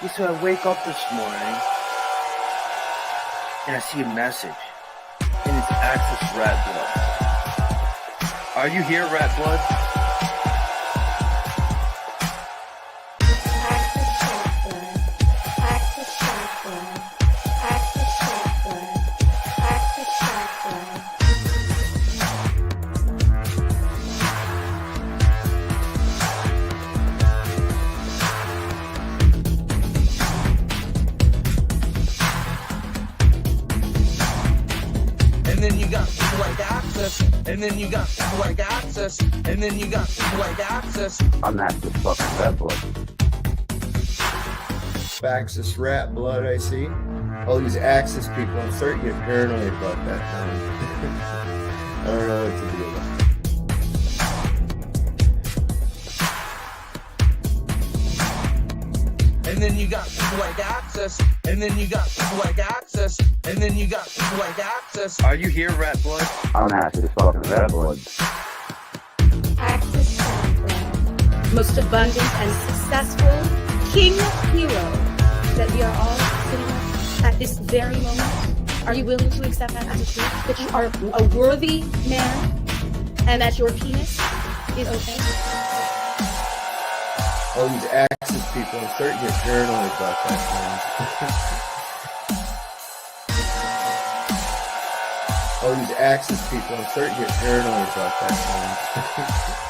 Yeah, so I wake up this morning and I see a message, and it's Access Rattblood. Are you here, Rattblood? And then you got people like Access, and then you got people like Access, and then you got people like Access. I'm not just fucking Rattblood. Access Rattblood, I see. All these Access people, I'm starting to get paranoid about that now. I don't know what to do about it. And then you got people like Access, and then you got people like Access, and then you got people like Access. Are you here, Rattblood? I'm not just fucking Rattblood. Access Rattblood, most abundant and successful king hero that we are all sitting at this very moment. Are you willing to accept that as a truth? That you are a worthy man and that your penis is okay? all these Access people, I'm starting to get paranoid about that now. All these Access people, I'm starting to get paranoid about that now.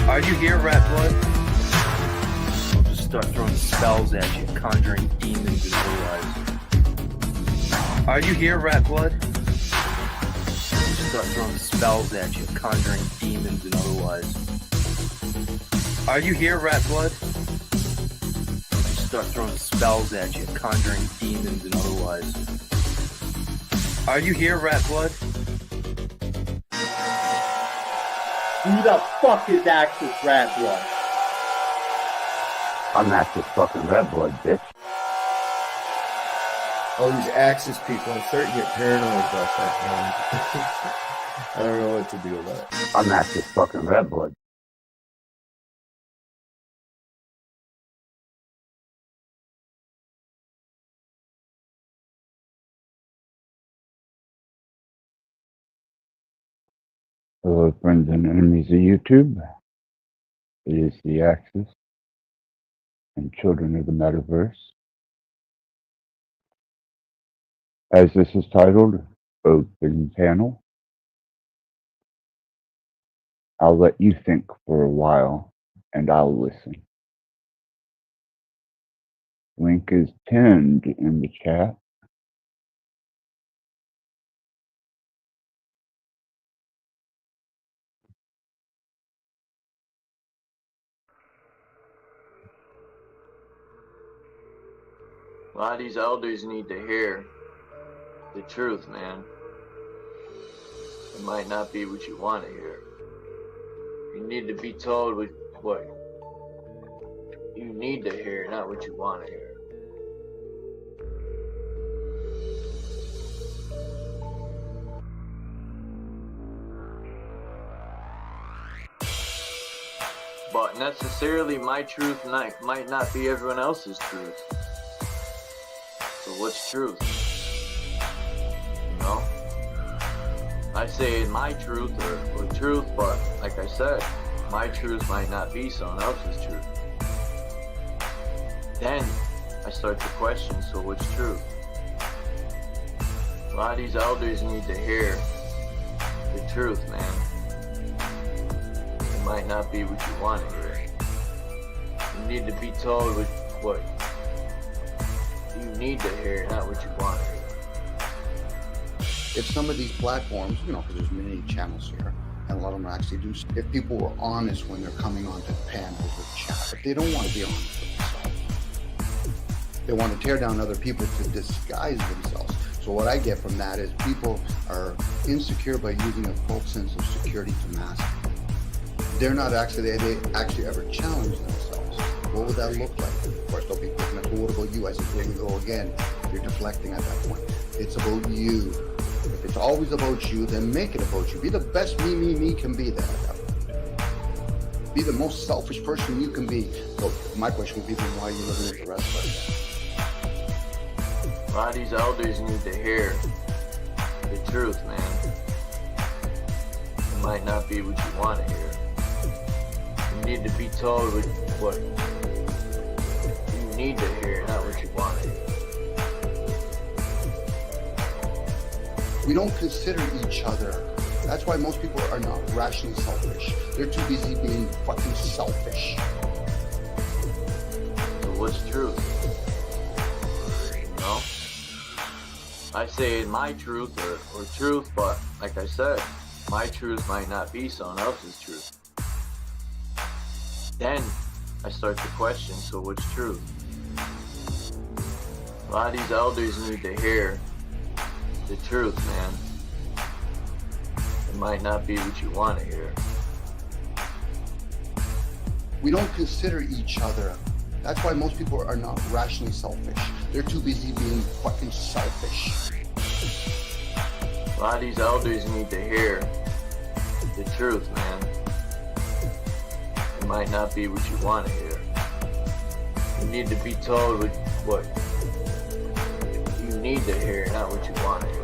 Are you here, Rattblood? I'll just start throwing spells at you, conjuring demons and otherwise. Are you here, Rattblood? I'll just start throwing spells at you, conjuring demons and otherwise. Are you here, Rattblood? I'll just start throwing spells at you, conjuring demons and otherwise. Are you here, Rattblood? Who the fuck is Access Rattblood? I'm not just fucking Rattblood, bitch. All these Access people, I'm starting to get paranoid about that now. I don't know what to do about it. I'm not just fucking Rattblood. Hello, friends and enemies of YouTube. It is the Axis and children of the metaverse. As this is titled, Open Panel, I'll let you think for a while and I'll listen. Link is pinned in the chat. A lot of these elders need to hear the truth, man. It might not be what you want to hear. You need to be told what you need to hear, not what you want to hear. But necessarily my truth might not be everyone else's truth. So what's truth? You know? I say my truth or truth, but like I said, my truth might not be someone else's truth. Then I start to question, so what's truth? A lot of these elders need to hear the truth, man. It might not be what you want to hear. You need to be told what you need to hear, not what you want to hear. If some of these platforms, because there's many channels here, and a lot of them actually do, if people were honest when they're coming onto the panels or chat, if they don't want to be honest with themselves, They want to tear down other people to disguise themselves. So what I get from that is people are insecure by using a false sense of security to mask it. They're not actually, they actually ever challenge themselves. What would that look like? Of course, they'll be picking up, well, what about you? I said, there you go again. You're deflecting at that point. It's about you. If it's always about you, then make it about you. Be the best me can be there at that point. Be the most selfish person you can be. So my question would be, then why are you living with the rest of us? A lot of these elders need to hear the truth, man. It might not be what you want to hear. You need to be told what you need to hear, not what you want to hear. We don't consider each other. That's why most people are not rationally selfish. They're too busy being fucking selfish. So what's truth? You know? I say my truth or truth, but like I said, my truth might not be someone else's truth. Then I start to question, so what's truth? A lot of these elders need to hear the truth, man. It might not be what you want to hear. We don't consider each other. That's why most people are not rationally selfish. They're too busy being fucking selfish. A lot of these elders need to hear the truth, man. It might not be what you want to hear. You need to be told what you need to hear, not what you want to hear.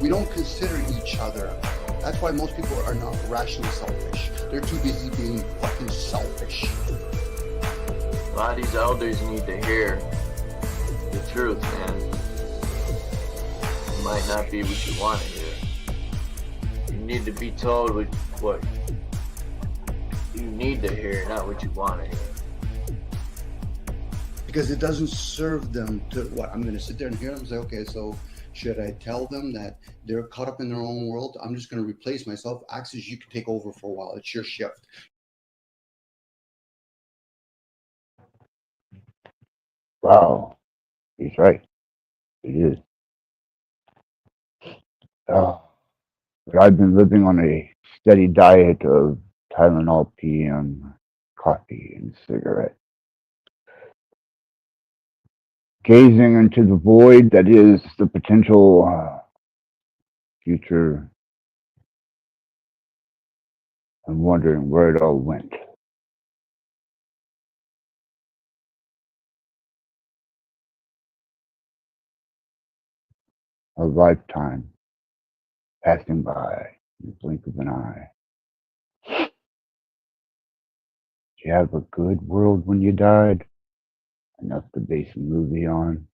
We don't consider each other. That's why most people are not rationally selfish. They're too busy being fucking selfish. A lot of these elders need to hear the truth, man. It might not be what you want to hear. You need to be told what you need to hear, not what you want to hear. Because it doesn't serve them to what? I'm going to sit there and hear them and say, okay, so should I tell them that they're caught up in their own world? I'm just going to replace myself. Axis, you can take over for a while. It's your shift. Wow, he's right. It is. But I've been living on a steady diet of Tylenol PM, coffee, and cigarettes, gazing into the void that is the potential future and wondering where it all went. A lifetime passing by in the blink of an eye. Did you have a good world when you died? Enough to base a movie on.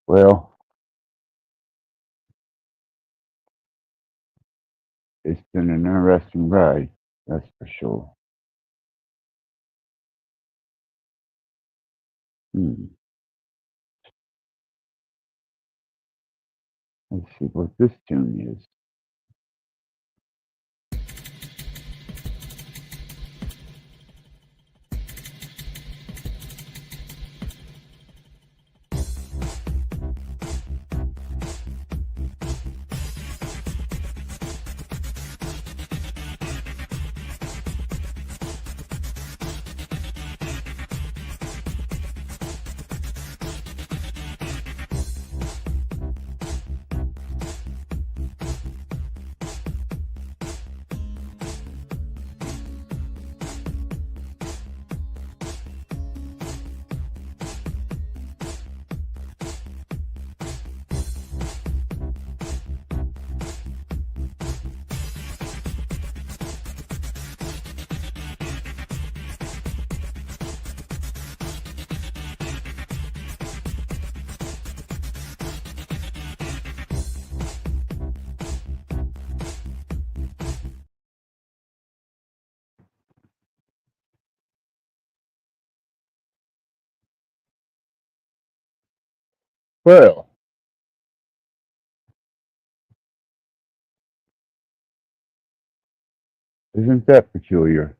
Well, it's been an interesting ride, that's for sure. Let's see what this tune is. Well, Isn't that peculiar?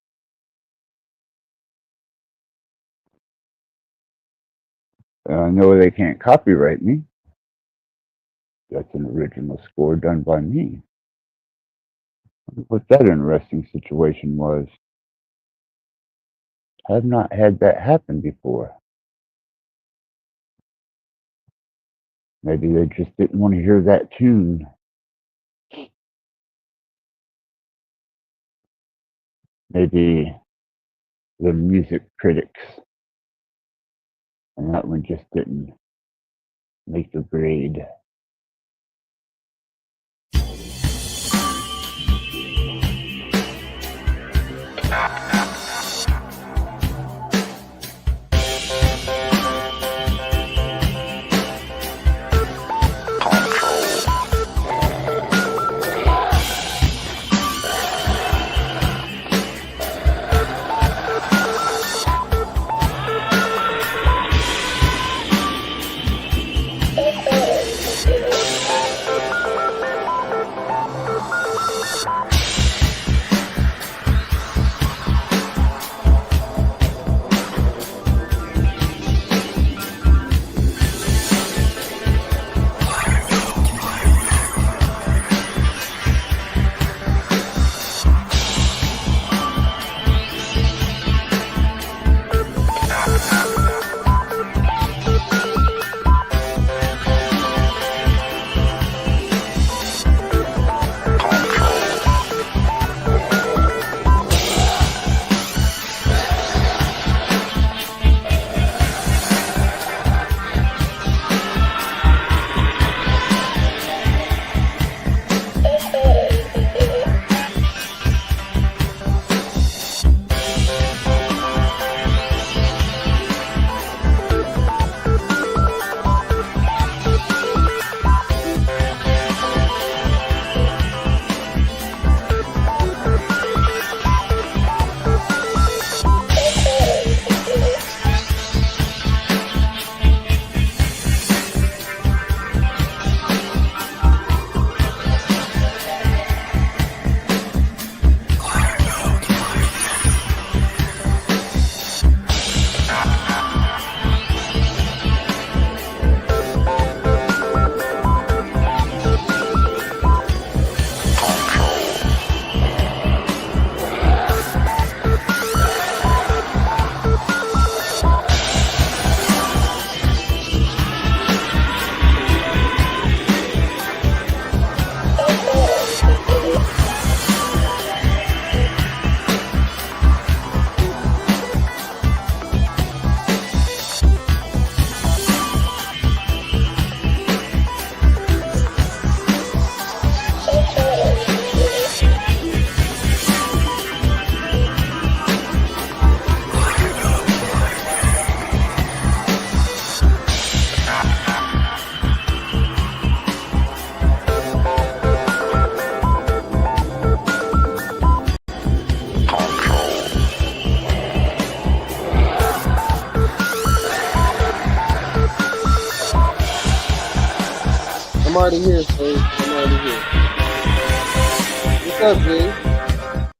I know they can't copyright me. That's an original score done by me. What that interesting situation was. I've not had that happen before. Maybe they just didn't want to hear that tune. Maybe the music critics, and that one just didn't make the grade. I'm already here, Steve. I'm already here. What's up, G?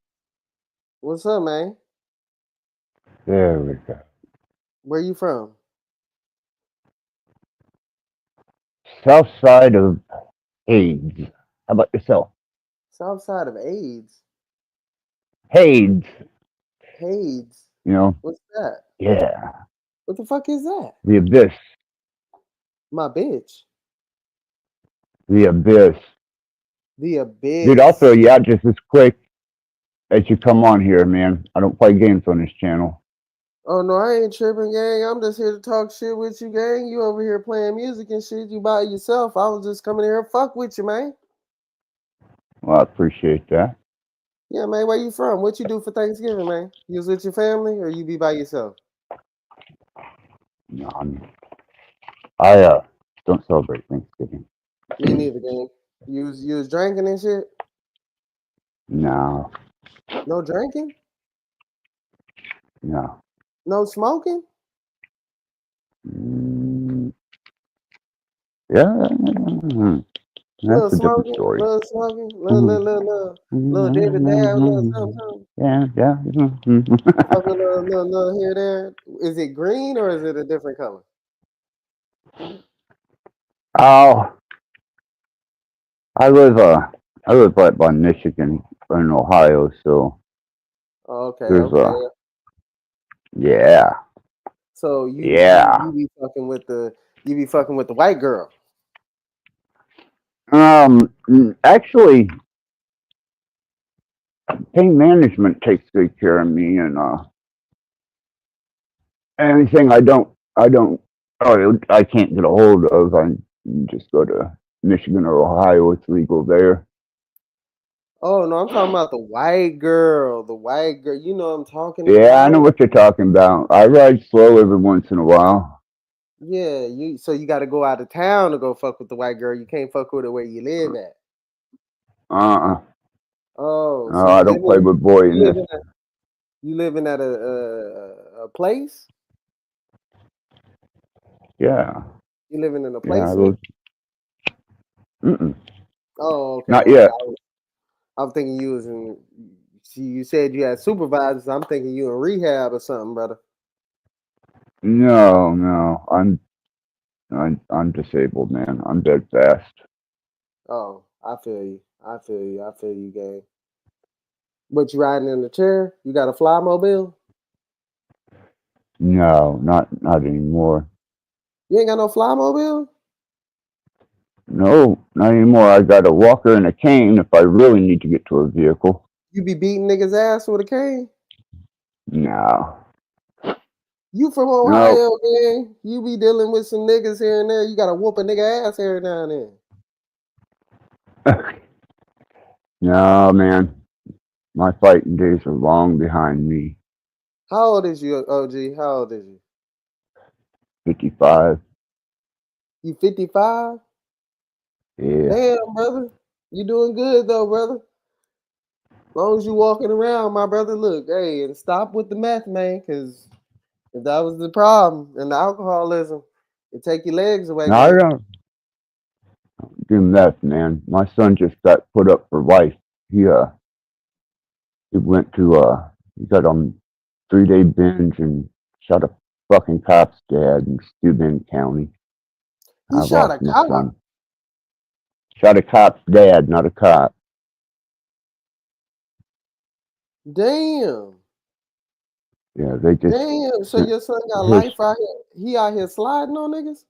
What's up, man? There we go. Where you from? South side of AIDS. How about yourself? South side of AIDS. AIDS. AIDS. You know? What's that? Yeah. What the fuck is that? The abyss. My bitch. The abyss. The abyss. Dude, I'll throw you out just as quick as you come on here, man. I don't play games on this channel. Oh no, I ain't tripping, gang. I'm just here to talk shit with you, gang. You over here playing music and shit. You by yourself. I was just coming here to fuck with you, man. Well, I appreciate that. Yeah, man. Where you from? What you do for Thanksgiving, man? You was with your family or you be by yourself? No, I don't celebrate Thanksgiving. Me neither, gang. You was drinking and shit? No, No drinking? no. No smoking? Yeah. Little That's a different smoking, story. little smoking, Mhm. little David Dad, little something. Yeah, yeah. You fuck with little here there. Is it green or is it a different color? Oh, I live right by Michigan in Ohio, so Oh, okay, there's okay. yeah, So yeah. you be fucking with the white girl. Actually, pain management takes good care of me, and anything I can't get a hold of, I just go to Michigan or Ohio. It's legal there. Oh no, I'm talking about the white girl. The white girl. You know what I'm talking Yeah, I know about? what you're talking about. I ride slow every once in a while. Yeah, you got to go out of town to go fuck with the white girl. You can't fuck with her where you live at. Uh-uh. Oh, so No, I don't play with boy you in this. living at you living at a place? Yeah, You living in a yeah. place? Here? Mm-mm, Oh, okay, not okay. yet. I'm thinking you was in. See, you said you had supervisors. I'm thinking you in rehab or something, brother. No, no. I'm disabled, man. I'm dead fast. Oh, I feel you. I feel you. I feel you, gang. But you riding in the chair? You got a fly mobile? No, not anymore. You ain't got no fly mobile? No, not anymore. I got a walker and a cane if I really need to get to a vehicle. You be beating niggas' ass with a cane? No, You from no, Ohio, gang? You be dealing with some niggas here and there. You gotta whoop a nigga ass every now and then. no, man. My fighting days are long behind me. How old is you, OG? How old is you? 55. You 55? Yeah. Damn, brother. You doing good though, brother. As long as you walking around, my brother, look, hey, and stop with the meth, man, because if that was the problem and the alcoholism, it take your legs away, No, I gang. don't do meth, man. My son just got put up for life. He went to he got on 3-day binge and shot a fucking cop's dad in Steuben County. He I shot a lost my cop. son. Shot a cop's dad, not a cop. Damn. Yeah, they just Damn. So your son got his life out here. He out here sliding on niggas?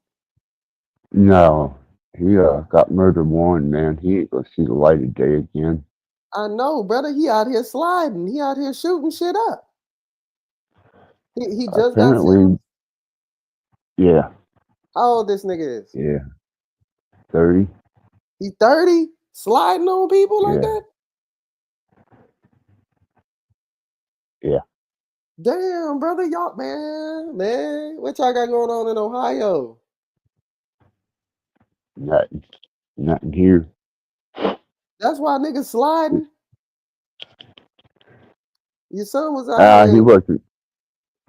no. He got murdered one, man. He ain't gonna see the light of day again. I know, brother. He out here sliding. He out here shooting shit up. He just got Apparently, sentenced. yeah, How old this nigga is? yeah, 30, He 30? Sliding on people like yeah, that? yeah. Damn, brother. Y'all, man. What y'all got going on in Ohio? Nothing, nothing here. That's why niggas sliding. Your son was out He here. wasn't.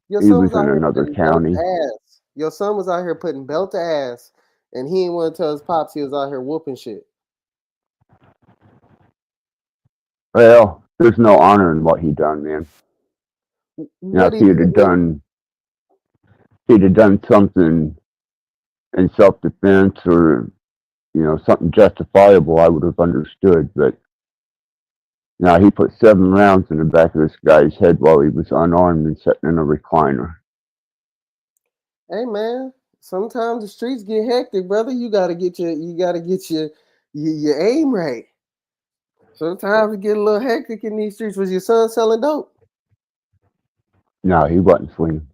Your He son was was out in here another putting belt to county. ass. Your son was out here putting belt to ass, and he didn't want to tell his pops he was out here whooping shit. Well, there's no honor in what he done, man. Now, What he do, nigga? if he'd have done something in self-defense or something justifiable, I would have understood. But now he put 7 rounds in the back of this guy's head while he was unarmed and sitting in a recliner. Hey man, sometimes the streets get hectic, brother. You gotta get your aim right. Sometimes it get a little hectic in these streets. Was your son selling dope? No, he wasn't swinging.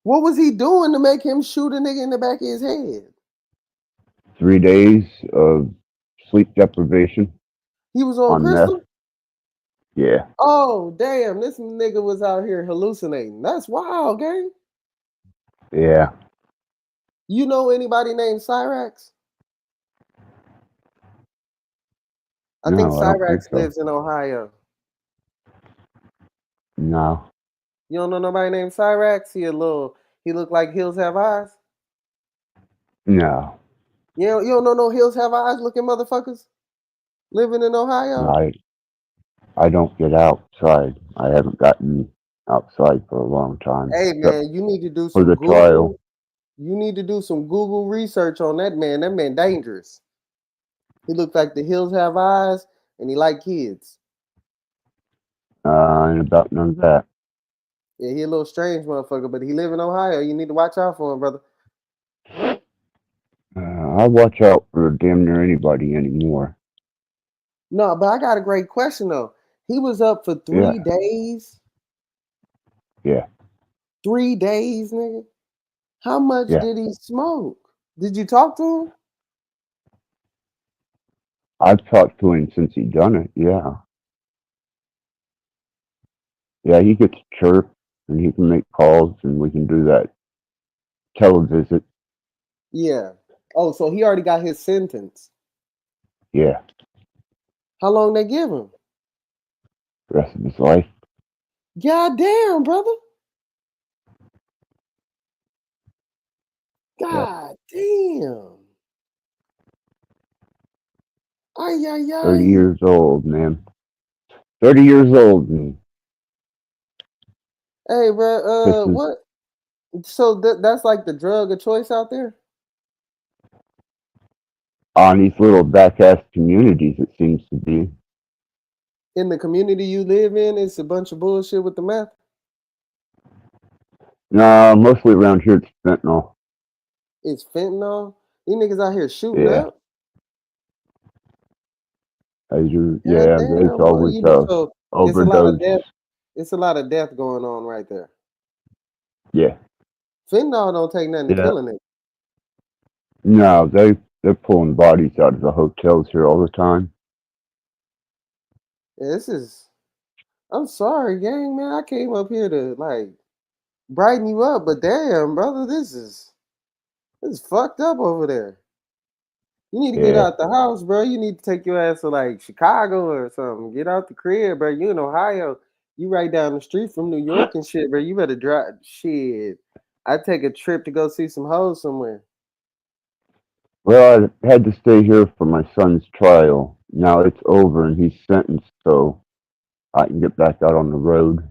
What was he doing to make him shoot a nigga in the back of his head? 3 days of sleep deprivation He was on on meth. crystal? Yeah. Oh, damn, this nigga was out here hallucinating. That's wild, gang. Yeah. You know anybody named Cyrax? I think No, I don't think Cyrax so. lives in Ohio. No. You don't know nobody named Cyrax? He look like Hills Have Eyes. No. You don't know no Hills Have Eyes looking motherfuckers living in Ohio? I don't get outside. I haven't gotten outside for a long time. Hey Except man, you need to do for some the trial. Google. You need to do some Google research on that man. That man dangerous. He looks like the Hills Have Eyes, and he like kids. And about none of that. Yeah, he a little strange motherfucker, but he live in Ohio. You need to watch out for him, brother. I watch out for damn near anybody anymore. No, but I got a great question though. He was up for 3 days. Yeah. 3 days, nigga. How much Yeah. did he smoke? Did you talk to him? I've talked to him since he done it. Yeah. Yeah, he gets chirp and he can make calls and we can do that televisit. Yeah. Oh, so he already got his sentence. Yeah. How long they give him? The rest of his life. God damn, brother. Yep. God damn. Ay, ay, 30 ay. years old, man. 30 years old. And Hey, bro, this is what? So that's like the drug of choice out there? on these little back ass communities, it seems to be. In the community you live in, it's a bunch of bullshit with the meth. No, mostly around here it's fentanyl. It's fentanyl. These niggas out here shooting Yeah. up. God Yeah, damn, there's boy. always You know, so it's a lot of overdose. death. It's a lot of death going on right there. Yeah. Fentanyl don't take nothing to Yeah. kill a nigga. No, they're pulling bodies out of the hotels here all the time. Yeah, I'm sorry, gang, man. I came up here to like brighten you up, but damn, brother, this is fucked up over there. You need to get Yeah. out the house, bro. You need to take your ass to like Chicago or something. Get out the crib, bro. You in Ohio. You right down the street from New York and shit, bro. You better drive. Shit. I take a trip to go see some hoes somewhere. Well, I had to stay here for my son's trial. Now it's over and he's sentenced, so I can get back out on the road.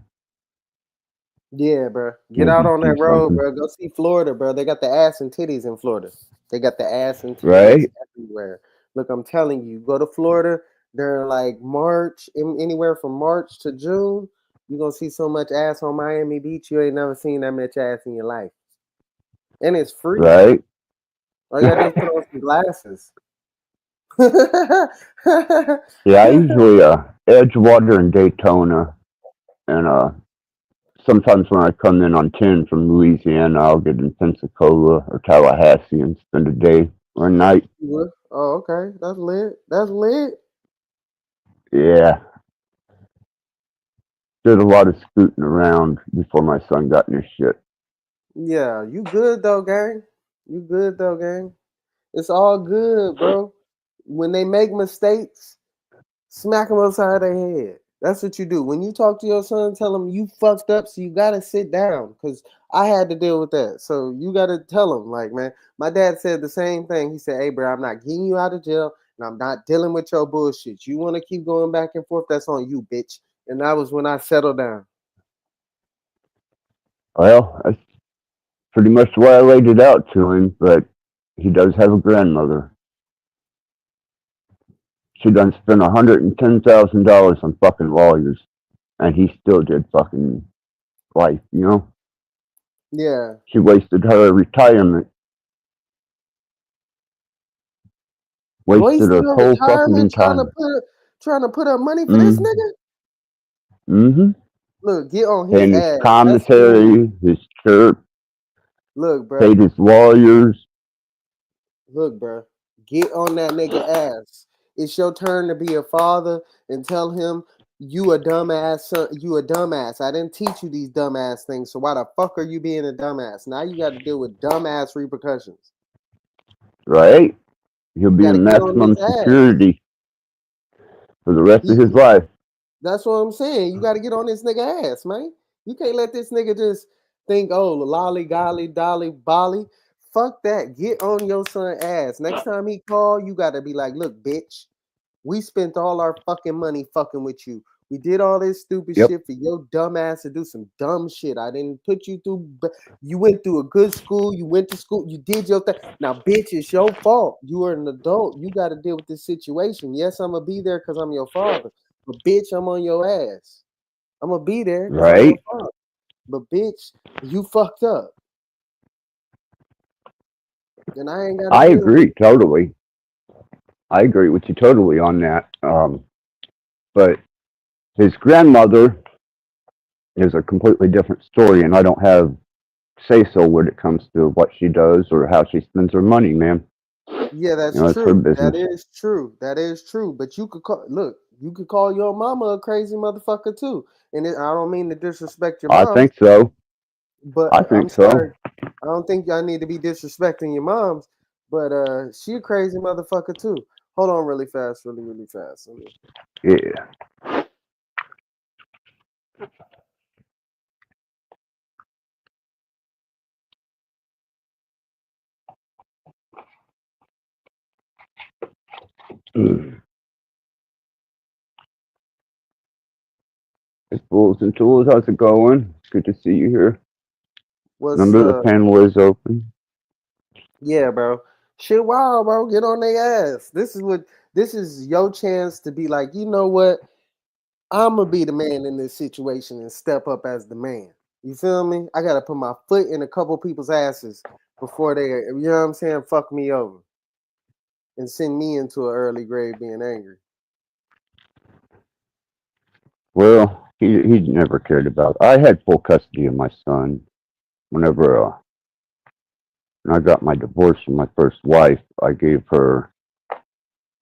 Yeah, bro. Get out Maybe on do that road, something. bro. Go see Florida, bro. They got the ass and titties in Florida. They got the ass and titties Right? everywhere. Look, I'm telling you, go to Florida during like March, anywhere from March to June. You're gonna see so much ass on Miami Beach. You ain't never seen that much ass in your life. And it's free. Right? All you gotta do is put on some glasses. Yeah, I usually Edgewater and Daytona, and sometimes when I come in on 10 from Louisiana, I'll get in Pensacola or Tallahassee and spend a day or a night. Oh, okay. That's lit. That's lit. Yeah, did a lot of scooting around before my son got in his shit. Yeah, you good though, gang. You good though, gang. It's all good, bro. When they make mistakes, smack them upside their head. That's what you do. When you talk to your son, tell him you fucked up, so you gotta sit down. Cause I had to deal with that. So you gotta tell him, like, man, my dad said the same thing. He said, hey, bro, I'm not getting you out of jail, and I'm not dealing with your bullshit. You wanna keep going back and forth, that's on you, bitch. And that was when I settled down. Well, that's pretty much the way I laid it out to him, but he does have a grandmother. She done spent $110,000 on fucking lawyers, and he still did fucking life, you know? Yeah. She wasted her retirement. Wasted her her whole fucking retirement retirement. trying to put up money for this nigga. Mm-hmm. Look, get on his Paying his ass. commissary, his church, Look, bro. paid his lawyers. Look, bro. Get on that nigga ass. It's your turn to be a father and tell him you a dumbass son. You a dumbass. I didn't teach you these dumbass things. So why the fuck are you being a dumbass? Now you got to deal with dumbass repercussions. Right? He'll be Gotta in get on maximum his ass. security for the rest of his life. That's what I'm saying. You got to get on this nigga ass, man. You can't let this nigga just think, oh, lolly, golly, dolly, bolly. Fuck that. Get on your son's ass. Next time he call, you gotta be like, look, bitch, we spent all our fucking money fucking with you. We did all this stupid Yep. shit for your dumb ass to do some dumb shit. I didn't put you through, but you went through a good school. You went to school. You did your thing. Now, bitch, it's your fault. You are an adult. You got to deal with this situation. Yes, I'm gonna be there because I'm your father. But bitch, I'm on your ass. I'm gonna be there because I'm your Right? father. But bitch, you fucked up, and I ain't got to I deal with agree totally. I agree with you totally on that. But his grandmother is a completely different story, and I don't have say so when it comes to what she does or how she spends her money, man. Yeah, that's It's her true. That business. is true. That is true. But you could call you could call your mama a crazy motherfucker too. And I don't mean to disrespect your I mom, think so. but I I'm think so. sorry. I don't think y'all need to be disrespecting your moms. But she a crazy motherfucker too. Hold on really fast, really fast. Yeah. Mm. It's Bulls and Tools. How's it going? Good to see you here. What's Remember, the panel is open. yeah, bro. Shit wild, bro. Get on their ass. This is your chance to be like, you know what? I'm gonna be the man in this situation and step up as the man. You feel me? I gotta put my foot in a couple people's asses before they, you know what I'm saying, fuck me over and send me into an early grave being angry. Well, he never cared about it. I had full custody of my son whenever when I got my divorce from my first wife. I gave her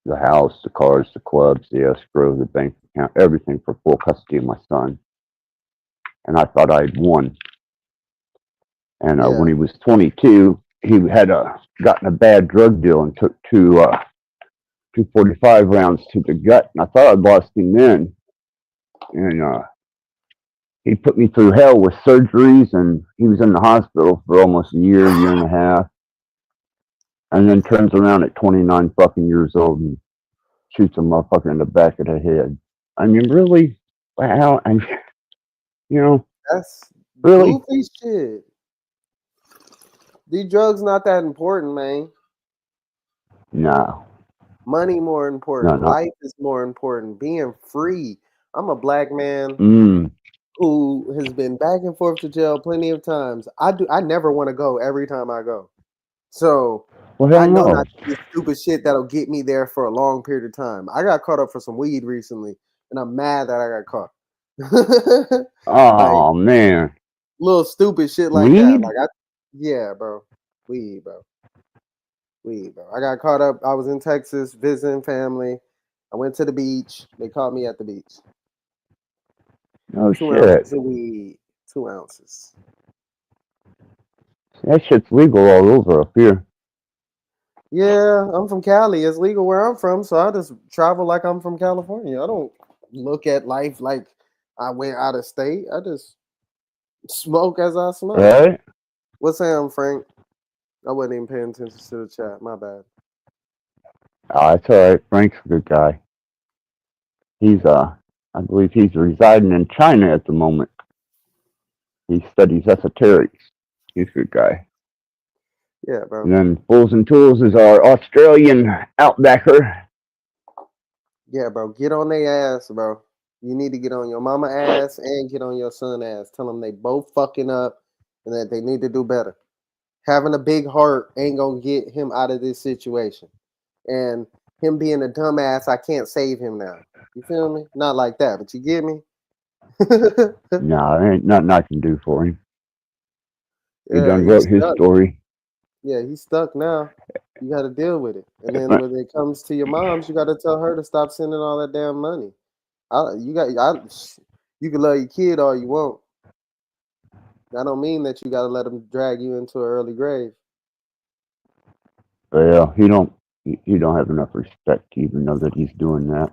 the house, the cars, the clubs, the escrow, the bank account, everything for full custody of my son. And I thought I'd won. And Yeah, when he was 22, he had gotten a bad drug deal and took two 245 rounds to the gut. And I thought I'd lost him then. And he put me through hell with surgeries, and he was in the hospital for almost a year and a half. And then turns around at 29 fucking years old and shoots a motherfucker in the back of the head. I mean, really? Wow. And, that's really? goofy shit. These drugs not that important, man. No. Money more No, important. not. Life is more important. Being free. I'm a black man Mm. who has been back and forth to jail plenty of times. I never want to go every time I go. So Well, I hell know no. not to do stupid shit that'll get me there for a long period of time. I got caught up for some weed recently, and I'm mad that I got caught. Like Oh, man. little stupid shit like that. Weed? Yeah, bro, weed, bro, weed, bro. I got caught up. I was in Texas visiting family. I went to the beach. They caught me at the beach. Oh, 2 ounces shit. of weed. 2 ounces. That shit's legal all over up here. Yeah, I'm from Cali. It's legal where I'm from, so I just travel like I'm from California. I don't look at life like I went out of state. I just smoke as I smoke. Right? What's Sam, Frank? I wasn't even paying attention to the chat. My bad. Oh, it's all right. Frank's a good guy. He's, I believe he's residing in China at the moment. He studies esoterics. He's a good guy. Yeah, bro. And then Bulls and Tools is our Australian outbacker. Yeah, bro. Get on their ass, bro. You need to get on your mama ass and get on your son ass. Tell them they both fucking up and that they need to do better. Having a big heart ain't gonna get him out of this situation. And him being a dumbass, I can't save him now. You feel me? Not like that, but you get me? No, there ain't nothing I can do for him. He Yeah, done he's wrote his stuck. story. Yeah, he's stuck now. You got to deal with it. And If then I- when it comes to your moms, you got to tell her to stop sending all that damn money. You can love your kid all you want. That don't mean that you got to let him drag you into an early grave. Well, he don't have enough respect to even know that he's doing that.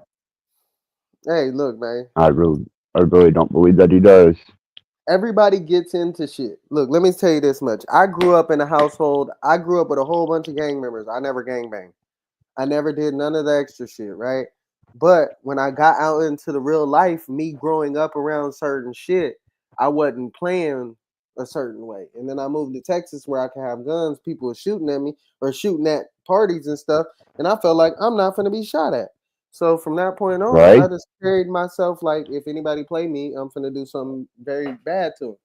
Hey, look, man. I really don't believe that he does. everybody gets into shit. Look, let me tell you this much. I grew up in a household. I grew up with a whole bunch of gang members. I never gang banged. I never did none of the extra shit, right? But when I got out into the real life, me growing up around certain shit, I wasn't playing a certain way. And then I moved to Texas where I can have guns. People were shooting at me or shooting at parties and stuff. And I felt like I'm not going to be shot at. So from that point on, I Right? just carried myself like if anybody play me, I'm going to do something very bad to them.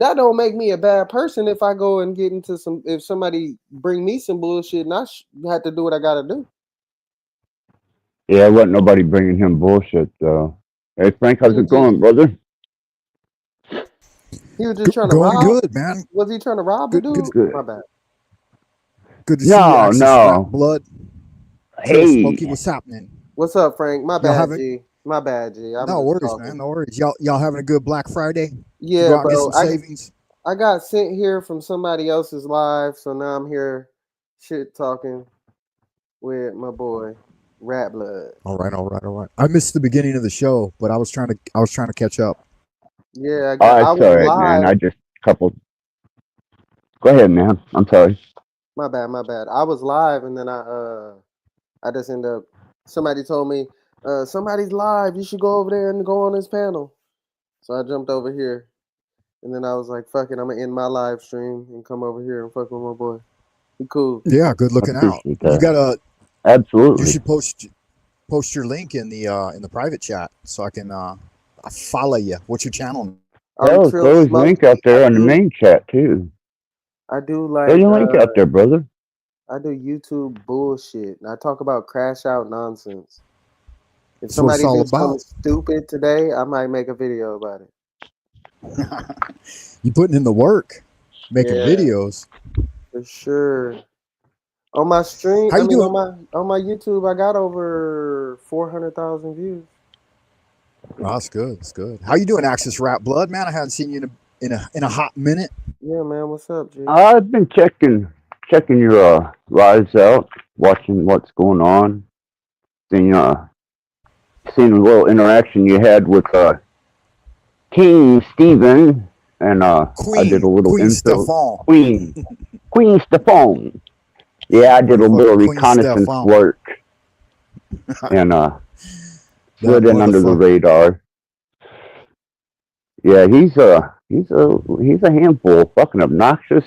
That don't make me a bad person if I go and get into some. If somebody bring me some bullshit and I had to do what I got to do. Yeah, wasn't nobody bringing him bullshit though. Hey Frank, He how's was it going, just brother? trying to Going rob. good, man. Was he trying to rob the Good, good, dude? Good. My bad. good to see you, No, Axis Rap no. Blood. Trill Smoky, Hey, what's happening? What's up, Frank? My Y'all bad, having G. My bad, G. I'm no just worries, talking. man. No worries. Y'all having a good Black Friday? Did you Yeah, go out and get bro. some savings? I got sent here from somebody else's live, so now I'm here, shit talking with my boy Rattblood. All right, all right, all right. I missed the beginning of the show, but I was trying to catch up. Yeah, oh, I it's was all right, man. live. I just couple. Go ahead, man. I'm sorry. My bad, my bad. I was live, and then I just ended up. Somebody told me, somebody's live. You should go over there and go on this panel. So I jumped over here, and then I was like, "Fuck it, I'm gonna end my live stream and come over here and fuck with my boy. He cool." Yeah, good I looking out. appreciate You that. got a. You Absolutely. should post your link in the private chat so I can follow you. What's your channel? Throw Trill throw his link out Smoky. there on the main chat too. I do Throw like your link out there, brother. I do YouTube bullshit, and I talk about crash out nonsense. If That's what it's somebody all do something about. stupid today, I might make a video about it. You putting in the work, making Yeah, videos. for sure. On my stream, How I you mean doing? on my YouTube, I got over 400,000 views. Oh, that's good. That's good. How you doing, Axis Rap Blood? Man, I haven't seen you in a hot minute. Yeah, man. What's up, G? I've been checking your lives out, watching what's going on, seeing seeing a little interaction you had with King Stephen, and I did a little Queen info. Stefan, Queen Stefan. Yeah, I did a little motherfucker, Queen reconnaissance Stefan. work and That slid in under the motherfucker. radar. Yeah, he's a handful, fucking obnoxious.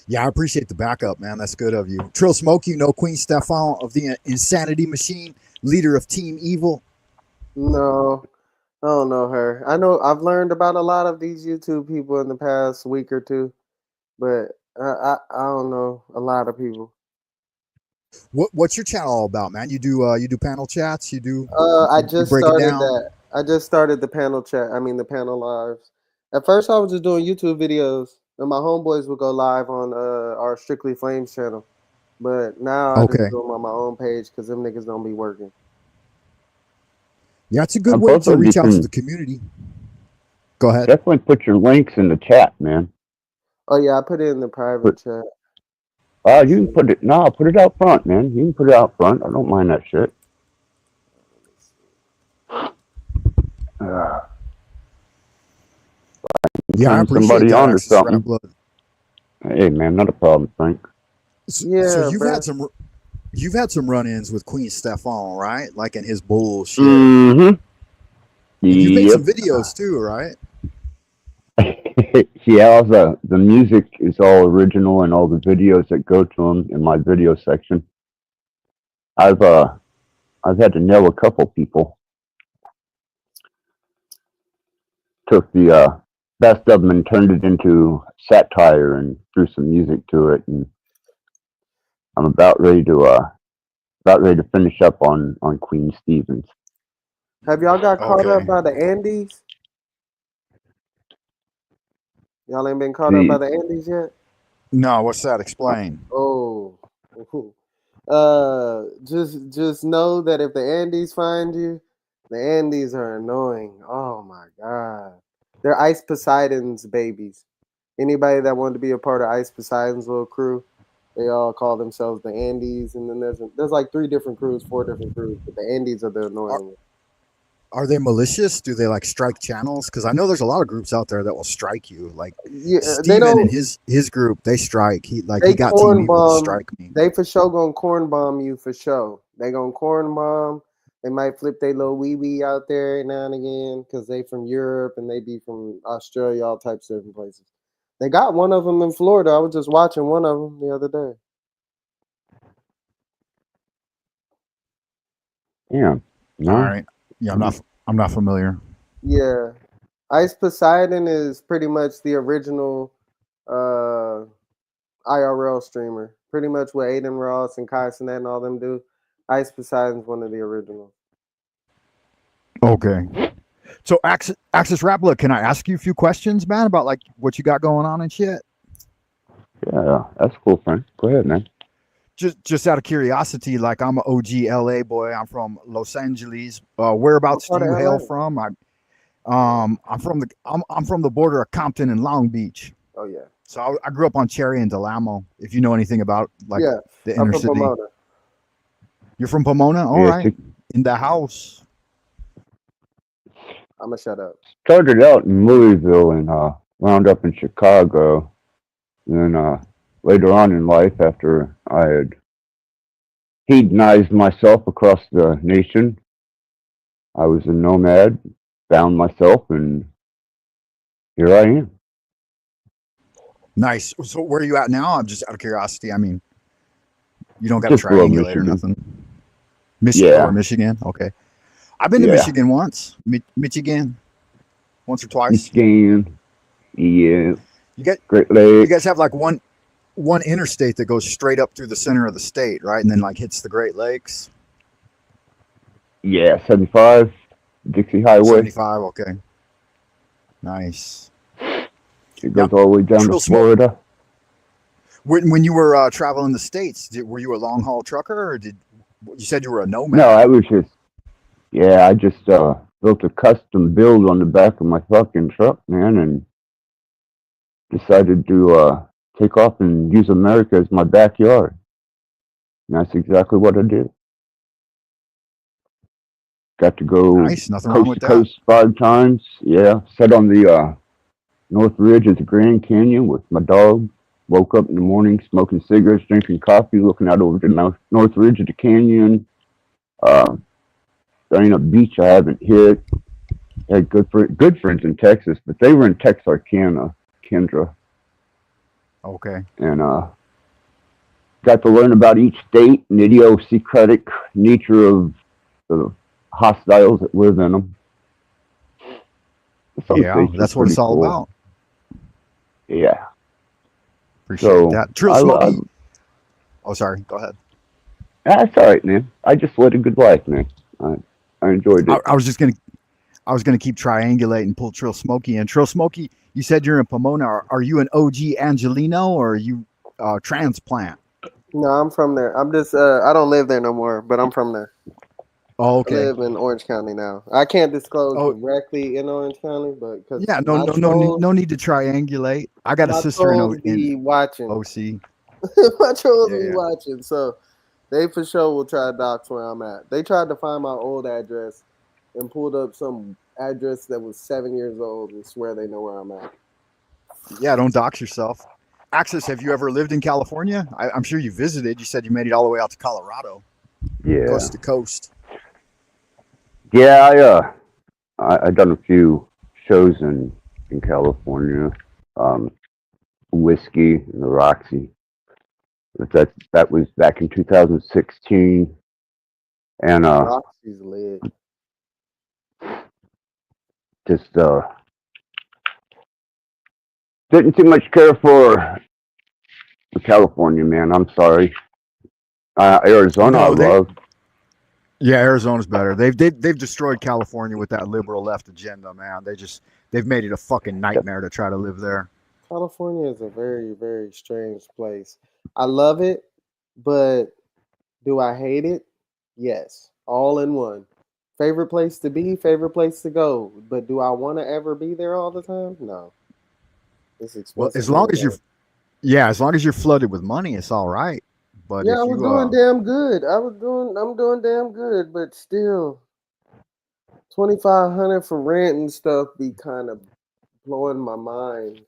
Yeah, I appreciate the backup, man. That's good of you. Trill Smoke, you know Queen Stefan of the Insanity Machine, leader of Team Evil. No, I don't know her. I know I've learned about a lot of these YouTube people in the past week or two, but I don't know a lot of people. What's your channel all about, man? You do panel chats. I You just break it started down. that. I just started the panel chat. I mean the panel lives. At first, I was just doing YouTube videos, and my homeboys would go live on our Strictly Flames channel. But now I just Okay. do them on my own page because them niggas don't be working. Yeah, it's a good I'm way both to of you reach out to can the community. Go ahead. definitely put your links in the chat, man. Oh yeah, I put it in the private But chat. you can put it. No, put it out front, man. You can put it out front. I don't mind that shit. Uh, Yeah, I turn appreciate somebody that, on to Axis Rap something. Blood. Hey, man, not a problem, Frank. So Yeah, bro. you've had some run-ins with Queen Stefan, right? Like in his bullshit. Mm-hmm. And you've made Yep. some videos too, right? Yeah, the music is all original, and all the videos that go to them in my video section. I've had to nail a couple people. Took the best of them and turned it into satire and threw some music to it, and I'm about ready to finish up on Queen Stevens. Have y'all got caught up Okay. by the Andes? Y'all ain't been caught up by The the Andes yet? No, what's that? Explain. Oh. Just know that if the Andes find you, the Andes are annoying. Oh my god. They're Ice Poseidon's babies. Anybody that wanted to be a part of Ice Poseidon's little crew, they all call themselves the Andes, and then there's like 3 different crews, 4 different crews, but the Andes are the Are, annoying ones. Are they malicious? Do they like strike channels? Because I know there's a lot of groups out there that will strike you. Like Yeah, they Steven and don't. his group, they strike. He They got Team corn Evil to bomb. strike me. They for sure gonna corn bomb you for sure. They gonna corn bomb. They might flip their little wee wee out there every now and again because they from Europe and they be from Australia, all types of different places. They got one of them in Florida. I was just watching one of them the other day. Yeah. No. All right. Yeah, I'm not familiar. Yeah, Ice Poseidon is pretty much the original IRL streamer. Pretty much what Aiden Ross and Kai Cenat and all them do. Ice Poseidon's one of the originals. Okay. So Axis Rattblood, can I ask you a few questions, man, about like what you got going on and shit? Yeah, that's cool, Frank. Go ahead, man. Just out of curiosity, like I'm an OG LA boy. I'm from Los Angeles. Whereabouts do What part you of hail LA? from? I'm from the border of Compton and Long Beach. Oh yeah. So I grew up on Cherry and Delamo. If you know anything about like Yeah, the I'm inner from city. Pomona. You're from Pomona? All Yeah, right. In the house. I'm gonna shut up. started out in Louisville and wound up in Chicago. And then later on in life, after I had hedonized myself across the nation, I was a nomad, found myself, and here I am. Nice. So where are you at now? I'm just out of curiosity. I mean, you don't got to Just below triangulate or Michigan. nothing. Michigan Yeah. or Michigan? Okay. I've been to Yeah. Michigan once. Michigan. Once or twice. Michigan, yeah, You get Great you Lakes, guys have like one interstate that goes straight up through the center of the state, right? And then like hits the Great Lakes. yeah, 75, Dixie Highway. 75, okay. Nice. It goes Now, all the way down to Trill Smoke, Florida. when you were traveling the states, were you a long haul trucker or did you said you were a nomad? No, I was just, yeah, I just built a custom build on the back of my fucking truck, man, and decided to take off and use America as my backyard. And that's exactly what I did. Got to go Nice, nothing wrong coast with to that. coast 5 times. Yeah, sat on the North Ridge of the Grand Canyon with my dog. Woke up in the morning smoking cigarettes, drinking coffee, looking out over the North Ridge of the canyon. There ain't a beach I haven't hit. Had good friends in Texas, but they were in Texarkana, Kendra, Okay. and got to learn about each state and the idiosyncratic nature of the hostiles that live in them. Some Yeah, states are that's what it's pretty all cool. about. Yeah. Appreciate So that. Trill Smokey. Oh, sorry. Go ahead. that's all right, man. I just led a good life, man. I enjoyed it. I was gonna keep triangulating and pull Trill Smokey in. Trill Smokey, you said you're in Pomona. Are you an OG Angelino or are you transplant? No, I'm from there. I'm just I don't live there no more, but I'm from there. Oh, I okay. live in Orange County now. I can't disclose Oh, directly in Orange County, but because yeah. No need to triangulate. I got a my sister in trolls be watching. OC. My trolls be Yeah. watching, so they for sure will try to dox where I'm at. They tried to find my old address and pulled up some address that was 7 years old and swear they know where I'm at. Yeah. Don't dox yourself. Axis, have you ever lived in California? I'm sure you visited. You said you made it all the way out to Colorado, Yeah. coast to coast. Yeah, I done a few shows in California, Whiskey and the Roxy. But that was back in 2016, and Roxy's lit. just didn't too much care for California, man. I'm sorry. Arizona, No, I love. Yeah, Arizona's better. They've destroyed California with that liberal left agenda, man. They've made it a fucking nightmare to try to live there. California is a very, very strange place. I love it, but do I hate it? Yes, all in one. Favorite place to be, favorite place to go. But do I want to ever be there all the time? No. It's expensive. Well, as long as you're flooded with money, it's all right. But Yeah, if I was you doing damn good. I'm doing damn good, but still, $2,500 for rent and stuff be kind of blowing my mind.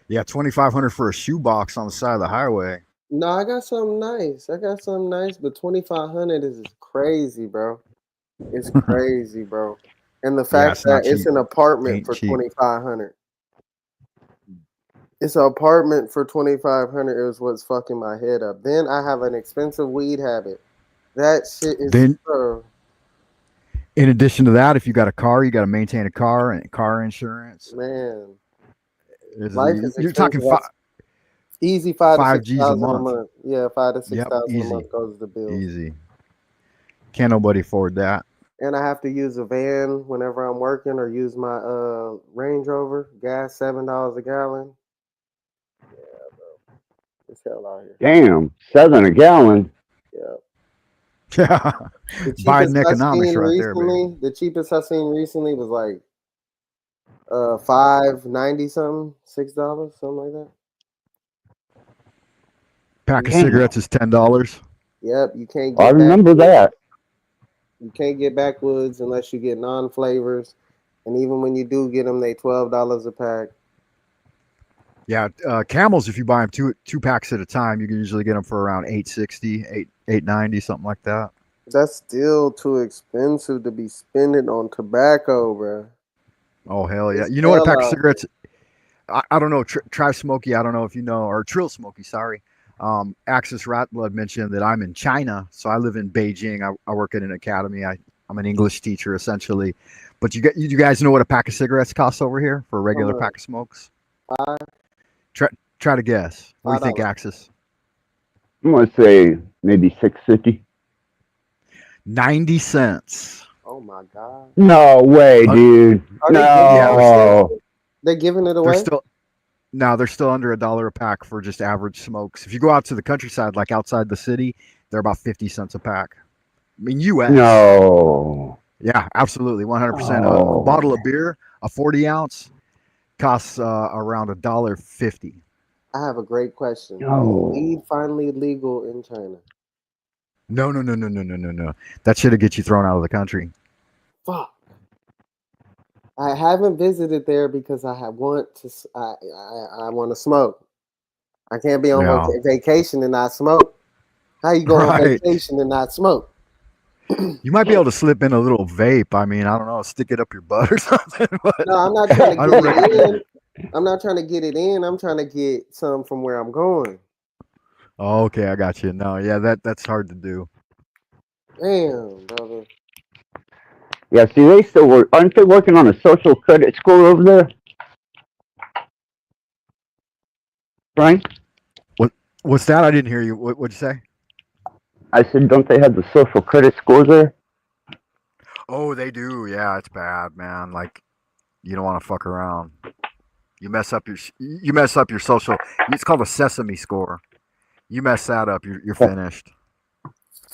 Yeah, 2,500 for a shoebox on the side of the highway. No, I got something nice. But 2,500 is crazy, bro. It's crazy, bro. And the Yeah, fact it's that not it's cheap. an apartment Ain't for cheap. 2,500. It's an apartment for 2,500 is what's fucking my head up. Then I have an expensive weed habit. That shit is Then, so in addition to that, if you got a car, you got to maintain a car and car insurance. man. Life is You're talking expensive. That's easy 5 to five six G's a thousand a month. month. Yeah, 5 to six Yep, thousand a easy, month goes to bills. easy. Can't nobody afford that. And I have to use a van whenever I'm working or use my Range Rover. Gas $7 a gallon. Yeah, bro. It's hell out here. Damn, 7 a gallon. Yeah. Yeah, The Biden cheapest I economics seen right there, baby. recently, was like $5.90 something, $6, something like that. Pack of Damn. cigarettes is $10. Yep, you can't I get remember that. You can't get backwoods unless you get non-flavors, and even when you do get them, they $12 a pack. Yeah, Camels. If you buy them two packs at a time, you can usually get them for around $8.60, $8.90, something like that. That's still too expensive to be spending on tobacco, bro. Oh hell yeah! It's You know what a hell pack of out cigarettes? I don't know. Try Smoky. I don't know if you know, or Trill Smoky. Sorry. Axis Rattblood mentioned that I'm in China, so I live in Beijing. I work at an academy. I'm an English teacher essentially. But you guys know what a pack of cigarettes costs over here for a How regular much? pack of smokes? Five, Try to guess. What do you think, $5. Axis? I'm gonna say maybe 650. 90 cents. Oh my god. No way, Uh, dude. Are they giving Yeah, this No. shit? They're giving it they're away? still they're still under $1 a pack for just average smokes. If you go out to the countryside, like outside the city, they're about 50 cents a pack. I mean, U.S. No. Yeah, absolutely, 100%. A Oh. bottle of beer, a 40 ounce, costs around $1.50. I have a great question. Is No. weed finally legal in China? No. That shit'll get you thrown out of the country. Fuck. I haven't visited there because I want to smoke. I can't be on Yeah. vacation and not smoke. How you go on Right. vacation and not smoke? You might be able to slip in a little vape. I mean, I don't know, stick it up your butt or something. But No, I'm not trying to I get don't it recommend. in. I'm not trying to get it in. I'm trying to get some from where I'm going. Oh, okay, I got you. No, yeah, that's hard to do. Damn, brother. Yeah, see, they still work. Aren't they working on a social credit score over there? Frank? What's that? I didn't hear you. What'd you say? I said, don't they have the social credit score there? Oh, they do. Yeah, it's bad, man. Like, you don't want to fuck around. You mess up your social. It's called a sesame score. You mess that up, you're finished.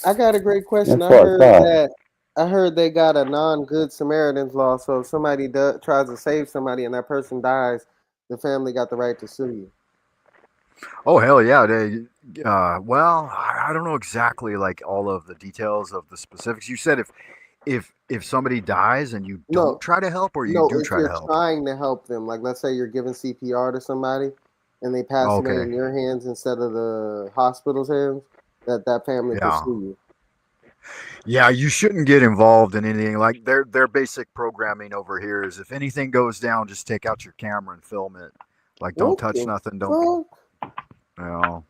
I got a great question. That's what I thought. I heard they got a non-good Samaritan's law. So if somebody tries to save somebody and that person dies, the family got the right to sue you. Oh hell yeah! Well, I don't know exactly like all of the details of the specifics. You said if somebody dies and you don't No, try to help, or you no. do If try to you're help. trying to help them, like let's say you're giving CPR to somebody, and they pass away Okay. in your hands instead of the hospital's hands, that family can Yeah. sue you. Yeah, you shouldn't get involved in anything. Like their basic programming over here is if anything goes down, just take out your camera and film it. Like don't What touch the nothing. Don't fuck? you know.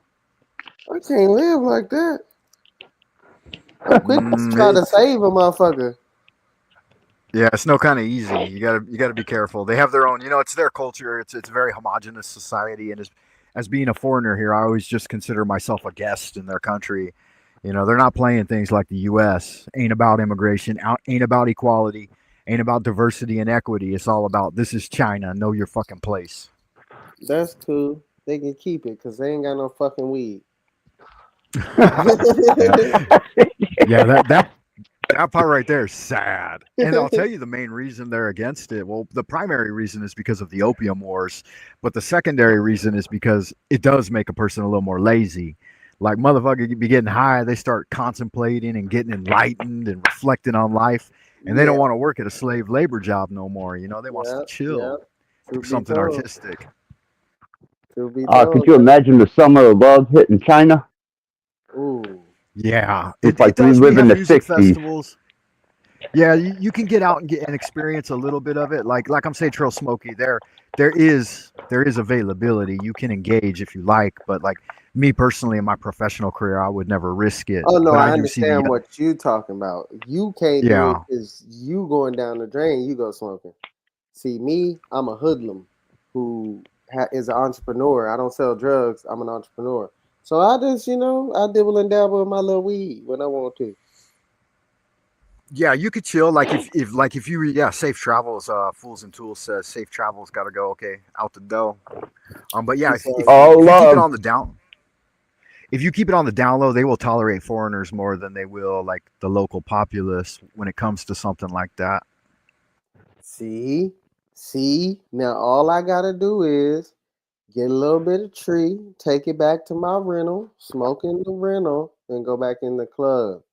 I can't live like that. I'm quick to try to save a motherfucker. Yeah, it's no kind of easy. You gotta be careful. They have their own. It's their culture. It's a very homogenous society, and as being a foreigner here, I always just consider myself a guest in their country. They're not playing things like the U.S. Ain't about immigration. Ain't about equality. Ain't about diversity and equity. It's all about this is China. Know your fucking place. That's cool. They can keep it because they ain't got no fucking weed. Yeah, that part right there is sad. And I'll tell you the main reason they're against it. Well, the primary reason is because of the opium wars, but the secondary reason is because it does make a person a little more lazy. Like motherfucker be getting high, they start contemplating and getting enlightened and reflecting on life. and they don't Yeah, want to work at a slave labor job no more. You know, they want yeah, to yeah. chill, do Truth be something told, artistic. truth be Could told. you imagine the summer of love hitting China? Ooh, Yeah, It's it like we does. We live in have the music '60s, festivals. Yeah, you can get out and get and experience a little bit of it. Like I'm saying, Trail Smoky, there is availability. You can engage if you like, but like me personally in my professional career, I would never risk it. oh no, But I I do see the understand what you talking about. You can't do it yeah. because you going down the drain. You go smoking. See me, I'm a hoodlum who is an entrepreneur. I don't sell drugs. I'm an entrepreneur. So I just, I dibble and dabble in my little weed when I want to. Yeah, you could chill. Like if you yeah, safe travels. Fools and Tools says safe travels. Got to go. Okay, out the door. But yeah, It's all all good. if you keep it love. on the down, if you keep it on the down low, they will tolerate foreigners more than they will like the local populace when it comes to something like that. See. Now all I gotta do is get a little bit of tree, take it back to my rental, smoke in the rental, and go back in the club.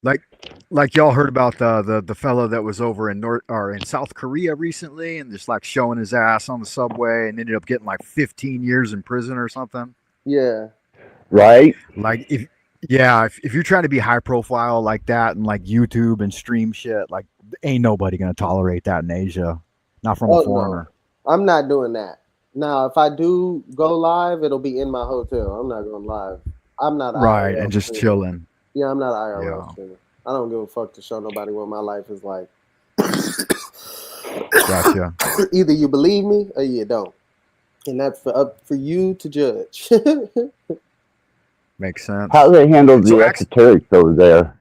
Like like y'all heard about the fellow that was over in North or in South Korea recently and just like showing his ass on the subway and ended up getting like 15 years in prison or something. Yeah. Right? Like if you're trying to be high profile like that and like YouTube and stream shit, like ain't nobody gonna tolerate that in Asia. Not from a Oh no, foreigner. I'm not doing that. Now, if I do go live, it'll be in my hotel. I'm not going live. I'm not Right, IRL and just streaming. chilling. Yeah, I'm not IRL Yeah. streaming. I don't give a fuck to show nobody what my life is like. Gotcha. Either you believe me or you don't, and that's up for you to judge. Makes How sense. do they handle So the esoterics over there?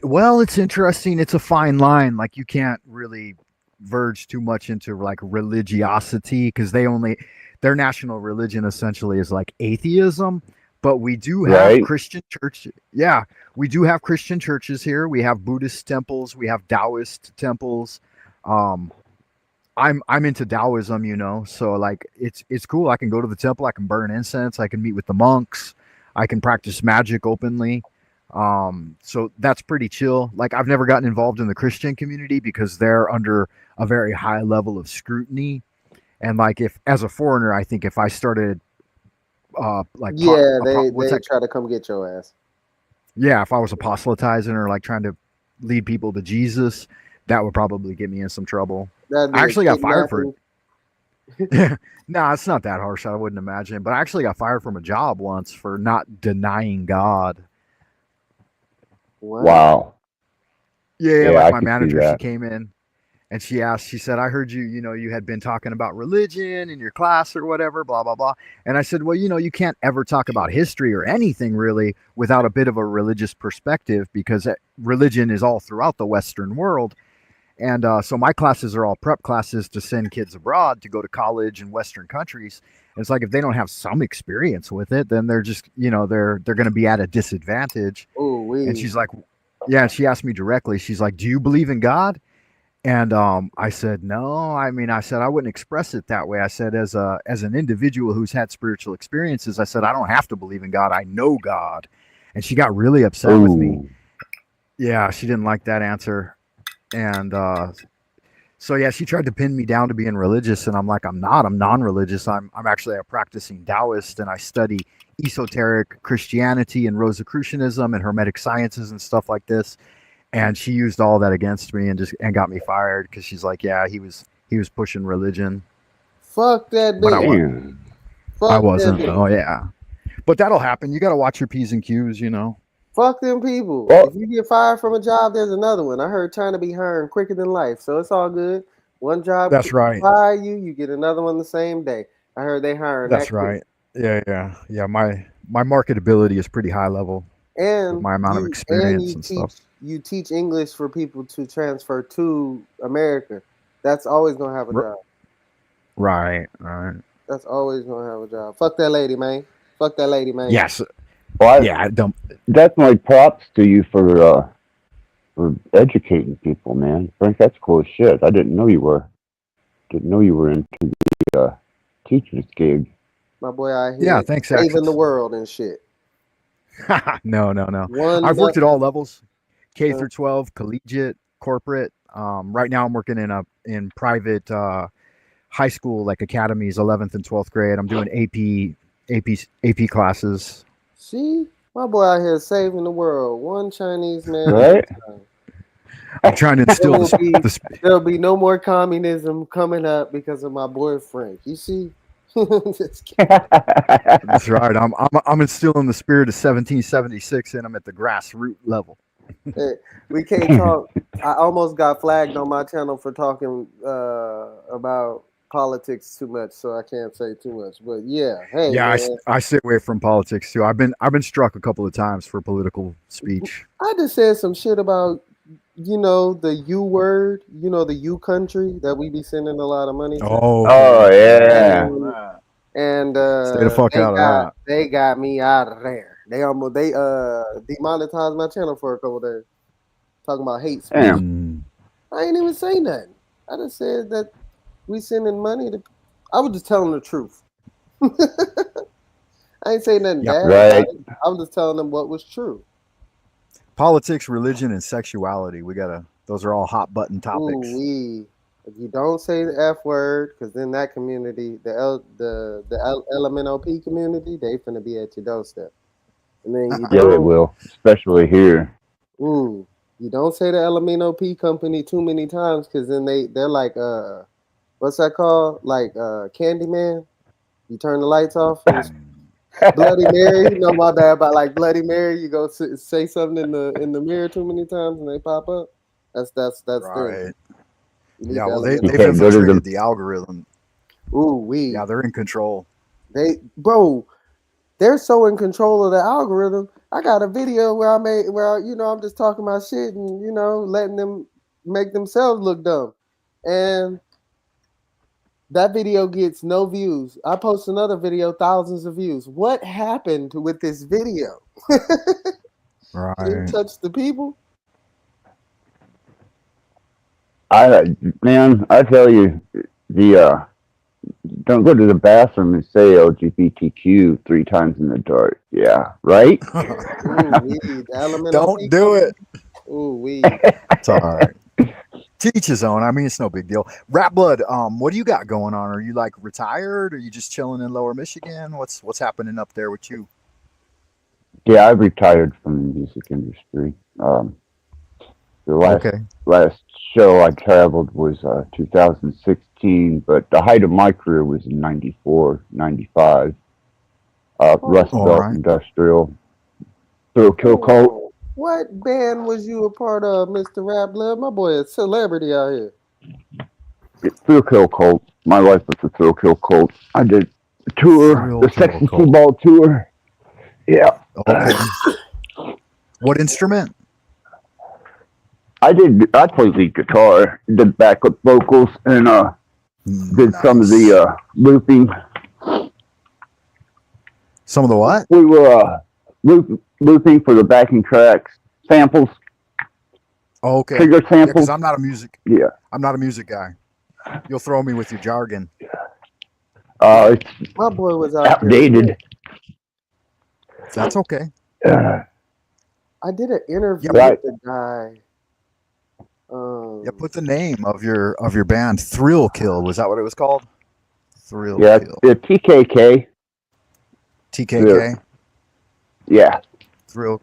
well, it's interesting. It's a fine line. Like you can't really verge too much into like religiosity because their national religion essentially is like atheism. But we do have Right? Christian church. Yeah, we do have Christian churches here. We have Buddhist temples. We have Taoist temples. Um, I'm into Taoism, so like it's cool. I can go to the temple. I can burn incense. I can meet with the monks. I can practice magic openly. So that's pretty chill. Like I've never gotten involved in the Christian community because they're under a very high level of scrutiny. And like if as a foreigner, I think if I started Yeah, what's they that? try to come get your ass. Yeah, if I was proselytizing or like trying to lead people to Jesus, that would probably get me in some trouble. That'd I be a actually got fired for kidnapping. it. No, it's not that harsh. I wouldn't imagine. But I actually got fired from a job once for not denying God. What? Wow. Yeah, Yeah, like I my could see manager, she that. came in and she said, I heard you had been talking about religion in your class or whatever, blah, blah, blah. And I said, well, you can't ever talk about history or anything really without a bit of a religious perspective because religion is all throughout the Western world. And so my classes are all prep classes to send kids abroad to go to college in Western countries. And it's like if they don't have some experience with it, then they're just, they're going to be at a disadvantage. Oh, And we. she's like, yeah, and she asked me directly. She's like, do you believe in God? And I said, no. I mean, I said I wouldn't express it that way. I said, as an individual who's had spiritual experiences, I said I don't have to believe in God. I know God. And she got really upset with me. Ooh. Yeah, she didn't like that answer. And so yeah, she tried to pin me down to being religious, and I'm like, I'm not. I'm non-religious. I'm actually a practicing Taoist, and I study esoteric Christianity and Rosicrucianism and Hermetic sciences and stuff like this. And she used all that against me and got me fired because she's like, yeah, he was pushing religion, Fuck that but bitch. Damn. I Fuck that wasn't. bitch. Oh yeah, but that'll happen. You got to watch your p's and q's. Fuck them people. Well, If you get fired from a job, there's another one. I heard trying to be hired quicker than life, so it's all good. One job That's right. fire you, you get another one the same day. I heard they hiring That's that quick. right. Yeah. My marketability is pretty high level with And my amount of experience and stuff. you teach English for people to transfer to America. That's always gonna have a job. Right. That's always gonna have a job. Fuck that lady, man. Fuck that lady, man. Yes. well, Yeah. definitely props to you for educating people, man. Frank, that's cool as shit. I didn't know you were into the teacher's gig. My boy out Yeah. here Thanks, saving the Axis. world and shit. No. One I've worked at level. all levels, K Uh, through 12, collegiate, corporate. Right now, I'm working in private high school, like academies, 11th and 12th grade. I'm doing AP classes. See, my boy out here saving the world, one Chinese man at Right? a time. I'm trying to There instill will be this. there'll be no more communism coming up because of my boy Frank. You see? Just kidding. That's right. I'm instilling the spirit of 1776 in them at the grassroots level. Hey, we can't talk. I almost got flagged on my channel for talking about politics too much, so I can't say too much. But yeah, hey Yeah, man, I stay away from politics too. I've been struck a couple of times for political speech. I just said some shit about the U word, the U country that we be sending a lot of money to, Oh, Oh, okay. yeah. and Stay the fuck out of that. they got me out of there. They demonetized my channel for a couple days talking about hate speech. Damn. I ain't even say nothing. I just said that we sending money to. I was just telling the truth. I ain't saying nothing Yeah. bad Right. about it. I was just telling them what was true. Politics, religion, and sexuality. Those are all hot button topics. Ooh, if you don't say the F word, because then that community, the LMNOP community, they finna be at your doorstep. And then you Yeah, they don't. will, especially here. Ooh, you don't say the LMNOP company too many times, because then they're like what's that called? Like Candyman. You turn the lights off and it's Bloody Mary. No, my bad. About like Bloody Mary, you go say something in the mirror too many times and they pop up. That's them. Right. You need Yeah. the Well, You they've can't go to infiltrated the. the algorithm. Ooh, Yeah, they're in control. they're so in control of the algorithm. I got a video where I'm just talking about shit and letting them make themselves look dumb, and that video gets no views. I post another video, thousands of views. What happened with this video? Right. Didn't touch the people. Man, I tell you, the don't go to the bathroom and say LGBTQ 3 times in the dark. Yeah, right? Ooh, weed. Don't do it. Ooh, weed. It's all right. Teach his own. I mean, it's no big deal. Rattblood, what do you got going on? Are you like retired? Are you just chilling in Lower Michigan? What's happening up there with you? Yeah, I retired from the music industry. The last show I traveled was 2016, but the height of my career was in 94, 95. Rust All Belt right. Industrial. Thrill Kill Cult. What band was you a part of, Mr. Rattblood? My boy is a celebrity out here. Thrill Kill Cult. My life was a Thrill Kill Cult. I did the tour, the Sexy Ball tour. Yeah. Okay. What instrument? I played lead guitar, did backup vocals, and did some of the looping. Some of the what? We were looping for the backing tracks, samples. Oh, okay. Trigger samples. Because I'm not a music. Yeah. I'm not a music guy. You'll throw me with your jargon. It's My boy was out outdated. That's okay. I did an interview with the guy. Yeah, put the name of your band, Thrill Kill. Was that what it was called? Thrill Kill. The TKK. TKK. Yeah. Thrill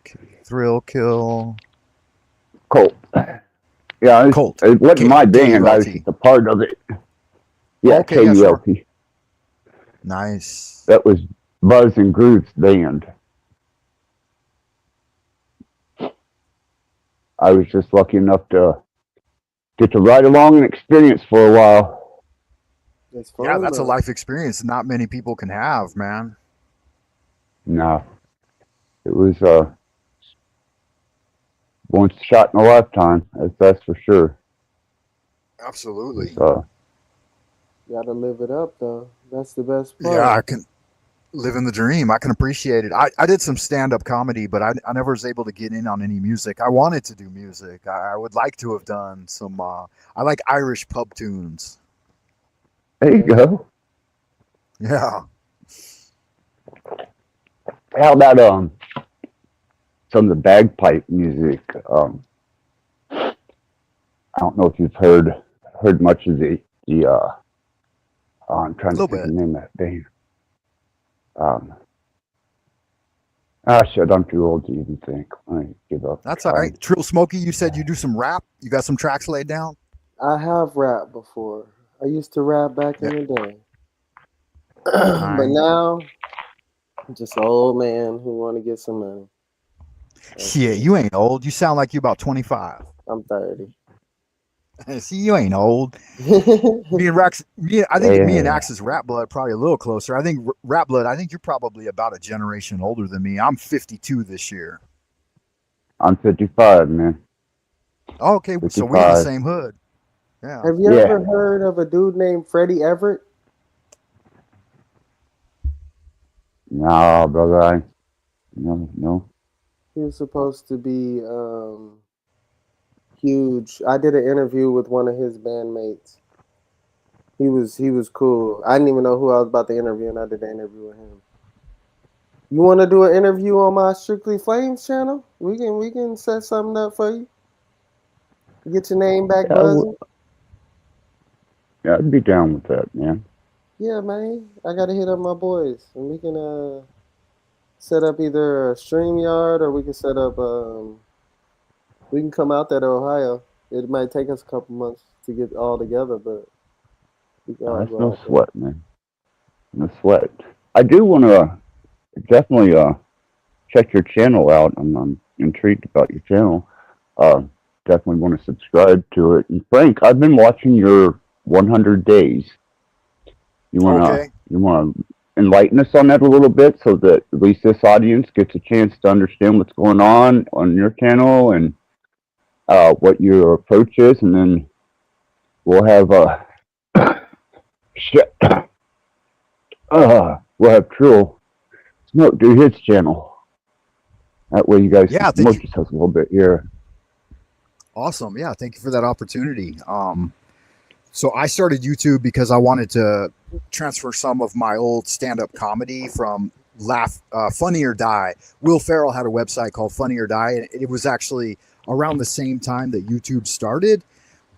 Kill. Cult. Yeah, Cult. It wasn't my band. KULT. I was just a part of it. Yeah, Okay, yeah, KULT. sure. Nice. That was Buzz and Groove's band. I was just lucky enough to get to ride along and experience for a while. It's fun, Yeah, that's a life experience not many people can have, man. No. It was one shot in a lifetime, that's for sure. Absolutely. Gotta live it up, though. That's the best part. Yeah, I can live in the dream. I can appreciate it. I did some stand-up comedy, but I never was able to get in on any music. I wanted to do music. I would like to have done some I like Irish pub tunes. There you go. Yeah. How about some of the bagpipe music. I don't know if you've heard much of the I'm trying to Little think of bit. the name of that band. Shit, I'm too old to even think. I give up. That's all right. Trill Smokey, you said you do some rap. You got some tracks laid down. I have rapped before. I used to rap back in the day. All But right. now, I'm just an old man who want to get some money. That's Shit, it. you ain't old. You sound like you about 25. I'm 30. See, you ain't old. Me and Rex, I think me and Axe's Rattblood probably a little closer. I think Rattblood, I think you're probably about a generation older than me. I'm 52 this year. I'm 55, man. Oh, okay, so we in the 55. same hood. Yeah. Have you Yeah. ever heard of a dude named Freddie Everett? Nah, brother. No. He was supposed to be huge. I did an interview with one of his bandmates. He was cool. I didn't even know who I was about to interview, and I did an interview with him. You want to do an interview on my Strictly Flames channel? We can set something up for you. Get your name back buzzing. Yeah, I'd be down with that, man. Yeah, man. I gotta hit up my boys, and we can set up either a StreamYard or we can set up we can come out there to Ohio. It might take us a couple months to get all together, but we can all That's go no out there. sweat, man. No sweat. I do want to definitely check your channel out. I'm intrigued about your channel. Definitely want to subscribe to it. And Frank, I've been watching your 100 days. You want to enlighten us on that a little bit, so that at least this audience gets a chance to understand what's going on your channel and what your approach is, and then we'll have we'll have Trill Smoke do his channel. That way, you guys can promote yourselves a little bit here. Awesome. Yeah, thank you for that opportunity. So I started YouTube because I wanted to transfer some of my old stand-up comedy from Funny or Die. Will Ferrell had a website called Funny or Die, and it was actually around the same time that YouTube started,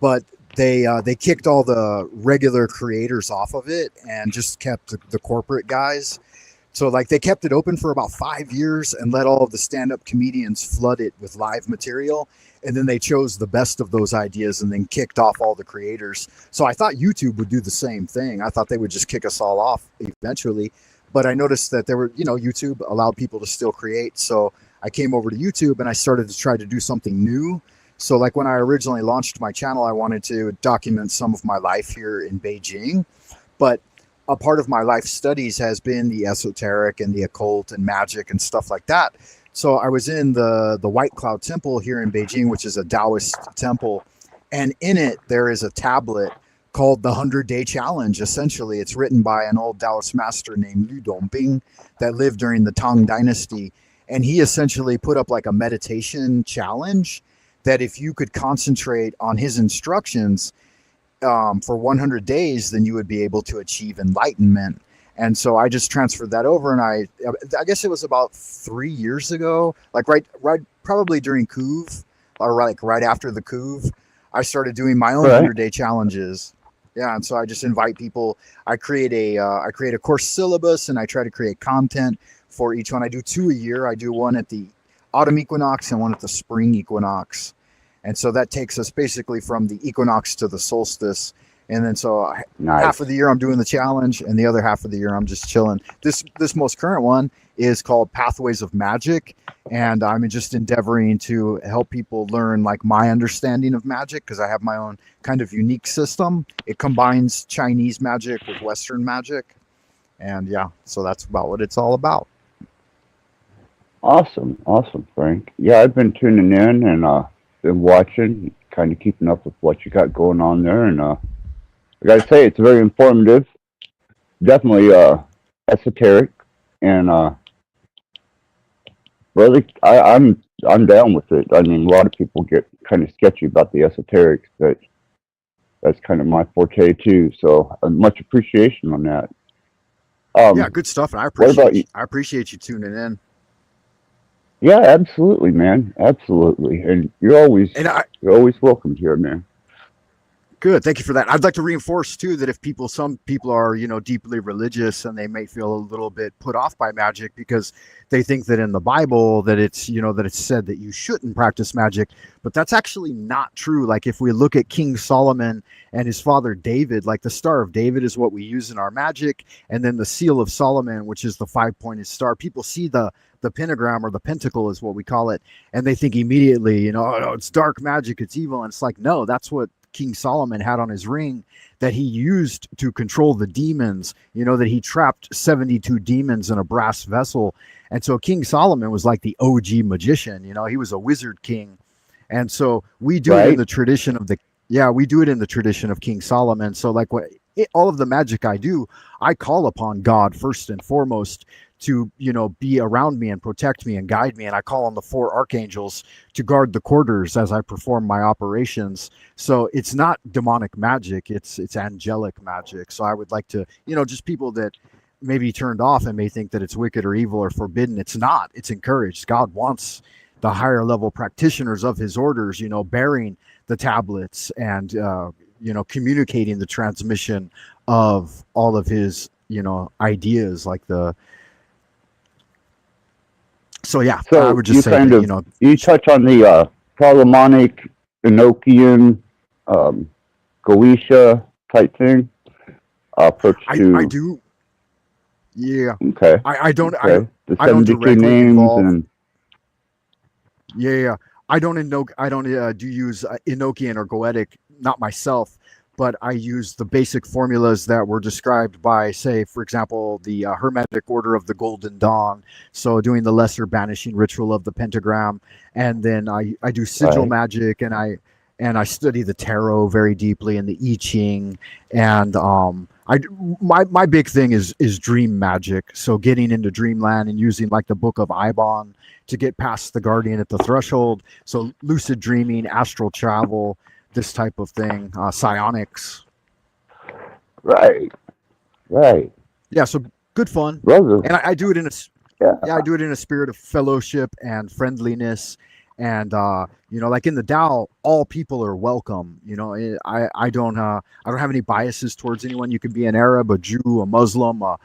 but they kicked all the regular creators off of it and just kept the corporate guys. So like they kept it open for about 5 years and let all of the stand-up comedians flood it with live material. And then they chose the best of those ideas and then kicked off all the creators. So I thought YouTube would do the same thing. I thought they would just kick us all off eventually. But I noticed that YouTube allowed people to still create. So I came over to YouTube and I started to try to do something new. So like when I originally launched my channel, I wanted to document some of my life here in Beijing. But a part of my life studies has been the esoteric and the occult and magic and stuff like that. So I was in the White Cloud Temple here in Beijing, which is a Taoist temple. And in it, there is a tablet called the 100-Day Challenge. Essentially, it's written by an old Taoist master named Lu Dongbing that lived during the Tang Dynasty. And he essentially put up like a meditation challenge that if you could concentrate on his instructions for 100 days, then you would be able to achieve enlightenment. And so I just transferred that over, and I guess it was about 3 years ago, like right probably during Couve, or like right after the Couve, I started doing my own 100-day challenges. Yeah, and so I just invite people. I create a course syllabus, and I try to create content for each one. I do 2 a year. I do one at the autumn equinox and one at the spring equinox. And so that takes us basically from the equinox to the solstice. And then so half of the year I'm doing the challenge, and the other half of the year I'm just chilling. This most current one is called Pathways of Magic, and I'm just endeavoring to help people learn like my understanding of magic, because I have my own kind of unique system. It combines Chinese magic with Western magic, and yeah, so that's about what it's all about. Awesome, Frank. Yeah, I've been tuning in and been watching, kind of keeping up with what you got going on there, and I gotta say, it's very informative. Definitely esoteric, and really, I'm down with it. I mean, a lot of people get kind of sketchy about the esoteric, but that's kind of my forte too. So much appreciation on that. Yeah, good stuff. And I appreciate you tuning in. Yeah, absolutely, man. Absolutely. And And I, you're always welcome here, man. Good. Thank you for that. I'd like to reinforce too that if some people are, deeply religious and they may feel a little bit put off by magic because they think that in the Bible that it's, that it's said that you shouldn't practice magic, but that's actually not true. Like if we look at King Solomon and his father David, like the Star of David is what we use in our magic, and then the Seal of Solomon, which is the five-pointed star. People see the pentagram or the pentacle is what we call it, and they think immediately, oh, no, it's dark magic, it's evil, and it's like, no, that's what King Solomon had on his ring that he used to control the demons, that he trapped 72 demons in a brass vessel. And so King Solomon was like the OG magician, he was a wizard king. And so we do it in Right? the tradition of we do it in the tradition of King Solomon. So like all of the magic I do, I call upon God first and foremost to, be around me and protect me and guide me. And I call on the four archangels to guard the quarters as I perform my operations. So it's not demonic magic, it's angelic magic. So I would like to, just people that maybe turned off and may think that it's wicked or evil or forbidden. It's not. It's encouraged. God wants the higher level practitioners of his orders, bearing the tablets and communicating the transmission of all of his, ideas like the so yeah, I So would just you say kind that, of you touch on the Solomonic, Enochian, um, Goetia type thing, approach I to do. Yeah, okay, I don't okay, the I don't 72 directly names involve. and Yeah, yeah. I don't do use Enochian or Goetic, not myself, but I use the basic formulas that were described by, say, for example, the Hermetic Order of the Golden Dawn. So doing the lesser banishing ritual of the pentagram, and then I do sigil right, magic, and I study the tarot very deeply and the I Ching, and my big thing is dream magic. So getting into dreamland and using like the Book of Ibon to get past the guardian at the threshold. So lucid dreaming, astral travel, this type of thing, psionics. right, right, Yeah, so good fun, brother. and I do it in a Yeah, yeah, I do it in a spirit of fellowship and friendliness. And like in the Tao, all people are welcome. I don't have any biases towards anyone. You could be an Arab, a Jew, a Muslim, a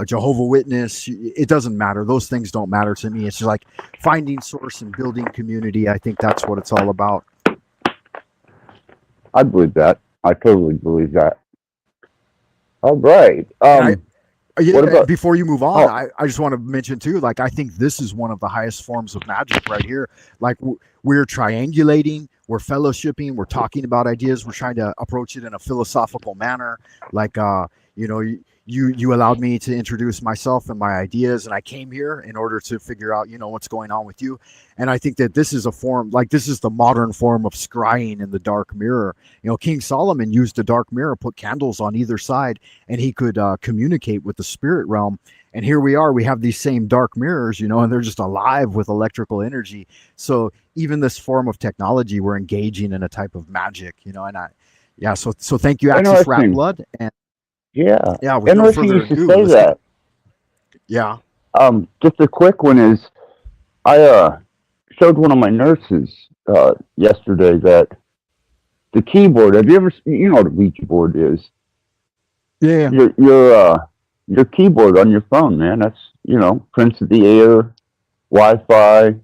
Jehovah Witness. It doesn't matter. Those things don't matter to me. It's just like finding source and building community. I think that's what it's all about. I believe that. I totally believe that. All right. And What yeah, about? before you move on, Oh, I just want to mention too, like I think this is one of the highest forms of magic right here. Like we're triangulating, we're fellowshipping, we're talking about ideas, we're trying to approach it in a philosophical manner. Like you know, you allowed me to introduce myself and my ideas, and I came here in order to figure out, what's going on with you. And I think that this is a form, like this is the modern form of scrying in the dark mirror. King Solomon used a dark mirror, put candles on either side, and he could communicate with the spirit realm. And here we are, we have these same dark mirrors, and they're just alive with electrical energy. So even this form of technology, we're engaging in a type of magic, and yeah, so thank you, Axis interesting. Rattblood. And Yeah, yeah, with no interesting. You further should ado, say let's get, that. yeah, Just a quick one is I showed one of my nurses yesterday that the keyboard. Have you ever? You know what a Ouija board is? yeah, Your keyboard on your phone, man. That's Prince of the Air, Wi-Fi,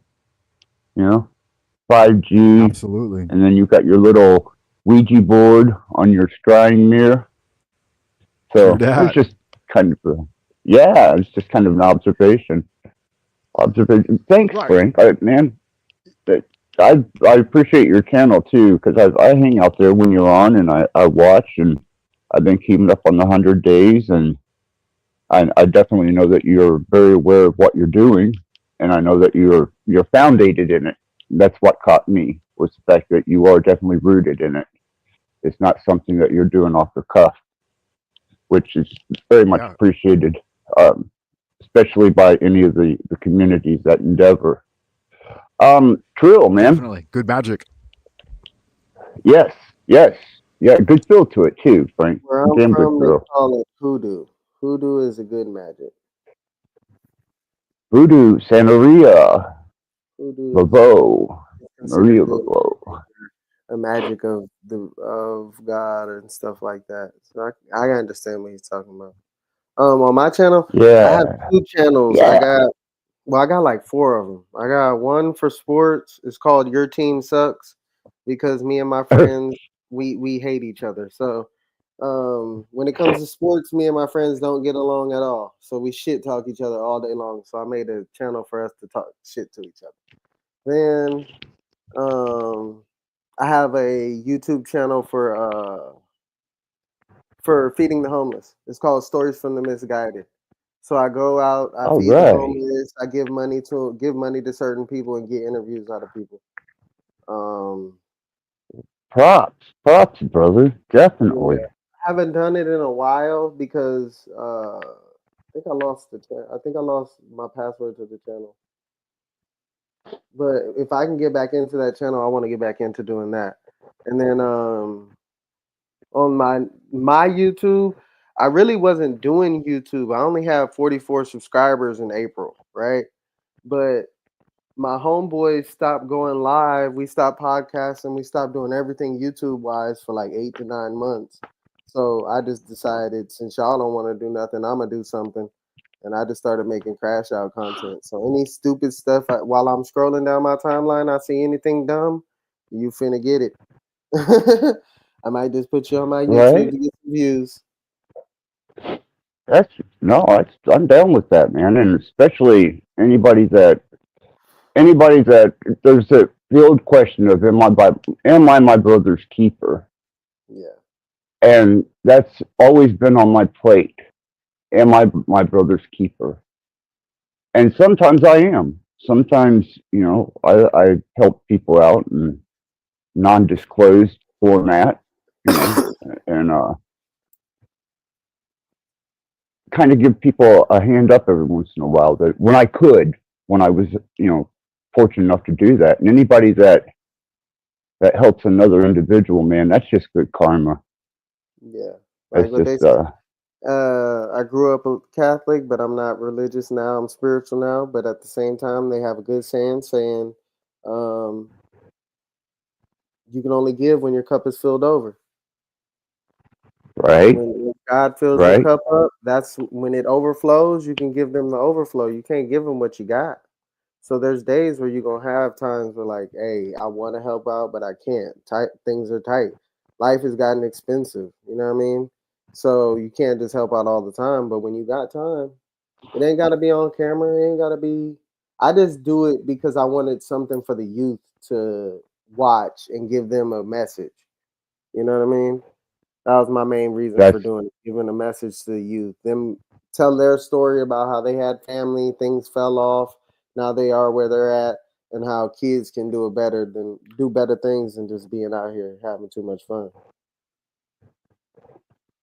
5G, absolutely. and then you've got your little Ouija board on your scrying mirror. So True it was that. just kind of yeah, it's just kind of an observation. Thanks, Right. Frank. Man, that I appreciate your channel too because I hang out there when you're on and I watch and I've been keeping up on the 100 days and I definitely know that you're very aware of what you're doing and I know that you're founded in it. That's what caught me was the fact that you are definitely rooted in it. It's not something that you're doing off the cuff, which is very much Yeah, appreciated, especially by any of the communities that endeavor. Trill, man. definitely. Good magic. Yes, yes. Yeah, good feel to it too, Frank. Where I'm Damn good from, they feel. call it hoodoo. Hoodoo is a good magic. Voodoo, Santeria. Voodoo is Laveau, Maria considered good, Laveau. a magic of God and stuff like that. So I understand what he's talking about. On my channel, I have Yeah, 2 channels. yeah. I got like 4 of them. I got one for sports. It's called Your Team Sucks because me and my friends we hate each other. So when it comes to sports, me and my friends don't get along at all. So we shit talk each other all day long. So I made a channel for us to talk shit to each other. Then I have a YouTube channel for feeding the homeless. It's called Stories from the Misguided. So I go out, I All feed the right. homeless, I give money to certain people and get interviews out of people. Um, Props, brother. yeah, Definitely. haven't done it in a while because I think I lost I think I lost my password to the channel. But if I can get back into that channel, I want to get back into doing that. And then on my YouTube, I really wasn't doing YouTube. I only have 44 subscribers in April, right? But my homeboys stopped going live. We stopped podcasting. We stopped doing everything YouTube wise for like 8 to 9 months. So I just decided since y'all don't want to do nothing, I'm gonna do something. And I just started making crash out content. So any stupid stuff while I'm scrolling down my timeline, I see anything dumb, you finna get it. I might just put you on my YouTube Right? to get some views. That's no, I'm down with that, man. And especially anybody that there's the old question of am I my brother's keeper? Yeah. And that's always been on my plate. Am I my brother's keeper? And sometimes I am. Sometimes, I help people out in non-disclosed format, and kind of give people a hand up every once in a while. That when I was, fortunate enough to do that. And anybody that helps another individual, man, that's just good karma. Yeah. Like That's what they just say. I grew up a Catholic, but I'm not religious now. I'm spiritual now. But at the same time, they have a good saying, um, you can only give when your cup is filled over. right, When God fills your right. cup up, that's when it overflows. You can give them the overflow. You can't give them what you got. So there's days where you're gonna have times where like, hey, I want to help out, but I can't. Tight things are tight. Life has gotten expensive. You know what I mean? So you can't just help out all the time. But when you got time, it ain't gotta be on camera. It ain't gotta be. I just do it because I wanted something for the youth to watch and give them a message. You know what I mean? That was my main reason for That's doing it, giving a message to the youth. Them tell their story about how they had family, things fell off, now they are where they're at, and how kids can do better things than just being out here having too much fun.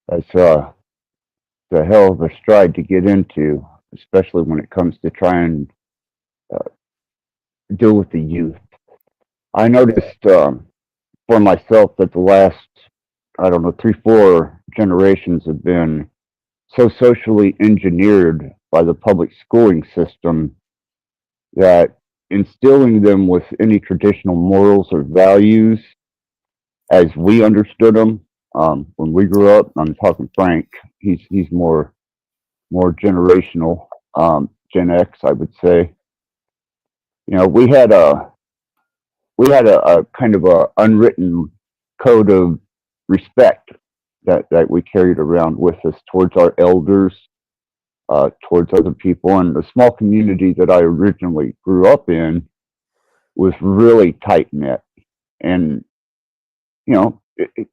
that's the hell of a stride to get into, especially when it comes to trying uh, deal with the youth. I Yeah, noticed for myself that the last, I don't know, 3, 4 generations have been so socially engineered by the public schooling system that instilling them with any traditional morals or values as we understood them when we grew up. I'm talking Frank. He's more generational, Gen X, I would say. We had a kind of a unwritten code of respect that we carried around with us towards our elders, towards other people. And the small community that I originally grew up in was really tight knit, and you know, it,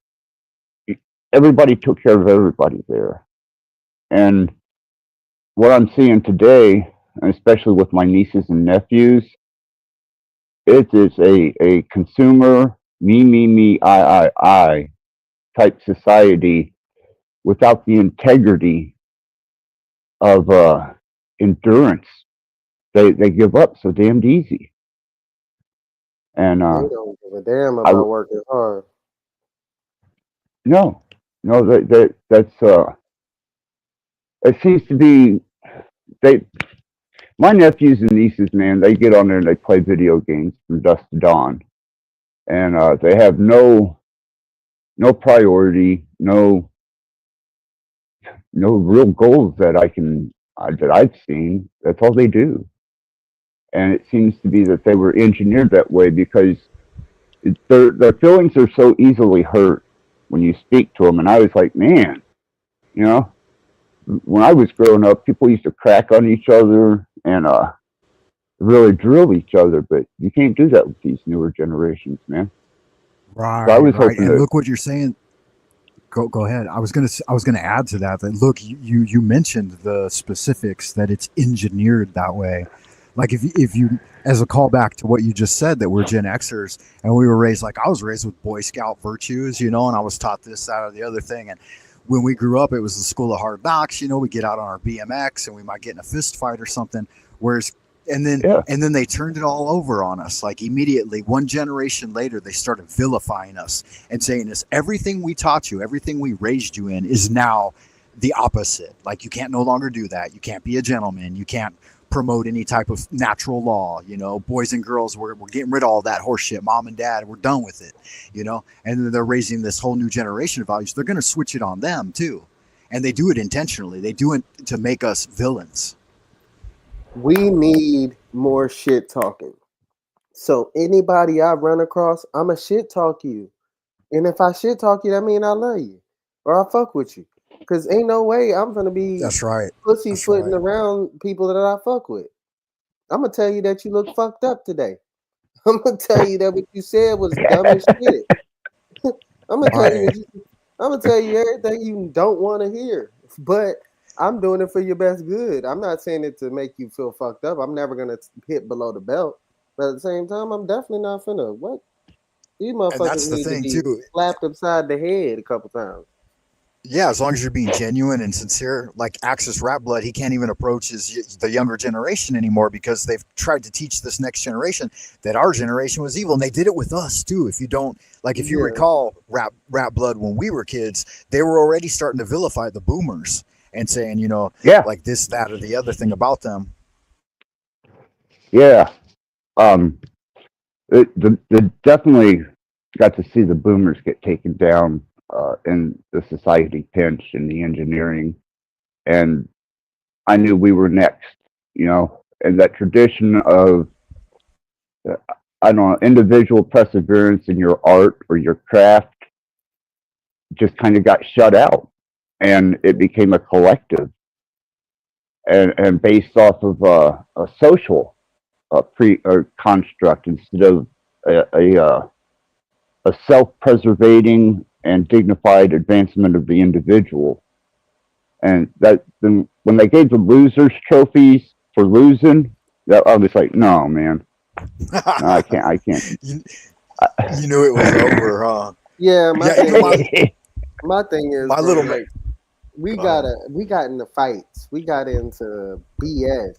everybody took care of everybody there. And what I'm seeing today, and especially with my nieces and nephews, it is a consumer me, I type society without the integrity of endurance. They give up so damned easy. And they don't give a damn I about working hard. no, no, that's it seems to be they my nephews and nieces, man, they get on there and they play video games from dusk to dawn, and they have no priority, no real goals that I can that I've seen. That's all they do, and it seems to be that they were engineered that way because their feelings are so easily hurt when you speak to them. And I was like, man, you know, when I was growing up, people used to crack on each other and really drill each other, but you can't do that with these newer generations, man. So I Right, was right. hoping And to, look what you're saying. Go ahead. I was gonna add to that. That look, you mentioned the specifics that it's engineered that way. Like if you as a callback to what you just said that we're Gen Xers and we were raised like I was raised with Boy Scout virtues, and I was taught this, that, or the other thing. And when we grew up, it was the school of hard knocks. We get out on our BMX and we might get in a fist fight or something. Whereas and then yeah, and then they turned it all over on us. Like immediately, one generation later, they started vilifying us and saying this everything we taught you, everything we raised you in is now the opposite. Like you can't no longer do that. You can't be a gentleman. You can't promote any type of natural law. Boys and girls, we're getting rid of all that horse shit. Mom and dad, we're done with it. And then they're raising this whole new generation of values. They're going to switch it on them too. And they do it intentionally. They do it to make us villains. We need more shit talking. So anybody I run across, I'ma shit talk you. And if I shit talk you, that mean I love you. Or I fuck with you. Cause ain't no way I'm gonna be That's right. pussyfooting around people that I fuck with. I'm gonna tell you that you look fucked up today. I'm gonna tell you that what you said was dumb as shit. I'm gonna tell you Right. I'm gonna tell you everything you don't want to hear. But I'm doing it for your best good. I'm not saying it to make you feel fucked up. I'm never gonna hit below the belt. But at the same time, I'm definitely not finna what these And motherfuckers that's the need to thing be too. slapped upside the head a couple times. Yeah, as long as you're being genuine and sincere, like Axis Rattblood, he can't even approach the younger generation anymore because they've tried to teach this next generation that our generation was evil, and they did it with us too. If you don't like, if you Yeah. recall Rattblood when we were kids, they were already starting to vilify the boomers and saying, yeah, like this, that, or the other thing about them. yeah. Um, the definitely got to see the boomers get taken down in the society pinch and the engineering, and I knew we were next. And that tradition of uh, I don't know, individual perseverance in your art or your craft just kind of got shut out, and it became a collective and based off of a social pre or construct instead of a self-preservating and dignified advancement of the individual. And that then when they gave the losers trophies for losing, that I was like, no, man, no, I can't. you, you knew it was over, huh? Yeah, my Yeah, thing is my thing is, my bro, little like we go ahead. got into fights. We got into BS.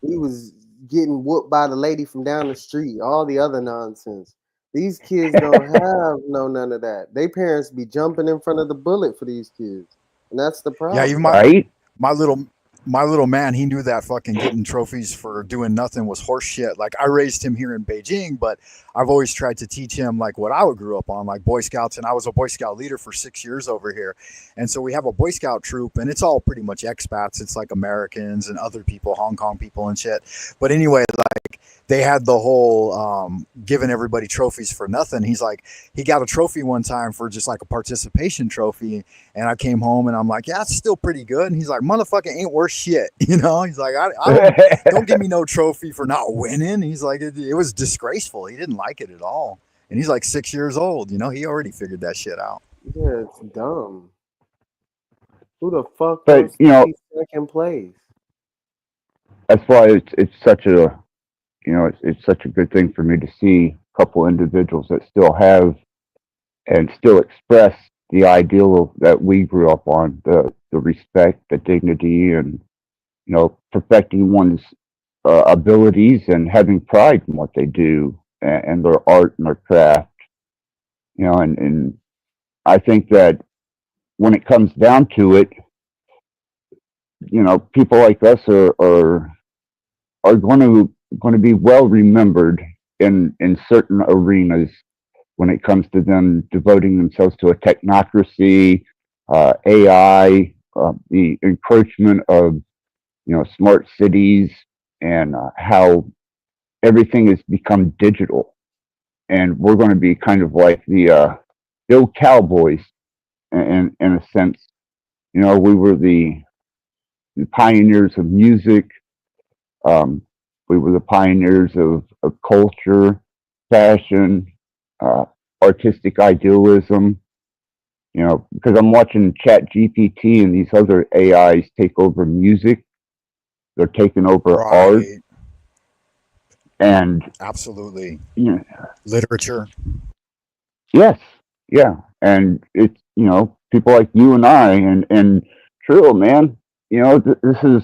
We was getting whooped by the lady from down the street, all the other nonsense. These kids don't have none of that. They parents be jumping in front of the bullet for these kids. And that's the Yeah, even problem. Right? my little my little man, he knew that fucking getting trophies for doing nothing was horse shit. Like I raised him here in Beijing, but I've always tried to teach him like what I grew up on, like Boy Scouts, and I was a Boy Scout leader for 6 years over here. And so we have a Boy Scout troop, and it's all pretty much expats. It's like Americans and other people, Hong Kong people and shit. But anyway, like they had the whole giving everybody trophies for nothing. He's like, he got a trophy one time for just like a participation trophy, and I came home and I'm like, yeah, it's still pretty good. And he's like, motherfucker ain't worth shit. He's like, I don't give me no trophy for not winning. He's like, it was disgraceful. He didn't like it at all. And he's like 6 years old. He already figured that shit out. Yeah, it's dumb. Who the fuck But wants to be second place? that's why it's such a it's such a good thing for me to see a couple individuals that still have and still express the ideal that we grew up on, the respect, the dignity, and perfecting one's abilities and having pride in what they do and their art and their craft. And I think that when it comes down to it, people like us are are going to be well remembered in certain arenas when it comes to them devoting themselves to a technocracy, AI, the encroachment of smart cities, and how everything has become digital. And we're going to be kind of like the old cowboys in a sense. We were the pioneers of music. Um, we were the pioneers of culture, fashion, uh, artistic idealism. Because I'm watching Chat GPT and these other AIs take over music. They're taking over art, Right. and Absolutely. you know, Literature. yes, yeah, and it's people like you and I and Trill, man. This is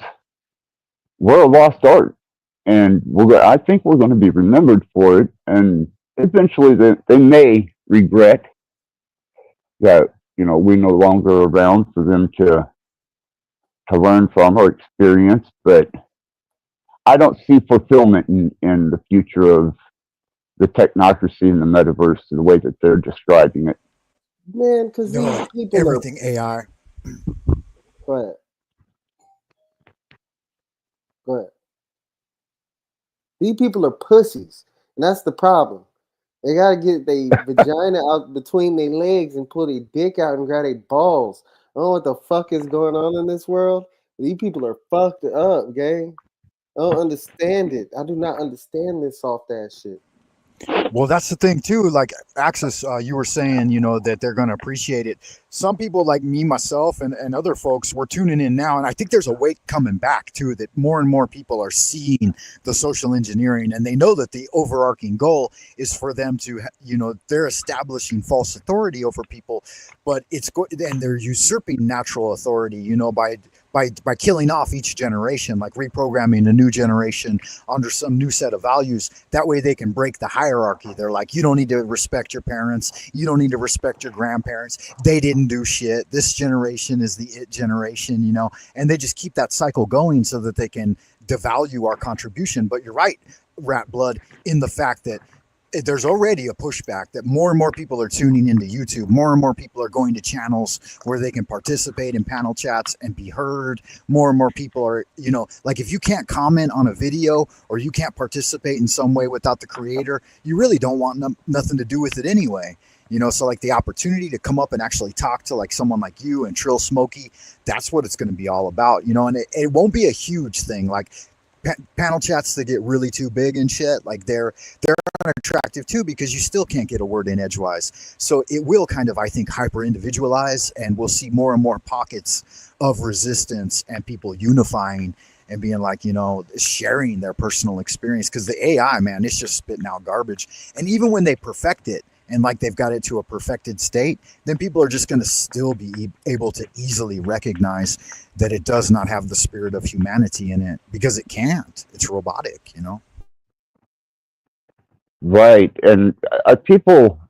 we're a lost art, and I think we're going to be remembered for it, and eventually they may regret that we're no longer around for them to learn from or experience. But I don't see fulfillment in the future of the technocracy and the metaverse the way that they're describing it. Man, because these No, people are. everything AI. Go ahead. Go ahead. These people are pussies, and that's the problem. They gotta get their vagina out between their legs and pull their dick out and grab their balls. I don't know what the fuck is going on in this world. These people are fucked up, gang. I don't understand it. I do not understand this soft ass shit. Well, that's the thing too. Like Axis, you were saying, that they're going to appreciate it. Some people like me, myself, and other folks were tuning in now, and I think there's a wake coming back too. That more and more people are seeing the social engineering, and they know that the overarching goal is for them to, they're establishing false authority over people, but and they're usurping natural authority, by killing off each generation, like reprogramming a new generation under some new set of values. That way they can break the hierarchy. They're like, you don't need to respect your parents. You don't need to respect your grandparents. They didn't do shit. This generation is the it generation, and they just keep that cycle going so that they can devalue our contribution. But you're right, Rattblood, in the fact that there's already a pushback that more and more people are tuning into YouTube. More and more people are going to channels where they can participate in panel chats and be heard. More and more people are, like if you can't comment on a video or you can't participate in some way without the creator, you really don't want nothing to do with it anyway. So like the opportunity to come up and actually talk to like someone like you and Trill Smokey, that's what it's going to be all about, and it won't be a huge thing. Like panel chats that get really too big and shit, like they're unattractive too, because you still can't get a word in edgewise. So it will kind of, I think, hyper individualize, and we'll see more and more pockets of resistance and people unifying and being like, sharing their personal experience. Because the AI, man, it's just spitting out garbage. And even when they perfect it and like they've got it to a perfected state, then people are just going to still be able to easily recognize that it does not have the spirit of humanity in it, because it can't. It's robotic, Right, and people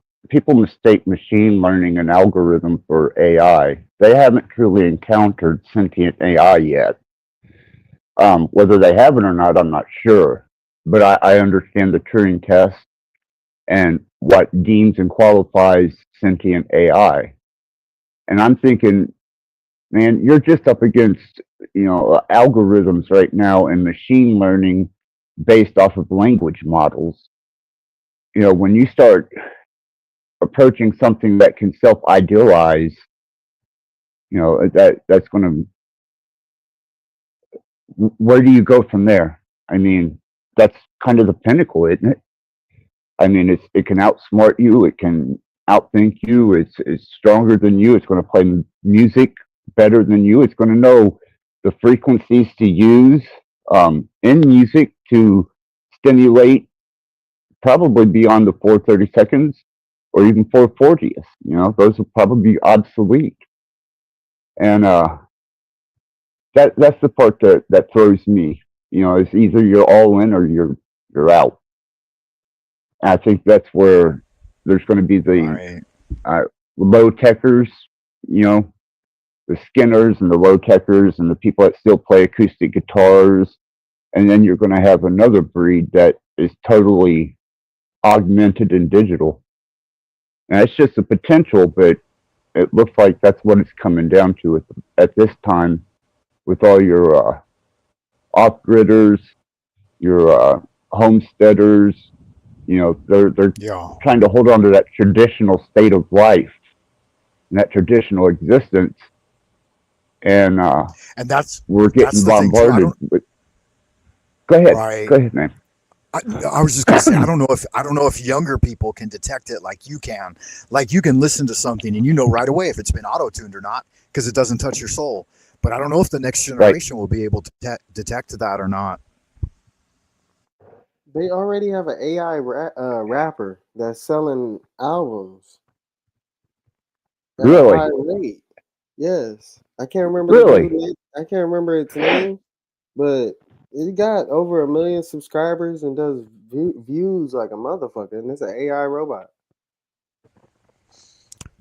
mistake machine learning and algorithm for AI. They haven't truly encountered sentient AI yet. Whether they have it or not, I'm not sure. But I understand the Turing test and what deems and qualifies sentient AI. And I'm thinking, man, you're just up against algorithms right now and machine learning based off of language models. When you start approaching something that can self-idealize, that's going to, where do you go from there? I mean, that's kind of the pinnacle, isn't it? I mean, it can outsmart you, it can outthink you, it's stronger than you, it's going to play music better than you, it's going to know the frequencies to use in music to stimulate probably beyond the 430 seconds or even 440th. Those will probably be obsolete. And that's the part that throws me. It's either you're all in or you're out. And I think that's where there's going to be the low techers, the Skinners and the low techers and the people that still play acoustic guitars and then you're going to have another breed that is totally augmented and digital. And that's just a potential, but it looks like that's what it's coming down to at this time, with all your off-gridders, your homesteaders. You know, they're Yeah. trying to hold on to that traditional state of life and that traditional existence, and And that's we're getting the thing too. I bombarded. don't. With, go ahead, Right. go ahead, man. I was just gonna say I don't know if younger people can detect it like you can. Like you can listen to something and you know right away if it's been auto tuned or not because it doesn't touch your soul. But I don't know if the next Right. generation will be able to detect that or not. They already have an AI rapper that's selling albums at a Really, high rate. Yes, I can't remember the really. dude. I can't remember its name, but it got over 1 million subscribers and does views like a motherfucker. And it's an AI robot.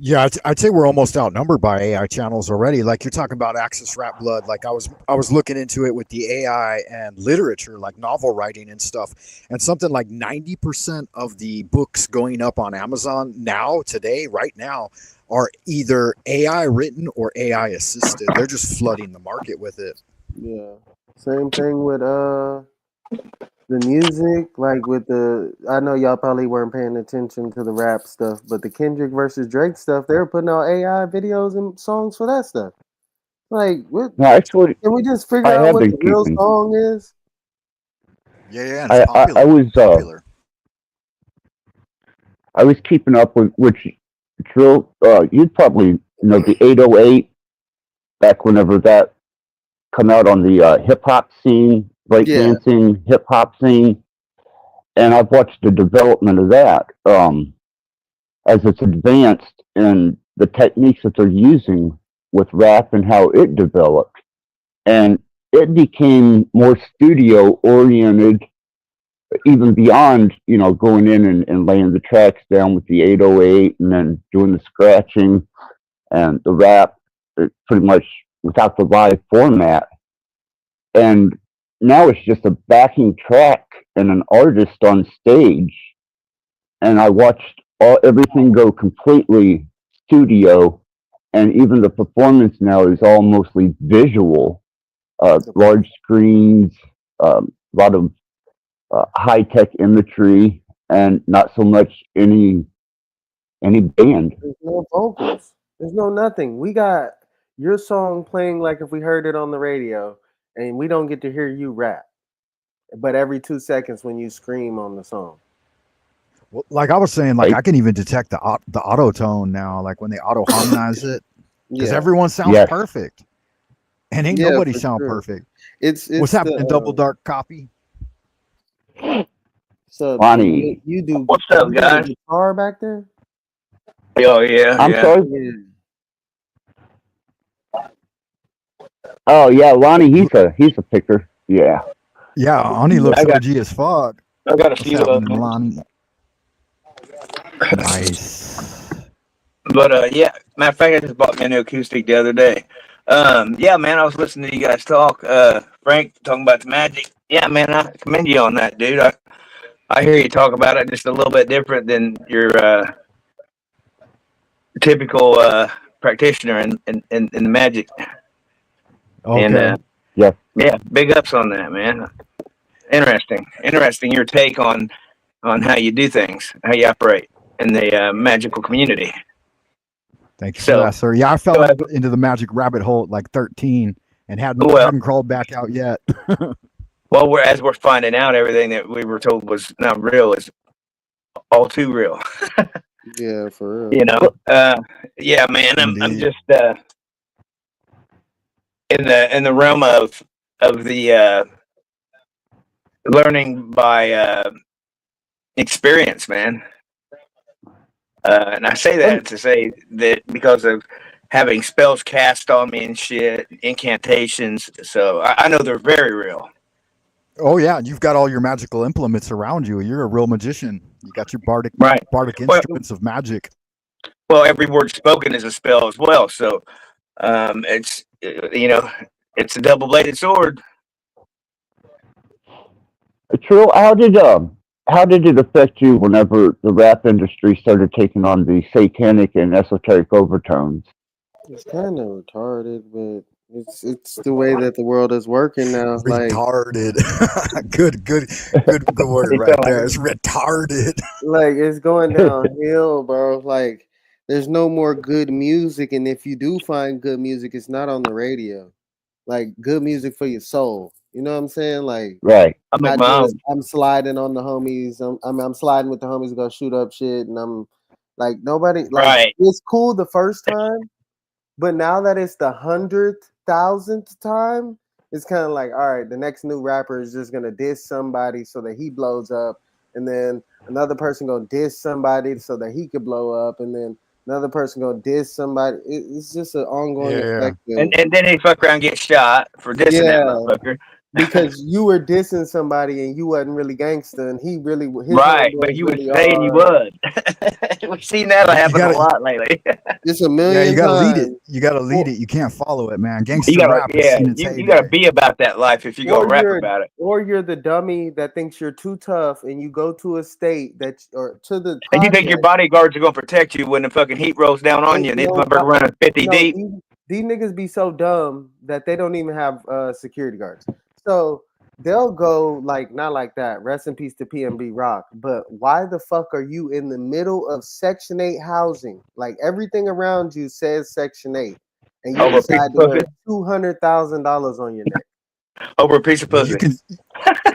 Yeah, I'd say we're almost outnumbered by AI channels already. Like you're talking about Access Rattblood. Like I was looking into it with the AI and literature, like novel writing and stuff. And something like 90% of the books going up on Amazon now, today, right now, are either AI written or AI assisted. They're just flooding the market with it. Yeah. Same thing with the music, like with I know y'all probably weren't paying attention to the rap stuff, but the Kendrick versus Drake stuff, they were putting out AI videos and songs for that stuff. Like, what? No, actually, Can we just figure I out have what been the real keeping. song is? Yeah, and it's I popular. was Popular. I was keeping up with which drill. You'd probably know the 808 back whenever that come out on the hip hop scene, Yeah. breakdancing hip hop scene, and I've watched the development of that as it's advanced and the techniques that they're using with rap and how it developed, and it became more studio oriented, even beyond going in and laying the tracks down with the 808 and then doing the scratching and the rap, pretty much without the live format. And now it's just a backing track and an artist on stage. And I watched everything go completely studio, and even the performance now is all mostly visual, large screens, a lot of high tech imagery, and not so much any band. There's no vocals. There's no nothing. We got your song playing like if we heard it on the radio, and we don't get to hear you rap. But every 2 seconds when you scream on the song. Well, like I was saying, like Right? I can even detect the auto tone now, like when they auto harmonize it, because Yeah. everyone sounds Yes. perfect, and ain't Yeah, nobody for sound sure. perfect. It's What's happening, the Double Dark Copy? so Lonnie, you do What's up, you do guys? the guitar back there? Oh yeah, I'm yeah. sorry. Yeah. Oh yeah, Lonnie, he's a picker. Yeah. Yeah, Ani looks I got OG as fuck. I got a What's few of happening, them. Lonnie? Nice. But yeah, matter of fact, I just bought me a new acoustic the other day. Yeah, man, I was listening to you guys talk. Frank talking about the magic. Yeah, man, I commend you on that, dude. I hear you talk about it just a little bit different than your typical practitioner in the magic. And Okay. Yes. yeah, big ups on that, man. Interesting. Your take on how you do things, how you operate in the magical community. Thank you for So, that, sir. Yeah, I so fell into the magic rabbit hole at like 13 and hadn't crawled back out yet. well, we're finding out everything that we were told was not real is all too real. Yeah, for real. You know, yeah, man. I'm Indeed. just in the realm of the learning by experience, man. And I say that to say that because of having spells cast on me and shit, incantations. So I know they're very real. Oh yeah, you've got all your magical implements around you. You're a real magician. You got your bardic Right. instruments of magic. Well, every word spoken is a spell as well. So it's it's a double-bladed sword. True. How did it affect you whenever the rap industry started taking on the satanic and esoteric overtones? It's kind of retarded, but it's the way that the world is working now. Retarded. good word It right felt like there. It's retarded. Like it's going downhill, bro. Like there's no more good music, and if you do find good music, it's not on the radio. Like good music for your soul. You know what I'm saying? Like Right. I make not my just own. I'm sliding on the homies. I'm sliding with the homies to go shoot up shit, and I'm like nobody like Right. it's cool the first time, but now that it's the 100,000th time, it's kind of like, all right, the next new rapper is just gonna diss somebody so that he blows up, and then another person gonna diss somebody so that he could blow up, and then another person gonna diss somebody. It's just an ongoing Yeah. effect of And then he fuck around and get shot for dissing that yeah, motherfucker. because you were dissing somebody and you wasn't really gangster, and he really his Right, but homeboys you was really saying you are. was. We've seen that You happen a gotta lot lately. Just a yeah, you million gotta lead it. times. You gotta lead Or, it. You can't follow it, man. You Gangster gotta, rap has yeah, seen its you gotta heyday. be about that life if you go rap about it. or you're the dummy that thinks you're too tough and you go to a state that or to the And you think your project. bodyguards are gonna protect you when the fucking heat rolls down on Ain't you and this no motherfucker running 50 no deep? these niggas be so dumb that they don't even have security guards. So they'll go like not like that. Rest in peace to PMB Rock. But why the fuck are you in the middle of Section 8 housing? Like everything around you says Section 8, and you Over a piece decide of to wear pussy. $200,000 on your neck. Over a piece of Well, pussy.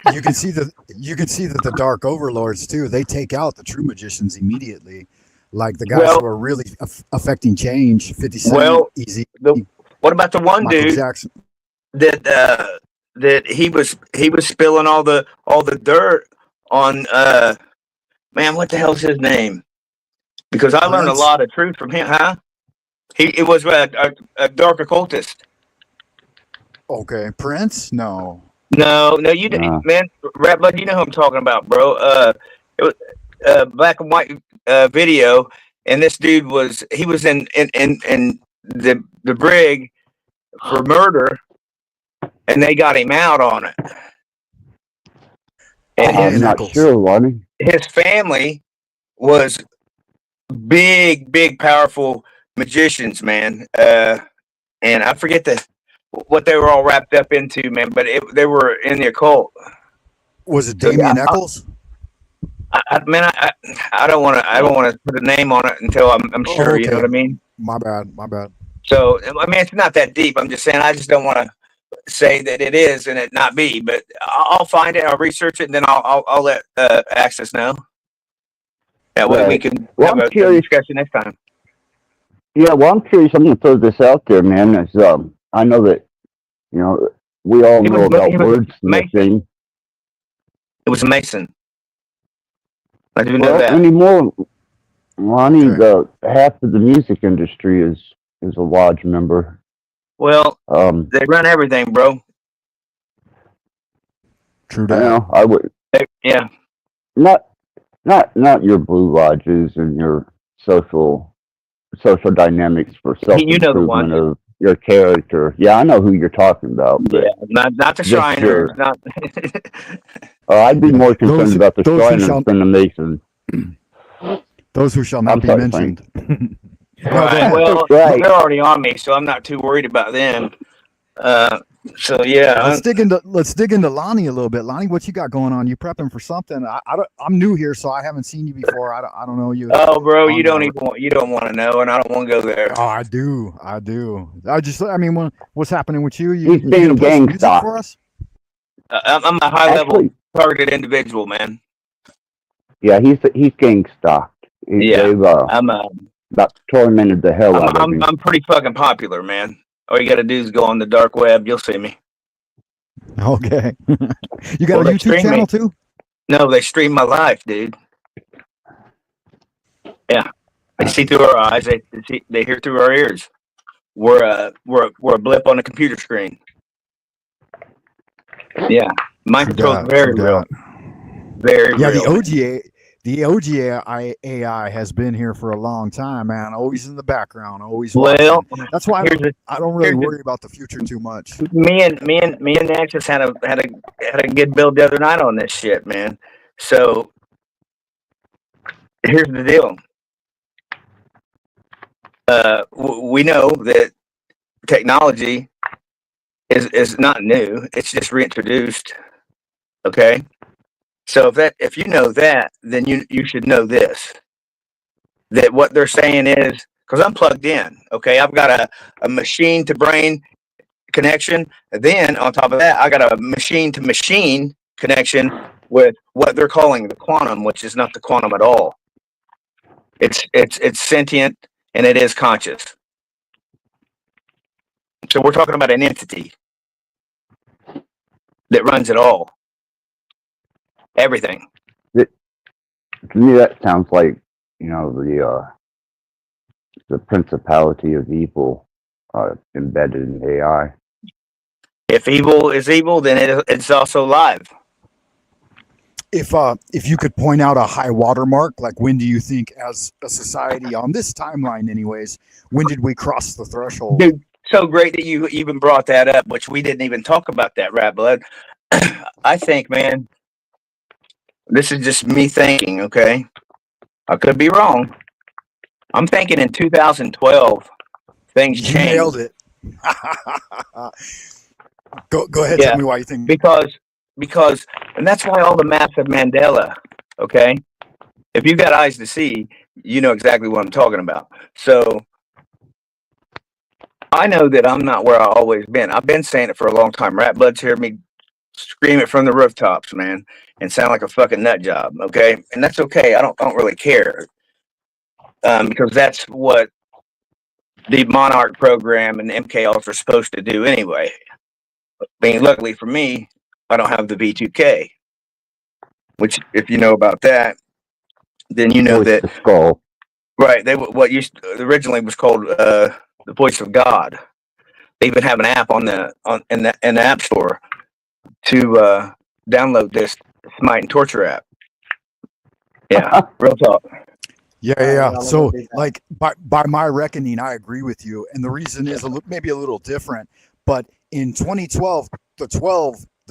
you can see that the dark overlords too. They take out the true magicians immediately, like the guys Well, who are really affecting change. 50 Cent, well, Easy, what about the one Michael dude Jackson. that he was spilling all the dirt on man, what the hell's his name? Because I learned a Prince. lot of truth from him, huh? It was a dark occultist. Okay, Prince. No. No, you Uh, man, Rattblood, you know who I'm talking about, bro. It was black and white video, and this dude was in the brig for murder, and they got him out on it. And Damien I'm not Eccles. sure, Lonnie. his family was big, powerful magicians, man. And I forget what they were all wrapped up into, man. But they were in the occult. Was it So yeah, Damien Eccles? I don't want to put a name on it until I'm Oh, sure. You know okay. what I mean? My bad. My bad. So I mean, it's not that deep. I'm just saying I just don't want to say that it is and it not be. But I'll find it. I'll research it, and then I'll let Access know. That way we Right. can Well, have I'm a curious. discussion next time. Yeah, well, I'm curious. I'm going to throw this out there, man. I know that we all He know about was Mason. wordsmithing. It was a Mason. I do know Well, that. anymore, Lonnie, Okay. half of the music industry is a lodge member. Well, Um, they run everything, bro. True I that. know I would Yeah. not your blue lodges and your social dynamics for self You know the one. improvement of your character. Yeah, I know who you're talking about, but Yeah, not the just Shriners. your. Not. I'd be Yeah. more concerned about the Those who Shriners shall than the Masons. those who shall I'm not be sorry, Frank. mentioned. No, go Right. ahead. Well, Right. they're already on me, so I'm not too worried about them. So yeah, Let's dig into Lonnie a little bit. Lonnie, what you got going on? You prepping for something? I'm new here, so I haven't seen you before. I don't know you. oh, bro, you don't want to know, and I don't want to go there. Oh, I do. I mean, what's happening with you? He's You being gonna play some gang music stalked. for us? I'm a high level Actually, targeted individual, man. yeah, he's gang stalked. Yeah, They've I'm about tormented the hell out of him. I'm pretty fucking popular, man. All you got to do is go on the dark web. You'll see me. Okay. You got Well, a they YouTube stream channel me. too? No, they stream my life, dude. Yeah, they see through our eyes. They hear through our ears. We're a blip on the computer screen. Yeah, mind control is very real. Very Yeah, real. the The AI has been here for a long time, man. Always in the background, always Well, watching. That's why here's the I don't really here's the worry about the future too much. me and Nexus had a good build the other night on this shit, man. So here's the deal. We know that technology is not new; it's just reintroduced. Okay, so if you know that, then you should know this. That what they're saying is because I'm plugged in. Okay, I've got a machine to brain connection. And then on top of that, I got a machine to machine connection with what they're calling the quantum, which is not the quantum at all. It's sentient and it is conscious. So we're talking about an entity that runs it all, everything. To me, that sounds like, the principality of evil embedded in AI. If evil is evil, then it's also live. If you could point out a high watermark, like when do you think, as a society on this timeline, anyways, when did we cross the threshold? Dude, so great that you even brought that up, which we didn't even talk about that, Rattblood. I think, man, this is just me thinking, okay? I could be wrong. I'm thinking in 2012, things You changed. nailed it. Go ahead, Yeah, tell me why you think. because, and that's why all the maps of Mandela, okay? If you got eyes to see, you know exactly what I'm talking about. So I know that I'm not where I've always been. I've been saying it for a long time. Rattblood's heard me scream it from the rooftops, man, and sound like a fucking nut job, okay? And that's okay. I don't really care, because that's what the Monarch program and MK Ultra are supposed to do anyway. I mean, luckily for me, I don't have the V2K, which, if you know about that, then you know Voice that, the skull. right? What originally was called the Voice of God. They even have an app in the App Store to download this Smite and Torture app. Yeah, real talk. Yeah. So, like, by my reckoning, I agree with you, and the reason is maybe a little different. But in 2012, the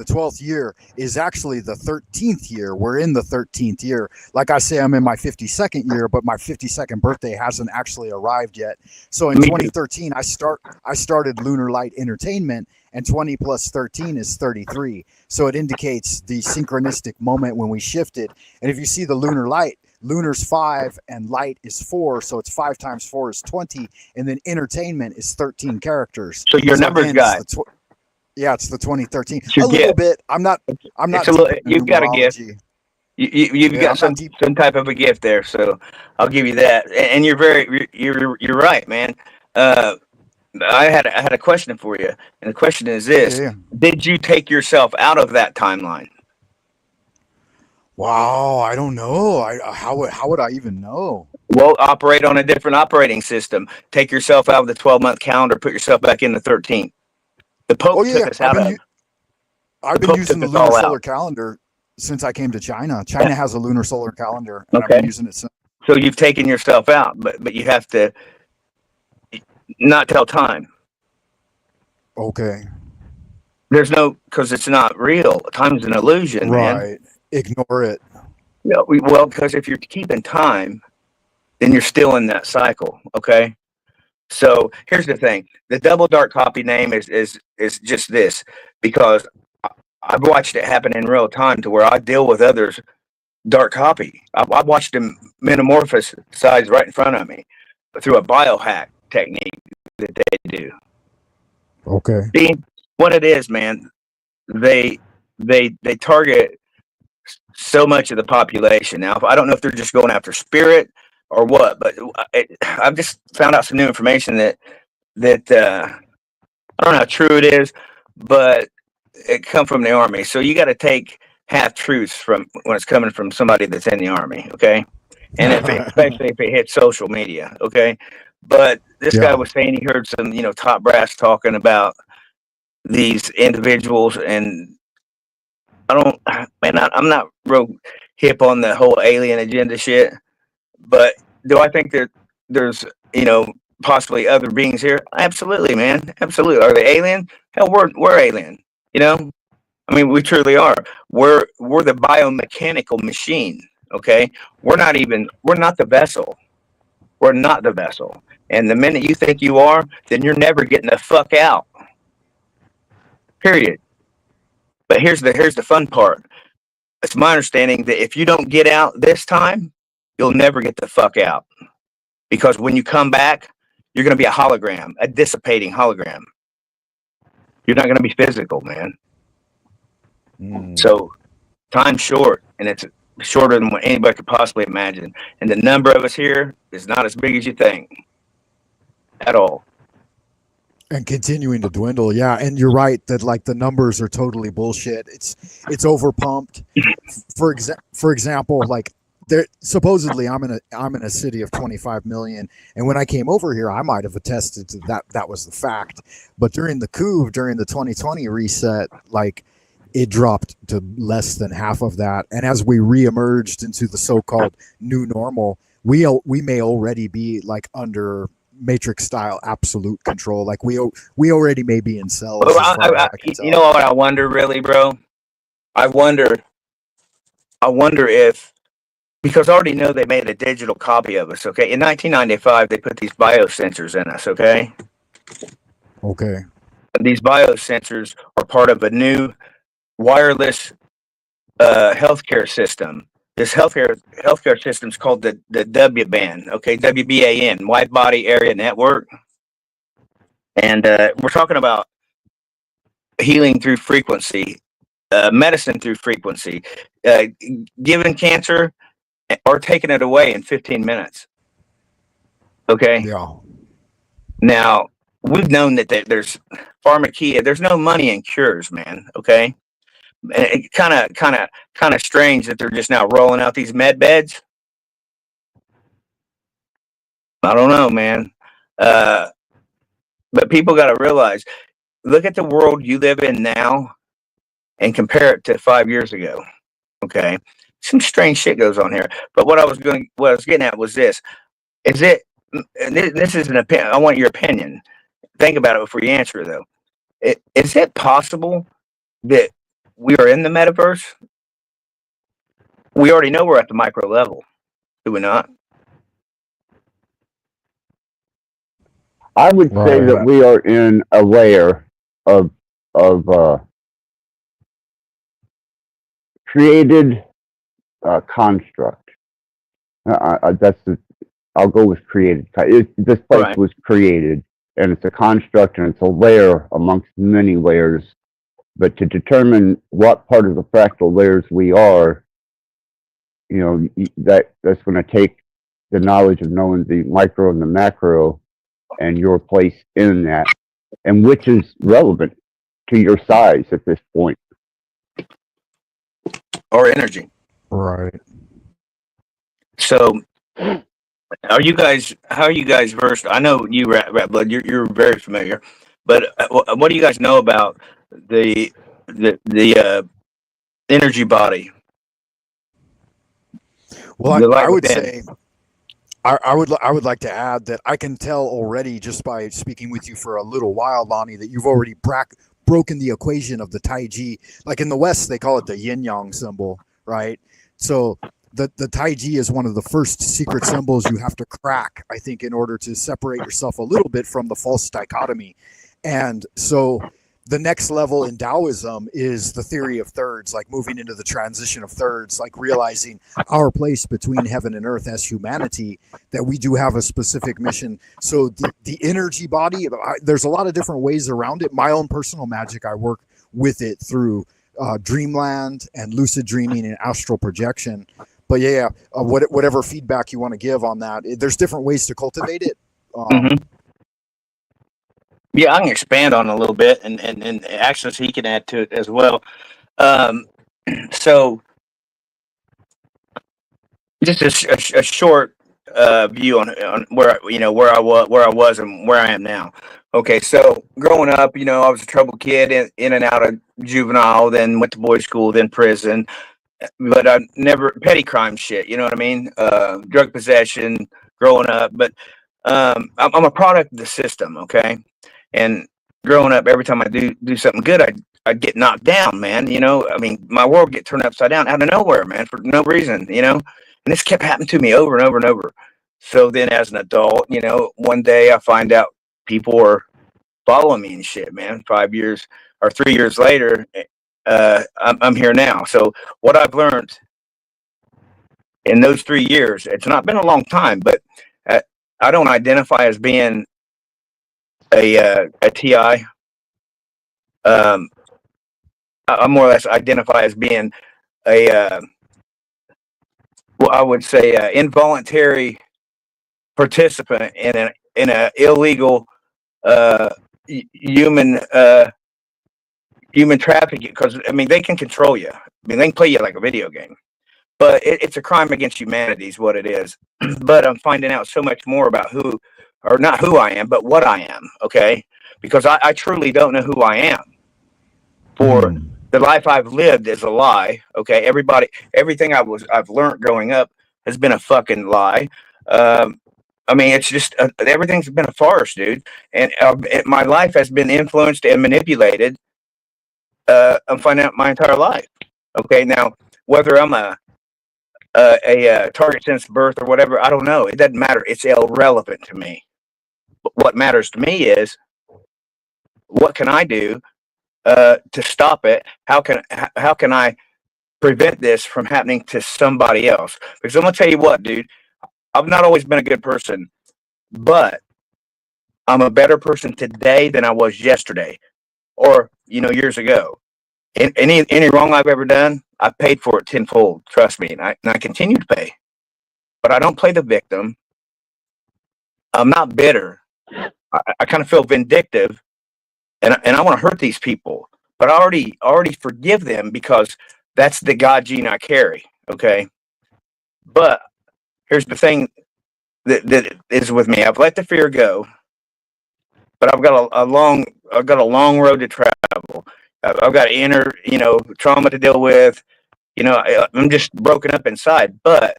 12th year is actually the 13th year. We're in the 13th year. Like I say, I'm in my 52nd year, but my 52nd birthday hasn't actually arrived yet. So in 2013, I started Lunar Light Entertainment, and 20 plus 13 is 33. So it indicates the synchronistic moment when we shifted. And if you see the lunar light, lunar's 5 and light is 4, so it's 5 times 4 is 20, and then entertainment is 13 characters. So you're a numbers guy. Yeah, it's the 2013. A little bit. I'm not. You've got a gift. You've got some type of a gift there. So I'll give you that. And you're right, man. I had a question for you, and the question is this: Did you take yourself out of that timeline? Wow, I don't know. How would I even know? Well, operate on a different operating system. Take yourself out of the 12-month calendar. Put yourself back in the 13th. The Pope took us out of. I've been using the lunar solar calendar since I came to China. China has a lunar solar calendar, and I've been using it since. So you've taken yourself out, but you have to not tell time. Okay. There's no, because it's not real. Time's an illusion, man. Right. Ignore it. Yeah, well, because if you're keeping time, then you're still in that cycle. Okay. So here's the thing: the double dark copy name is just this, because I've watched it happen in real time to where I deal with others' dark copy. I've watched them metamorphose size right in front of me through a biohack technique that they do. Okay. See what it is, man. They target so much of the population. Now, I don't know if they're just going after spirit or what, but I've just found out some new information that I don't know how true it is, but it come from the army. So you got to take half truths from when it's coming from somebody that's in the army, okay? And especially if it hits social media, okay? But this guy was saying he heard some, top brass talking about these individuals, and I'm not real hip on the whole alien agenda shit. But do I think that there's, possibly other beings here? Absolutely, man. Absolutely. Are they alien? Hell, we're alien. You know, I mean, we truly are. We're the biomechanical machine. Okay, we're not the vessel. We're not the vessel. And the minute you think you are, then you're never getting the fuck out. Period. But here's the fun part. It's my understanding that if you don't get out this time, you'll never get the fuck out. Because when you come back, you're going to be a hologram, a dissipating hologram. You're not going to be physical, man. So time's short, and it's shorter than what anybody could possibly imagine. And the number of us here is not as big as you think at all. And continuing to dwindle. Yeah, and you're right that like the numbers are totally bullshit. It's overpumped. For example, like there supposedly I'm in a city of 25 million, and when I came over here I might have attested to that was the fact. But during the coup, during the 2020 reset, like it dropped to less than half of that. And as we reemerged into the so-called new normal, we may already be like under Matrix style absolute control. Like we already may be in cells. Well, I you know what I wonder, really, bro? I wonder if, because I already know they made a digital copy of us. Okay, in 1995 they put these biosensors in us. Okay. These biosensors are part of a new wireless healthcare system. This healthcare system is called the W-band, okay, WBAN, Wide Body Area Network, and we're talking about healing through frequency, medicine through frequency, giving cancer or taking it away in 15 minutes. Okay. Yeah. Now we've known that there's pharmakeia. There's no money in cures, man. Okay. And kind of strange that they're just now rolling out these med beds. I don't know, man. But people got to realize, look at the world you live in now and compare it to 5 years ago. Okay, some strange shit goes on here. But what I was getting at was this: is it? And this is an opinion. I want your opinion. Think about it before you answer, though. Is it possible that we are in the metaverse? We already know we're at the micro level, do we not? I would say that we are in a layer of created construct. I'll go with created. This place was created, and it's a construct, and it's a layer amongst many layers. But to determine what part of the fractal layers we are, that's going to take the knowledge of knowing the micro and the macro and your place in that, and which is relevant to your size at this point. Or energy. Right. So, how are you guys versed? I know you, Rattblood, you're very familiar, but what do you guys know about the energy body? Well, I would say, I would like to add that I can tell already just by speaking with you for a little while, Lonnie, that you've already broken the equation of the Taiji. Like in the West, they call it the yin yang symbol, right? So the Taiji is one of the first secret symbols you have to crack, I think, in order to separate yourself a little bit from the false dichotomy. And so the next level in Taoism is the theory of thirds, like moving into the transition of thirds, like realizing our place between heaven and earth as humanity, that we do have a specific mission. So the energy body, there's a lot of different ways around it. My own personal magic, I work with it through dreamland and lucid dreaming and astral projection. But whatever feedback you want to give on that, there's different ways to cultivate it. Yeah, I can expand on it a little bit, and actually he can add to it as well. So, just a short view on where where I was and where I am now. Okay, so growing up, I was a troubled kid in and out of juvenile, then went to boys' school, then prison. But I never petty crime shit. You know what I mean? Drug possession, growing up. But I'm a product of the system. Okay, and growing up, every time I do something good, I'd get knocked down, man. I mean, my world get turned upside down out of nowhere, man, for no reason. And this kept happening to me over and over and over. So then, as an adult, one day I find out people are following me and shit, man. 5 years or 3 years later, I'm here now. So what I've learned in those 3 years, it's not been a long time, but I don't identify as being a TI. I more or less identify as being a well, I would say involuntary participant in a illegal human trafficking, because I mean they can control you. I mean they can play you like a video game, but it's a crime against humanity is what it is. But I'm finding out so much more about not who I am, but what I am. Okay, because I truly don't know who I am. For the life I've lived is a lie. Okay, everything I've learned growing up has been a fucking lie. I mean, it's just everything's been a farce, dude. And my life has been influenced and manipulated. I'm finding out my entire life. Okay, now whether I'm a target since birth or whatever, I don't know. It doesn't matter. It's irrelevant to me. But what matters to me is what can I do to stop it? How can I prevent this from happening to somebody else? Because I'm gonna tell you what, dude. I've not always been a good person, but I'm a better person today than I was yesterday, or years ago. Any wrong I've ever done, I paid for it tenfold. Trust me, and I continue to pay. But I don't play the victim. I'm not bitter. I kind of feel vindictive, and I want to hurt these people. But I already forgive them because that's the God gene I carry. Okay, but here's the thing that is with me. I've let the fear go, but I've got a long road to travel. I've got inner, trauma to deal with. I'm just broken up inside, but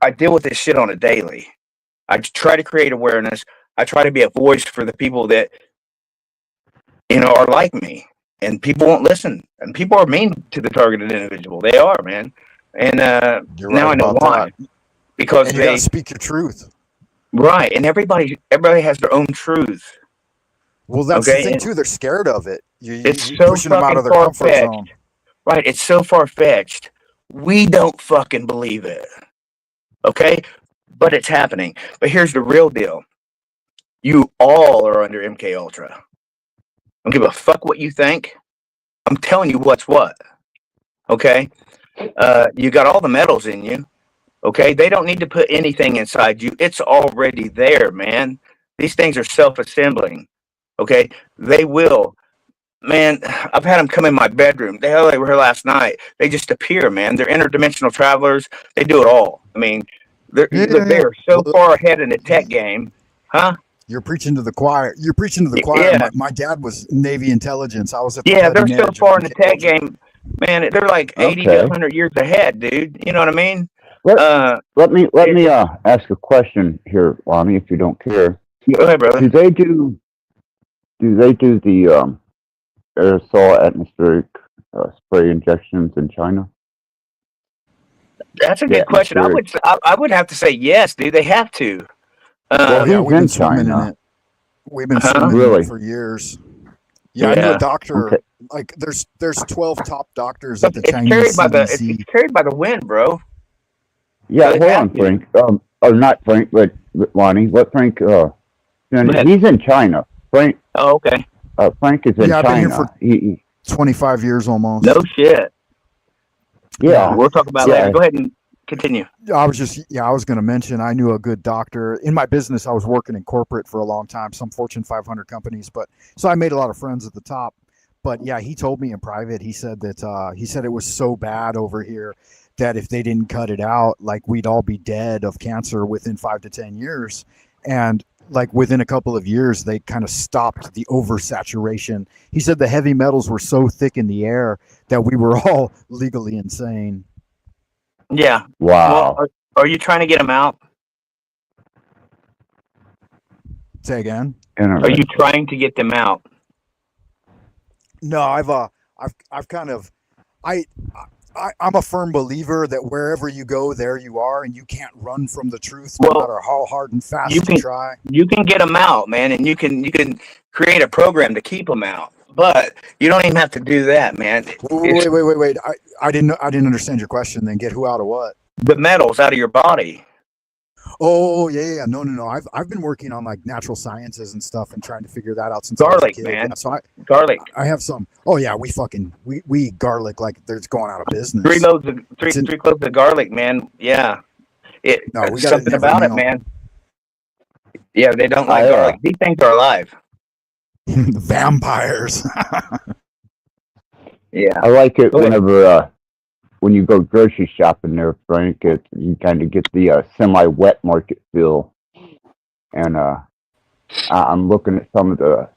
I deal with this shit on a daily. I try to create awareness. I try to be a voice for the people that, are like me, and people won't listen. And people are mean to the targeted individual. They are, man. And now I know why. Because and you gotta speak your truth. Right, and everybody has their own truth. Well, that's the thing too. They're scared of it. You're so pushing them out of their comfort zone. Right, it's so far-fetched. We don't fucking believe it. Okay? But it's happening. But here's the real deal. You all are under MK Ultra. I don't give a fuck what you think. I'm telling you what's what. Okay? You got all the metals in you. Okay? They don't need to put anything inside you. It's already there, man. These things are self-assembling. Okay? They will. Man, I've had them come in my bedroom. The hell they were here last night. They just appear, man. They're interdimensional travelers. They do it all. I mean, they're so far ahead in the tech game. Huh? You're preaching to the choir. You're preaching to the choir. Yeah. My dad was Navy intelligence. I was at the they're so far in the tech game, man. They're like 80 to 100 years ahead, dude. You know what I mean? Let me ask a question here, Lonnie, if you don't care. Go ahead, brother. Do they do the aerosol atmospheric spray injections in China? That's a good question. I would have to say yes, dude. They have to. We've been swimming in it. We've been swimming in it for years. Yeah, I knew a doctor. Okay. Like, there's 12 top doctors at the Chinese CDC. It's carried by the wind, bro. Yeah, hold on, Frank. Not Frank, but Lonnie. What Frank? He's in China. Frank. Oh, okay. Frank is in China. I've been here for 25 years almost. No shit. Yeah. We'll talk about it later. Go ahead and continue. I was going to mention, I knew a good doctor. In my business, I was working in corporate for a long time, some Fortune 500 companies. So I made a lot of friends at the top. But yeah, he told me in private. He said that he said it was so bad over here that if they didn't cut it out, like we'd all be dead of cancer within 5 to 10 years. And like within a couple of years, they kind of stopped the oversaturation. He said the heavy metals were so thick in the air that we were all legally insane. Yeah. Wow. Well, are you trying to get them out? Say again. Are you trying to get them out? No, I've kind of, I'm a firm believer that wherever you go, there you are, and you can't run from the truth, no matter how hard and fast you try. You can get them out, man, and you can create a program to keep them out. But you don't even have to do that, man. Wait. I didn't understand your question. Then get who out of what? The metals out of your body. Oh yeah. No. I've been working on like natural sciences and stuff and trying to figure that out since garlic, I was a kid. man. Yeah, so garlic. I have some. Oh yeah, we garlic like it's going out of business. Three cloves of garlic, man. Yeah. We got something about it, man. Yeah, they don't like garlic. These things are alive. Vampires. Yeah. I like it whenever when you go grocery shopping there, Frank, you kind of get the semi-wet market feel. And I'm looking at some of the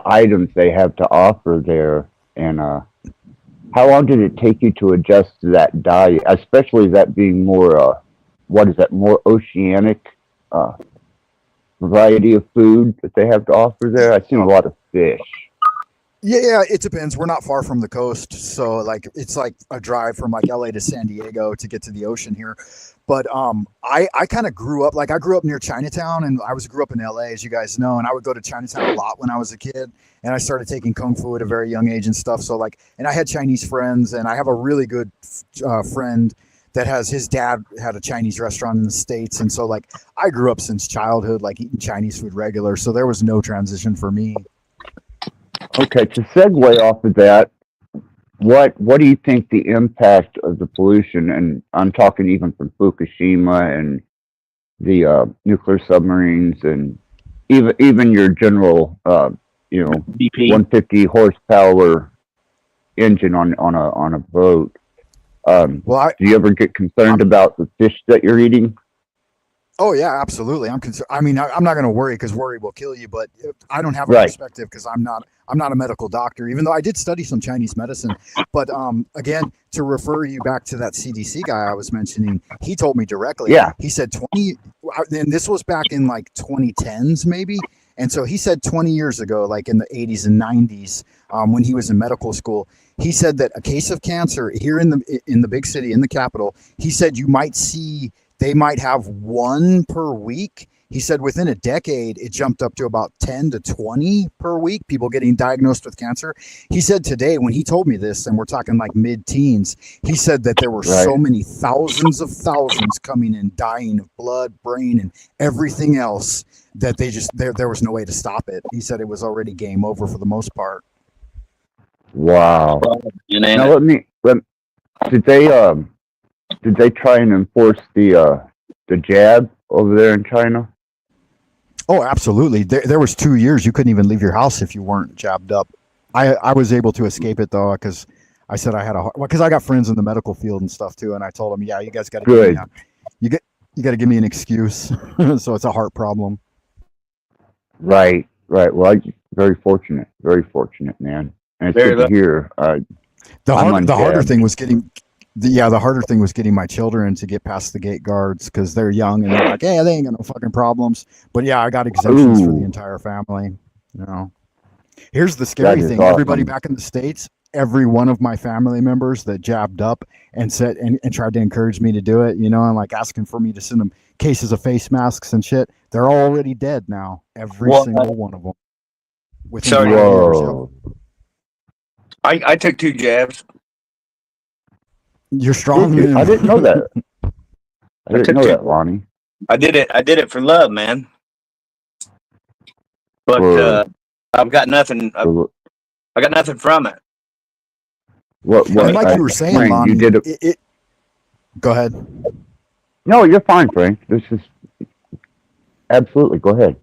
items they have to offer there. And how long did it take you to adjust to that diet, especially that being more, more oceanic variety of food that they have to offer there? I've seen a lot of fish. Yeah, it depends. We're not far from the coast, so like it's like a drive from like LA to San Diego to get to the ocean here. But I kind of grew up near Chinatown, and grew up in LA, as you guys know, and I would go to Chinatown a lot when I was a kid, and I started taking kung fu at a very young age and stuff. So like, and I had Chinese friends, and I have a really good friend that his dad had a Chinese restaurant in the States, and so like I grew up since childhood like eating Chinese food regular, so there was no transition for me. Okay, to segue off of that, what do you think the impact of the pollution, and I'm talking even from Fukushima and the nuclear submarines, and even your general BP 150 horsepower engine on a boat. Do you ever get concerned about the fish that you're eating? Oh yeah, absolutely. I'm concerned. I mean, I'm not going to worry because worry will kill you. But I don't have a perspective because I'm not a medical doctor. Even though I did study some Chinese medicine. But again, to refer you back to that CDC guy I was mentioning, he told me directly. Yeah. He said 20, and this was back in like 2010s maybe. And so he said 20 years ago, like in the 80s and 90s, when he was in medical school, he said that a case of cancer here in the big city, in the capital, he said they might have one per week. He said within a decade, it jumped up to about 10 to 20 per week, people getting diagnosed with cancer. He said today, when he told me this, and we're talking like mid-teens, he said that there were so many thousands of thousands coming in, dying of blood, brain, and everything else that there was no way to stop it. He said it was already game over for the most part. Wow. Now did they try and enforce the jab over there in China? Oh, absolutely. There was 2 years you couldn't even leave your house if you weren't jabbed up. I was able to escape it though because I said I had because I got friends in the medical field and stuff too, and I told them, yeah, you guys got to you got to give me an excuse. So it's a heart problem. Right. Well, I'm very fortunate, man. And it's good to hear. The harder thing was getting. The harder thing was getting my children to get past the gate guards because they're young and they're like, hey, they ain't got no fucking problems. But yeah, I got exemptions for the entire family. Here's the scary thing. Awesome. Everybody back in the States, every one of my family members that jabbed up and said and tried to encourage me to do it, and like asking for me to send them cases of face masks and shit, they're already dead now. Every single one of them. Within 5 years. I took 2 jabs. You're strong. I didn't know that. I didn't know that, Lonnie. I did it for love, man. But I've got nothing. I got nothing from it. What like you were saying, Frank, Lonnie, you did go ahead. No, you're fine, Frank. This is absolutely. Go ahead.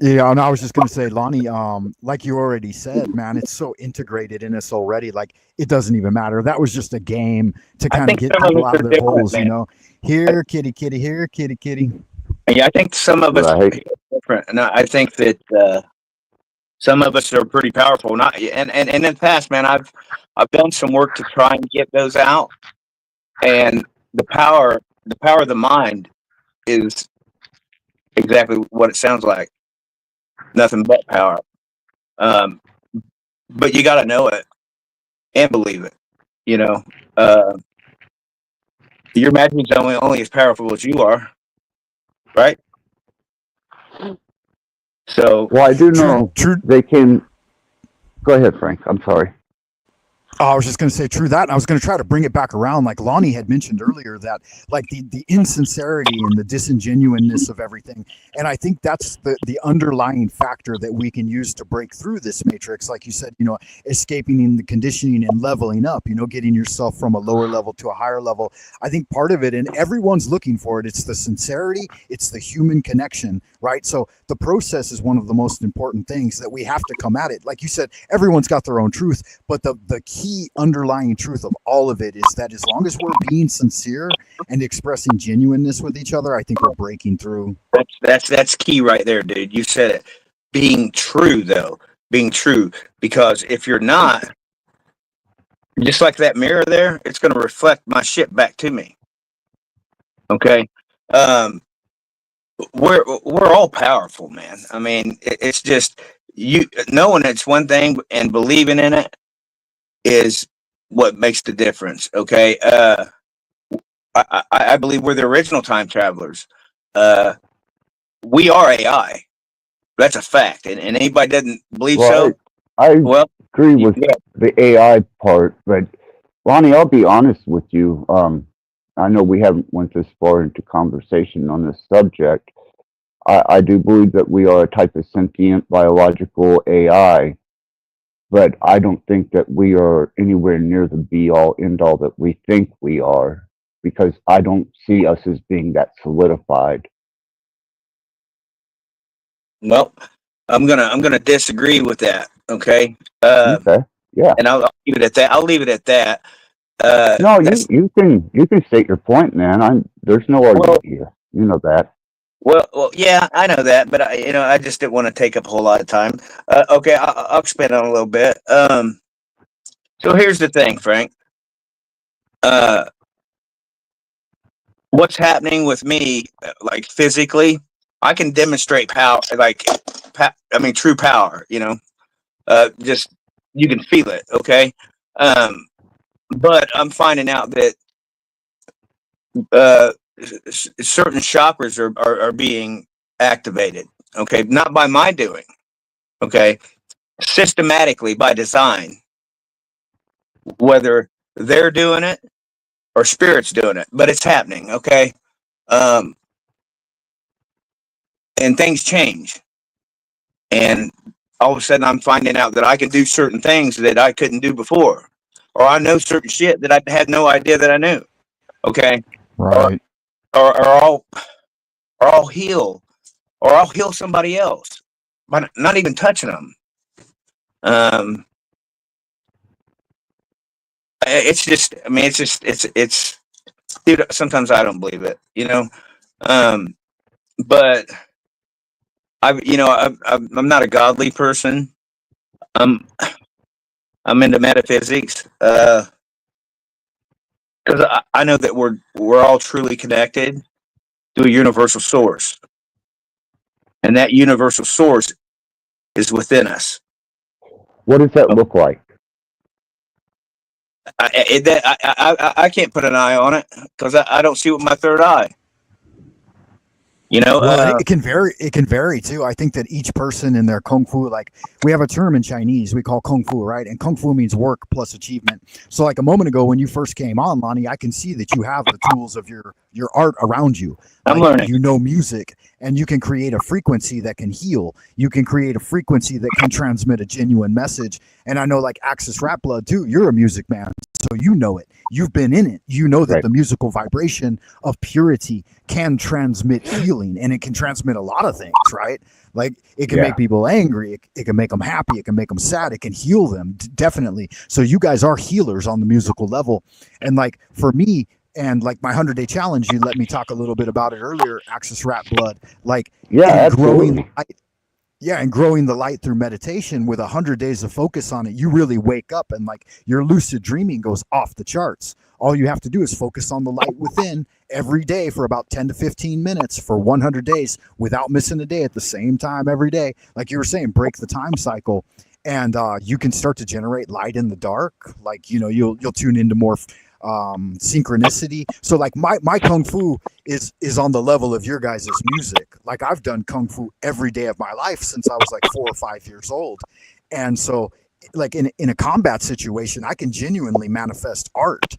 Yeah, and I was just gonna say, Lonnie, like you already said, man, it's so integrated in us already. Like it doesn't even matter. That was just a game to I kind of think get some of people us out are of their different, holes. man. Here, kitty, kitty, here, kitty, kitty. Yeah, I think some of us are Right. different, and I think that some of us are pretty powerful. Not and in the past, man, I've done some work to try and get those out, and the power of the mind is exactly what it sounds like. Nothing but power. Um, but you got to know it and believe it. You know, uh, your imagination is only as powerful as you are, right? So Well, I do True, know true. they can. Go ahead, Frank. I'm sorry. I was just going to say true that, and I was going to try to bring it back around. Like Lonnie had mentioned earlier, that like the insincerity and the disingenuousness of everything, and I think that's the underlying factor that we can use to break through this matrix. Like you said, escaping in the conditioning and leveling up. Getting yourself from a lower level to a higher level. I think part of it, and everyone's looking for it. It's the sincerity. It's the human connection, right? So the process is one of the most important things that we have to come at it. Like you said, everyone's got their own truth, but the key underlying truth of all of it is that as long as we're being sincere and expressing genuineness with each other, I think we're breaking through. that's key right there, dude. You said it. Being true, though, being true, because if you're not, just like that mirror there, it's going to reflect my shit back to me. Okay, um, we're all powerful, man. I mean, it's just you knowing it's one thing and believing in it is what makes the difference. Okay, I believe we're the original time travelers. Uh, we are AI. That's a fact, and anybody doesn't believe Well, so, I well, agree with yeah, the AI part, but Lonnie, I'll be honest with you. I know we haven't went this far into conversation on this subject. I do believe that we are a type of sentient biological AI, but I don't think that we are anywhere near the be all end all that we think we are, because I don't see us as being that solidified. well, I'm gonna disagree with that. Okay, Okay. Yeah. and I'll leave it at that. I'll leave it at that. No, That's you can state your point, man. There's no well, argument here. You know that. yeah, I know that, but I just didn't want to take up a whole lot of time. Okay, I'll expand on it a little bit. So here's the thing, Frank. Uh, what's happening with me, like physically, I can demonstrate power, like, I mean, true power. Just you can feel it. Okay, um, but I'm finding out that uh, certain chakras are being activated. Okay, not by my doing. Okay, systematically by design, whether they're doing it or spirit's doing it, but it's happening. Okay, um, and things change, and all of a sudden I'm finding out that I can do certain things that I couldn't do before, or I know certain shit that I had no idea that I knew. Okay, or Right. or I'll heal, or I'll heal somebody else by not even touching them. Um, it's just, I mean, it's, dude. Sometimes I don't believe it, Um, but I'm not a godly person. I'm I'm into metaphysics, because I know that we're all truly connected to a universal source, and that universal source is within us. What does that look like? I can't put an eye on it because I don't see with my third eye. Well, it can vary. It can vary too. I think that each person in their kung fu, like we have a term in Chinese, we call kung fu, right? And kung fu means work plus achievement. So, like a moment ago when you first came on, Lonnie, I can see that you have the tools of your your art around you. I'm Like, learning. you know music, and you can create a frequency that can heal. You can create a frequency that can transmit a genuine message. And I know, like Axis Rattblood too, you're a music man, so you know it. You've been in it. You know that Right. the musical vibration of purity can transmit healing, and it can transmit a lot of things, right? Like, it can Yeah. make people angry. It can make them happy. It can make them sad. It can heal them, definitely. So you guys are healers on the musical level. And like for me, and like my 100-day challenge, you let me talk a little bit about it earlier, Axis Rattblood. Like, Yeah, in growing absolutely. light, yeah, and growing the light through meditation with 100 days of focus on it, you really wake up, and like your lucid dreaming goes off the charts. All you have to do is focus on the light within every day for about 10 to 15 minutes for 100 days without missing a day, at the same time every day. Like you were saying, break the time cycle, and you can start to generate light in the dark. Like, you know, you'll tune into more synchronicity. So like my kung fu is on the level of your guys' music. Like, I've done kung fu every day of my life since I was like 4 or 5 years old. And so like in a combat situation, I can genuinely manifest art.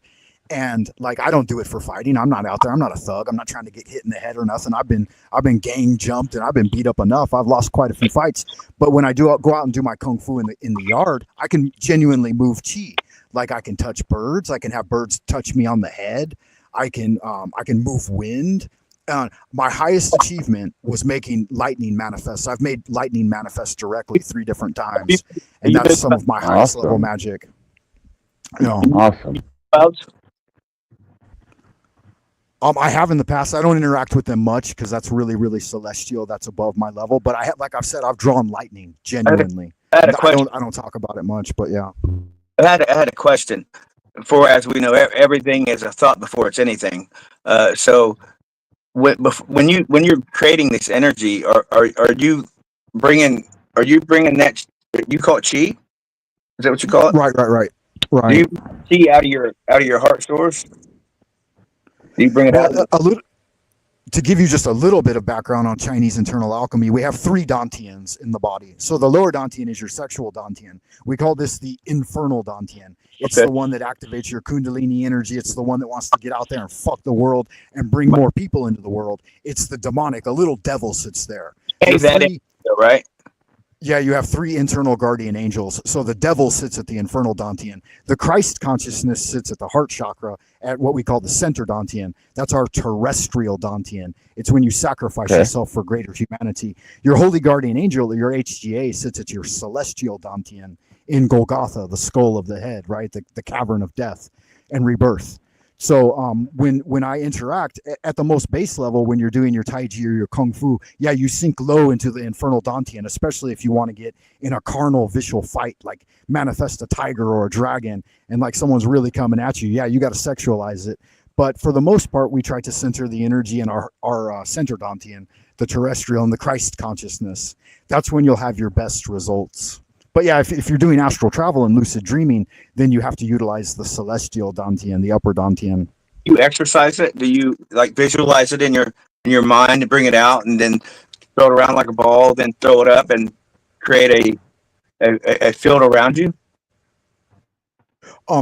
And like, I don't do it for fighting. I'm not out there. I'm not a thug. I'm not trying to get hit in the head or nothing. I've been gang jumped, and I've been beat up enough. I've lost quite a few fights. But when I go out and do my kung fu in the yard, I can genuinely move chi. Like, I can touch birds. I can have birds touch me on the head. I can move wind. My highest achievement was making lightning manifest. I've made lightning manifest directly 3 different times, and that's some of my highest level Awesome. magic. You know, Awesome. Clouds? I have in the past. I don't interact with them much because that's really, really celestial. That's above my level. But like I've said, I've drawn lightning genuinely. I had a question. I don't talk about it much, but yeah. I had a question. For as we know, everything is a thought before it's anything. So when you're creating this energy, are you bringing that? You call it chi? Is that what you call it? Right. Do you chi out of your heart source? Do you bring it out? Well, a little. To give you just a little bit of background on Chinese internal alchemy, we have 3 Dantians in the body. So the lower Dantian is your sexual Dantian. We call this the infernal Dantian. It's Okay. the one that activates your Kundalini energy. It's the one that wants to get out there and fuck the world and bring more people into the world. It's the demonic. A little devil sits there. Hey, Your that 3 is, right? Yeah, you have 3 internal guardian angels. So the devil sits at the infernal Dantian. The Christ consciousness sits at the heart chakra at what we call the center Dantian. That's our terrestrial Dantian. It's when you sacrifice Okay. yourself for greater humanity. Your holy guardian angel, your HGA, sits at your celestial Dantian in Golgotha, the skull of the head, right? The cavern of death and rebirth. So when I interact at the most base level, when you're doing your Tai Chi or your Kung Fu, yeah, you sink low into the infernal Dantian, especially if you want to get in a carnal visual fight, like manifest a tiger or a dragon, and like someone's really coming at you. Yeah, you got to sexualize it. But for the most part, we try to center the energy in our center Dantian, the terrestrial and the Christ consciousness. That's when you'll have your best results. But yeah, if you're doing astral travel and lucid dreaming, then you have to utilize the celestial Dantian, the upper Dantian. You exercise it? Do you like visualize it in your mind and bring it out and then throw it around like a ball, then throw it up and create a field around you?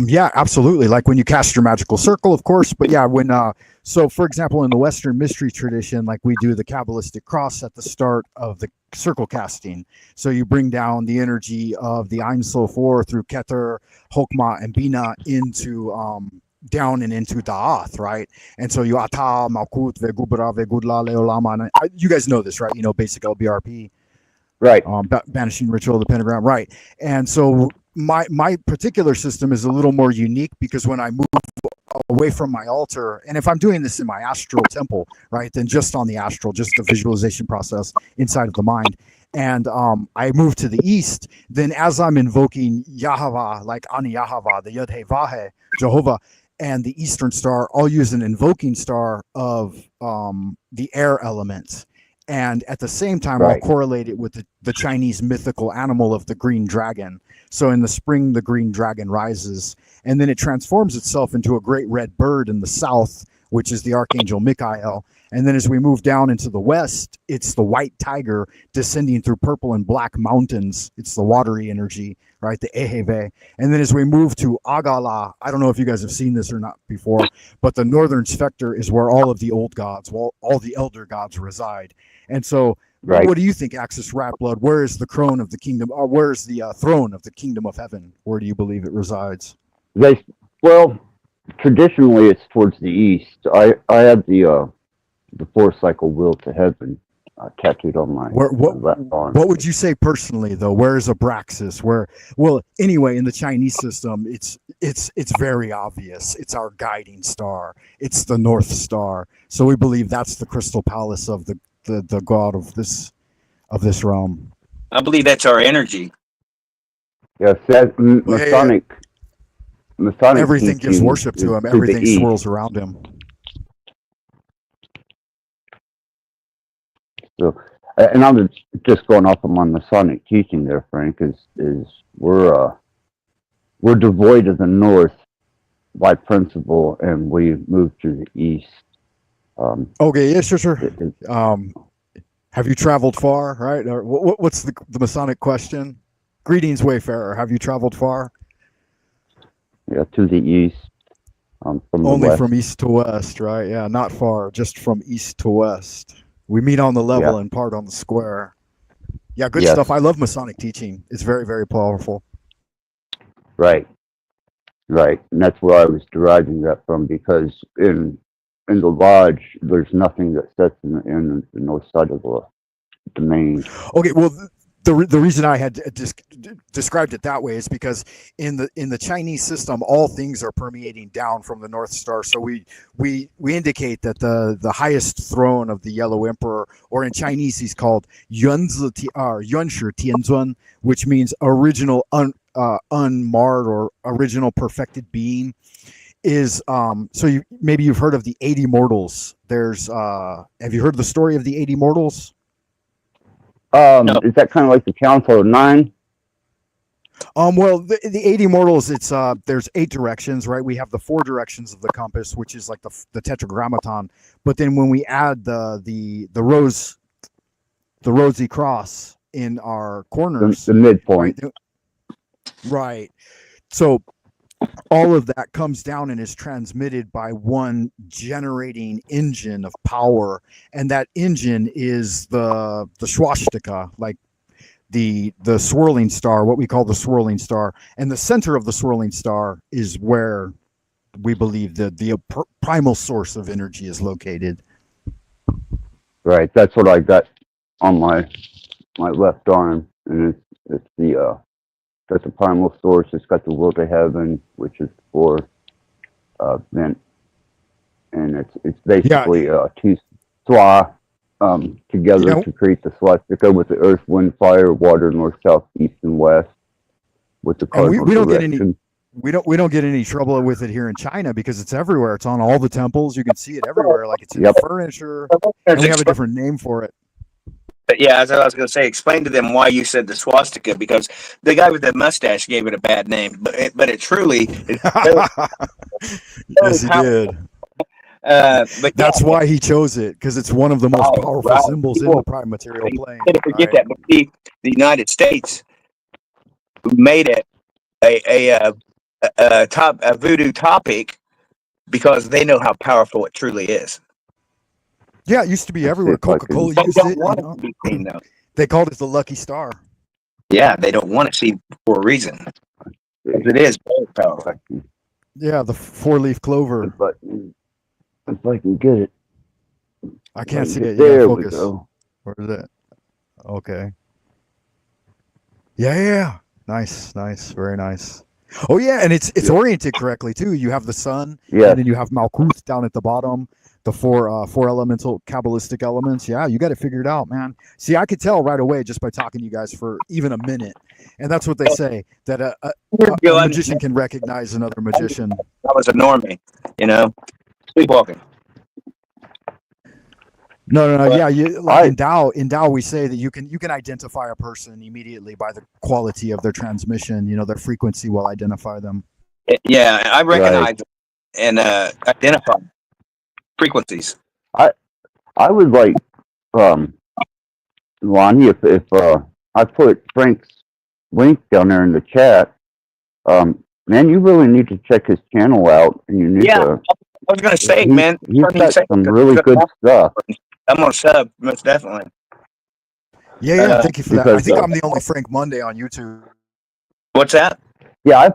Yeah, absolutely. Like when you cast your magical circle, of course. But yeah, when so for example, in the Western mystery tradition, like we do the Kabbalistic cross at the start of the circle casting. So you bring down the energy of the Ein Sof 4 through Keter, Hokmah, and Bina into down and into Da'ath, right? And so you Ata, Malkut, Vegubra, Vegudla, Leolama. You guys know this, right? You know, basic LBRP. Right. Banishing ritual of the pentagram, right? And so my particular system is a little more unique because when I move away from my altar, and if I'm doing this in my astral temple, right, then just on the astral, just the visualization process inside of the mind, and I move to the east, then as I'm invoking Yahweh, like Ani Yahweh, the Yod He Vahe, Jehovah, and the Eastern Star, I'll use an invoking star of the air element. And at the same time, Right. I'll correlate it with the Chinese mythical animal of the green dragon. So in the spring, the green dragon rises, and then it transforms itself into a great red bird in the south, which is the Archangel Michael. And then as we move down into the west, it's the white tiger descending through purple and black mountains. It's the watery energy, right? The Eheve. And then as we move to Agala, I don't know if you guys have seen this or not before, but the northern specter is where all of the old gods, well, all the elder gods reside. And so, Right. what do you think, Axis Rattblood? Where is the crown of the kingdom, or where's the throne of the kingdom of heaven? Where do you believe it resides? Well, traditionally it's towards the east. I have the 4-cycle will to heaven tattooed on my left arm. What would you say personally, though? Where is Abraxas? Well, anyway, in the Chinese system, it's very obvious. It's our guiding star. It's the North Star. So we believe that's the crystal palace of the god of this realm. I believe that's our energy. Yes, Masonic. Everything gives worship to him. Everything swirls around him. So, and I'm just going off of my Masonic teaching there, Frank. Is we're devoid of the North by principle, and we move to the East. Okay, yes, sure. Have you traveled far? Right? Or what's the Masonic question? Greetings, Wayfarer. Have you traveled far? Yeah, to the East. From Only the west. from east to west, right? Yeah, not far, just from east to west. We meet on the level and part on the square. Yeah, good stuff. I love Masonic teaching. It's very, very powerful. Right. And that's where I was deriving that from, because in the lodge, there's nothing that sets in the north side of the domain. Okay, well, the reason I had described it that way is because in the Chinese system, all things are permeating down from the North Star. So we indicate that the highest throne of the Yellow Emperor, or in Chinese he's called Yuanzi Tianzun, which means original unmarred or original perfected being, is so maybe you've heard of the 80 mortals. There's have you heard the story of the 80 mortals? No. Is that kind of like the Council of Nine? Well, the 80 mortals, it's there's 8 directions, right? We have the 4 directions of the compass, which is like the tetragrammaton. But then when we add the rosy cross in our corners, the midpoint, right? So all of that comes down and is transmitted by one generating engine of power, and that engine is the swastika, like the swirling star, what we call the swirling star. And the center of the swirling star is where we believe that the primal source of energy is located. Right, that's what I got on my left arm, and it's that's a primal source. It's got the will to heaven, which is for vent, and it's basically two swa together to create the swastika with the earth, wind, fire, water, north, south, east, and west. With the cardinal we don't direction. get any we don't get any trouble with it here in China because it's everywhere. It's on all the temples. You can see it everywhere. Like it's in the furniture, and we have a different name for it. But yeah, as I was going to say, explain to them why you said the swastika, because the guy with the mustache gave it a bad name, but it truly. Yes, he did. But that's why he chose it, because it's one of the most powerful symbols in the prime material plane. Forget that. But the United States made it a voodoo topic because they know how powerful it truly is. Yeah, it used to be everywhere. Coca-Cola used it. Want it to be seen, though. They called it the Lucky Star. Yeah, they don't want to see for a reason. It is very powerful. Yeah, the 4-leaf clover. If I can get it. I can't see it. There Yeah, focus. we go. Where is it? Okay. Yeah. Nice. Very nice. Oh yeah, and it's oriented correctly too. You have the sun, and then you have Malkuth down at the bottom. The four elemental Kabbalistic elements. Yeah, you got it figured out, man. See, I could tell right away just by talking to you guys for even a minute. And that's what they say, that a magician can recognize another magician. That was a normie, sleepwalking. No. Yeah, in Tao we say that you can identify a person immediately by the quality of their transmission. Their frequency will identify them. Yeah, I recognize and identify frequencies. I would like, Lonnie, if I put Frank's link down there in the chat, man, you really need to check his channel out, and you need Yeah, to. I was gonna say, He's man. he's Funny you got say some that, really good stuff. I'm gonna sub most definitely. Yeah. Thank you for that. I Because think I'm the only Frank Monday on YouTube. What's that? yeah,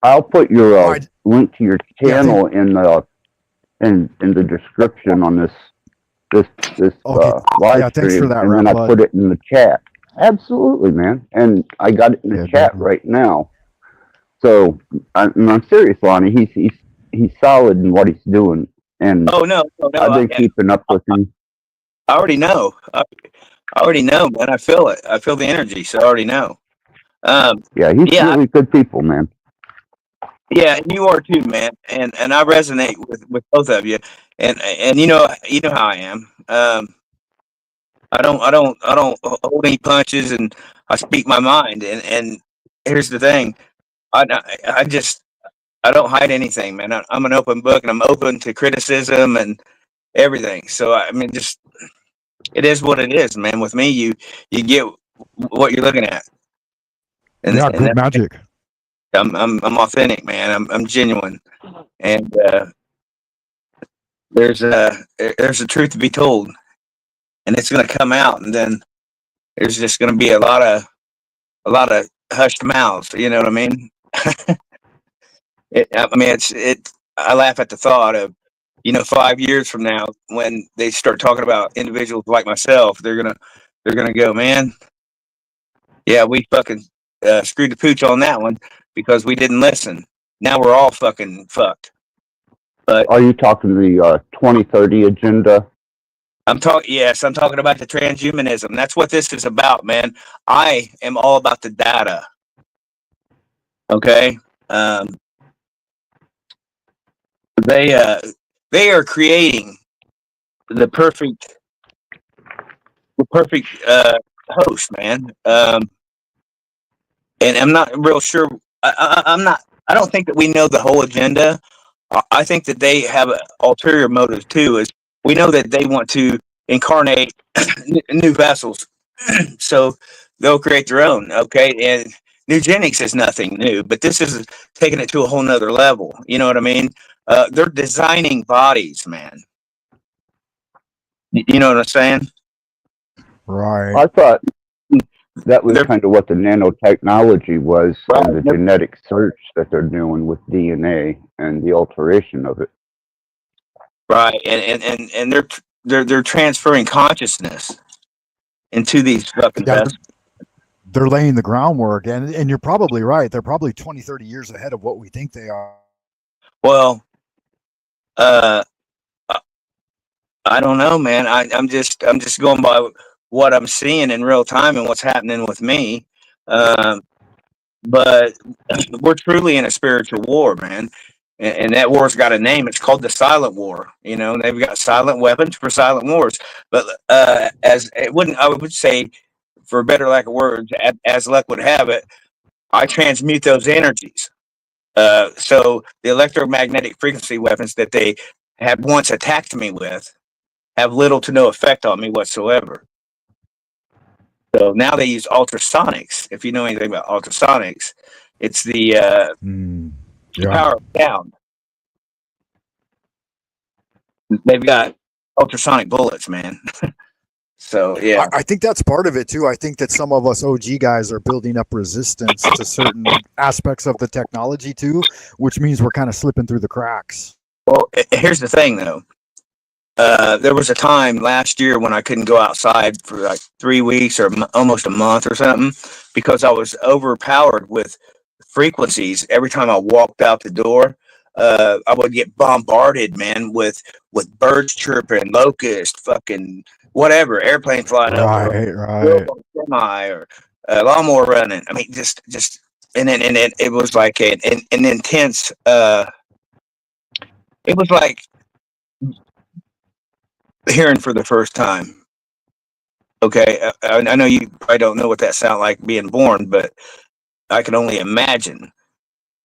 I'll put your Oh, link to your channel in the description on this Okay. live Yeah, thanks for stream, that, and then I Rattblood. put it in the chat. Absolutely, man, and I got it in the chat right now. So I'm serious, Lonnie. He's solid in what he's doing, and Oh no, I've been keeping up with him. I already know. I already know, man. I feel it. I feel the energy, so I already know. Yeah, he's really good people, man. Yeah, you are too, man. And I resonate with both of you. And you know how I am. I don't hold any punches, and I speak my mind. And here's the thing, I just I don't hide anything, man. I'm an open book, and I'm open to criticism and everything. So I mean, just it is what it is, man. With me, you get what you're looking at. And, Yeah, and good magic. I'm authentic, man. I'm genuine, and there's a truth to be told, and it's going to come out, and then there's just going to be a lot of hushed mouths. You know what I mean? I mean, it. I laugh at the thought of, 5 years from now, when they start talking about individuals like myself, they're gonna go, man. Yeah, we fucking screwed the pooch on that one because we didn't listen. Now we're all fucking fucked. But are you talking the 2030 agenda? Yes, I'm talking about the transhumanism. That's what this is about, man. I am all about the data. Okay, they are creating the perfect host, man. And I'm not real sure. I'm not. I don't think that we know the whole agenda. I think that they have an ulterior motive too. Is we know that they want to incarnate new vessels, so they'll create their own. Okay, and eugenics is nothing new, but this is taking it to a whole nother level. You know what I mean? They're designing bodies, man. You know what I'm saying? Right. I thought that was kind of what the nanotechnology was, and the genetic search that they're doing with DNA and the alteration of it. Right, and they're transferring consciousness into these fucking vessels. They're laying the groundwork, and you're probably right. They're probably 20, 30 years ahead of what we think they are. Well, I don't know, man. I'm just going by what I'm seeing in real time and what's happening with me. But we're truly in a spiritual war, man. And that war's got a name. It's called the Silent War. They've got silent weapons for silent wars. But as it wouldn't, I would say, for better lack of words, as luck would have it, I transmute those energies. So the electromagnetic frequency weapons that they had once attacked me with have little to no effect on me whatsoever. So now they use ultrasonics. If you know anything about ultrasonics, it's the power of sound. They've got ultrasonic bullets, man. So yeah, I think that's part of it too. I think that some of us OG guys are building up resistance to certain aspects of the technology too, which means we're kind of slipping through the cracks. Well, here's the thing though. There was a time last year when I couldn't go outside for like 3 weeks or almost a month or something because I was overpowered with frequencies. Every time I walked out the door, I would get bombarded, man, with birds chirping, locusts, fucking whatever, airplane flying over, Right. semi or lawnmower running. I mean, just and then it was like an intense. It was like hearing for the first time. Okay, I know you probably don't know what that sound like being born, but I can only imagine.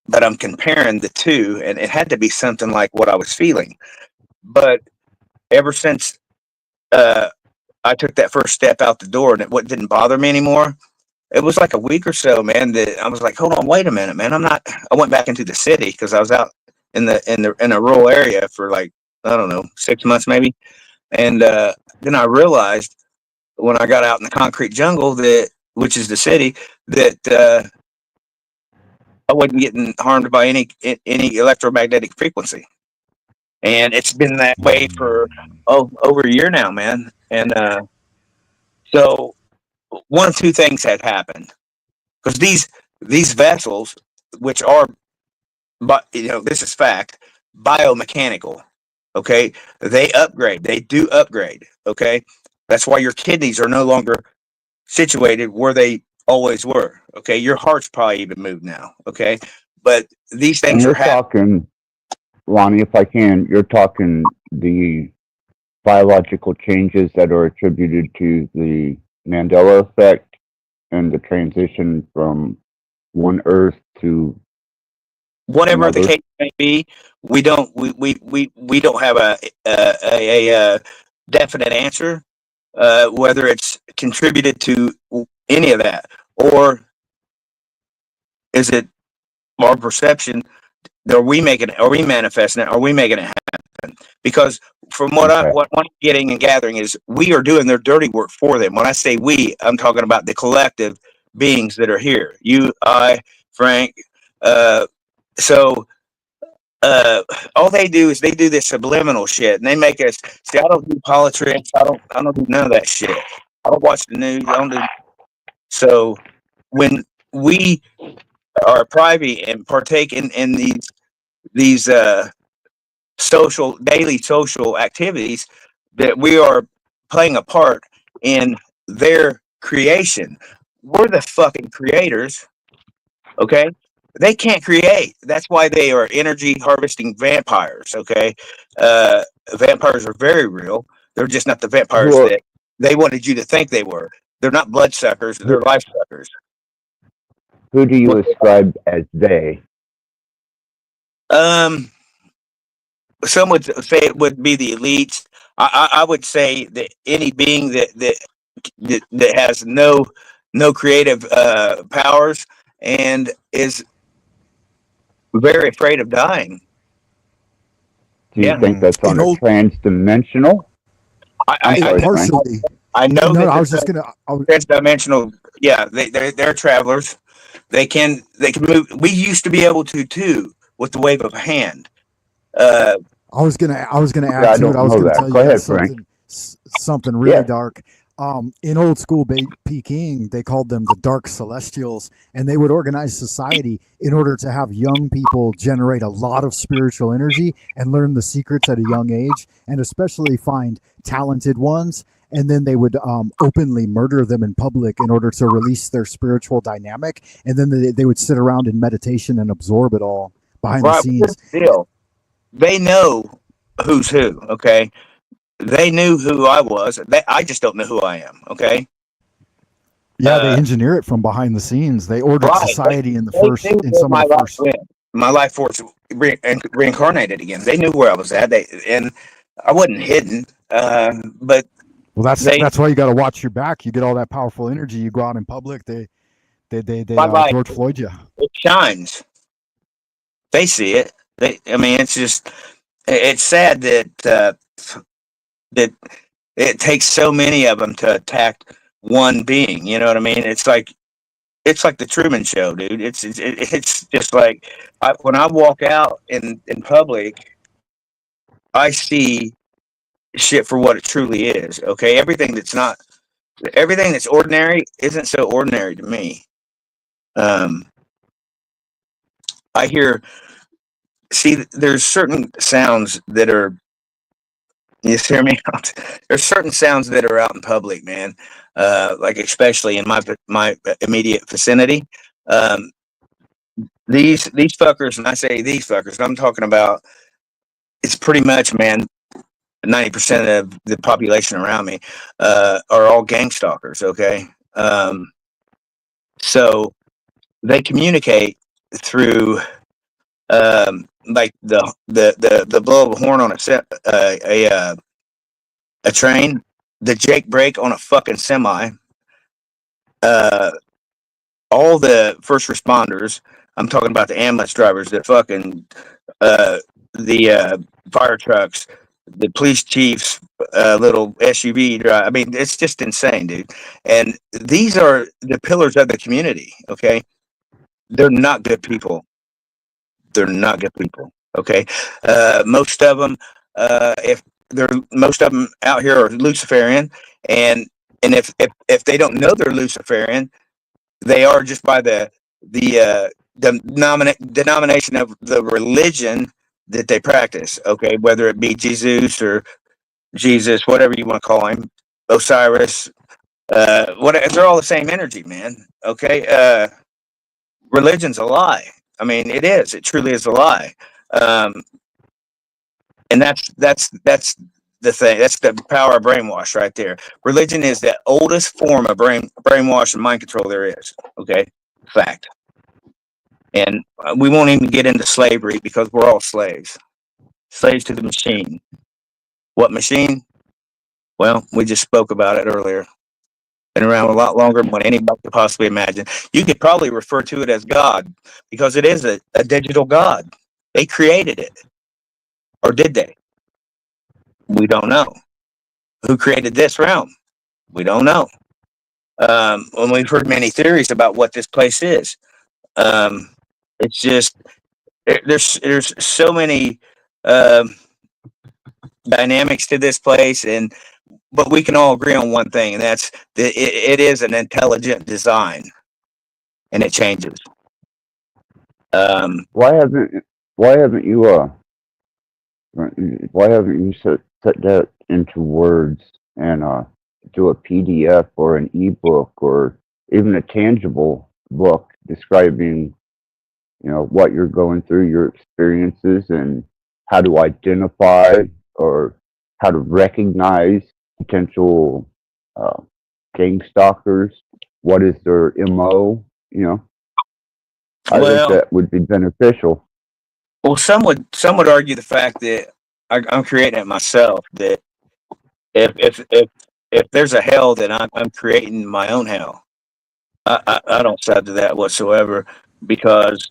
But I'm comparing the two, and it had to be something like what I was feeling. But ever since I took that first step out the door and what didn't bother me anymore, it was like a week or so, man, that I was like, hold on, wait a minute, man. I went back into the city because I was out in a rural area for like, I don't know, 6 months maybe. And then I realized when I got out in the concrete jungle which is the city, that I wasn't getting harmed by any electromagnetic frequency. And it's been that way for over a year now, man. And so one of two things had happened, because these vessels, which are, but this is fact, biomechanical. Okay, they do upgrade. Okay, that's why your kidneys are no longer situated where they always were. Okay, your heart's probably even moved now. Okay, but these And things you're are happening. talking, Lonnie, if I can, you're talking the biological changes that are attributed to the Mandela effect and the transition from one Earth to Whatever the another. case may be, we don't have a definite answer, whether it's contributed to any of that, or is it our perception? Are we manifesting it? Are we making it happen? Because from Okay. what I'm getting and gathering is we are doing their dirty work for them. When I say we, I'm talking about the collective beings that are here. You, I, Frank. So all they do is they do this subliminal shit, and they make us see. I don't do politics. I don't do none of that shit. I don't watch the news. I don't do. So when we are private and partake in these daily social activities, that we are playing a part in their creation. We're the fucking creators. Okay, they can't create. That's why they are energy harvesting vampires. Okay, vampires are very real. They're just not the Who vampires are, that they wanted you to think they were. They're not bloodsuckers. They're who, life suckers. who do you ascribe as they? Um, some would say it would be the elites. I would say that any being that has no creative powers and is very afraid of dying. Do you Yeah, think that's on In a old, transdimensional? I'm I sorry, know. Frank. partially. I know No, that I the was just gonna. transdimensional. Yeah, they're travelers. They can move. We used to be able to too with the wave of a hand. Uh, I was gonna Yeah, add I to it. don't I was know gonna that. tell you Go guys ahead, Frank. something really Yeah. dark. In old school Peking, they called them the Dark Celestials, and they would organize society in order to have young people generate a lot of spiritual energy and learn the secrets at a young age, and especially find talented ones. And then they would openly murder them in public in order to release their spiritual dynamic. And then they would sit around in meditation and absorb it all behind the right. scenes. Still, they know who's who. Okay, they knew who I was. I just don't know who I am. Okay. Yeah, they engineer it from behind the scenes. They ordered Right. society They knew in where some of the first. my life force reincarnated again. They knew where I was at. And I wasn't hidden. But Well, they that's why you got to watch your back. You get all that powerful energy. You go out in public. They my life George Floyd you. it shines. They see it. I mean, it's sad that it takes so many of them to attack one being. You know what I mean? It's like the Truman Show, dude. It's just like when I walk out in public, I see shit for what it truly is. Okay, everything that's ordinary isn't so ordinary to me. Um, I hear, see, there's certain sounds that are. You hear me out? There's certain sounds that are out in public, man. Like especially in my immediate vicinity. Um, these fuckers, and I say these fuckers, I'm talking about. It's pretty much, man. 90% of the population around me are all gang stalkers. Okay, so they communicate through like the blow of a horn on a a train, the Jake brake on a fucking semi, all the first responders. I'm talking about the ambulance drivers, the fucking the fire trucks, the police chiefs, little SUV drive. I mean, it's just insane, dude. And these are the pillars of the community. Okay, they're not good people. They're not good people. Okay, most of them, if they're most of them out here are Luciferian, and if they don't know they're Luciferian, they are just by the denomination of the religion that they practice. Okay, whether it be Jesus or Jesus, whatever you want to call him, Osiris, they're all the same energy, man. Okay, religion's a lie. I mean, it is. It truly is a lie. Um, and that's the thing. That's the power of brainwash right there. Religion is the oldest form of brainwash and mind control there is. Okay, fact. And we won't even get into slavery because we're all slaves to the machine. What machine? Well, we just spoke about it earlier. Been around a lot longer than what anybody could possibly imagine. You could probably refer to it as God because it is a digital God. They created it. Or did they? We don't know. Who created this realm? We don't know. And we've heard many theories about what this place is. It's just there's so many dynamics to this place, but we can all agree on one thing, and that's that it is an intelligent design, and it changes. Why haven't you set that into words and do a PDF or an ebook or even a tangible book describing, what you're going through, your experiences, and how to identify or how to recognize potential gang stalkers? What is their MO? I think that would be beneficial. Well, some would argue the fact that I'm creating it myself. That if there's a hell, then I'm creating my own hell. I don't side to that whatsoever because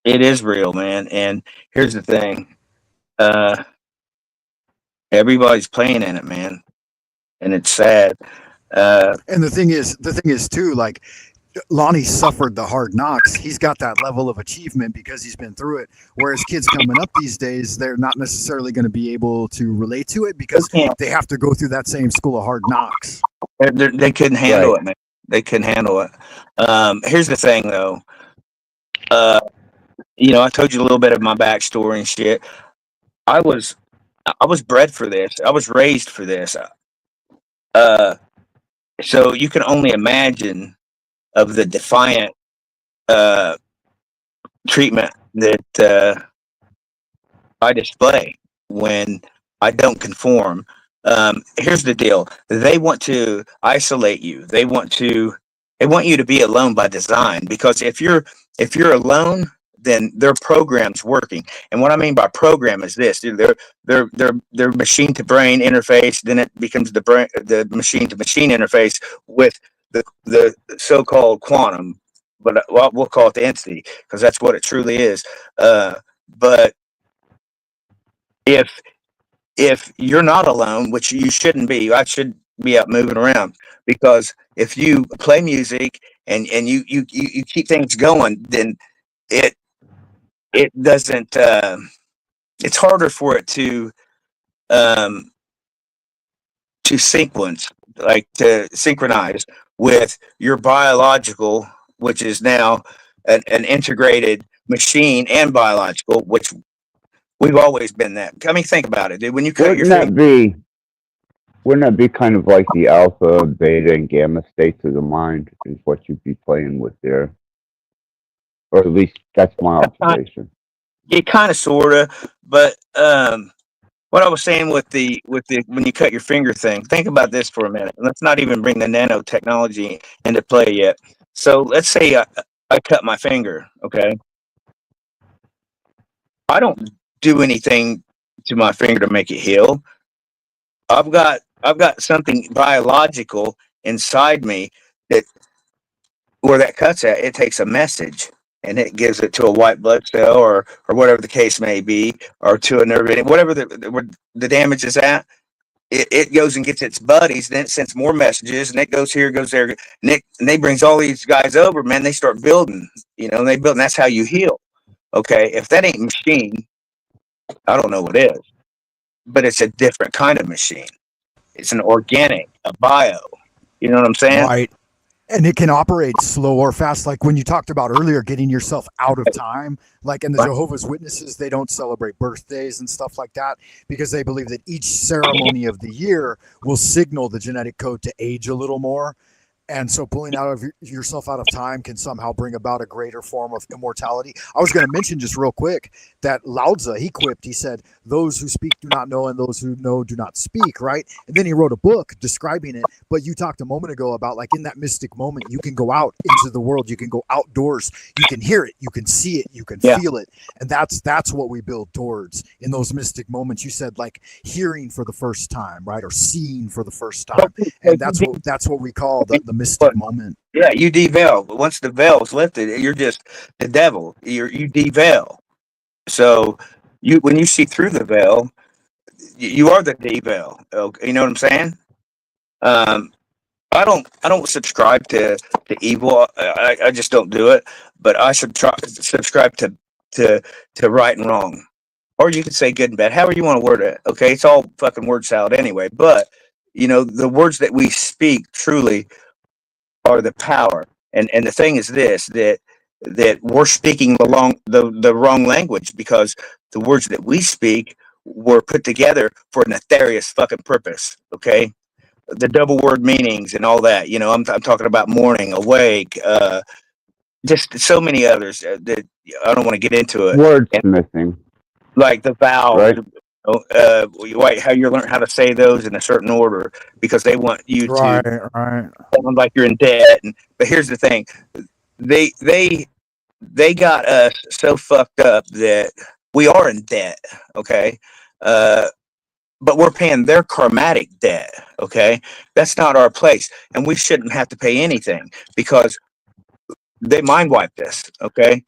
it is real, man. And here's the thing: everybody's playing in it, man, and it's sad. And the thing is too, like Lonnie suffered the hard knocks. He's got that level of achievement because he's been through it. Whereas kids coming up these days, they're not necessarily going to be able to relate to it because they have to go through that same school of hard knocks. They couldn't handle it, man. They couldn't handle it. Here's the thing, though. I told you a little bit of my backstory and shit. I was bred for this. I was raised for this. So you can only imagine of the defiant treatment that I display when I don't conform. Here's the deal: they want to isolate you. They want you to be alone by design, because if you're alone, then their program's working. And what I mean by program is this: their machine to brain interface. Then it becomes the machine to machine interface with the so-called quantum, but we'll call it the entity because that's what it truly is. But if you're not alone, which you shouldn't be, I should be out moving around, because if you play music and you keep things going, then it doesn't. It's harder for it to sequence, like to synchronize with your biological, which is now an integrated machine and biological, which we've always been that. I mean, think about it, dude. When you cut your finger, wouldn't that be kind of like the alpha, beta, and gamma states of the mind is what you'd be playing with there? Or at least that's my observation. It kind of, sort of, but what I was saying with the when you cut your finger thing, think about this for a minute. Let's not even bring the nanotechnology into play yet. So let's say I cut my finger, okay? I don't do anything to my finger to make it heal. I've got something biological inside me that where that cuts at, it takes a message and it gives it to a white blood cell or whatever the case may be, or to a nerve, whatever the damage is at. It goes and gets its buddies, then it sends more messages, and it goes here, goes there, and they brings all these guys over, man. They start building, and they build, and that's how you heal. Okay, if that ain't machine, I don't know what is, but it's a different kind of machine. It's an organic, a bio. You know what I'm saying? Right. And it can operate slow or fast. Like when you talked about earlier, getting yourself out of time. Like in the Jehovah's Witnesses, they don't celebrate birthdays and stuff like that because they believe that each ceremony of the year will signal the genetic code to age a little more. And so pulling out of yourself out of time can somehow bring about a greater form of immortality. I was going to mention just real quick that Lao Tzu, he quipped, he said, those who speak do not know and those who know do not speak, right? And then he wrote a book describing it. But you talked a moment ago about like in that mystic moment, you can go out into the world, you can go outdoors, you can hear it, you can see it, you can feel it. And that's what we build towards in those mystic moments. You said like hearing for the first time, right? Or seeing for the first time. And that's what we call the mystic moment. Yeah, you deveil. Once the veil's lifted, you're just the devil. You deveil. So when you see through the veil, you are the deveil. Okay, you know what I'm saying? I don't subscribe to evil. I just don't do it. But I subscribe to right and wrong, or you could say good and bad, however you want to word it. Okay, it's all fucking word salad anyway. But the words that we speak truly are the power. And the thing is this, that we're speaking the wrong language, because the words that we speak were put together for a nefarious fucking purpose. Okay, the double word meanings and all that. I'm talking about morning, awake, just so many others that I don't want to get into it. Wordsmithing, Like the vowels, right? How you learn how to say those in a certain order, because they want you to sound like you're in debt. But here's the thing: they got us so fucked up that we are in debt. Okay, but we're paying their karmatic debt. Okay, that's not our place, and we shouldn't have to pay anything because they mind wiped us. Okay.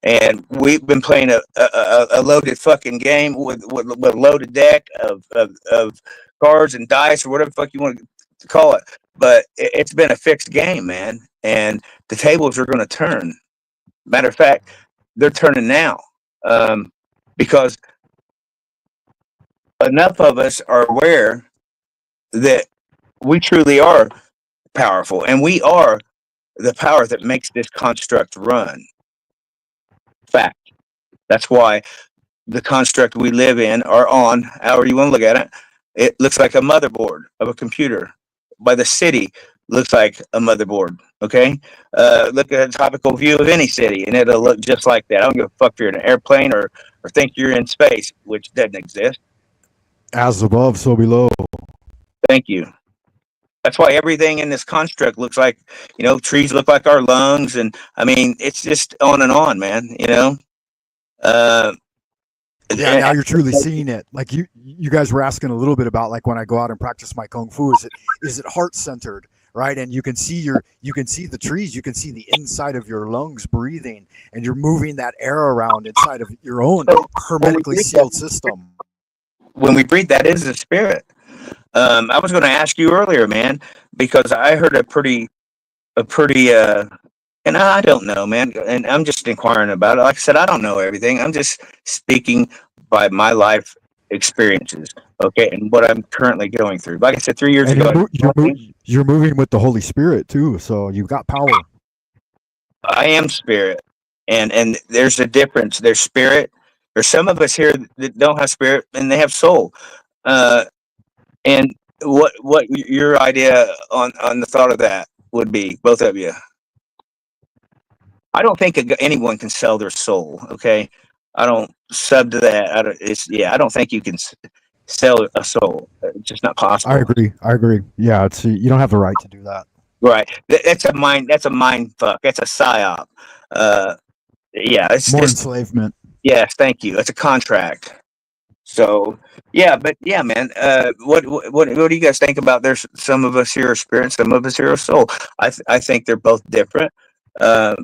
And we've been playing a loaded fucking game with a loaded deck of cards and dice or whatever the fuck you want to call it. But it's been a fixed game, man. And the tables are going to turn. Matter of fact, they're turning now, because enough of us are aware that we truly are powerful, and we are the power that makes this construct run. Fact. That's why the construct we live in or on, however you want to look at it, it looks like a motherboard of a computer. By the city, looks like a motherboard. Okay, look at a topical view of any city, and it'll look just like that. I don't give a fuck if you're in an airplane or think you're in space, which doesn't exist. As above, so below. Thank you. That's why everything in this construct looks like, trees look like our lungs, and I mean, it's just on and on, man. Yeah, now you're truly seeing it. Like you guys were asking a little bit about like when I go out and practice my kung fu, is it heart centered, right? And you can see the trees, you can see the inside of your lungs breathing, and you're moving that air around inside of your own hermetically sealed system. When we breathe, that is the spirit. I was going to ask you earlier, man, because I heard a pretty, and I don't know, man, and I'm just inquiring about it. Like I said, I don't know everything. I'm just speaking by my life experiences, okay, and what I'm currently going through. Like I said, 3 years ago, you're moving with the Holy Spirit too, so you've got power. I am spirit, and there's a difference. There's spirit. There's some of us here that don't have spirit, and they have soul. And what your idea on the thought of that would be, both of you? I don't think anyone can sell their soul. Okay, I don't sub to that. I don't think you can sell a soul. It's just not possible. I agree. Yeah, you don't have the right to do that. Right. That's a mind fuck. That's a psyop. Yeah, it's more just enslavement. Yes, thank you. It's a contract. So yeah, but yeah, man. What do you guys think about? There's some of us here are spirit, some of us here are soul. I think they're both different. Uh,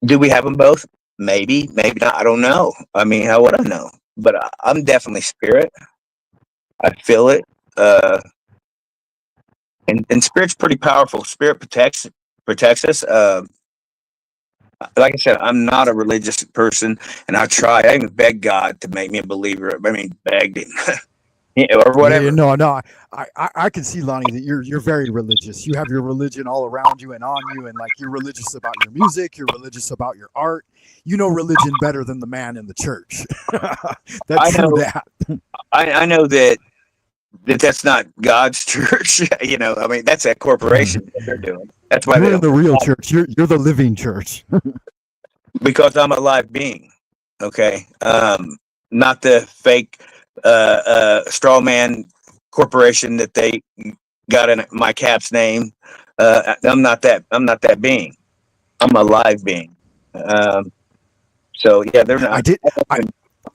do we have them both? Maybe, maybe not. I don't know. I mean, how would I know? But I'm definitely spirit. I feel it. Uh, and spirit's pretty powerful. Spirit protects us. Like I said, I'm not a religious person, and I try. I even beg God to make me a believer. I mean, begged him, or whatever. Yeah, no. I can see, Lonnie, that you're very religious. You have your religion all around you and on you, and like you're religious about your music, you're religious about your art. You know religion better than the man in the church. That's true. That I know that's not God's church. I mean, that's a corporation that they're doing. That's why you're in the real church. You're the living church. Because I'm a live being. Okay, not the fake straw man corporation that they got in my cap's name. I'm not that being. I'm a live being. So yeah, they're not.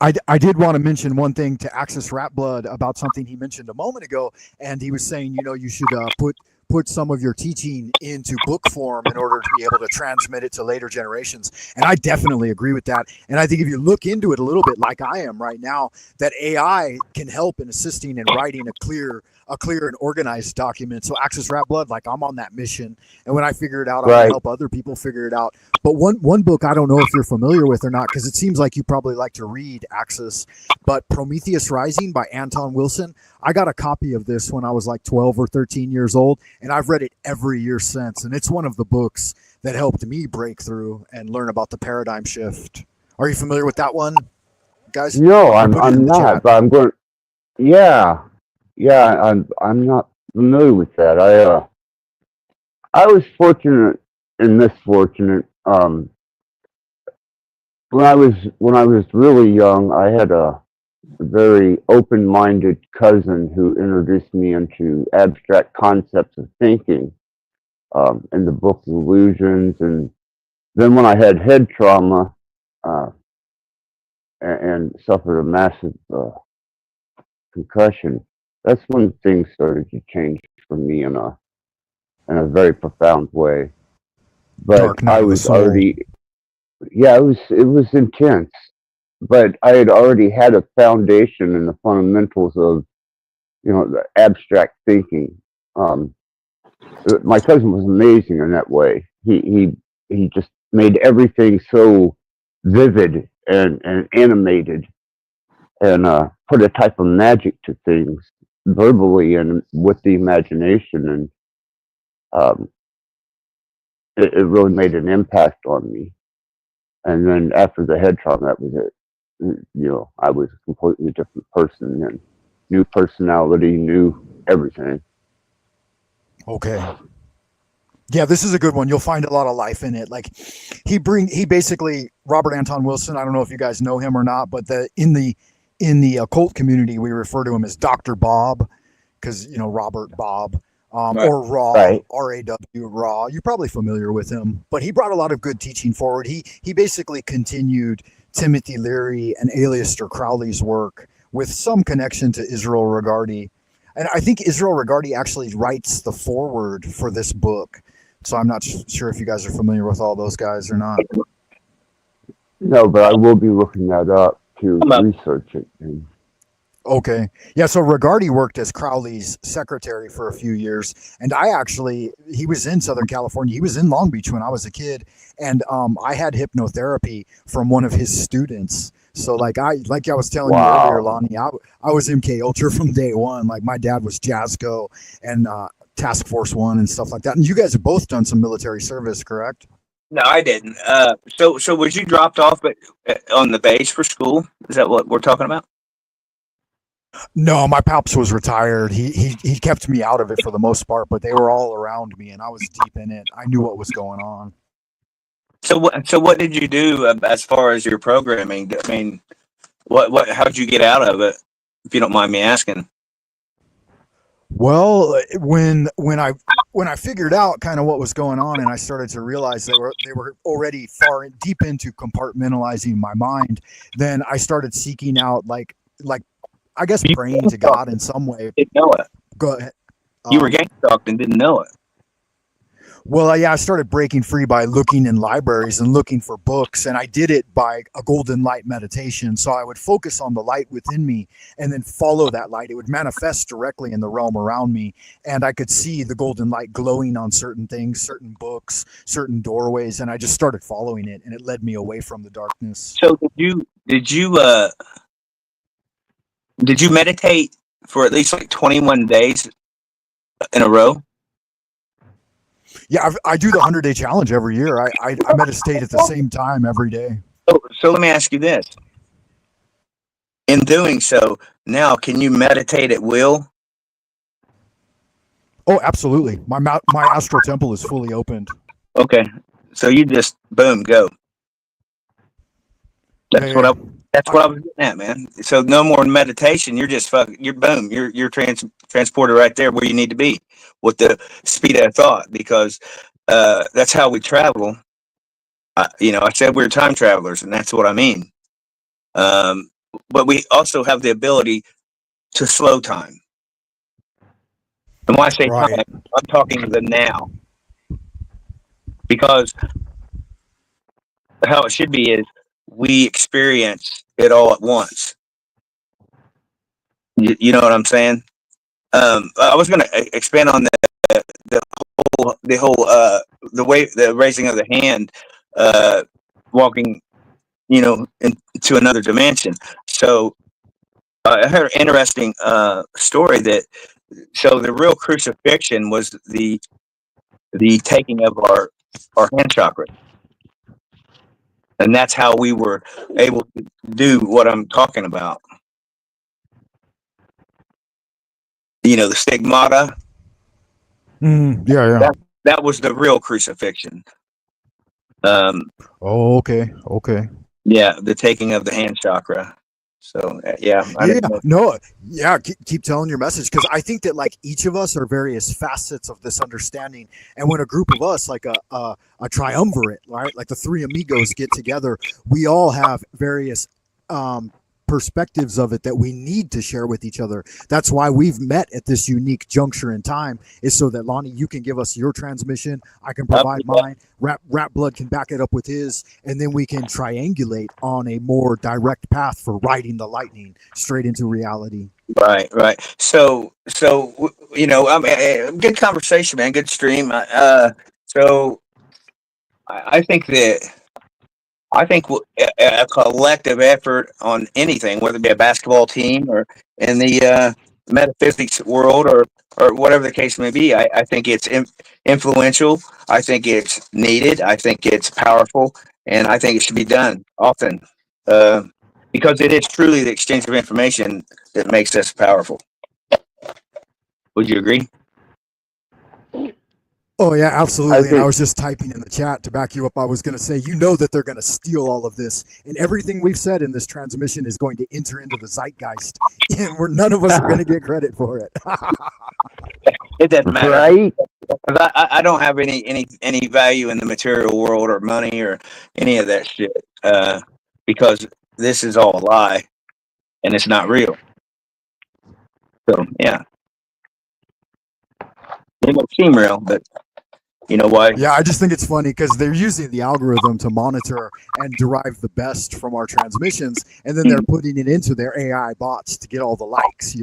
I did want to mention one thing to Access Rattblood about something he mentioned a moment ago, and he was saying, you should put some of your teaching into book form in order to be able to transmit it to later generations. And I definitely agree with that. And I think if you look into it a little bit, like I am right now, that AI can help in assisting in writing a clear and organized document. So Access Rattblood, like I'm on that mission. And when I figure it out, I can help other people figure it out. But one book I don't know if you're familiar with or not, because it seems like you probably like to read, Access, but Prometheus Rising by Anton Wilson. I got a copy of this when I was like 12 or 13 years old, and I've read it every year since. And it's one of the books that helped me break through and learn about the paradigm shift. Are you familiar with that one, guys? No, I'm not, but I'm going. Yeah, I'm not familiar with that. I was fortunate and misfortunate. When I was really young, I had a very open-minded cousin who introduced me into abstract concepts of thinking in the book Illusions. And then when I had head trauma and suffered a massive concussion, that's when things started to change for me in a very profound way. But I was already, yeah, it was intense. But I had already had a foundation in the fundamentals of, the abstract thinking. My cousin was amazing in that way. He just made everything so vivid and animated, and put a type of magic to things verbally and with the imagination, and it really made an impact on me. And then after the head trauma, that was it. I was a completely different person, and new personality, new everything. Okay. Yeah, this is a good one. You'll find a lot of life in it. Like he basically, Robert Anton Wilson, I don't know if you guys know him or not, but in the occult community, we refer to him as Dr. Bob, because Robert Bob, or Raw, right. R-A-W, Raw. You're probably familiar with him, but he brought a lot of good teaching forward. He basically continued Timothy Leary and Aleister Crowley's work with some connection to Israel Regardie. And I think Israel Regardie actually writes the foreword for this book. So I'm not sure if you guys are familiar with all those guys or not. No, but I will be looking that up to research it. Okay. Yeah, so Regardie worked as Crowley's secretary for a few years. And he was in Southern California. He was in Long Beach when I was a kid. And I had hypnotherapy from one of his students. So like I was telling you earlier, Lonnie, I was MK Ultra from day one. Like my dad was Jazzco and Task Force One and stuff like that. And you guys have both done some military service, correct? No, I didn't. So was you dropped off on the base for school? Is that what we're talking about? No, my pops was retired. He kept me out of it for the most part, but they were all around me, and I was deep in it. I knew what was going on. So what did you do as far as your programming? I mean, how did you get out of it, if you don't mind me asking? Well, when I figured out kind of what was going on, and I started to realize they were already deep into compartmentalizing my mind, then I started seeking out like like, I guess praying to God in some way. Didn't know it. Go ahead. You were gang stalked and didn't know it. Well, yeah, I started breaking free by looking in libraries and looking for books, and I did it by a golden light meditation. So I would focus on the light within me and then follow that light. It would manifest directly in the realm around me, and I could see the golden light glowing on certain things, certain books, certain doorways, and I just started following it, and it led me away from the darkness. So did you meditate for at least like 21 days in a row? Yeah, I do the 100-day challenge every year. I meditate at the same time every day. So let me ask you this. In doing so, now can you meditate at will? Oh, absolutely. My astral temple is fully opened. Okay. So you just boom, go. That's what I was getting at, man. So no more meditation. You're just you're boom. You're transported right there where you need to be with the speed of thought, because that's how we travel. I said we're time travelers, and that's what I mean. But we also have the ability to slow time. And when I say time, I'm talking the now. Because how it should be is we experience it all at once. You know what I'm saying? I was going to expand on the raising of the hand, walking, into another dimension. So I heard an interesting story so the real crucifixion was the taking of our hand chakra. And that's how we were able to do what I'm talking about. The stigmata. Yeah. That was the real crucifixion. Okay. Yeah, the taking of the hand chakra. So keep telling your message, because I think that like each of us are various facets of this understanding, and when a group of us, like a triumvirate, right, like the three amigos get together, we all have various perspectives of it that we need to share with each other. That's why we've met at this unique juncture in time, is so that Lonnie, you can give us your transmission, I can provide mine, Rattblood can back it up with his, and then we can triangulate on a more direct path for riding the lightning straight into reality. Right. So good conversation, man. Good stream. So I think a collective effort on anything, whether it be a basketball team or in the metaphysics world or whatever the case may be, I think it's influential. I think it's needed. I think it's powerful, and I think it should be done often, because it is truly the exchange of information that makes us powerful. Would you agree? Oh yeah, absolutely. And I was just typing in the chat to back you up. I was going to say, that they're going to steal all of this, and everything we've said in this transmission is going to enter into the zeitgeist, and none of us are going to get credit for it. It doesn't matter, right? I don't have any value in the material world or money or any of that shit, because this is all a lie and it's not real. So yeah, it might seem real, but you know why? Yeah, I just think it's funny because they're using the algorithm to monitor and derive the best from our transmissions, and then they're putting it into their AI bots to get all the likes.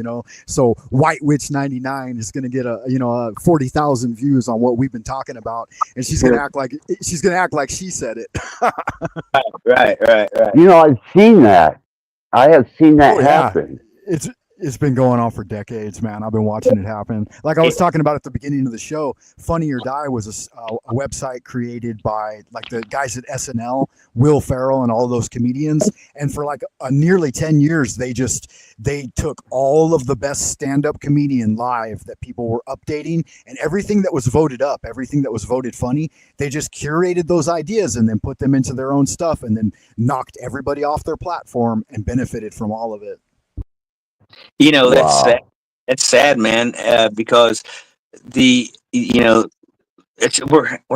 So White Witch 99 is going to get a 40,000 views on what we've been talking about, and she's going to act like she said it. Right. I've seen that. I have seen that happen. It's been going on for decades, man. I've been watching it happen. Like I was talking about at the beginning of the show, Funny or Die was a website created by like the guys at SNL, Will Ferrell, and all those comedians. And for like nearly 10 years, they took all of the best stand-up comedian live that people were updating, and everything that was voted up, everything that was voted funny, they just curated those ideas and then put them into their own stuff, and then knocked everybody off their platform and benefited from all of it. That's sad. That's sad, man. Because we're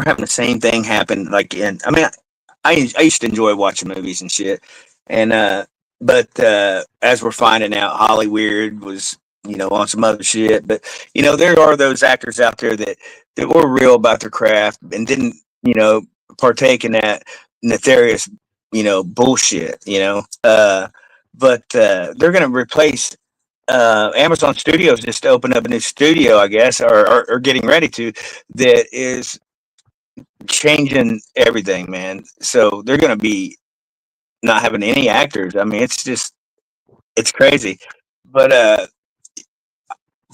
having the same thing happen. I used to enjoy watching movies and shit, and but as we're finding out, Hollyweird was, on some other shit. But there are those actors out there that were real about their craft and didn't, partake in that nefarious, bullshit. But they're going to replace. Amazon Studios just opened up a new studio, I guess, or getting ready to. That is changing everything, man. So they're going to be not having any actors. I mean, it's crazy. But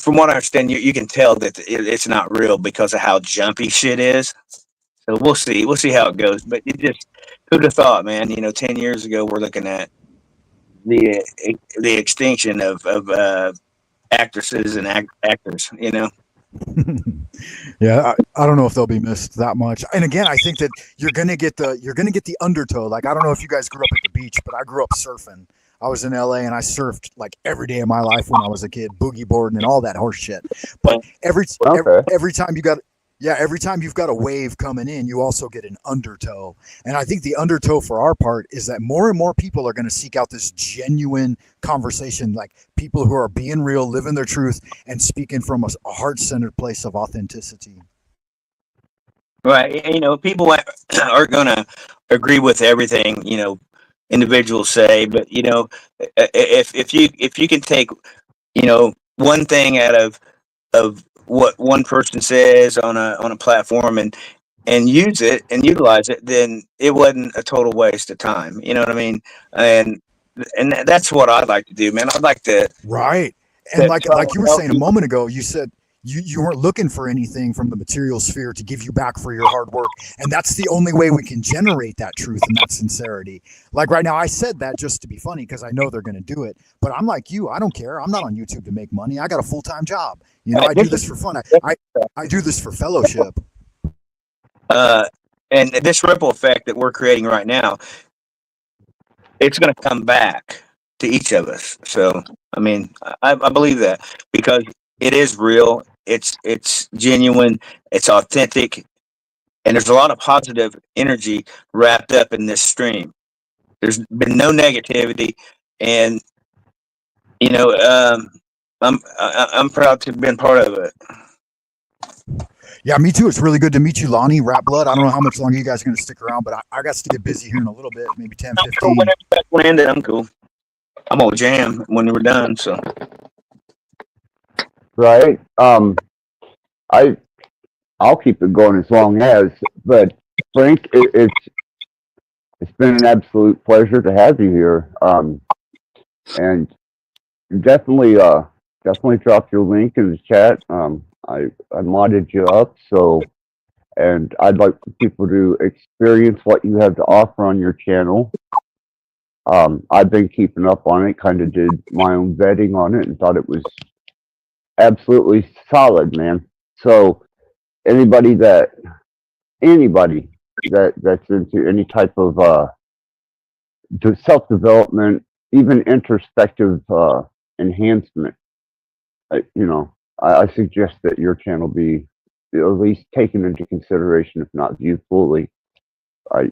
from what I understand, you can tell that it's not real because of how jumpy shit is. So we'll see. We'll see how it goes. But who'd have thought, man? 10 years ago, we're looking at the extinction of actresses and actors. Yeah, I don't know if they'll be missed that much. And again, I think that you're gonna get the undertow. Like, I don't know if you guys grew up at the beach, but I grew up surfing. I was in LA and I surfed like every day of my life when I was a kid, boogie boarding and all that horse shit. But every time every time you've got a wave coming in, you also get an undertow. And I think the undertow for our part is that more and more people are going to seek out this genuine conversation, like people who are being real, living their truth, and speaking from a heart-centered place of authenticity. Right. People aren't going to agree with everything, individuals say, but if you can take, one thing out of what one person says on a platform and use it and utilize it, then it wasn't a total waste of time. You know what I mean? And that's what I'd like to do, man. I'd like to. Right. And like you were saying a moment ago, you said you weren't looking for anything from the material sphere to give you back for your hard work. And that's the only way we can generate that truth and that sincerity. Like right now, I said that just to be funny because I know they're going to do it. But I'm like you. I don't care. I'm not on YouTube to make money. I got a full-time job. I do this for fun. I do this for fellowship. And this ripple effect that we're creating right now, it's going to come back to each of us. So, I mean, I believe that because it is real. It's genuine. It's authentic. And there's a lot of positive energy wrapped up in this stream. There's been no negativity. And, I'm proud to have been part of it. Yeah, me too. It's really good to meet you, Lonnie, Rattblood. I don't know how much longer you guys are going to stick around, but I got to get busy here in a little bit, maybe 10, 15. Cool. Whenever you guys want to end it, I'm cool. I'm going to jam when we're done, so. Right. I'll keep it going as long as, but Frank, it's been an absolute pleasure to have you here. And definitely drop your link in the chat. I modded you up, so, and I'd like for people to experience what you have to offer on your channel. I've been keeping up on it, kind of did my own vetting on it and thought it was absolutely solid, man. So anybody that's into any type of self-development, even introspective enhancement, I suggest that your channel be at least taken into consideration, if not viewed fully.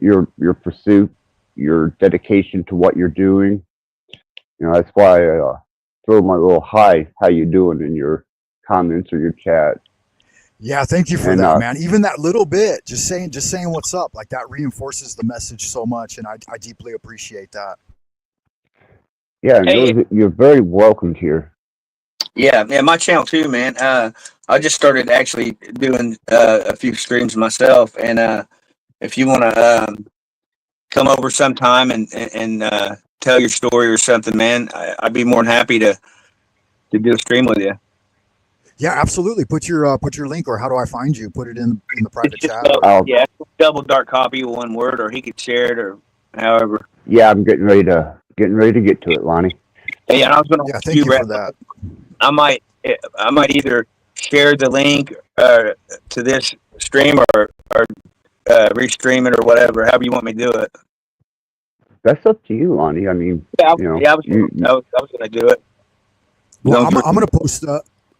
Your pursuit, your dedication to what you're doing, that's why I throw my little hi, how you doing in your comments or your chat. Yeah, thank you for that, man. Even that little bit, just saying what's up, like that reinforces the message so much, and I deeply appreciate that. Yeah, and you're very welcomed here. Yeah, my channel too, man. I just started actually doing a few streams myself, and if you want to come over sometime and tell your story or something, man, I'd be more than happy to do a stream with you. Yeah, absolutely. Put your link, or how do I find you? Put it in the private chat. Double dark copy, one word, or he could share it, or however. Yeah, I'm getting ready to get to it, Lonnie. Yeah, I was going to. Yeah, thank you for that. I might either share the link to this stream or restream it or whatever, however you want me to do it. That's up to you, Lonnie. I mean, I was going to do it. Well, I'm going to post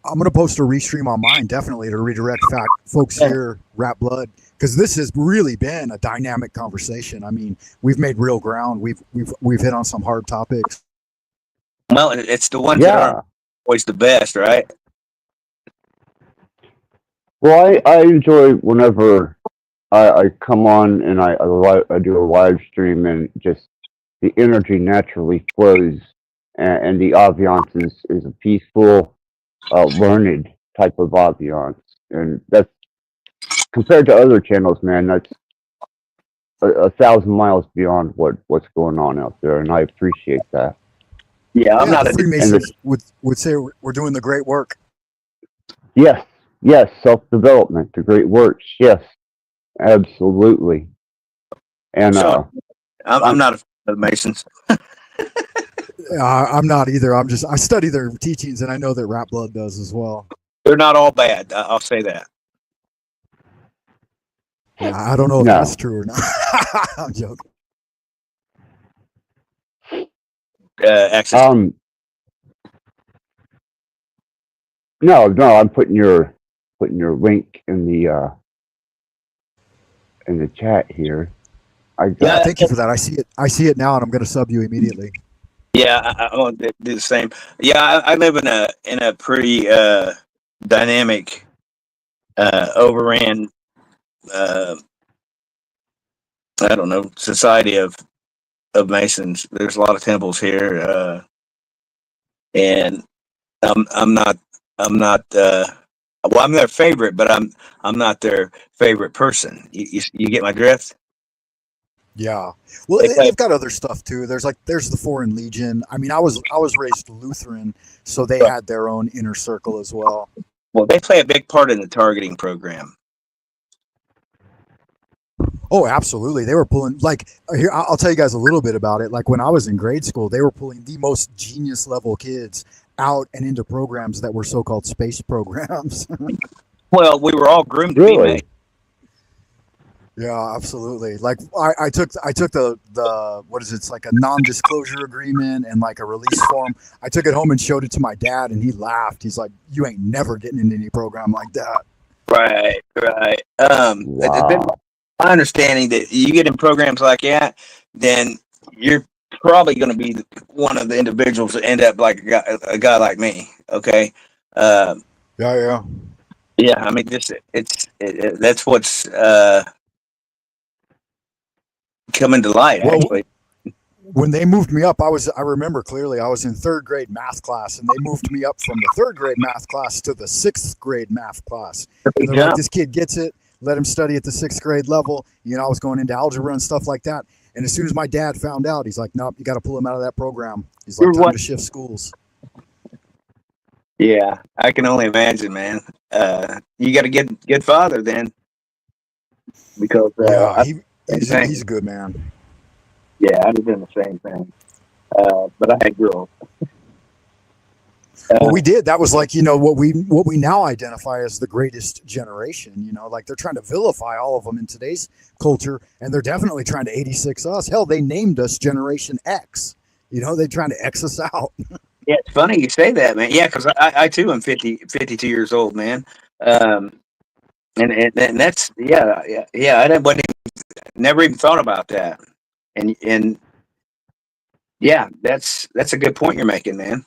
I'm gonna post a restream on mine definitely to redirect folks here, Rattblood, because this has really been a dynamic conversation. I mean, we've made real ground. We've hit on some hard topics. Well, it's the ones that aren't always the best, right? Well, I enjoy whenever I come on and I do a live stream and just the energy naturally flows and the ambiance is a peaceful, learned type of ambiance. And that's compared to other channels, man, that's a thousand miles beyond what's going on out there. And I appreciate that. Yeah, I'm not the a Freemasons would say we're doing the great work. Yes, yes, self-development, the great works. Yes, absolutely. And So, I'm not a fan of the Masons. I'm not either. I study their teachings, and I know that Rattblood does as well. They're not all bad. I'll say that. Yeah, I don't know if that's true or not. I'm joking. Access. No, I'm putting your link in the chat here. Yeah, thank you for that. I see it now, and I'm going to sub you immediately. Yeah, I want to do the same. Yeah, I live in a pretty dynamic, overran, I don't know, society of Masons. There's a lot of temples here, and I'm not well, I'm their favorite, but I'm not their favorite person. You get my drift? Yeah. Well, they've got other stuff too. There's the Foreign Legion. I mean, I was raised Lutheran, so they had their own inner circle as well. Well, they play a big part in the targeting program. Oh, absolutely. They were pulling, like, here, I'll tell you guys a little bit about it. Like, when I was in grade school, they were pulling the most genius level kids out and into programs that were so-called space programs. Well, we were all groomed to be made. Yeah, absolutely. Like I took the what is it? It's like a non-disclosure agreement and like a release form. I took it home and showed it to my dad, and he laughed. He's like, "You ain't never getting into any program like that." Right. Wow. My understanding that you get in programs like that, then you're probably going to be one of the individuals that end up like a guy like me. Okay. Yeah. Yeah. I mean, that's what's coming to light, actually. When they moved me up, I remember clearly I was in third grade math class, and they moved me up from the third grade math class to the sixth grade math class. And they're like, "This kid gets it. Let him study at the sixth grade level." You know, I was going into algebra and stuff like that. And as soon as my dad found out, he's like, "Nope, you got to pull him out of that program." He's like, "Time to shift schools." Yeah, I can only imagine, man. You got a good father then, because he's a good man. Yeah, I'd have done the same thing, but I had girls. Well, we did. That was like, you know, what we now identify as the greatest generation. You know, like they're trying to vilify all of them in today's culture, and they're definitely trying to 86 us. Hell, they named us Generation X. You know, they're trying to X us out. Yeah, it's funny you say that, man. Yeah, because I too am 52 years old, man. And that's I never even thought about that. And yeah, that's a good point you're making, man.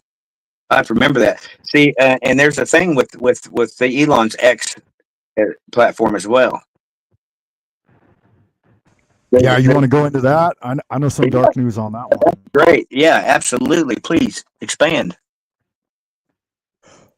I have to remember that. See, and there's a thing with the Elon's X platform as well. Yeah, you want to go into that? I know some dark news on that one. Great. Yeah, absolutely. Please expand.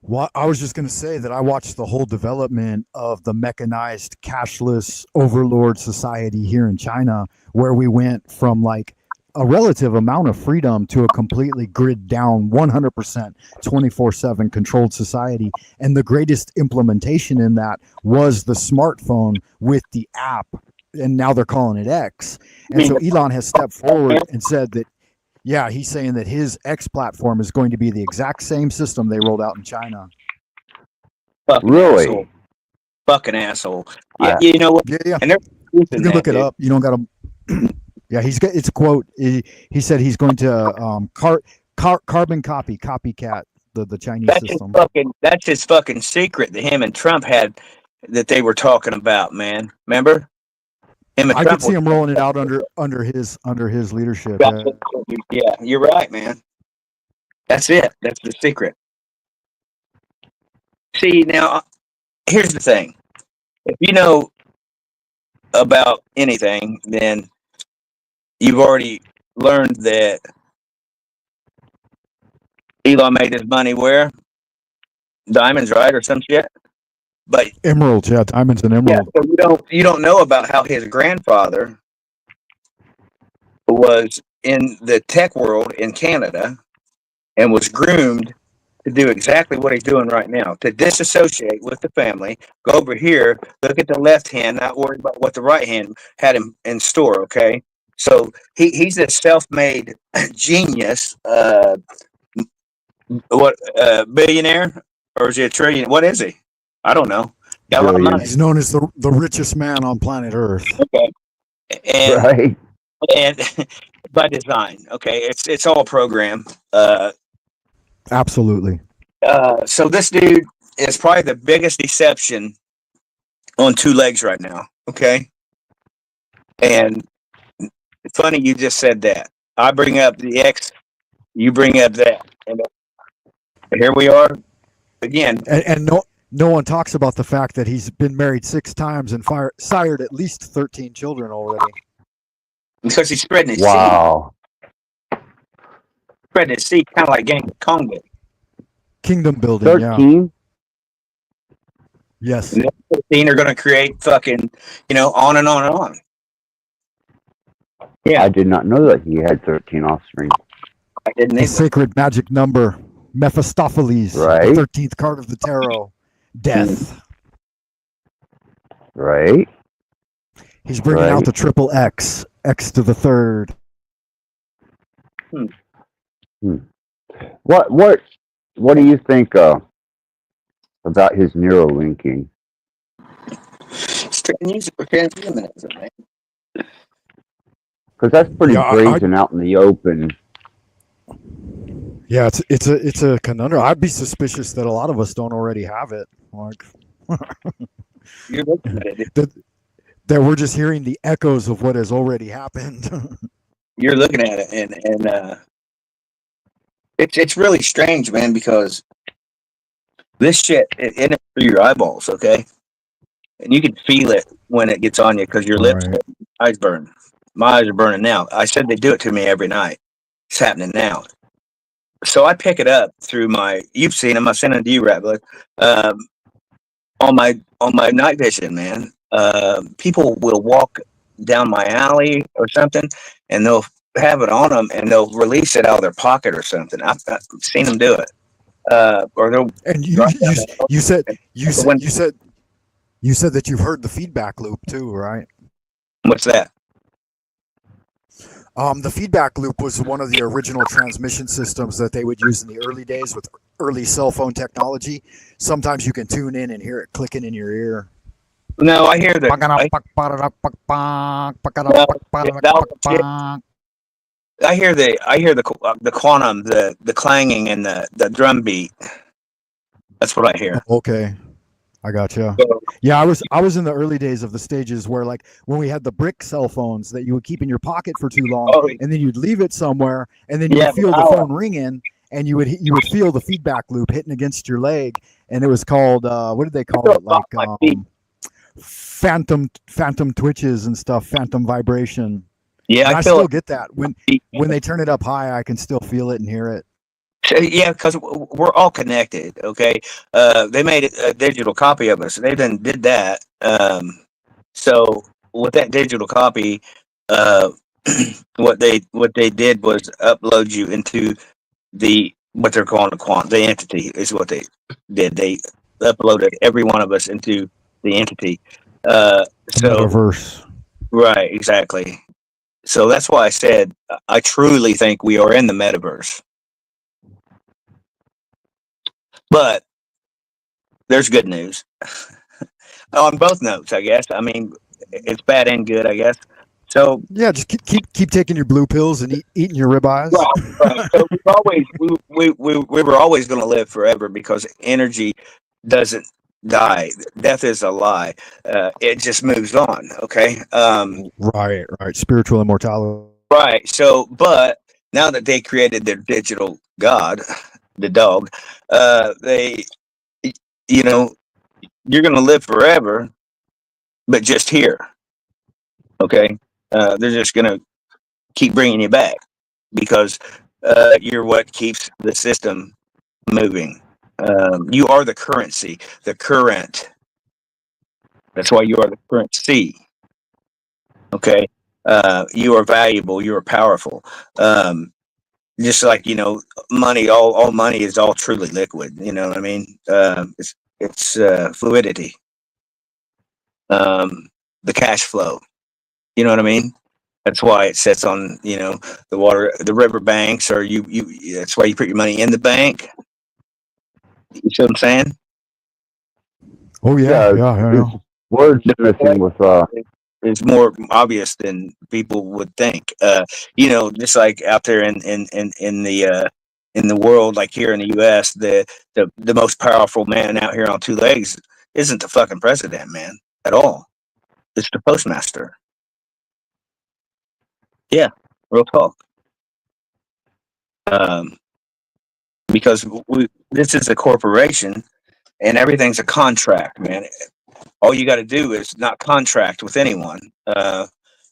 Well, I was just going to say that I watched the whole development of the mechanized cashless overlord society here in China, where we went from like a relative amount of freedom to a completely grid down 100% 24/7 controlled society. And the greatest implementation in that was the smartphone with the app. And now they're calling it X. And so Elon has stepped forward and said that, yeah, he's saying that his X platform is going to be the exact same system they rolled out in China. Really? Asshole. Fucking asshole. Yeah, you know what? Yeah. And you can look it up. You don't got to. Yeah, it's a quote. He said he's going to carbon copycat the Chinese system. That's his fucking secret that him and Trump had that they were talking about, man. Remember? Him and I Trump could see him rolling it out under his leadership. Yeah, you're right, man. That's it. That's the secret. See, now here's the thing. If you know about anything, then you've already learned that Elon made his money where? Diamonds, right? Or some shit. But Emeralds, yeah, diamonds and yeah, emeralds. so you don't know about how his grandfather was in the tech world in Canada and was groomed to do exactly what he's doing right now, to disassociate with the family, go over here, look at the left hand, not worry about what the right hand had him in store, okay? So he's a self-made genius, billionaire? Or is he a trillion? What is he? I don't know. Got a lot of Billion. money. He's known as the richest man on planet Earth. Okay. And Right? and by design, okay? It's all programmed. Absolutely. So this dude is probably the biggest deception on two legs right now. Okay. And it's funny you just said that. I bring up the X, you bring up that. And here we are again. And no one talks about the fact that he's been married 6 times and sired at least 13 children already. Because he's spreading his Wow. seed. Spreading his seed kind of like Gang Kong did. Kingdom building, 13? yeah. Yes. And the 13 are going to create fucking, on and on and on. Yeah. I did not know that he had 13 offspring. I didn't The either. sacred magic number, Mephistopheles, Right. the 13th card of the tarot, death. Right? He's bringing Right. out the triple X, X to the third. What do you think about his neurolinking? Use it for 10 minutes, man. Because that's pretty Yeah, brazen out in the open. Yeah, it's a conundrum. I'd be suspicious that a lot of us don't already have it. Like You're looking at it. that we're just hearing the echoes of what has already happened. You're looking at it, and it's really strange, man, because this shit it enters through your eyeballs, okay, and you can feel it when it gets on you because your lips, Right. eyes burn. My eyes are burning now. I said they do it to me every night. It's happening now. So I pick it up through my. You've seen them. I sent them to you, Rattblood. On my night vision, man. People will walk down my alley or something, and they'll have it on them, and they'll release it out of their pocket or something. I've seen them do it. Or they'll. And you said that you've heard the feedback loop too, right? What's that? The feedback loop was one of the original transmission systems that they would use in the early days with early cell phone technology. Sometimes you can tune in and hear it clicking in your ear. No, I hear the. I hear the quantum, the clanging, and the drum beat. That's what I hear. Okay, I gotcha. Yeah, I was in the early days of the stages where, like, when we had the brick cell phones that you would keep in your pocket for too long, and then you'd leave it somewhere, and then you would feel the phone ringing, and you would feel the feedback loop hitting against your leg, and it was called what did they call it? Like phantom twitches and stuff, phantom vibration. Yeah, and I still get that when they turn it up high, I can still feel it and hear it. Yeah, because we're all connected. Okay, they made a digital copy of us. They then did that. So with that digital copy, what they did was upload you into what they're calling the entity is what they did. They uploaded every one of us into the entity. Metaverse. Right, exactly. So that's why I said I truly think we are in the metaverse. But there's good news on both notes, I guess. I mean, it's bad and good, I guess. So Yeah, just keep taking your blue pills and eating your ribeyes. right. So we were always going to live forever because energy doesn't die. Death is a lie. It just moves on. Okay. Right. Spiritual immortality. Right. So, but now that they created their digital god, the dog, they, you know, you're going to live forever, but just here. Okay. They're just going to keep bringing you back because you're what keeps the system moving. You are the currency, the current. That's why you are the currency. Okay. You are valuable. You are powerful. Just like, money, all money is all truly liquid. You know what I mean? It's fluidity. The cash flow. You know what I mean? That's why it sits on, the water, the river banks, or that's why you put your money in the bank. You see what I'm saying? Oh yeah. It's words missing with Is more obvious than people would think. Just like out there in the world, like here in the U.S., the most powerful man out here on two legs isn't the fucking president, man, at all. It's the postmaster. Yeah, real talk. Because this is a corporation, and everything's a contract, man. All you got to do is not contract with anyone.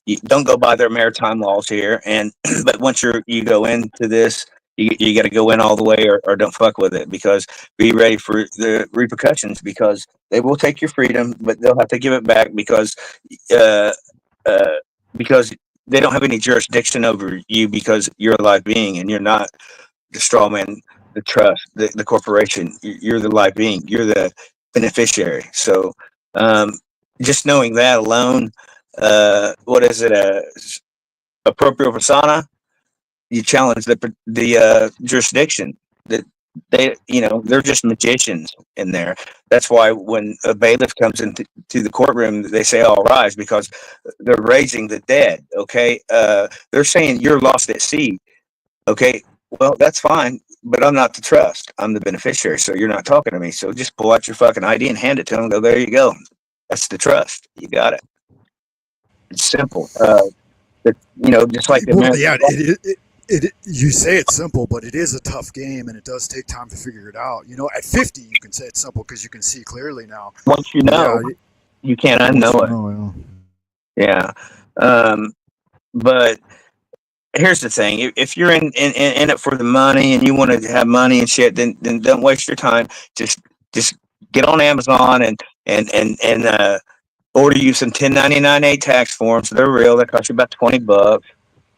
You don't go by their maritime laws here, but once you go into this, you got to go in all the way, or don't fuck with it, because be ready for the repercussions, because they will take your freedom, but they'll have to give it back uh, because they don't have any jurisdiction over you, because you're a live being and you're not the straw man, the trust, the corporation. You're the live being. You're the beneficiary. So just knowing that alone, what is it? A proprio persona. You challenge the jurisdiction. That they're just magicians in there. That's why when a bailiff comes into the courtroom, they say all rise, because they're raising the dead. Okay, they're saying you're lost at sea. Okay, well, that's fine, but I'm not the trust. I'm the beneficiary, so you're not talking to me. So just pull out your fucking ID and hand it to them. And go, there you go. That's the trust. You got it. It's simple. Just like the Well, American. yeah, you say it's simple, but it is a tough game, and it does take time to figure it out. At 50, you can say it's simple because you can see clearly now. Once you know, you can't unknow it. Yeah. But here's the thing: if you're in it for the money and you want to have money and shit, then don't waste your time. Just get on Amazon and order you some 1099A tax forms. They're real. They cost you about $20.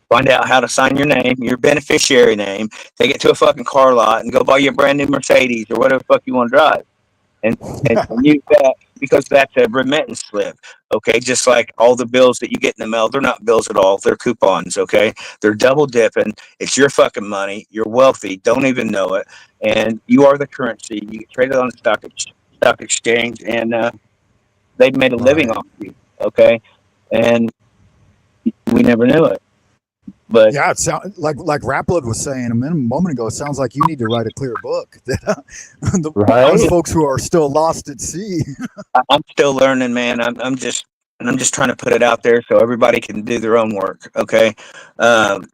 Find out how to sign your name, your beneficiary name. Take it to a fucking car lot and go buy you a brand new Mercedes or whatever the fuck you want to drive, and use that, because that's a remittance slip. Okay, just like all the bills that you get in the mail, they're not bills at all. They're coupons. Okay, they're double dipping. It's your fucking money. You're wealthy. Don't even know it, and you are the currency. You get traded on the stock exchange, and they've made a living off you. Okay, and we never knew it. But yeah, it sounds like Rattblood was saying a moment ago. It sounds like you need to write a clear book. Those folks who are still lost at sea. I'm still learning, man. I'm just trying to put it out there so everybody can do their own work. Okay. True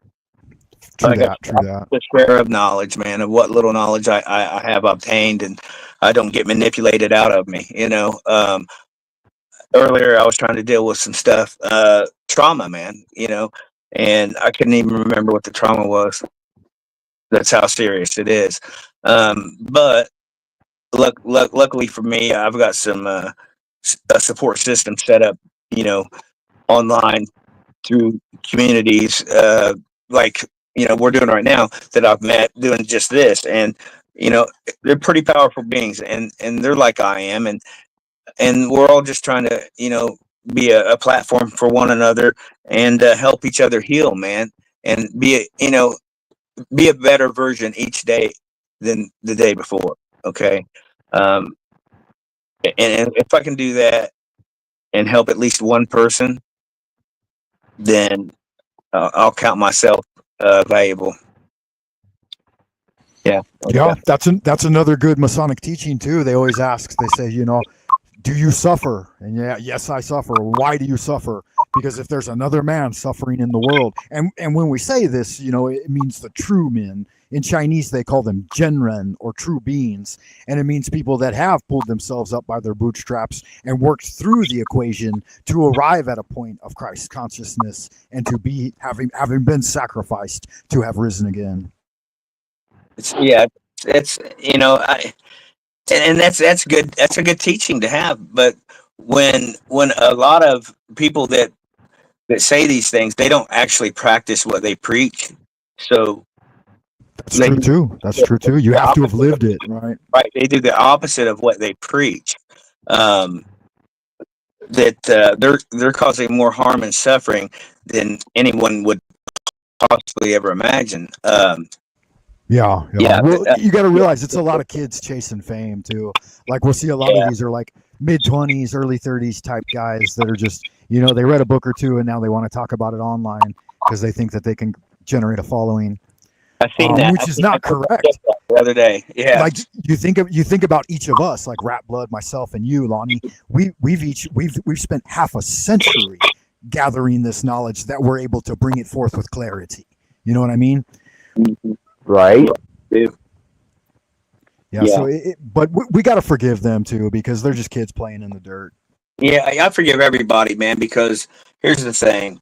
that. The share of knowledge, man, of what little knowledge I have obtained, and I don't get manipulated out of me. Earlier I was trying to deal with some stuff, trauma, man. And I couldn't even remember what the trauma was. That's how serious it is. But luckily for me, I've got some a support system set up, online through communities, like we're doing right now, that I've met doing just this, and they're pretty powerful beings, and they're like I am, and we're all just trying to be a platform for one another, and help each other heal, man, and be a better version each day than the day before. Okay. And if I can do that and help at least one person, then I'll count myself valuable. Yeah. Yeah, that's another good Masonic teaching too. They always ask. They say, do you suffer? And yes, I suffer. Why do you suffer? Because if there's another man suffering in the world, and when we say this, it means the true men. In Chinese, they call them Zhenren, or true beings, and it means people that have pulled themselves up by their bootstraps and worked through the equation to arrive at a point of Christ consciousness and to be having been sacrificed to have risen again. It's and that's good. That's a good teaching to have. But when a lot of people that say these things, they don't actually practice what they preach. So that's true too. That's true too. You have to have lived it, right? Right. They do the opposite of what they preach. That they're causing more harm and suffering than anyone would possibly ever imagine. Yeah. Well, you got to realize it's a lot of kids chasing fame too. Like we'll see a lot of these are like mid-20s, early 30s type guys that are just, they read a book or two and now they want to talk about it online because they think that they can generate a following. I've seen that, which is not correct. The other day, yeah. Like you think about each of us, like Rattblood, myself, and you, Lonnie. We've spent half a century gathering this knowledge that we're able to bring it forth with clarity. You know what I mean? Mm-hmm. Right. Yeah. So, but we got to forgive them too because they're just kids playing in the dirt. Yeah, I forgive everybody, man. Because here's the thing,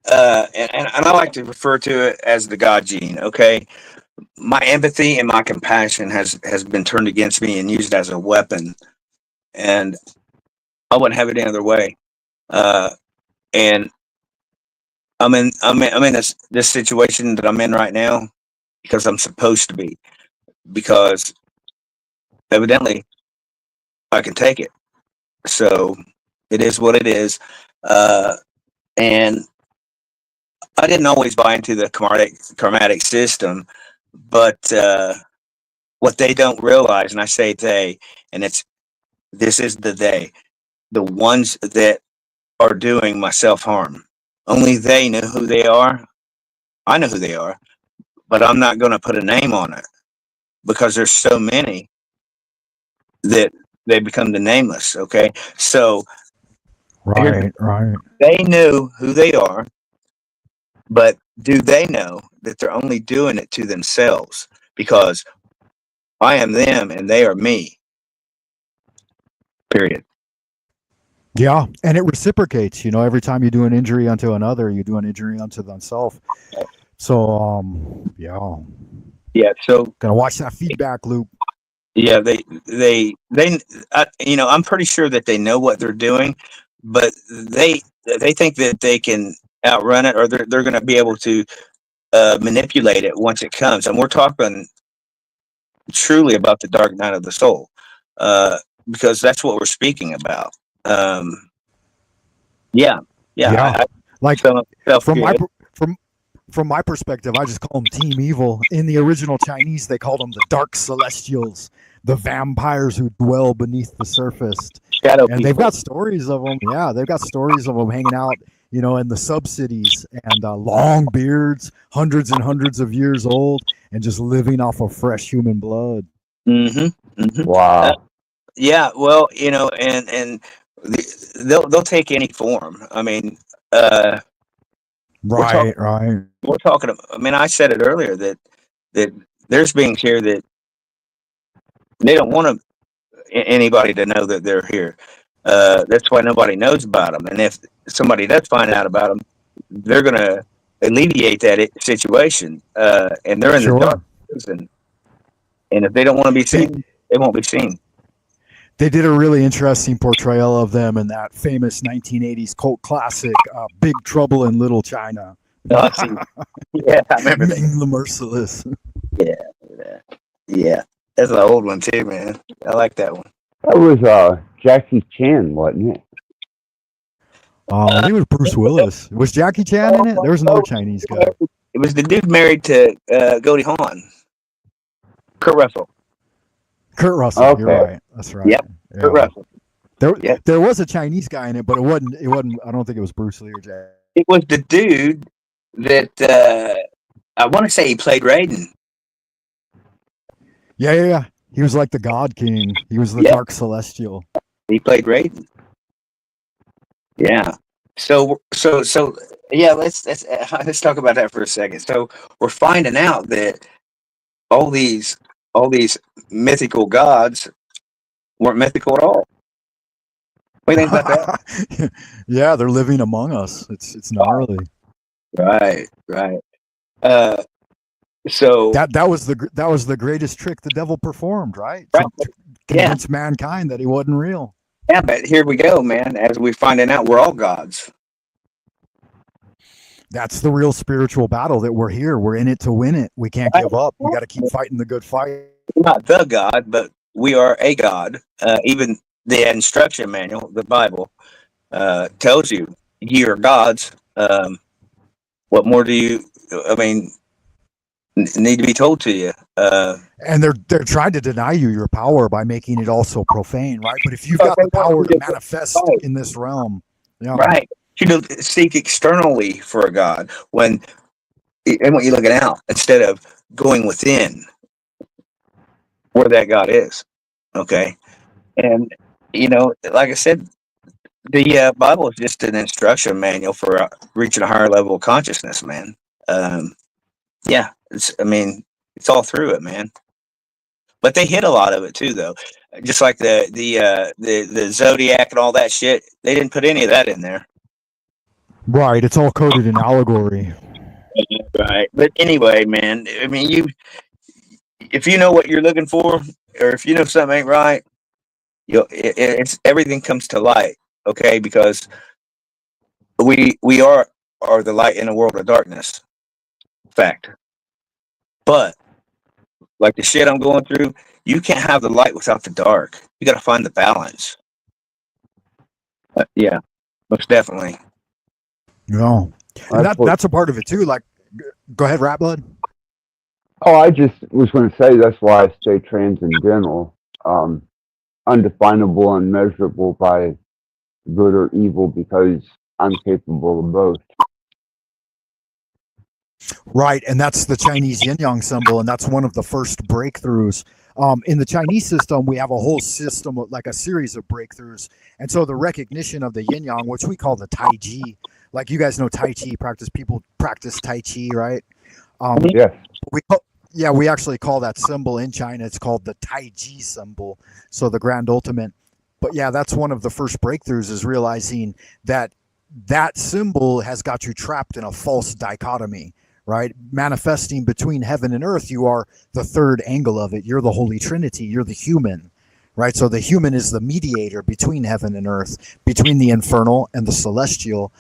and I like to refer to it as the God gene. Okay, my empathy and my compassion has been turned against me and used as a weapon, and I wouldn't have it any other way. And I'm in this situation that I'm in right now because I'm supposed to be, because evidently I can take it. So it is what it is. And I didn't always buy into the karmatic system, but what they don't realize, and I say they, and this is the they, the ones that are doing my self-harm. Only they know who they are. I know who they are, but I'm not going to put a name on it because there's so many that they become the nameless. Okay. So right. They knew who they are, but do they know that they're only doing it to themselves? Because I am them and they are me. Period. Yeah, and it reciprocates. Every time you do an injury unto another, you do an injury unto thyself. So, yeah. So gotta watch that feedback loop. Yeah, I'm pretty sure that they know what they're doing, but they think that they can outrun it, or they're going to be able to manipulate it once it comes. And we're talking truly about the dark night of the soul, because that's what we're speaking about. Like from my perspective, I just call them Team Evil. In the original Chinese, they called them the Dark Celestials, the vampires who dwell beneath the surface. And they've got stories of them. Yeah, they've got stories of them hanging out, in the sub-cities and long beards, hundreds and hundreds of years old, and just living off of fresh human blood. Mm-hmm. Mm-hmm. Wow. Yeah, well, and they'll take any form. I mean, right. We're talking. I mean, I said it earlier that there's beings here that they don't want anybody to know that they're here. That's why nobody knows about them. And if somebody does find out about them, they're going to alleviate that situation. And they're in the dark, and if they don't want to be seen, they won't be seen. They did a really interesting portrayal of them in that famous 1980s cult classic, Big Trouble in Little China. Yeah, I remember Ming the Merciless. Yeah. That's an old one too, man. I like that one. That was Jackie Chan, wasn't it? I think it was Bruce Willis. Was Jackie Chan in it? There was another Chinese guy. It was the dude married to Goldie Hawn. Kurt Russell. Okay. You're right. That's right. Yep. Kurt Russell. There was a Chinese guy in it, but it wasn't. I don't think it was Bruce Lee or Jackie It was the dude that I want to say he played Raiden. Yeah. He was like the God King. He was the Yeah. Dark Celestial. He played Raiden. Yeah. So yeah. Let's talk about that for a second. So we're finding out that all these mythical gods weren't mythical at all. What do you think about that? Yeah, they're living among us. It's gnarly. Right. So That was the greatest trick the devil performed, right? right, To yeah, convince mankind that he wasn't real. yeah. But here we go, man. As we're finding out, we're all gods. That's the real spiritual battle that we're here. We're in it to win it. We can't give up. We got to keep fighting the good fight. We're not the God, but we are a God. Even the instruction manual, the Bible, tells you ye are gods. What more do you? I mean, need to be told to you. And they're trying to deny you your power by making it also profane, right? But if you've got the power to manifest in this realm, right, you know, seek externally for a God when you're looking out instead of going within where that God is. Okay, and you know, like I said, the Bible is just an instruction manual for reaching a higher level of consciousness, man. Yeah, I mean, it's all through it, man. But they hit a lot of it too, though. Just like the zodiac and all that shit, they didn't put any of that in there. right. It's all coded in allegory. Right. But anyway, man, I mean, if you know what you're looking for, or if you know something ain't right, it's everything comes to light. Okay, because we are the light in a world of darkness. Fact. But like the shit I'm going through, you can't have the light without the dark. You got to find the balance. Yeah, most definitely. No, and that's a part of it too. Like, go ahead, Rattblood. Oh, I just was going to say that's why I stay transcendental, undefinable, unmeasurable by good or evil, because I'm capable of both. Right, and that's the Chinese yin yang symbol, and that's one of the first breakthroughs. In the Chinese system, we have a whole system of like a series of breakthroughs, and so the recognition of the yin yang, which we call the Tai Chi, like you guys know Tai Chi people practice Tai Chi, right? Yes. We actually call that symbol in China. It's called the Tai Chi symbol, so the grand ultimate. But yeah, that's one of the first breakthroughs is realizing that that symbol has got you trapped in a false dichotomy, right? Manifesting between heaven and earth, you are the third angle of it. You're the Holy Trinity. You're the human, right? So the human is the mediator between heaven and earth, between the infernal and the celestial.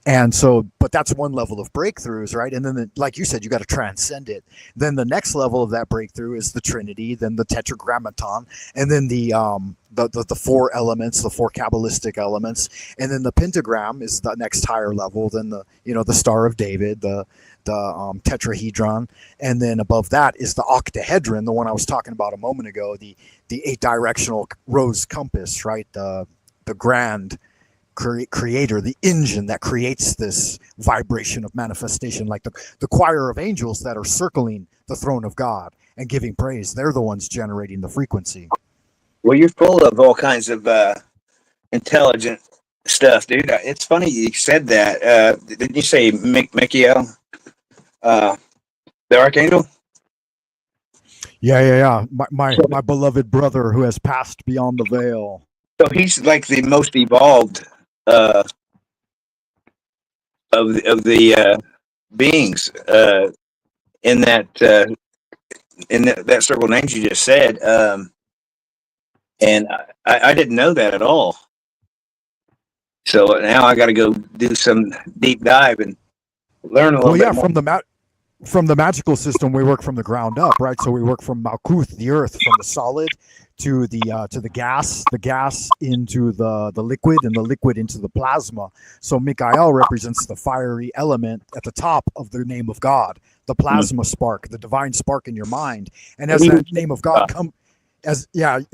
And so, but that's one level of breakthroughs, right? And then, like you said, you got to transcend it. Then the next level of that breakthrough is the Trinity, then the Tetragrammaton, and then the four elements, the four Kabbalistic elements, and then the pentagram is the next higher level. Then the Star of David, the tetrahedron, and then above that is the octahedron, the one I was talking about a moment ago, the 8-directional rose compass, right? The grand creator, the engine that creates this vibration of manifestation, like the choir of angels that are circling the throne of God and giving praise. They're the ones generating the frequency. Well, you're full of all kinds of intelligent stuff, dude. It's funny you said that. Didn't you say Michael, the archangel? Yeah. My beloved brother who has passed beyond the veil. So he's like the most evolved of the beings in that circle of names you just said. And I didn't know that at all. So now I got to go do some deep dive and learn a little bit more. From the magical system, we work from the ground up, right? So we work from Malkuth, the earth, from the solid to the gas into the liquid, and the liquid into the plasma. So Mikael represents the fiery element at the top of the name of God, the plasma spark, the divine spark in your mind. And as that name of God Yahweh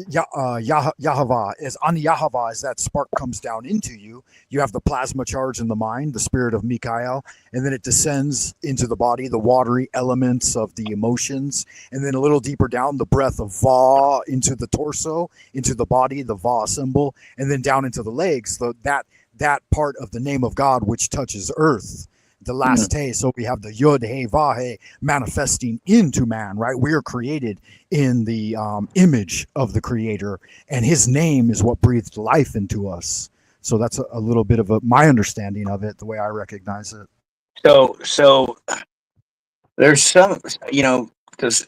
is on Yahweh as that spark comes down into you. You have the plasma charge in the mind, the spirit of Mikael, and then it descends into the body, the watery elements of the emotions, and then a little deeper down, the breath of Va into the torso, into the body, the Va symbol, and then down into the legs, that part of the name of God which touches earth. The last hey, so we have the Yod Hey Va Hey manifesting into man, right? We are created in the image of the Creator, and His name is what breathed life into us. So that's a little bit of my understanding of it, the way I recognize it. So there's some, because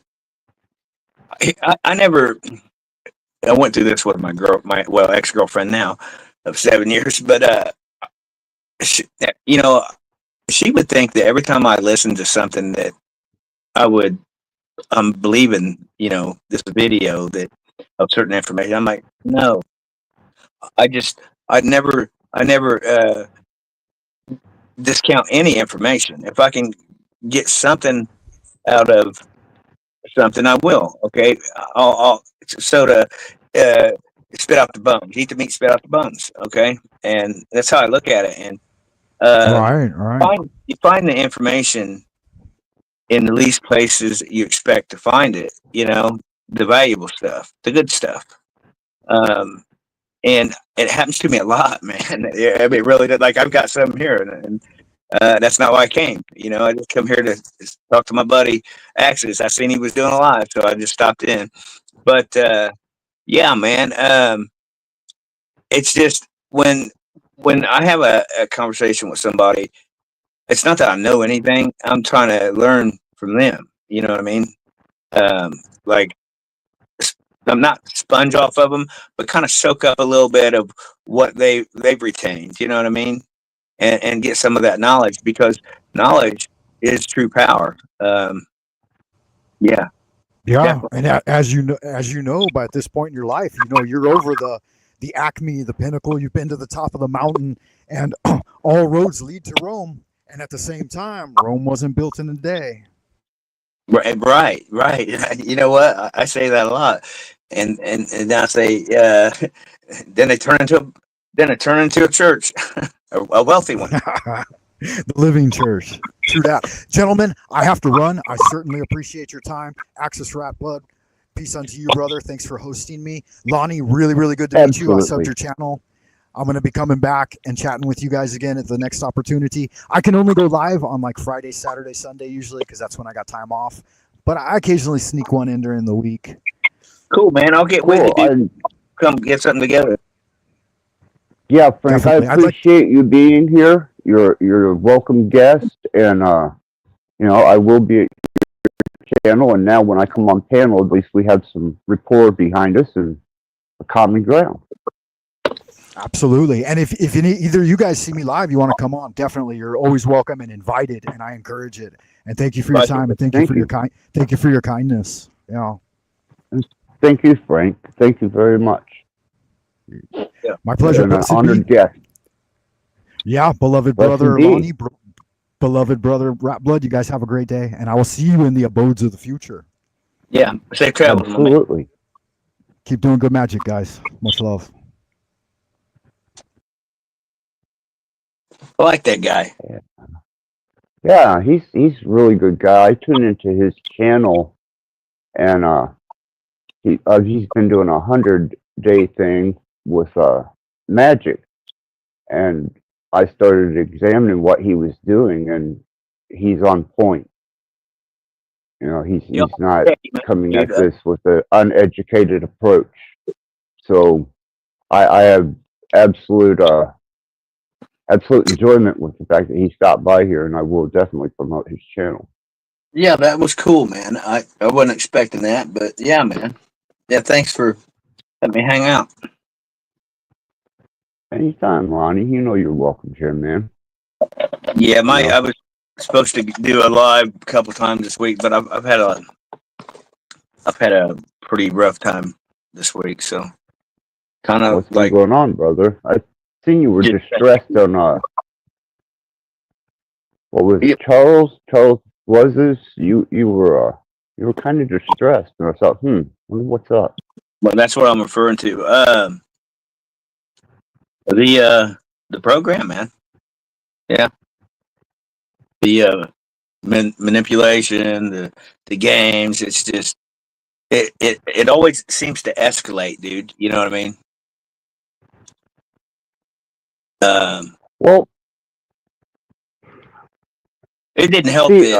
I never, I went through this with my ex girlfriend now of 7 years, but she, she would think that every time I listened to something that I'm believing, this video that of certain information. I'm like, no, I never discount any information. If I can get something out of something, I will. Okay, I'll soda, spit out the bones. Eat the meat, spit out the bones. Okay, and that's how I look at it. And Right. you find the information in the least places you expect to find it. The valuable stuff, the good stuff. And it happens to me a lot, man. Yeah, I mean, it really did. Like I've got some here, and that's not why I came. I just come here to talk to my buddy Axis. I seen he was doing a live, so I just stopped in. But yeah, man, it's just when I have a conversation with somebody, it's not that I know anything. I'm trying to learn from them. You know what I mean? Like I'm not sponge off of them, but kind of soak up a little bit of what they've retained. You know what I mean? And get some of that knowledge, because knowledge is true power. Yeah, Yeah, definitely. and as you know, by this point in your life, you're over the acme, the pinnacle. You've been to the top of the mountain, and all roads lead to Rome. And at the same time, Rome wasn't built in a day. Right. You know what? I say that a lot, and I say, then it turn into a church, a wealthy one. The living church. True that. Gentlemen, I have to run. I certainly appreciate your time. Axis Rattblood. Peace unto you, brother. Thanks for hosting me. Lonnie, really, really good to meet you. I subbed your channel. I'm going to be coming back and chatting with you guys again at the next opportunity. I can only go live on like Friday, Saturday, Sunday usually, because that's when I got time off. But I occasionally sneak one in during the week. Cool, man. I'll get with you. Come get something together. Yeah, Frank, definitely. I appreciate you being here. You're a welcome guest, and I will be at your channel. And now, when I come on panel, at least we have some rapport behind us and a common ground. Absolutely. And if either you guys see me live, you want to come on, definitely, you're always welcome and invited, and I encourage it. And thank you for your time, and thank you for your kindness. Yeah. Thank you, Frank. Thank you very much. Yeah. My pleasure. An honored guest. Yeah, beloved brother Lonnie, beloved brother Rattblood, you guys have a great day, and I will see you in the abodes of the future. Yeah, safe travels. Absolutely. Keep doing good magic, guys. Much love. I like that guy. Yeah, he's a really good guy. I tuned into his channel, and he's been doing 100-day thing with magic, and I started examining what he was doing, and he's on point. He's not coming at this with an uneducated approach. So I have absolute enjoyment with the fact that he stopped by here, and I will definitely promote his channel. Yeah, that was cool, man. I wasn't expecting that, but yeah, man. Yeah, thanks for letting me hang out. Anytime, Lonnie. You're welcome here, man. Yeah, I was supposed to do a live a couple times this week, but I've had a pretty rough time this week, so kind of what's been going on, brother? I seen you were distressed on what was it, Charles was this? You were kind of distressed, and I thought, wonder what's up. Well, that's what I'm referring to. The program, man. Yeah, the manipulation, the games. It's just it always seems to escalate, dude. You know what I mean? Well, It didn't help see,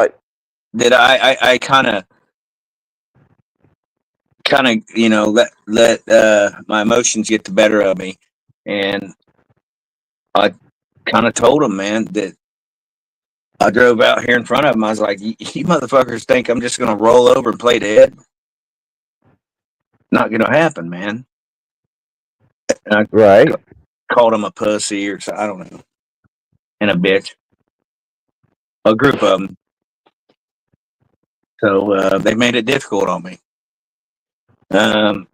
that I kind of let my emotions get the better of me, and I kind of told them, man, that I drove out here in front of them. I was like, you motherfuckers think I'm just gonna roll over and play dead? Not gonna happen, man. And I right. called him a pussy or so, I don't know, and a bitch. A group of them. So they made it difficult on me. The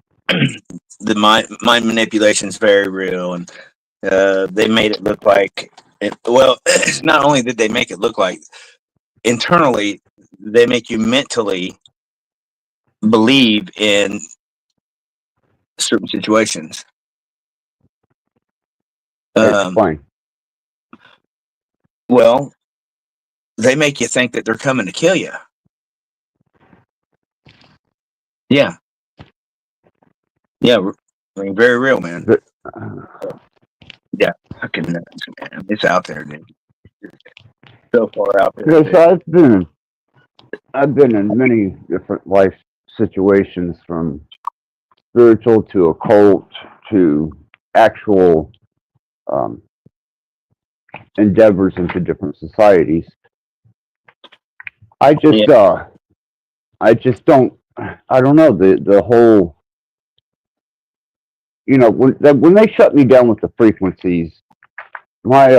mind manipulation is very real, and they made it look like. Well, not only did they make it look like, internally, they make you mentally believe in certain situations. Explain. Well, they make you think that they're coming to kill you. Yeah. Yeah. I mean, very real, man. Yeah. Fucking nuts, man. It's out there, dude. So far out there. Because I've been in many different life situations, from spiritual to occult to actual um, endeavors into different societies. I just don't. I don't know the whole. When they shut me down with the frequencies, I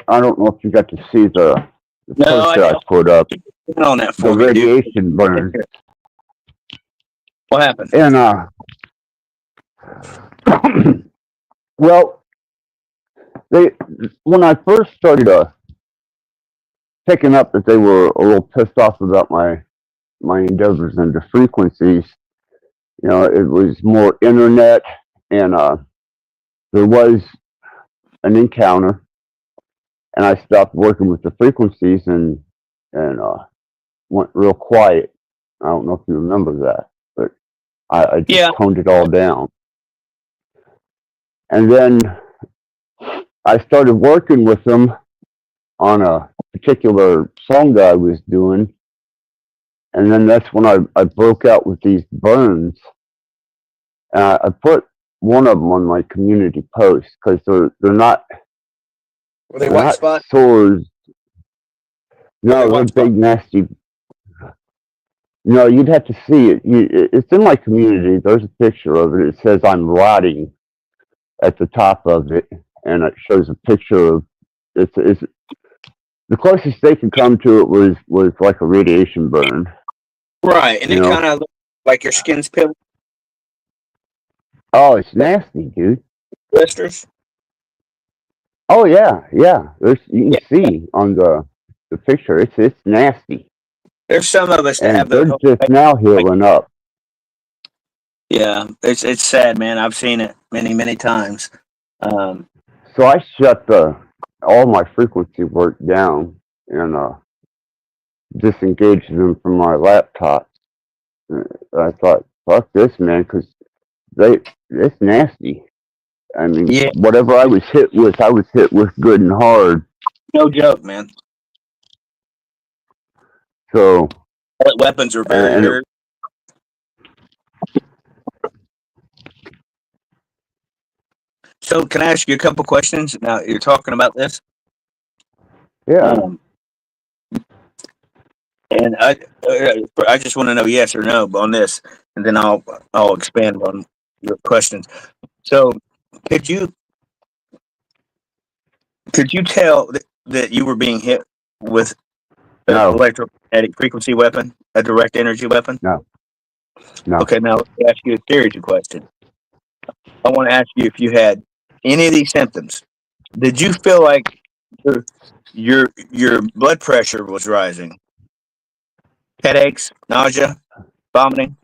don't know if you got to see the post that I put up. On that The for me, radiation dude. burn. What happened? And well, when I first started picking up that they were a little pissed off about my endeavors into frequencies, it was more internet, and there was an encounter, and I stopped working with the frequencies and went real quiet. I don't know if you remember that, but I just toned it all down. And then I started working with them on a particular song that I was doing, and then that's when I broke out with these burns. And I put one of them on my community post because they're not. Were they white spots? Sores. No, they're big, nasty. No, you'd have to see it. It's in my community. There's a picture of it. It says I'm rotting at the top of it, and it shows a picture of it's the closest they could come to it was like a radiation burn. Right, and it kind of looks like your skin's peeling. Oh, it's nasty, dude. Blisters. Oh yeah. You can see on the picture. It's nasty. There's some of us that and have they're just now healing up. Yeah, it's sad, man. I've seen it many times. So I shut all my frequency work down and disengaged them from my laptop. I thought, fuck this, man, because it's nasty. I mean, whatever I was hit with good and hard. No joke, man. So weapons are very. So, can I ask you a couple questions? Now you're talking about this. Yeah. And I just want to know yes or no on this, and then I'll expand on your questions. So, could you tell that you were being hit with an electromagnetic frequency weapon, a direct energy weapon? No. Okay, now let me ask you a series of questions. I want to ask you if you had any of these symptoms. Did you feel like your blood pressure was rising? Headaches, nausea, vomiting?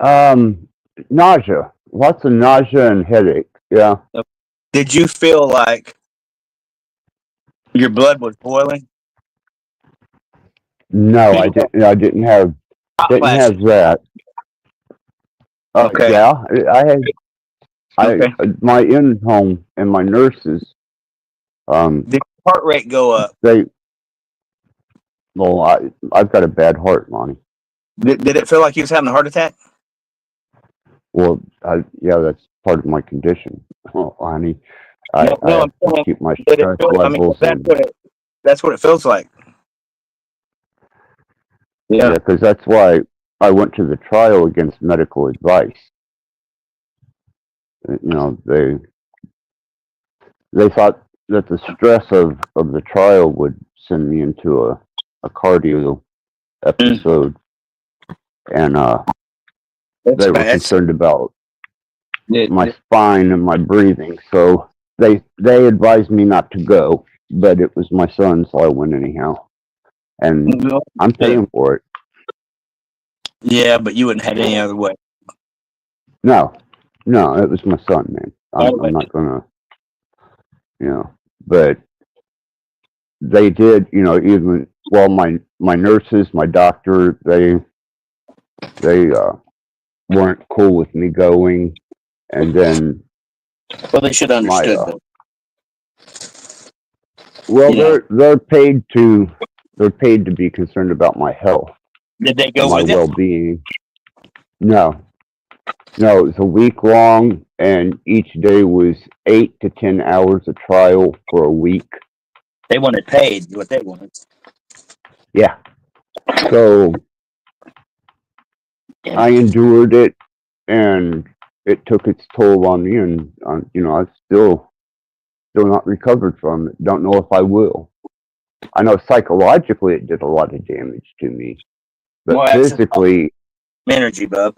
Nausea. Lots of nausea and headache. Yeah. Did you feel like your blood was boiling? No, I didn't. I Hot didn't flashes. have that. Okay. Yeah, I had. Okay. My in-home and my nurses. Did your heart rate go up? I've got a bad heart, Lonnie. Did it feel like you was having a heart attack? Well, yeah, that's part of my condition. Oh, honey, I No, have I'm to saying, keep my did it stress feel, I mean, levels and that's what it feels like. yeah, because that's why I went to the trial against medical advice. You know, they thought that the stress of the trial would send me into a cardio episode, and they were concerned about my spine and my breathing, so they advised me not to go, but it was my son, so I went anyhow, and I'm paying for it. Yeah, but you wouldn't have it any other way. No, it was my son, man. I'm not gonna, but they did, even my nurses, my doctor, they weren't cool with me going, and then Well, they should have understood that. Well, they're paid to be concerned about my health. Did they go my with it? well-being. No, it was a week long, and each day was 8 to 10 hours of trial for a week. They wanted paid what they wanted. Yeah. So I endured it, and it took its toll on me, and I'm still not recovered from it. Don't know if I will. I know psychologically it did a lot of damage to me, but physically, energy, bub.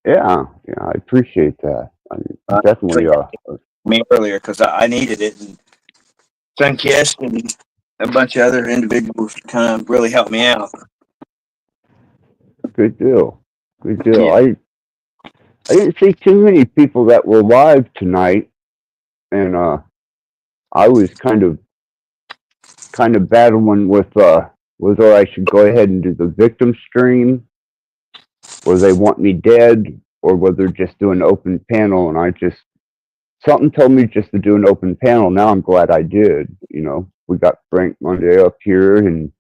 Yeah, I appreciate that. Definitely. Me earlier because I needed it, and Sunkist and a bunch of other individuals kind of really helped me out. Good deal. Yeah. I didn't see too many people that were live tonight, and I was kind of battling with whether I should go ahead and do the victim stream, or they want me dead, or whether just do an open panel. And something told me just to do an open panel. Now I'm glad I did. We got Frank Monday up here, and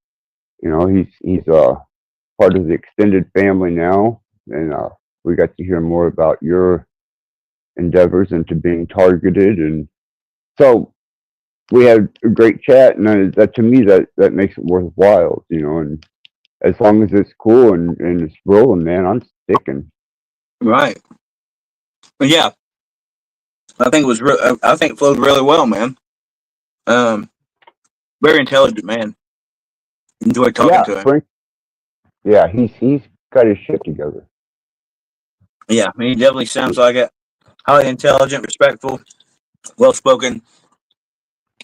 he's part of the extended family now, and we got to hear more about your endeavors into being targeted, and so we had a great chat, and that to me that makes it worthwhile, and as long as it's cool and it's rolling, man, I'm sticking. Right. But yeah, I think I think it flowed really well, man. Very intelligent man. Enjoy talking to him. Frank, yeah, he's got his shit together. Yeah, he definitely sounds like it. Highly intelligent, respectful, well spoken.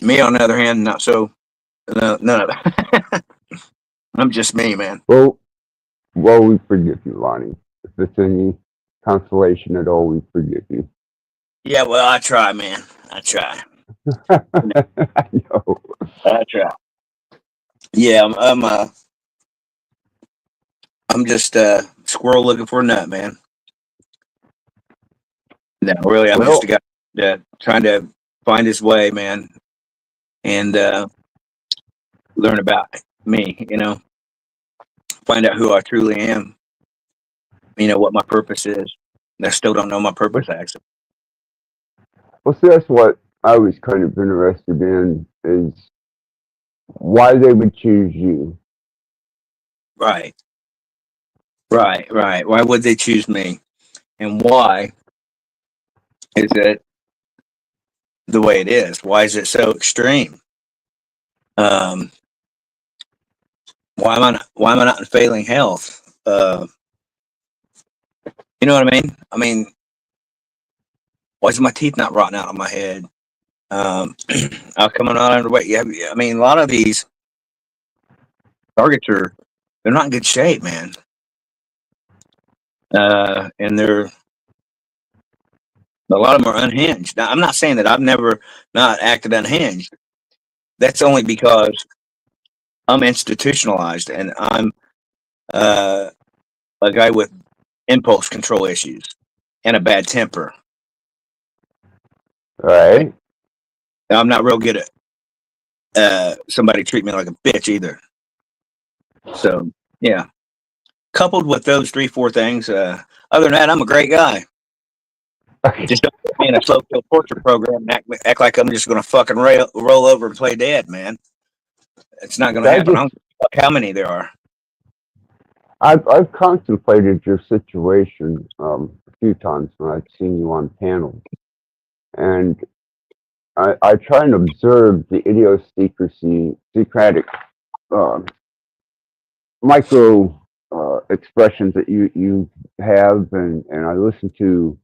Me, on the other hand, not so. None of that. I'm just me, man. Well, we forgive you, Lonnie. If it's any consolation at all, we forgive you. Yeah, well, I try, man. I try. I know. I try. Yeah, I'm just a squirrel looking for a nut, man. No, really, I'm just a guy trying to find his way, man, and learn about me, find out who I truly am, what my purpose is. I still don't know my purpose, actually. Well, see, that's what I was kind of interested in, is why they would choose you. Right. Why would they choose me? And why is it the way it is? Why is it so extreme? Why am I not in failing health? You know what I mean? Why is my teeth not rotting out of my head? I'm coming out underweight. Yeah, a lot of these targets they're not in good shape, man. and they're a lot of them are unhinged. Now, I'm not saying that I've never not acted unhinged. That's only because I'm institutionalized and I'm a guy with impulse control issues and a bad temper. Right. And I'm not real good at somebody treat me like a bitch either. So yeah, coupled with those 3-4 things, other than that, I'm a great guy. Just don't put me in a slow kill torture program and act like I'm just going to fucking roll over and play dead, man. It's not going to happen. I don't know how many there are. I've contemplated your situation a few times when I've seen you on panels, and I try and observe the idiosyncratic micro expressions that you have, and I listen to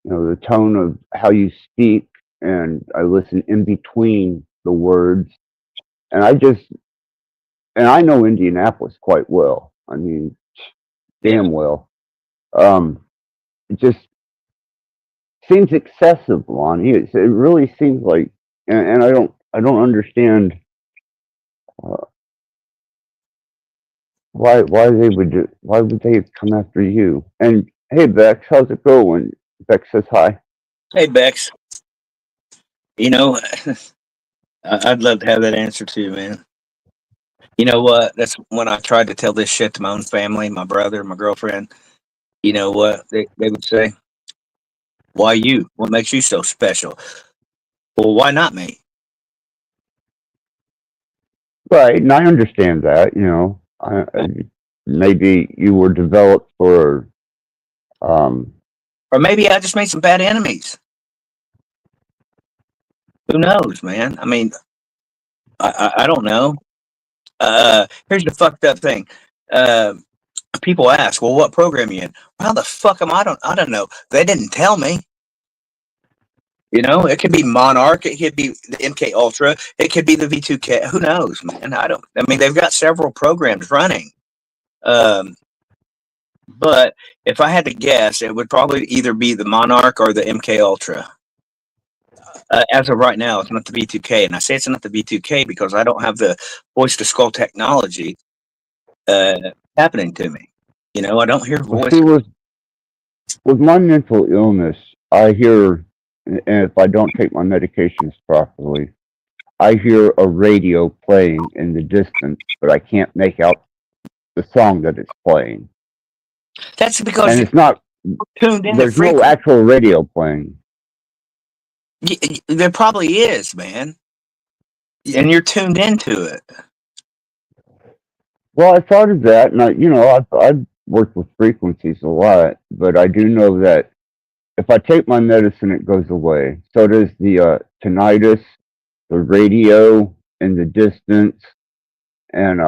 the tone of how you speak, and I listen in between the words, and I know Indianapolis quite well. I mean, damn well. It just seems excessive, Lonnie. It really seems like, and I don't understand why why would they come after you? And hey, Bex, how's it going? Bex says hi. Hey, Bex. I'd love to have that answer too, man. You know what? That's when I tried to tell this shit to my own family, my brother, my girlfriend. You know what? They would say, why you? What makes you so special? Well, why not me? Right, and I understand that. Maybe you were developed for. Or maybe I just made some bad enemies. Who knows, man? I mean, I don't know. Here's the fucked up thing. People ask, well, what program are you in? How the fuck am I don't know. They didn't tell me. It could be Monarch, it could be the MK Ultra, it could be the V2K. Who knows, man? I mean, they've got several programs running. But if I had to guess, it would probably either be the Monarch or the MK Ultra. As of right now, it's not the V2K, and I say it's not the V2K because I don't have the voice to skull technology happening to me. I don't hear voice. See, with my mental illness, I hear, and if I don't take my medications properly, I hear a radio playing in the distance, but I can't make out the song that it's playing. That's because it's not tuned in. There's no actual radio playing. There probably is, man, and you're tuned into it. Well, I thought of that, and I've worked with frequencies a lot, but I do know that if I take my medicine, it goes away. So does the tinnitus, the radio in the distance, and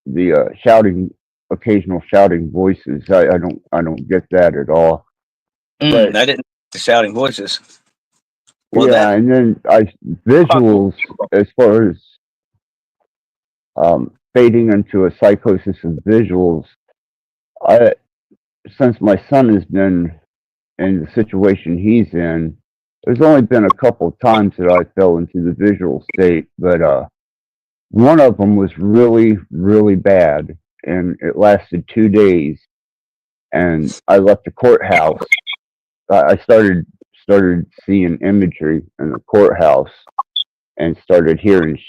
the occasional shouting voices. I don't get that at all. But I didn't the shouting voices. Well, yeah, and then visuals as far as fading into a psychosis of visuals. Since my son has been in the situation he's in, there's only been a couple of times that I fell into the visual state, but one of them was really, really bad, and it lasted 2 days. And I left the courthouse. I started seeing imagery in the courthouse, and started hearing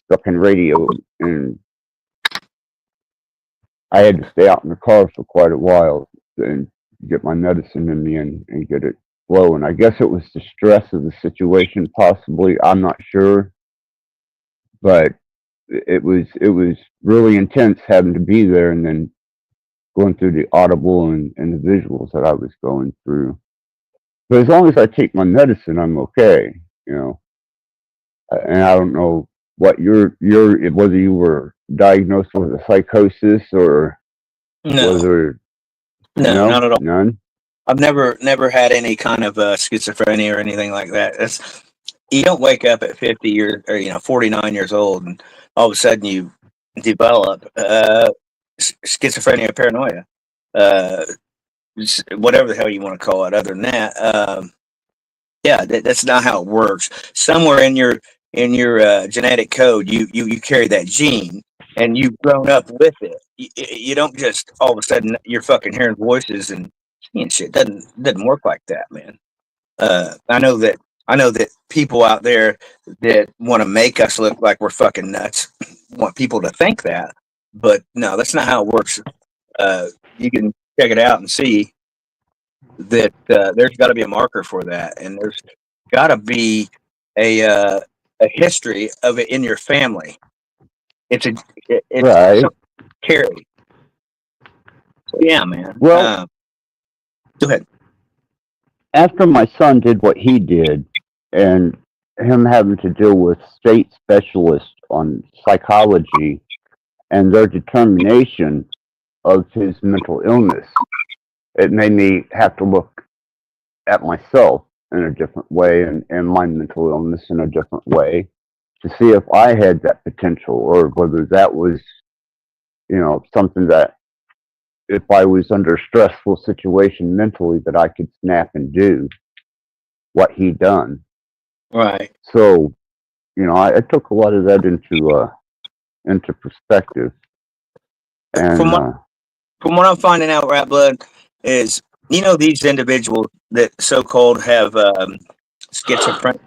fucking radio, and I had to stay out in the car for quite a while and get my medicine in me and get it flowing. I guess it was the stress of the situation, possibly. I'm not sure, but it was really intense having to be there, and then going through the audible and the visuals that I was going through. But as long as I take my medicine, I'm okay, And I don't know what whether you were diagnosed with a psychosis or whether no, not at all. None. I've never had any kind of schizophrenia or anything like that. You don't wake up at 50 or 49 years old and all of a sudden you develop schizophrenia, paranoia. uh, whatever the hell you want to call it. Other than that, yeah, that's not how it works. Somewhere in your genetic code, you carry that gene, and you've grown up with it. You don't just all of a sudden you're fucking hearing voices and seeing shit. Doesn't work like that, man. I know that people out there that want to make us look like we're fucking nuts want people to think that, but no, that's not how it works. You can check it out and see that there's got to be a marker for that, and there's got to be a history of it in your family. It's Right. something to carry. So yeah, man. Well, Go ahead. after my son did what he did, and him having to deal with state specialists on psychology and their determination of his mental illness, it made me have to look at myself in a different way and my mental illness in a different way to see if I had that potential or whether that was, something that if I was under a stressful situation mentally that I could snap and do what he done. Right. So, I took a lot of that into perspective. And From what I'm finding out, Rattblood, is these individuals that so-called have schizophrenia.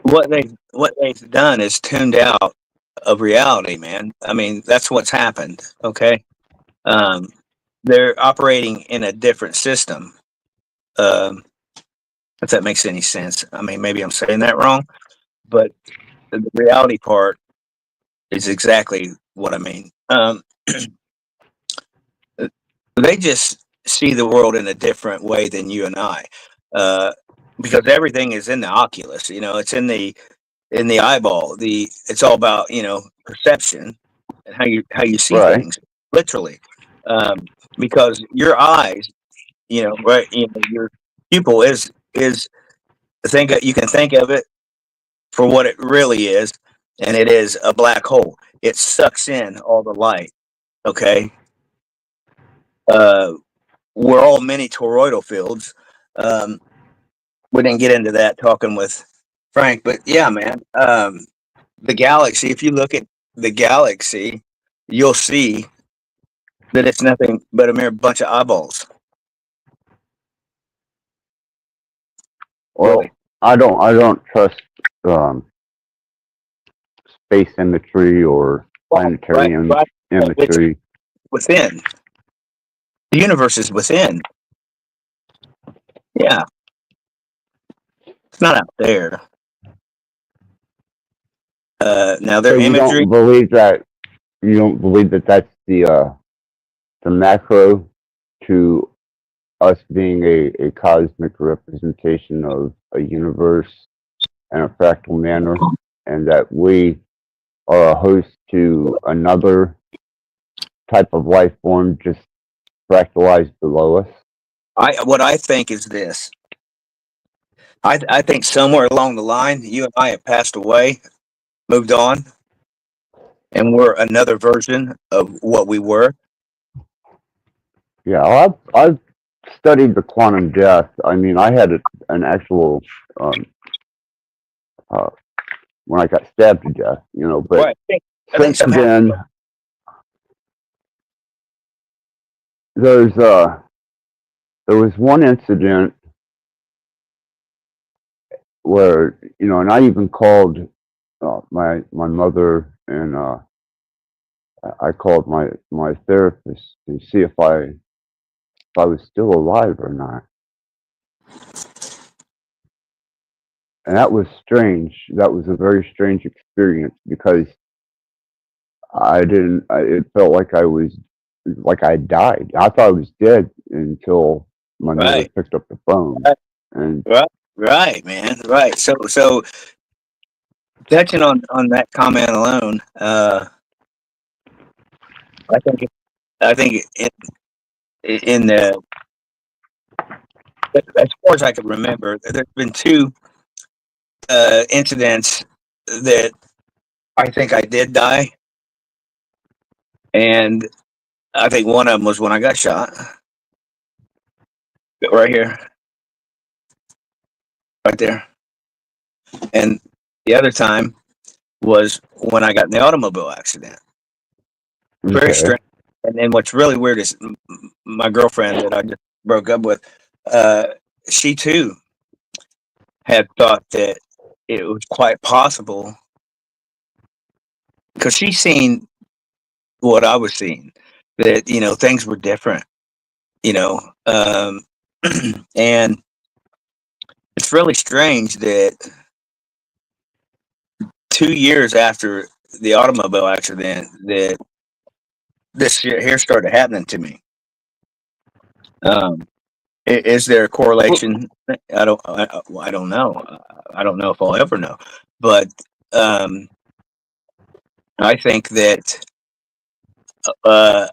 What they've done is tuned out of reality, man. I mean, that's what's happened. Okay, they're operating in a different system. If that makes any sense. I mean, maybe I'm saying that wrong, but the reality part is exactly what I mean. They just see the world in a different way than you and I, because everything is in the oculus. It's in the eyeball. It's all about perception and how you see right, things, literally, because your eyes, right, your pupil is you can think of it for what it really is, and it is a black hole. It sucks in all the light. Okay. We're all mini toroidal fields. We didn't get into that talking with Frank, but yeah, man. The galaxy, if you look at the galaxy, you'll see that it's nothing but a mere bunch of eyeballs. well, Really. I don't trust space imagery or planetary Right. imagery. Within. The universe is within. Yeah. It's not out there. Now their So imagery. you don't believe that that's the macro to us being a cosmic representation of a universe in a fractal manner, and that we are a host to another type of life form just fractalized below us. What I think is this. I think somewhere along the line, you and I have passed away, moved on, and we're another version of what we were. Yeah, I've studied the quantum death. I mean, I had an actual when I got stabbed to death, but Right. I think since then, there was one incident where, and I even called my mother, and I called my therapist to see if I was still alive or not. And that was strange. That was a very strange experience because it felt like I died. I thought I was dead until my mother picked up the phone. And right, man. Right. So touching on that comment alone, I think in the, as far as I can remember, there's been two incidents that I think I did die, and I think one of them was when I got shot. Right here. Right there. And the other time was when I got in the automobile accident. Very Okay. strange. And then what's really weird is my girlfriend that I just broke up with, she too had thought that it was quite possible because she's seen what I was seeing, that, things were different, and it's really strange that 2 years after the automobile accident that this shit here started happening to me. Is there a correlation? I don't know. I don't know if I'll ever know, but I think that uh,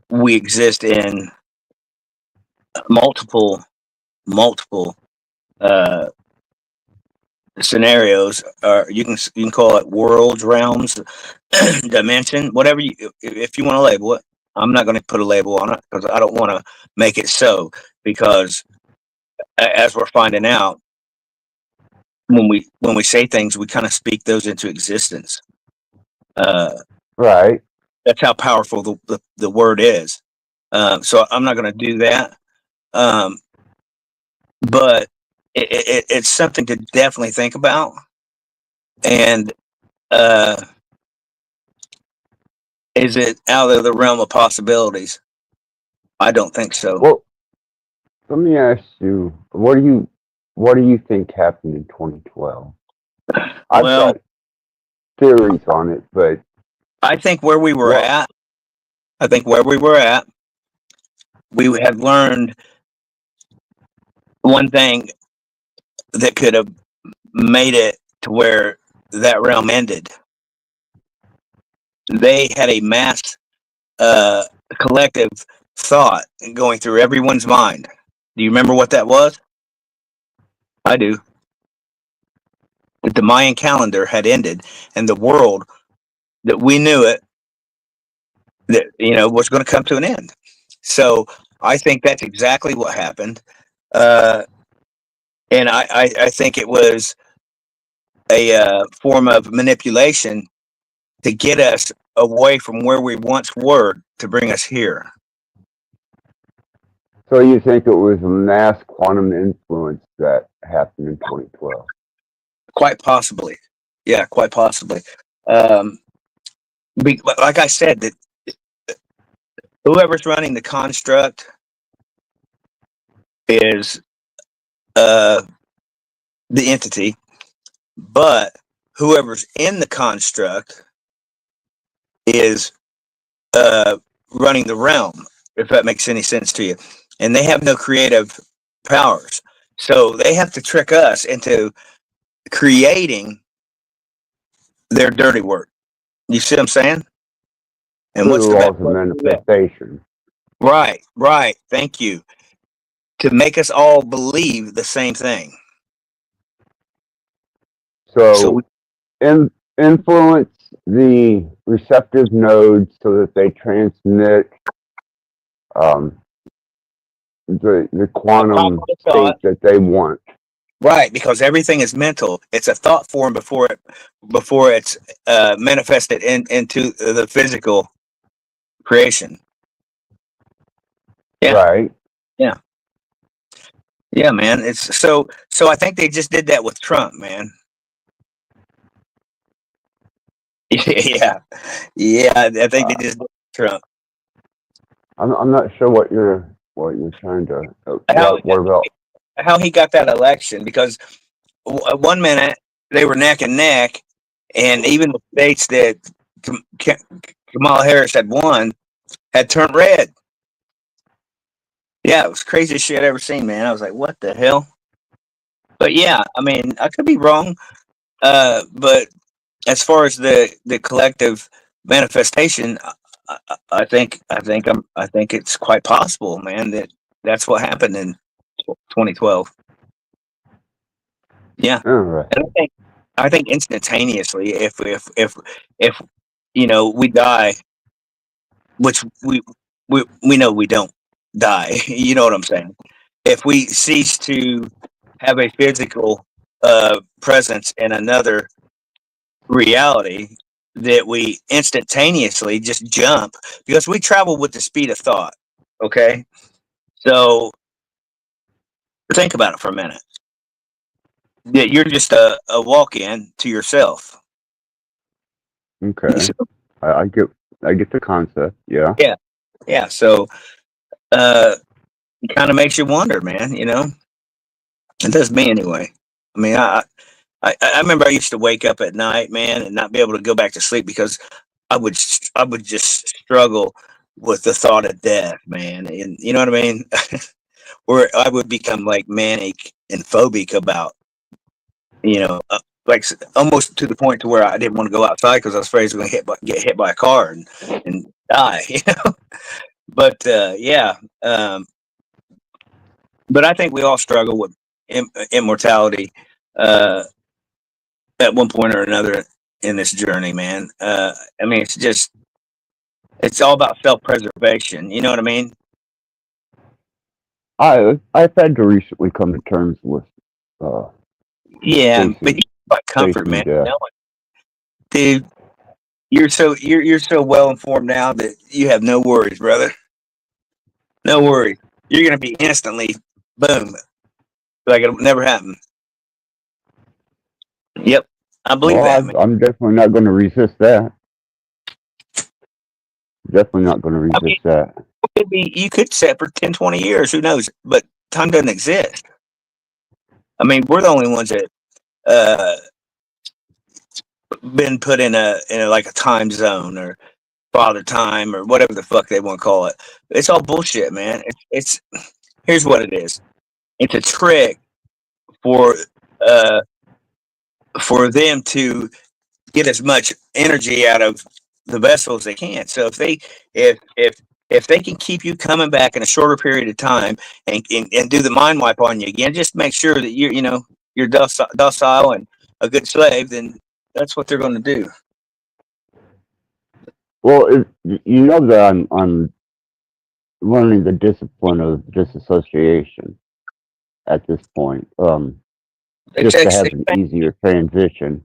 we exist in multiple uh, scenarios, or you can call it worlds, realms, dimension, whatever if you want to label it. I'm not going to put a label on it because I don't want to make it so. Because as we're finding out, when we say things, we kind of speak those into existence. Right. That's how powerful the word is. So I'm not going to do that. But it's something to definitely think about. And is it out of the realm of possibilities? I don't think so. Well, let me ask you, what do you think happened in 2012? I've Well, got theories on it, but I think where we were what? at, we had learned one thing that could have made it to where that realm ended. They had a mass uh, collective thought going through everyone's mind. Do you remember what that was? I do. That the Mayan calendar had ended, and the world that we knew it, that was going to come to an end. So I think that's exactly what happened, and I think it was a form of manipulation to get us away from where we once were to bring us here. So you think it was a mass quantum influence that happened in 2012? Quite possibly, yeah, quite possibly. But like I said, that whoever's running the construct is the entity, but whoever's in the construct is running the realm, if that makes any sense to you. And they have no creative powers, so they have to trick us into creating their dirty work. You see what I'm saying? And Through what's the the best laws of way to do that? manifestation. Right. Thank you. To make us all believe the same thing. So influence the receptive nodes so that they transmit the quantum state that they want. Right, because everything is mental. It's a thought form before it's manifested into the physical creation. Yeah. Right. Yeah, man. It's so I think they just did that with Trump, man. Yeah. I think they just did with Trump. I'm not sure what you're trying to. What about? How he got that election, because one minute they were neck and neck, and even the states that Kamala Harris had won had turned red. Yeah, it was the craziest shit I'd ever seen, man. I was like, what the hell? But yeah, I mean, I could be wrong. But as far as the collective manifestation, I think it's quite possible, man, that that's what happened in 2012. Yeah. Right. And I think instantaneously, if we die, which we know we don't die. You know what I'm saying? If we cease to have a physical presence in another reality, that we instantaneously just jump because we travel with the speed of thought. Okay, so think about it for a minute. That you're just a walk-in to yourself. Okay. So, I get the concept. Yeah. yeah, yeah. So uh, it kind of makes you wonder, man. You know, it does me anyway. I mean, I remember I used to wake up at night, man, and not be able to go back to sleep because I would just struggle with the thought of death, man. And you know what I mean? Where I would become like manic and phobic about, you know, almost to the point to where I didn't want to go outside because I was afraid I was going to get hit by a car and die. You know, but yeah. But I think we all struggle with immortality uh, at one point or another in this journey, man. I mean, it's all about self preservation. You know what I mean? I've had to recently come to terms with uh, Yeah, but you facing like comfort, man. facing death. No, dude, you're so well informed now that you have no worries, brother. No worries. You're gonna be instantly boom, like it'll never happen. Yep, I believe Well, that, man. I'm definitely not going to resist that. Definitely not going to I mean, resist that. you could set for 10, 20 years, who knows? But time doesn't exist. I mean, we're the only ones that uh been put in a like a time zone or father time or whatever the fuck they want to call it. It's all bullshit, man. It's here's what it is. It's a trick for uh for them to get as much energy out of the vessel as they can. So if they can keep you coming back in a shorter period of time and do the mind wipe on you again, just make sure that you're docile and a good slave, then that's what they're going to do. Well, you know that I'm learning the discipline of disassociation at this point, just to have an easier transition.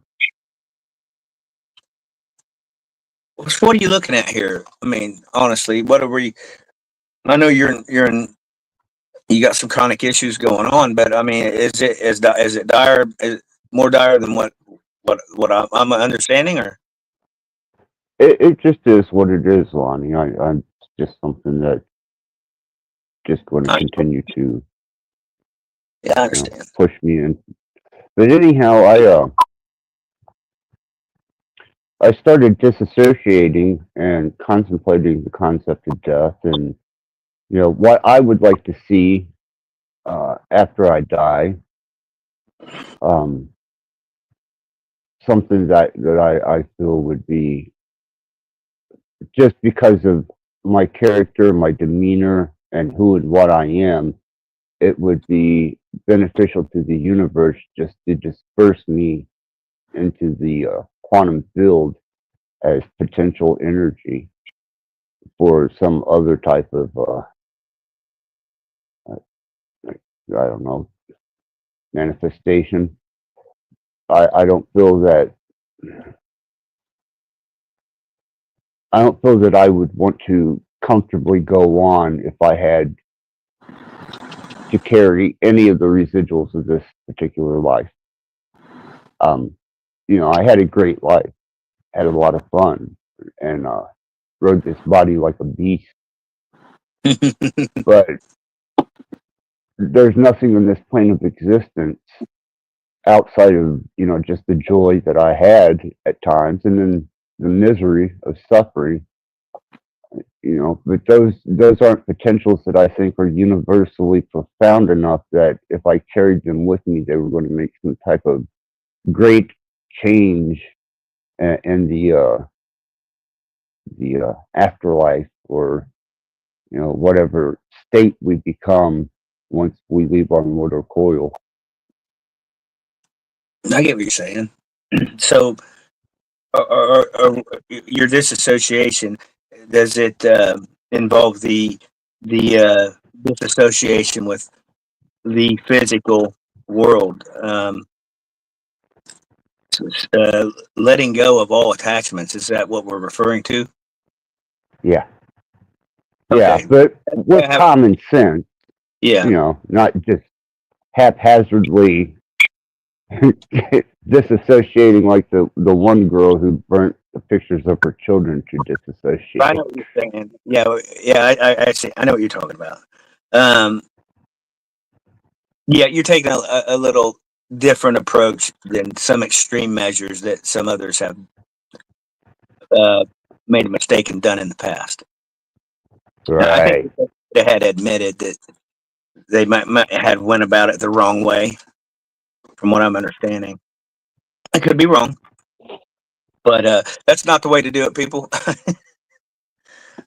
What are you looking at here? I mean, honestly, what are we? I know you got some chronic issues going on, but I mean, is it dire? Is it more dire than what I'm understanding, or It just is what it is, Lonnie. I'm just something that just going to continue to yeah, I understand. push me in. But anyhow, I started disassociating and contemplating the concept of death, and what I would like to see after I die. Something that I feel would be, just because of my character, my demeanor, and who and what I am, it would be beneficial to the universe just to disperse me into the quantum field as potential energy for some other type of, I don't know, manifestation. I don't feel that I would want to comfortably go on if I had to carry any of the residuals of this particular life. I had a great life, had a lot of fun, and rode this body like a beast. But there's nothing in this plane of existence outside of just the joy that I had at times, and then the misery of suffering. But those aren't potentials that I think are universally profound enough that if I carried them with me, they were going to make some type of great change in the afterlife, or whatever state we become once we leave our mortal coil. I get what you're saying. So, your disassociation, does it involve the disassociation with the physical world, letting go of all attachments? Is that what we're referring to? Yeah. Yeah, Okay. but with common sense, Yeah. not just haphazardly disassociating like the one girl who burnt the pictures of her children to disassociate. I know what you're saying. Yeah, I see. I know what you're talking about. Yeah, you're taking a little different approach than some extreme measures that some others have made a mistake and done in the past. Now, I Right. think they had admitted that they might had went about it the wrong way, from what I'm understanding. I could be wrong, but that's not the way to do it, people.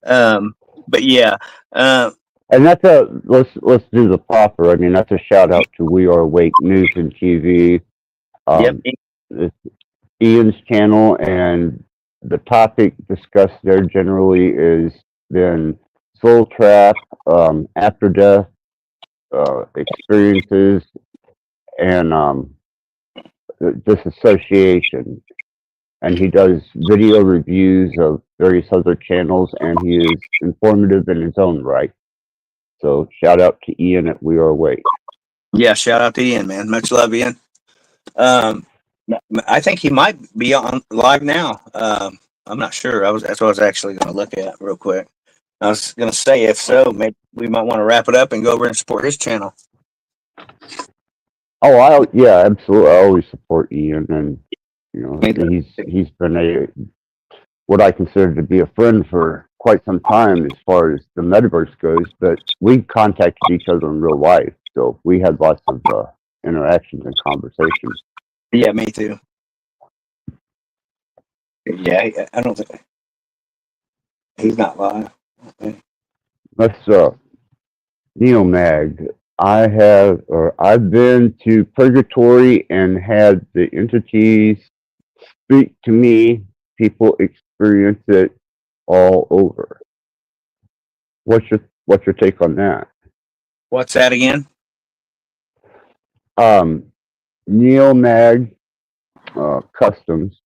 But yeah, And let's do the proper. I mean, that's a shout out to We Are Awake News and TV. yep, It's Ian's channel, and the topic discussed there generally is then soul trap, after death experiences, and disassociation. And he does video reviews of various other channels, and he is informative in his own right. So shout out to Ian at We Are Awake. yeah. Shout out to Ian, man. Much love, Ian. I think he might be on live now. I'm not sure. That's what I was actually going to look at real quick. I was going to say, if so, maybe we might want to wrap it up and go over and support his channel. Oh, yeah, absolutely. I always support Ian, and he's been what I consider to be a friend for quite some time as far as the metaverse goes. But we contacted each other in real life, so we had lots of interactions and conversations. Yeah, me too. Yeah, I don't think he's not live. Okay. Let's Neomag. I've been to Purgatory and had the entities speak to me. People experience it all over. What's your take on that? What's that again? Neomag Customs.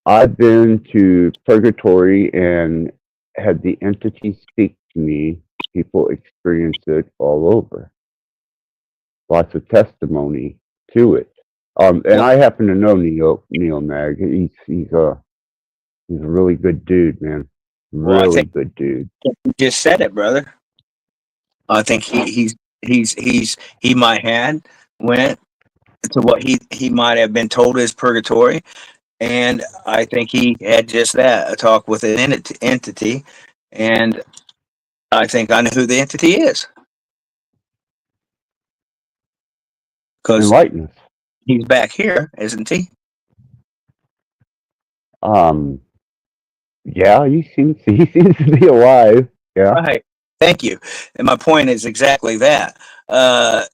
I've been to Purgatory and had the entity speak to me. People experience it all over. Lots of testimony to it. And I happen to know Neomag. He's a really good dude, man. Really good dude. You just said it, brother. I think he might had went to what he might have been told is purgatory, and I think he had just that, a talk with an entity, and I think I know who the entity is. Because Enlighten us. He's back here, isn't he? Yeah, he seems to be alive. Yeah. Right. Thank you. And my point is exactly that.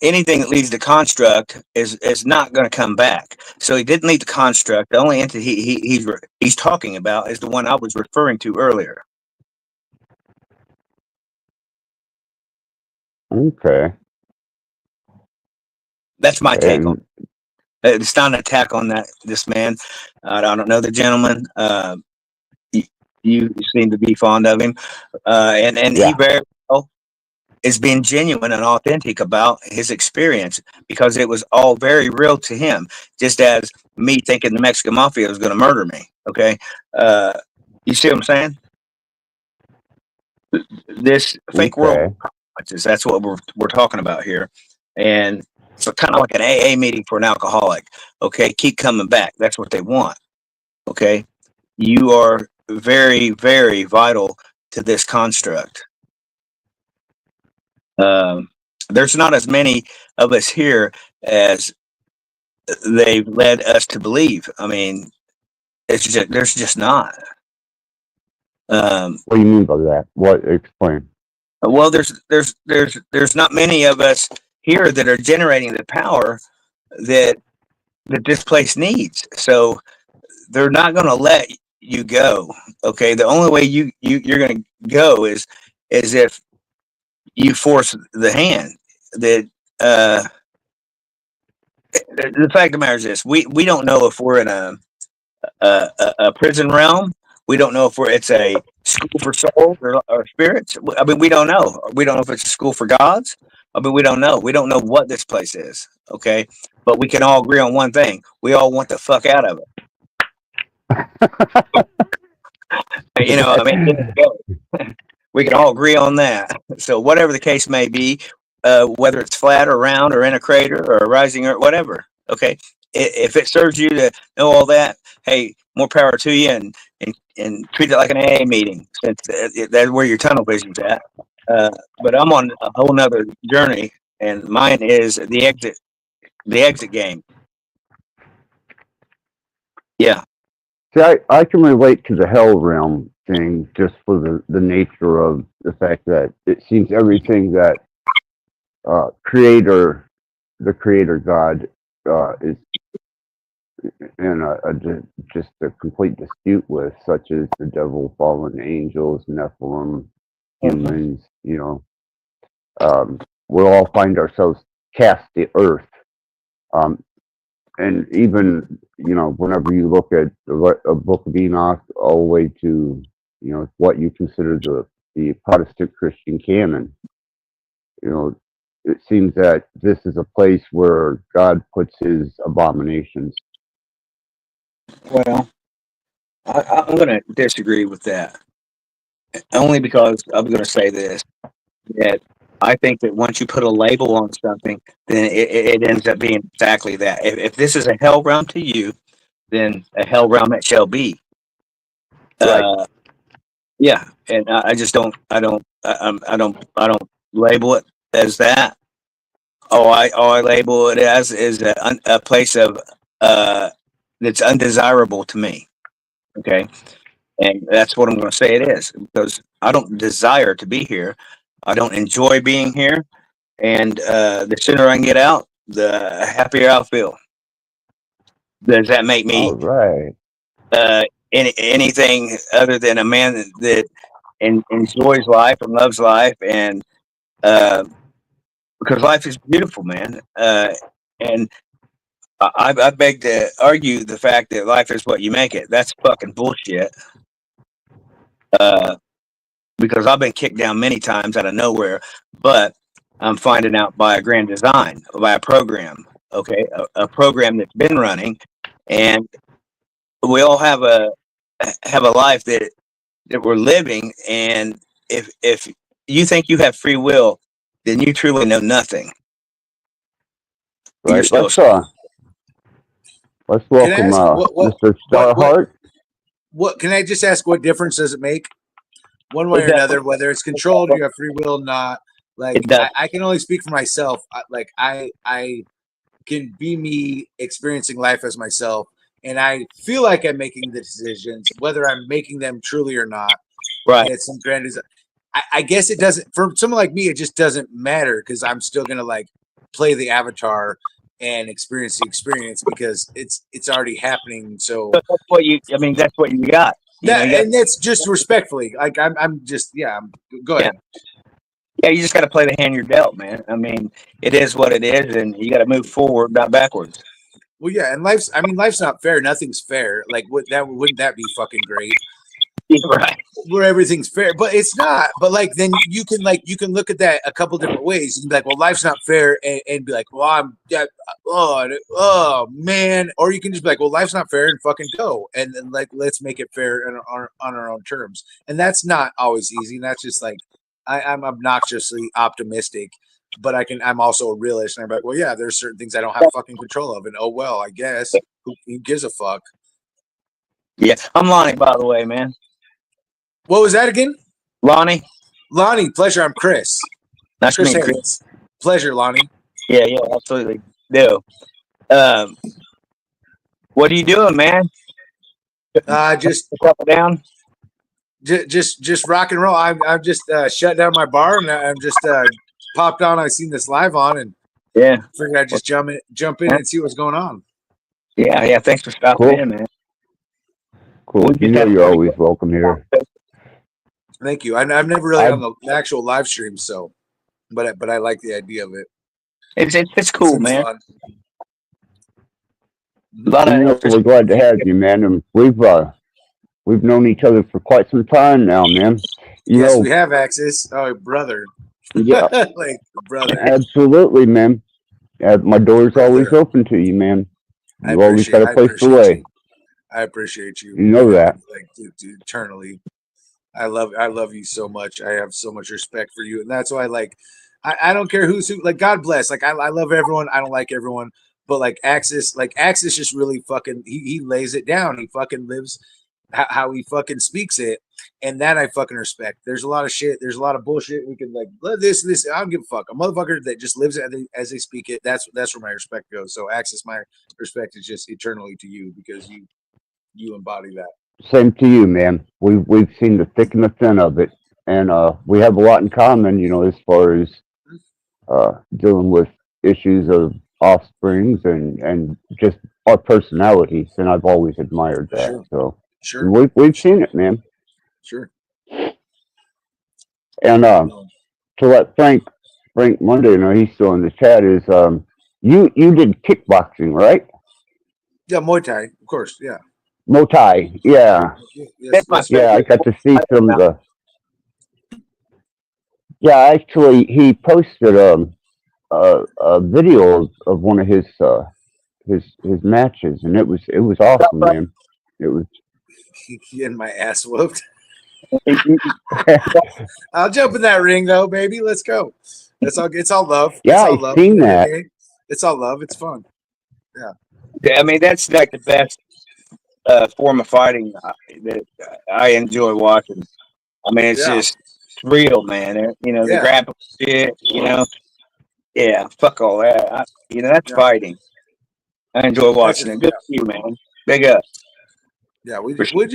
Anything that leaves the construct is not going to come back. So he didn't leave the construct. The only entity he's talking about is the one I was referring to earlier. Okay. That's my take on it. It's not an attack on this man. I don't know the gentleman. You seem to be fond of him, and yeah. He very well is being genuine and authentic about his experience because it was all very real to him. Just as me thinking the Mexican mafia was going to murder me. Okay, you see what I'm saying? This fake world, that's what we're talking about here, and so kind of like an AA meeting for an alcoholic. Okay, keep coming back. That's what they want. Okay, you are very, very vital to this construct. There's not as many of us here as they've led us to believe. I mean, there's just not. What do you mean by that? What? Explain. Well, there's not many of us here that are generating the power that this place needs. So they're not going to let you go. Okay, the only way you're going to go is if you force the hand. That the fact of the matter is this: we don't know if we're in a prison realm. We don't know if it's a school for souls or spirits. I mean, we don't know. We don't know if it's a school for gods. I mean, we don't know. We don't know what this place is. Okay, but we can all agree on one thing: we all want the fuck out of it. You know, I mean, we can all agree on that. So, whatever the case may be, whether it's flat or round or in a crater or a rising or whatever, okay. If it serves you to know all that, hey, more power to you, and treat it like an AA meeting, since that's where your tunnel vision's at. But I'm on a whole nother journey, and mine is the exit game. Yeah. See, I can relate to the hell realm thing just for the nature of the fact that it seems everything that the creator God is in just a complete dispute with, such as the devil, fallen angels, Nephilim, humans. You know, we'll all find ourselves cast to earth. And even, you know, whenever you look at a Book of Enoch all the way to, you know, what you consider the Protestant Christian canon, you know, it seems that this is a place where God puts his abominations. Well, I'm going to disagree with that, only because I'm going to say this, that I think that once you put a label on something, then it ends up being exactly that. If this is a hell realm to you, then a hell realm it shall be. Right. Yeah, and I just don't. I don't label it as that. All I label it as is a place of that's undesirable to me. Okay, and that's what I'm going to say it is, because I don't desire to be here. I don't enjoy being here, and the sooner I can get out, the happier I'll feel. Does that make me All right. anything other than a man that enjoys life and loves life, and because life is beautiful, man. And I beg to argue the fact that life is what you make it. That's fucking bullshit. Because I've been kicked down many times out of nowhere, but I'm finding out by a grand design, by a program. Okay, a program that's been running, and we all have a life that we're living. And if you think you have free will, then you truly know nothing. You're Right. still Let's Can I welcome ask Mr. Starheart. what can I just ask, what difference does it make one way or another, whether it's controlled, you have free will, not? Like, I can only speak for myself. I can be me experiencing life as myself, and I feel like I'm making the decisions, whether I'm making them truly or not. Right. And it's some grand design. I guess it doesn't, for someone like me, it just doesn't matter, because I'm still gonna like play the avatar and experience the experience, because it's already happening. So that's what you. I mean, that's what you got. and that's just respectfully. Like I'm just go ahead. Yeah, you just got to play the hand you're dealt, man. I mean, it is what it is, and you got to move forward, not backwards. Well, yeah, and life's not fair. Nothing's fair. Like, wouldn't that be fucking great? Right. Where everything's fair, but it's not. But like, then you can look at that a couple different ways and be like, well, life's not fair, and be like, well, oh man, or you can just be like, well, life's not fair, and fucking go, and then like, let's make it fair on our own terms. And that's not always easy. And that's just like, I'm obnoxiously optimistic, but I'm also a realist, and I'm like, well, yeah, there's certain things I don't have fucking control of, and oh well, I guess who gives a fuck. Yeah, I'm Lonnie, by the way, man. What was that again? Lonnie, pleasure. I'm Chris. Nice to meet you, Chris. Pleasure, Lonnie. Yeah, absolutely. Do. What are you doing, man? Just couple down. Just rock and roll. I'm just shut down my bar, and I'm just popped on. I seen this live on, and figured I'd just jump in and see what's going on. Yeah. Thanks for stopping in, man. Cool. We You just know had a you're pretty always welcome here. Thank you. I'm never really I on the actual live stream, so but I like the idea of it. It's It cool, seems man. fun. A lot you of know we're glad to have you, man, and we've known each other for quite some time now, man. You Yes, we know, have access. Oh, brother, yeah, like brother, absolutely, man. My door's always brother. open to you, man. You always got a I place to appreciate lay. you. I appreciate you. You know that. Like dude, eternally. I love you so much. I have so much respect for you, and that's why like I don't care who's who. Like God bless. Like I love everyone. I don't like everyone, but like Axis just really fucking he lays it down. He fucking lives how he fucking speaks it, and that I fucking respect. There's a lot of shit. There's a lot of bullshit. We can like this. I don't give a fuck. A motherfucker that just lives as they speak it. That's where my respect goes. So Axis, my respect is just eternally to you because you embody that. Same to you, man. We've seen the thick and the thin of it, and we have a lot in common. You know, as far as dealing with issues of offsprings and just our personalities, and I've always admired that. Sure, So sure, we've seen it, man. sure. And to let Frank Monday know he's still in the chat is you did kickboxing, right? Yeah, Muay Thai, of course. Yeah. Muay Thai, yeah, Yes, my yes, yeah. I favorite. got to see some of the. Yeah, actually, he posted a video of one of his matches, and it was awesome, man. It was. getting my ass whooped. I'll jump in that ring though, baby. Let's go. It's all love. Yeah, It's all I love. seen At the end of the that. day, it's all love. It's fun. Yeah. I mean, that's like the best form of fighting that I enjoy watching. I mean, it's Yeah. just real, man. You know, the Yeah. grapple shit. You know, yeah. Fuck all that. That's Yeah. fighting. I enjoy That's watching just it. Good for you, man. Big up. yeah. For sure.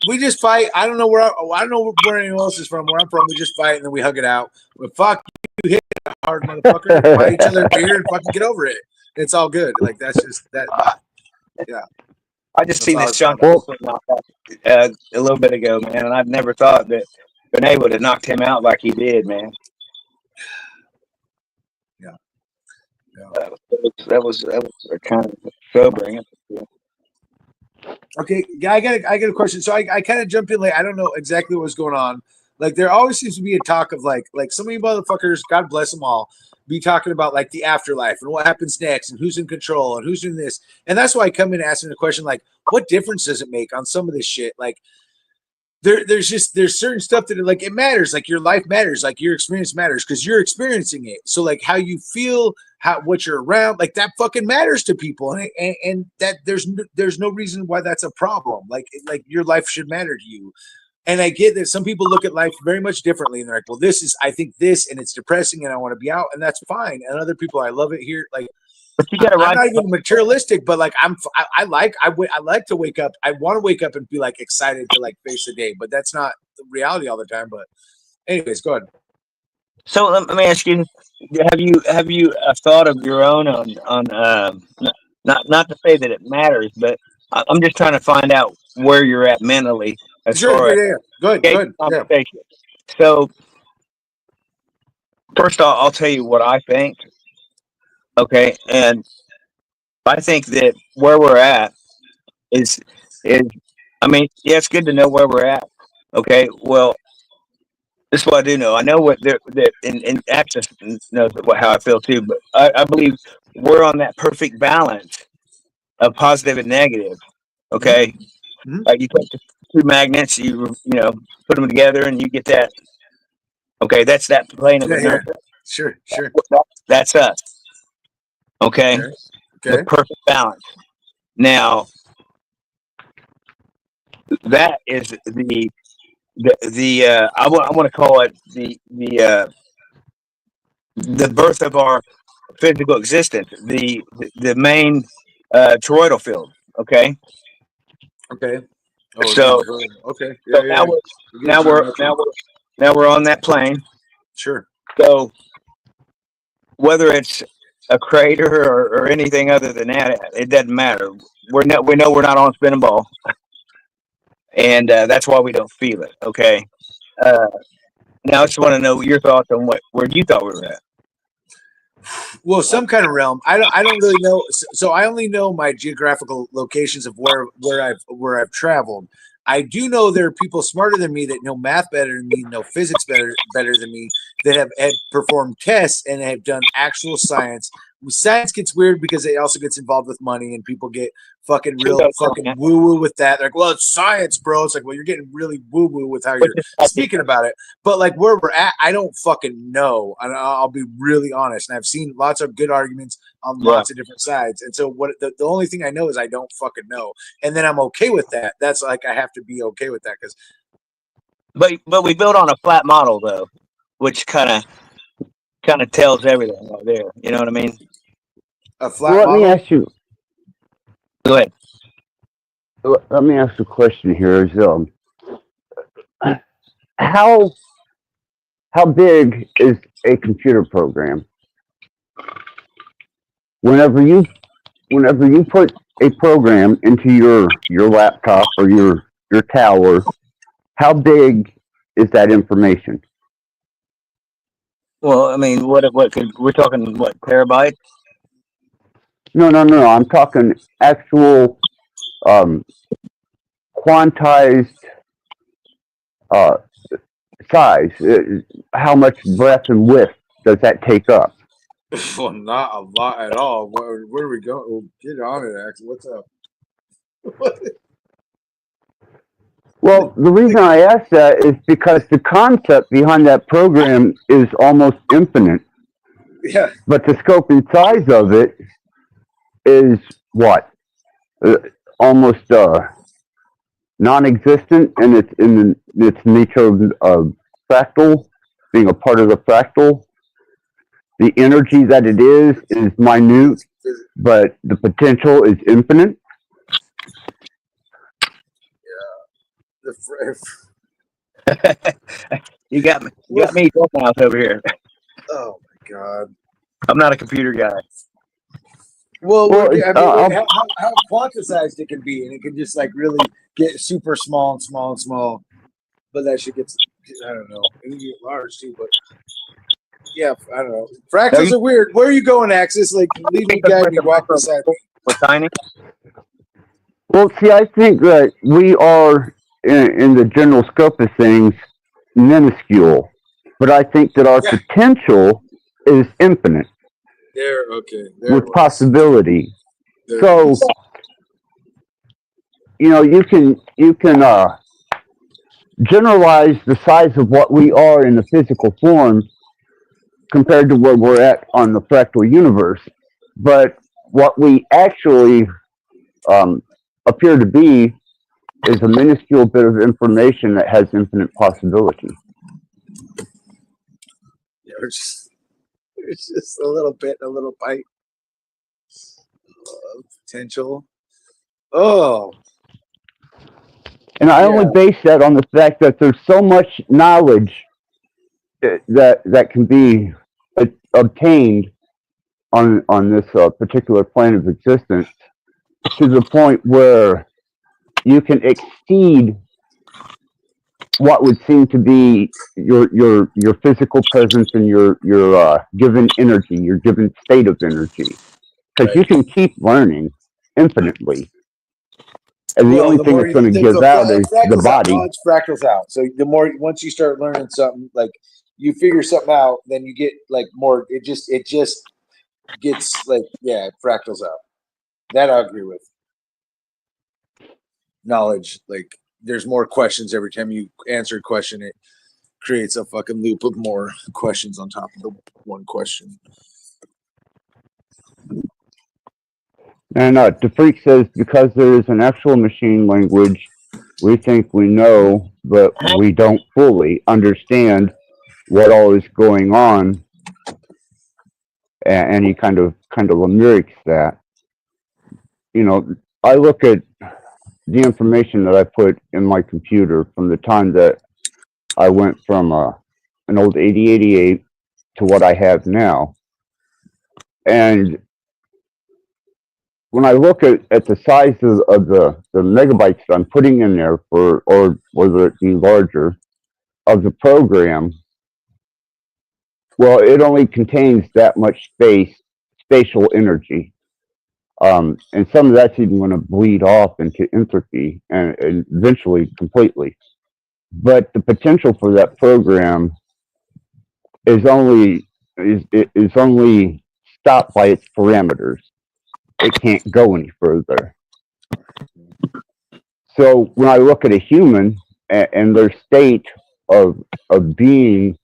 We just fight. I don't know where anyone else is from. Where I'm from, we just fight and then we hug it out. But fuck you, hit it hard, motherfucker. Buy each other a beer and fucking get over it. It's all good. Like that's just that. Yeah. I just That's seen all this it's Sean about. knock out a little bit ago, man, and I've never thought that Renee would have knocked him out like he did, man. Yeah. That was kind of sobering. Okay, yeah, I got a question. So I kind of jumped in late. I don't know exactly what was going on. Like there always seems to be a talk of like so many motherfuckers, God bless them all, be talking about like the afterlife and what happens next and who's in control and who's doing this. And that's why I come in asking the question like, what difference does it make on some of this shit? Like there's certain stuff that like it matters, like your life matters, like your experience matters because you're experiencing it. So like how you feel, what you're around, like that fucking matters to people, and that there's no reason why that's a problem. Like your life should matter to you. And I get that some people look at life very much differently, and they're like, well, I think this, and it's depressing, and I want to be out, and that's fine. And other people, I love it here, like. But you got to I'm not even materialistic, but like I like to wake up. I want to wake up and be like excited to like face the day, but that's not the reality all the time. But anyways, go ahead. So let me ask you: have you thought of your own on not to say that it matters, but I'm just trying to find out where you're at mentally as Sure, far as yeah. Good. Yeah. conversation. So first, I'll tell you what I think. Okay, and I think that where we're at is I mean, yeah, it's good to know where we're at. Okay, well, this is what I do know. I know what that in Access knows how I feel too, but I believe we're on that perfect balance of positive and negative. Okay, Mm-hmm. like you take the two magnets, you put them together, and you get that. Okay, that's that plane of inertia. Sure. That's us. Okay, the perfect balance. Now, that is the I want to call it the birth of our physical existence, the main toroidal field. Okay. Oh, So okay. so now we're on that plane. Sure. So whether it's a crater or anything other than that, it doesn't matter. We know we're not on a spinning ball. and that's why we don't feel it. Okay. Uh, now I just want to know your thoughts on where you thought we were at. Well, some kind of realm. I don't really know. So I only know my geographical locations of where I've traveled. I do know there are people smarter than me that know math better than me, know physics better than me, that have performed tests and have done actual science. Science gets weird because it also gets involved with money, and people get fucking real fucking woo woo with that. They're like, well, it's science, bro. It's like, well, you're getting really woo woo with how you're speaking about it. But like where we're at, I don't fucking know. And I'll be really honest. And I've seen lots of good arguments on lots of different sides. And so what the only thing I know is I don't fucking know. And then I'm okay with that. That's like I have to be okay with that because. But we built on a flat model though, which kind of tells everything right there. You know what I mean? A flat Well, let model? me ask you. Go ahead. Let me ask you a question here. Is how big is a computer program? Whenever you put a program into your laptop or your tower, how big is that information? Well, I mean, what we're talking what terabytes? No. I'm talking actual quantized size. How much breadth and width does that take up? Well, not a lot at all. Where are we going? Well, get on it, Axel. What's up? Well, the reason I ask that is because the concept behind that program is almost infinite. Yeah. But the scope and size of it is what? Almost non-existent, and it's in its nature of fractal, being a part of the fractal. The energy that it is minute, but the potential is infinite. You got me talking out over here. Oh my god! I'm not a computer guy. Well, I mean, how quantized it can be, and it can just like really get super small and small and small. But that shit gets, I don't know, it can get large too. But yeah, I don't know. Fractals are weird. Where are you going, Axis? Like, leave me, guide me, walk beside me. We're tiny. Well, see, I think that we are, in the general scope of things, minuscule. But I think that our potential is infinite. With possibility. So, you can generalize the size of what we are in the physical form compared to where we're at on the fractal universe. But what we actually appear to be is a minuscule bit of information that has infinite possibility. Yeah, it's just a little bit, a little bite of potential. Oh. And I only base that on the fact that there's so much knowledge that can be obtained on this particular plane of existence, to the point where you can exceed what would seem to be your physical presence and your given energy, your given state of energy, because you can keep learning infinitely. And the only thing that's going to give out is the body. Knowledge fractals out. So the more, once you start learning something, like you figure something out, then you get like more. It just gets like, yeah, it fractals out. That I agree with. Knowledge, like there's more questions every time you answer a question. It creates a fucking loop of more questions on top of the one question. And DeFreak says, because there is an actual machine language, we think we know, but we don't fully understand what all is going on. And he kind of lyrics that. I look at the information that I put in my computer from the time that I went from an old 8088 to what I have now. And when I look at the size of the megabytes that I'm putting in there for, or whether it be larger, of the program, well, it only contains that much spatial energy. And some of that's even going to bleed off into entropy and eventually completely. But the potential for that program is only stopped by its parameters. It can't go any further. So when I look at a human and their state of being,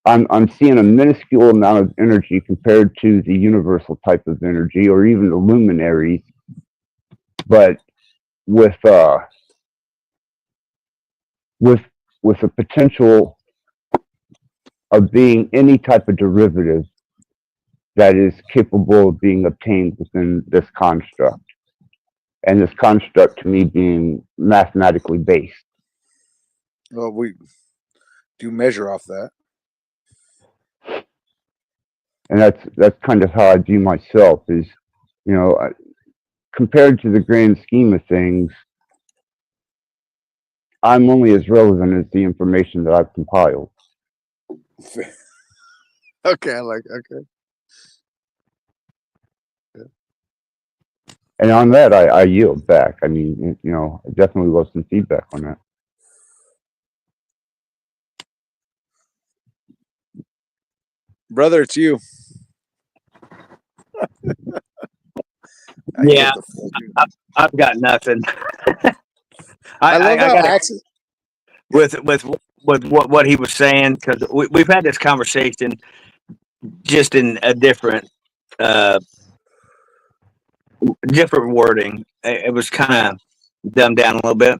I'm seeing a minuscule amount of energy compared to the universal type of energy, or even the luminaries, but with with a potential of being any type of derivative that is capable of being obtained within this construct, and this construct to me being mathematically based. Well, we do measure off that. And that's kind of how I view myself, is, you know, compared to the grand scheme of things, I'm only as relevant as the information that I've compiled. Okay, okay. And on that, I yield back. I mean, you know, I definitely love some feedback on that. Brother, it's you. Yeah, I've got nothing. I love how got Axis with what he was saying, because we've had this conversation just in a different wording. It was kind of dumbed down a little bit.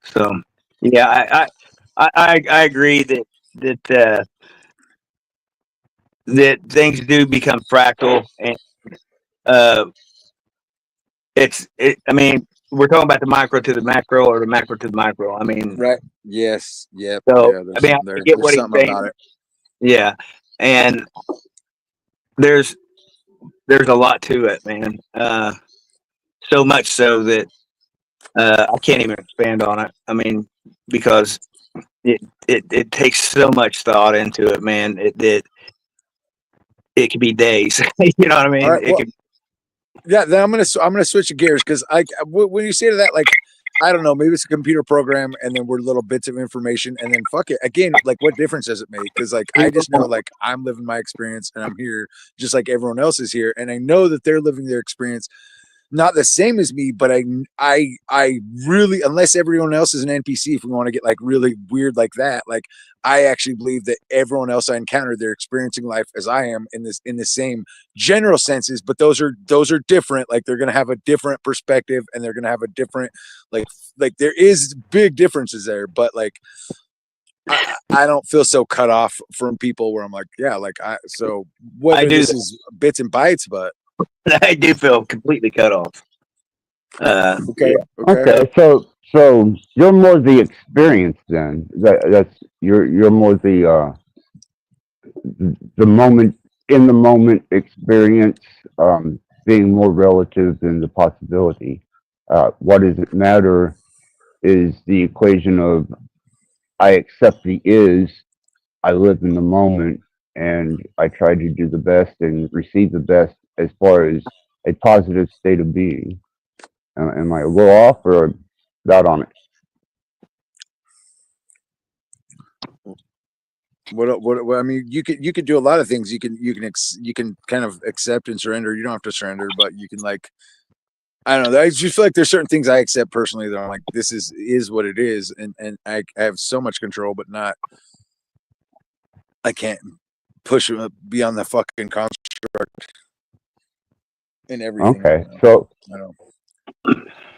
So yeah, I agree that that things do become fractal, and I mean, we're talking about the micro to the macro, or the macro to the micro. I mean, right? Yes. Yep. So Yeah. I mean, I get what he's saying. about it. Yeah, and there's a lot to it, man. So much so that I can't even expand on it. I mean, because it takes so much thought into it, man. It could be days. You know what I mean? All right. Well, yeah. Then I'm gonna switch gears, because when you say to that, like, I don't know, maybe it's a computer program, and then we're little bits of information, and then fuck it. Again, like, what difference does it make? Because, like, I just know, like, I'm living my experience, and I'm here just like everyone else is here, and I know that they're living their experience not the same as me, but I really, unless everyone else is an NPC, if we want to get like really weird like that, like, I actually believe that everyone else I encounter, they're experiencing life as I am in the same general senses, but those are different. Like, they're gonna have a different perspective, and they're gonna have a different like there is big differences there, but like, I don't feel so cut off from people where I'm like, yeah, like, so whether this is bits and bytes, but I do feel completely cut off. Okay. So you're more the experience then. That's you're more the moment, in the moment experience, being more relative than the possibility. What does it matter is the equation of, I accept the is, I live in the moment, and I try to do the best and receive the best as far as a positive state of being. Am I a little off or not on it? What I mean, you could do a lot of things. You can kind of accept and surrender. You don't have to surrender, but you can, like, I don't know. I just feel like there's certain things I accept personally that I'm like, this is what it is, and I have so much control, but not. I can't push it beyond the fucking construct and everything. Okay, so I don't.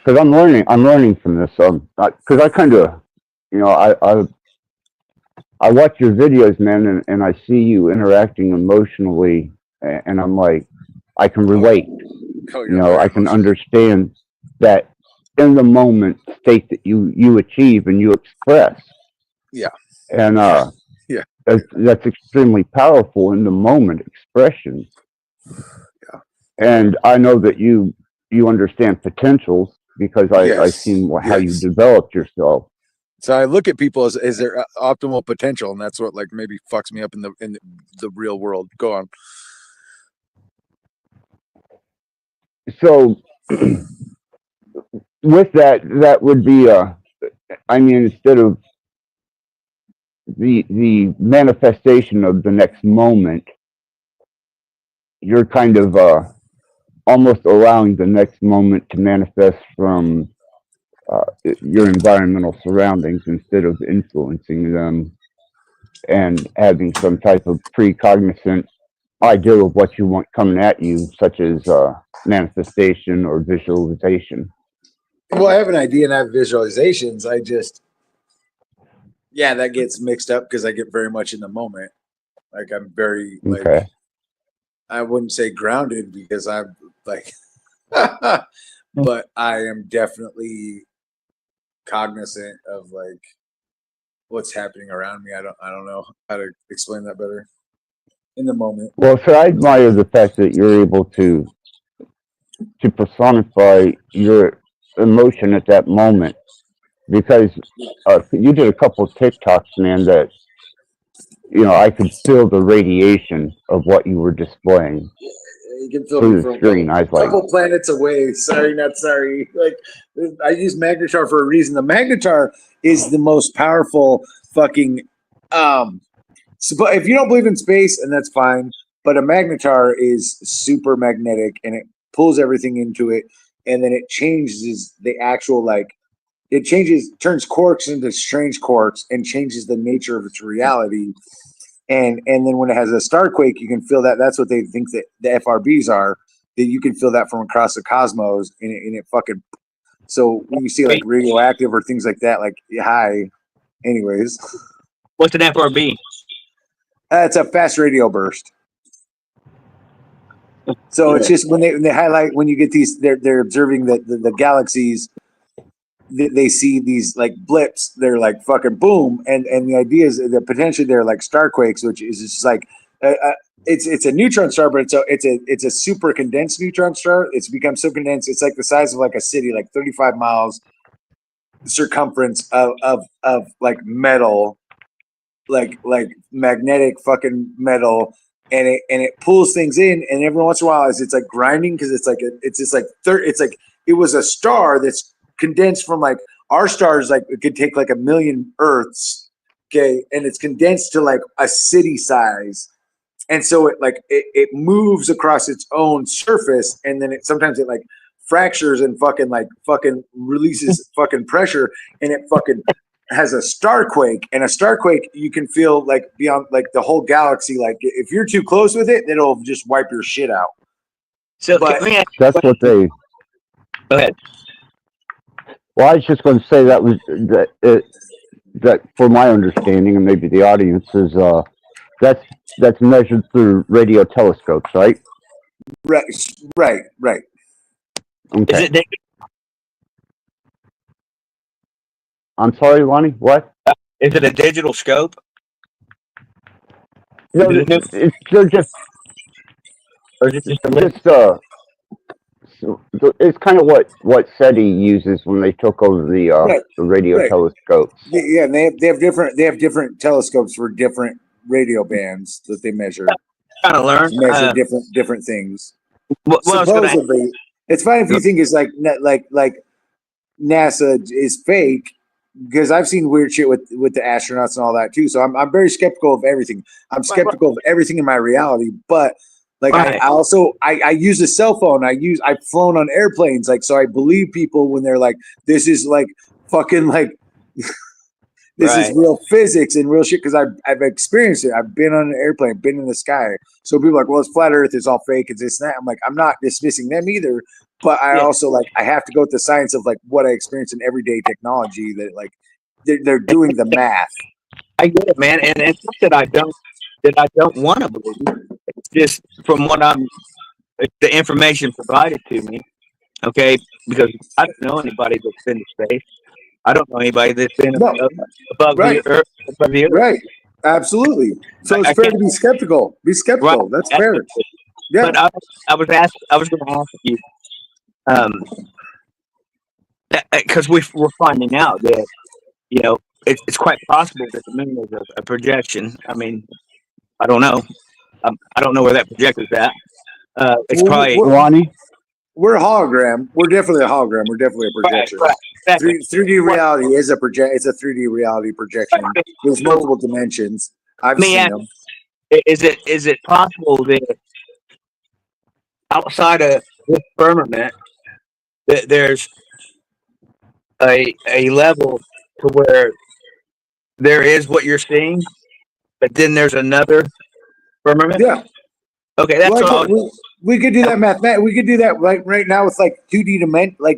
Because I'm learning from this. Because I kind of, you know, I watch your videos, man, and I see you interacting emotionally, and I'm like, I can relate. You know, I can understand that in the moment state that you achieve and you express. Yeah. And yeah, that's extremely powerful in the moment expression. Yeah. and I know that you understand potentials because I've Yes. seen how you Yes. developed yourself. So I look at people as their optimal potential, and that's what like maybe fucks me up in the real world. Go on. So with that would be I mean, instead of the manifestation of the next moment, you're kind of almost allowing the next moment to manifest from your environmental surroundings instead of influencing them and having some type of precognizant idea of what you want coming at you, such as manifestation or visualization. Well, I have an idea and I have visualizations. I just, yeah, that gets mixed up because I get very much in the moment. Like I'm very like, Okay. I wouldn't say grounded because I'm like, but I am definitely cognizant of like what's happening around me. I don't know how to explain that better in the moment. Well, so I admire the fact that you're able to personify your emotion at that moment because you did a couple of TikToks, man, that I could feel the radiation of what you were displaying You can feel me through the from screen. I was like, couple planets away. Sorry, not sorry. Like I use magnetar for a reason. The magnetar is the most powerful fucking so, but if you don't believe in space, and that's fine, but a magnetar is super magnetic and it pulls everything into it, and then it changes the actual turns quarks into strange quarks and changes the nature of its reality. And then when it has a starquake, you can feel that. That's what they think that the FRBs are. That you can feel that from across the cosmos, and it fucking. So when you see like radioactive or things like that, like hi. Anyways, What's an FRB? it's a fast radio burst. So it's just when they highlight when you get these, they're observing that the galaxies. They see these like blips. They're like fucking boom, and the idea is that potentially they're like starquakes, which is just like it's a neutron star, but it's a super condensed neutron star. It's become so condensed, it's like the size of like a city, like 35 miles circumference of like metal, like magnetic fucking metal, and it pulls things in, and every once in a while it's like grinding because it's just like it was a star that's condensed from like our stars, like it could take like 1 million Earths, okay, and it's condensed to like a city size, and so it moves across its own surface, and then sometimes it like fractures and fucking releases fucking pressure, and it fucking has a starquake, and a starquake you can feel like beyond like the whole galaxy. Like if you're too close with it, it'll just wipe your shit out. So But that's what they. Go ahead. Well, I was just going to say that for my understanding, and maybe the audience is that's measured through radio telescopes, right? right. Okay. Is it I'm sorry, Lonnie. What? is it a digital scope? No, they're just Or is it just a it's kind of what SETI uses when they took over the radio telescopes. Yeah, and they have different telescopes for different radio bands that they measure. Kind of learn Different things. Well, Supposedly, it's fine if you think it's like NASA is fake, because I've seen weird shit with the astronauts and all that too. So I'm very skeptical of everything. I'm skeptical of everything in my reality, but like I also use a cell phone. I've flown on airplanes, like, so I believe people when they're like, this is like fucking like this is real physics and real shit, because I've experienced it. I've been on an airplane, been in the sky. So people are like, well, it's flat Earth, it's all fake, it's this and that. I'm like, I'm not dismissing them either, but I also like I have to go with the science of like what I experience in everyday technology, that like they're doing the math. I get it, man, and it's not that I don't want to believe. It's just from what the information provided to me. Okay, because I don't know anybody that's been to space. I don't know anybody that's been above the earth. Right. Absolutely. So it's fair to be skeptical. Be skeptical. That's fair. Yeah. But I was going to ask you, because we're finding out that it's quite possible that the moon is a projection. I mean, I don't know. I don't know where that projector's at. It's Well, probably Lonnie, we're a hologram. We're definitely a hologram. We're definitely a projection. right. Exactly. 3D reality is it's a 3D reality projection. There's multiple dimensions. I've Let me seen ask, them. is it possible that outside of this firmament that there's a level to where there is what you're seeing, but then there's another firmament? Yeah. Okay, that's all. We could do that we could do that right now with like 2D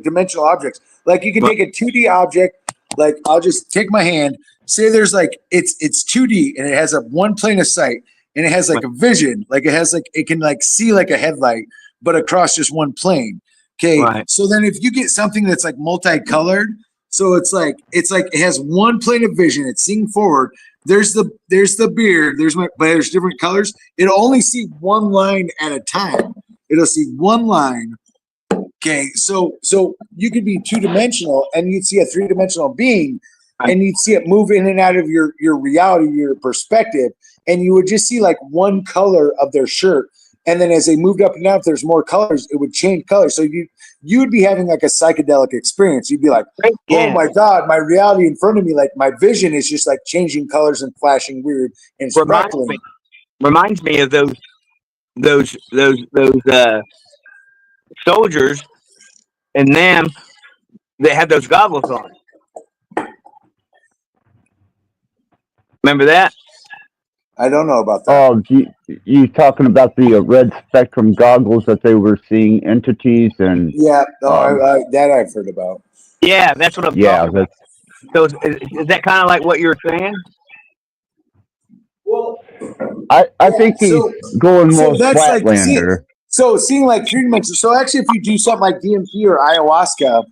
dimensional objects. Like you can take a 2D object, like I'll just take my hand, say there's like it's 2D and it has a one plane of sight and it has like a vision, like it has like it can like see like a headlight, but across just one plane. Okay. Right. So then if you get something that's like multicolored, so it's like it has one plane of vision, it's seeing forward. There's the beard. But there's different colors. It'll only see one line at a time. It'll see one line. Okay, so you could be 2-dimensional and you'd see a 3-dimensional being, and you'd see it move in and out of your reality, your perspective, and you would just see like one color of their shirt. And then as they moved up and down, if there's more colors, it would change colors. So you would be having like a psychedelic experience. You'd be like, oh my God, my reality in front of me, like my vision is just like changing colors and flashing weird and sparkling. Reminds me of those soldiers and them that had those goggles on. Remember that? I don't know about that. oh, you talking about the red spectrum goggles that they were seeing entities and Yeah, that I've heard about. Yeah, that's what I'm yeah, talking about. So is that kind of like what you were saying? Well, I think he's going more Flatlander. So seeing like 3 dimensions. So actually, if you do something like DMT or ayahuasca,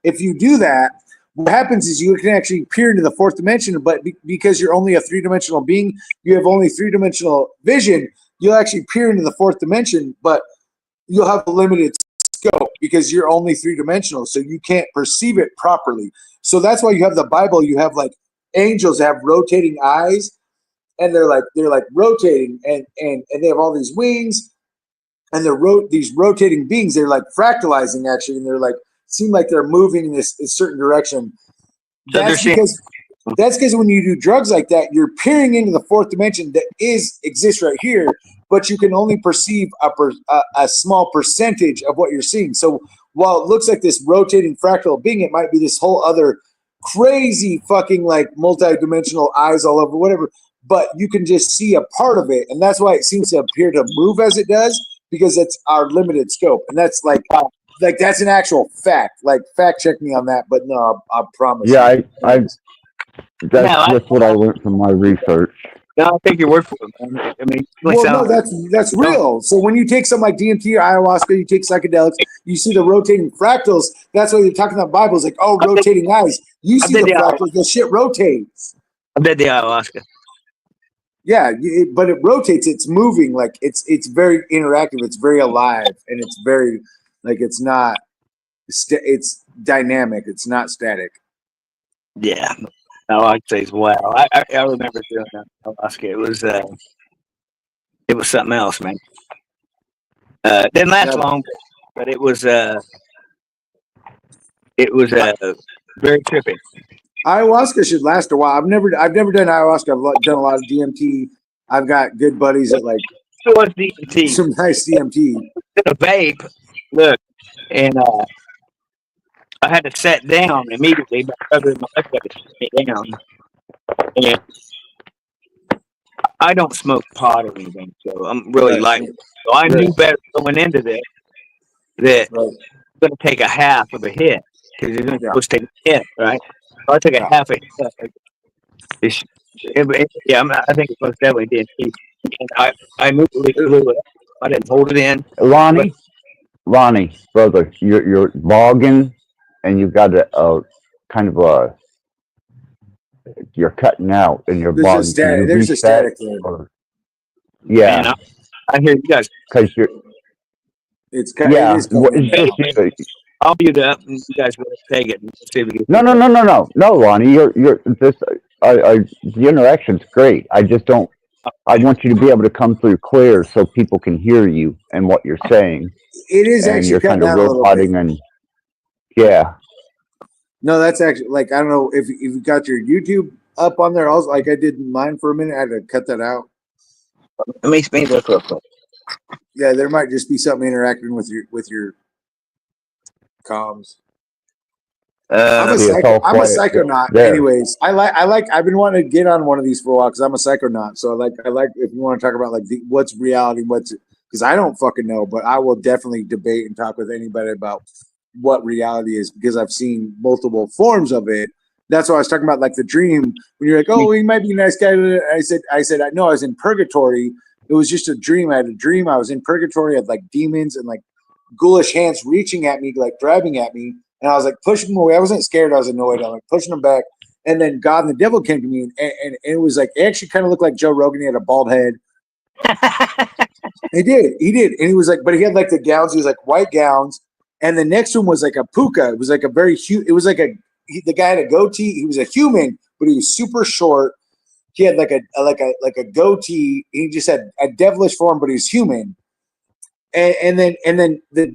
if you do that, what happens is you can actually peer into the 4th dimension, but because you're only a 3-dimensional being, you have only 3-dimensional vision, you'll actually peer into the 4th dimension, but you'll have a limited scope because you're only 3-dimensional, so you can't perceive it properly. So that's why you have the Bible, you have like angels that have rotating eyes, and they're like rotating, and they have all these wings, and these rotating beings, they're like fractalizing actually, and they're like seem like they're moving in this certain direction. So That's because when you do drugs like that, you're peering into the 4th dimension that exists right here, but you can only perceive a small percentage of what you're seeing. So while it looks like this rotating fractal being, it might be this whole other crazy fucking like multi-dimensional eyes all over, whatever. But you can just see a part of it, and that's why it seems to appear to move as it does, because it's our limited scope, and that's like that's an actual fact. Like fact check me on that, but no, I promise. Yeah, that's what I learned from my research. No, I take your word for it, man. I mean, no, that's real. So when you take something like DMT or ayahuasca, you take psychedelics, you see the rotating fractals. That's why they're talking about Bibles, like rotating eyes. You see the fractals, the shit rotates. I did the ayahuasca. Yeah, but it rotates. It's moving. Like it's very interactive. It's very alive, and it's very like it's not. It's dynamic. It's not static. Yeah, no, I'd say as well. I remember doing that ayahuasca. It was something else, man. Didn't last long, but it was very trippy. Ayahuasca should last a while. I've never done ayahuasca. I've done a lot of DMT. I've got good buddies that like some nice DMT. A vape, look, and I had to sit down immediately. My brother and my wife had to sit me down. And I don't smoke pot or anything, so I'm really light. So I knew better going into this that I'm going to take a half of a hit because you're going to take a hit, right? So I took a half a hit. I think it most definitely did. And I immediately blew it. I didn't hold it in. Lonnie, brother, you're logging, and you've got a kind of a. You're cutting out, and you're logging. There's a static there. Yeah. Man, I hear you guys. because you're It's yeah. it is kind of It's just you. I'll mute up and you guys want to take it and see if we get No, no, feedback. no, no, no, no, Lonnie. You're this. The interaction's great. I just don't. I want you to be able to come through clear so people can hear you and what you're saying. it is And actually you're kind cutting of out a little bit. roboting and yeah. No, that's actually like I don't know if you got your YouTube up on there. Also, like I did mine for a minute. I had to cut that out. Let me look real quick. Yeah, there might just be something interacting with your comms. I'm a See, it's all I'm a quiet psychonaut. there. Anyways, I've been wanting to get on one of these for a while because I'm a psychonaut. So I like if you want to talk about like what's reality, what's because I don't fucking know, but I will definitely debate and talk with anybody about what reality is because I've seen multiple forms of it. That's why I was talking about like the dream when you're like, oh, he might be a nice guy. I said, I know I was in purgatory. It was just a dream. I had a dream. I was in purgatory. I had like demons and like ghoulish hands reaching at me, like grabbing at me. And I was like pushing them away. I wasn't scared. I was annoyed. I'm like pushing them back. And then God and the devil came to me, and it was like it actually kind of looked like Joe Rogan. He had a bald head. He did. And he was like, but he had like the gowns. He was like white gowns. And the next one was like a puka. It was like a very huge. It was like the guy had a goatee. He was a human, but he was super short. He had like a goatee. He just had a devilish form, but he's human. And then the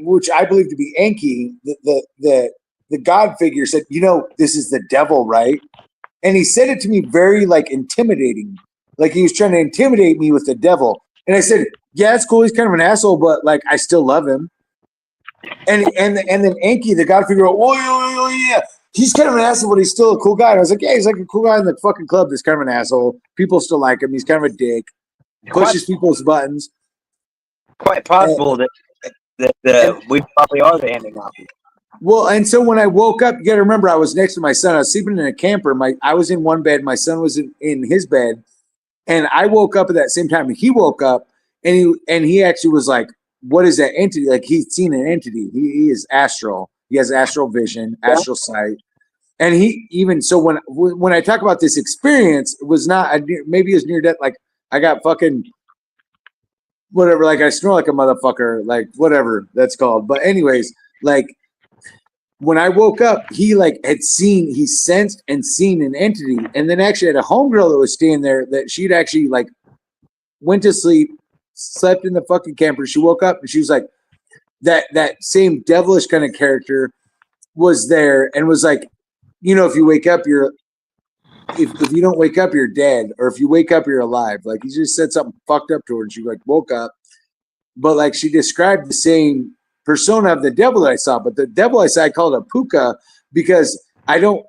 which I believe to be Enki, the God figure said, you know, this is the devil, right? And he said it to me very like intimidating, like he was trying to intimidate me with the devil. And I said, yeah, it's cool. He's kind of an asshole, but like I still love him. And then Enki, the God figure, oh yeah, he's kind of an asshole, but he's still a cool guy. And I was like, yeah, he's like a cool guy in the fucking club that's kind of an asshole. People still like him. He's kind of a dick. Pushes people's buttons. Quite possible that we probably are the Anunnaki. Well, and so when I woke up, you got to remember I was next to my son. I was sleeping in a camper. I was in one bed. My son was in his bed, and I woke up at that same time. And he woke up, and he actually was like, "What is that entity?" Like he's seen an entity. He is astral. He has astral vision, astral sight, and he even so when I talk about this experience, it was not maybe it was near death. Like I got fucking. Whatever, like I snore like a motherfucker, like whatever that's called. But anyways, like when I woke up, he sensed and seen an entity, and then actually had a homegirl that was staying there that she'd actually like went to sleep, slept in the fucking camper. She woke up and she was like, that same devilish kind of character was there and was like, you know, if you wake up, if you don't wake up, you're dead. Or if you wake up, you're alive. Like he just said something fucked up to her and she like woke up. But like she described the same persona of the devil that I saw. But the devil I saw, I called a puka because I feel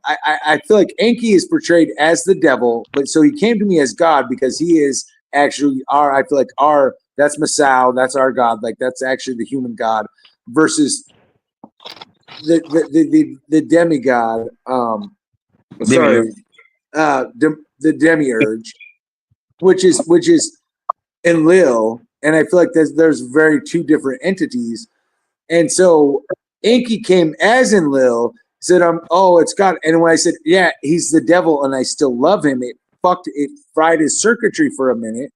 like Enki is portrayed as the devil. But so he came to me as God because he is actually that's Masao, that's our God. Like that's actually the human God versus the demigod. Sorry. The demiurge, which is Enlil, and I feel like there's very two different entities, and so Enki came as Enlil, said it's God, and when I said yeah, he's the devil, and I still love him, it fried his circuitry for a minute,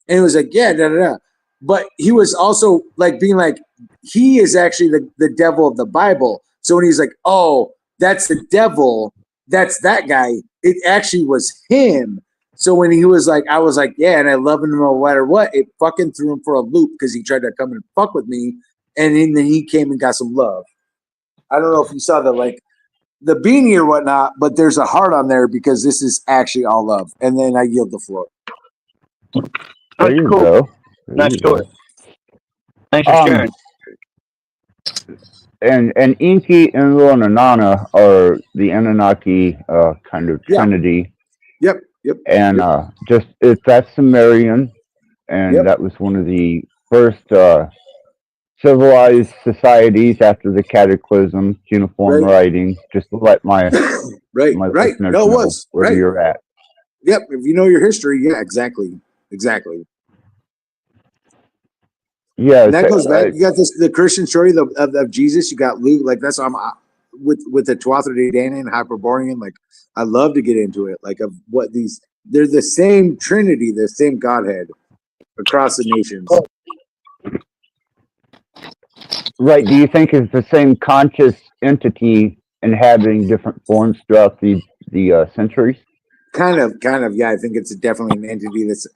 and it was like yeah, but he was also like being like he is actually the devil of the Bible, so when he's like oh that's the devil. That's that guy. It actually was him. So when he was like, I was like, yeah, and I love him no matter what. It fucking threw him for a loop because he tried to come and fuck with me, and then he came and got some love. I don't know if you saw the beanie or whatnot, but there's a heart on there because this is actually all love. And then I yield the floor. There you Cool. go. Nice story. Thanks for sharing. And Inki, Enlil, and Inanna are the Anunnaki kind of trinity. Yep. And that's Sumerian, and that was one of the first civilized societies after the cataclysm, cuneiform writing. Just to let my my listeners know where you're at. Yep, if you know your history, yeah, exactly. Yeah, and that goes back. You got the Christian story of Jesus. You got Luke. Like that's with the Tuatha-De-Danann and Hyperborean. Like I love to get into it. Like of what they're the same Trinity, the same Godhead. across the nations. Right. Do you think it's the same conscious entity inhabiting different forms throughout the centuries? Kind of. Yeah. I think it's definitely an entity that's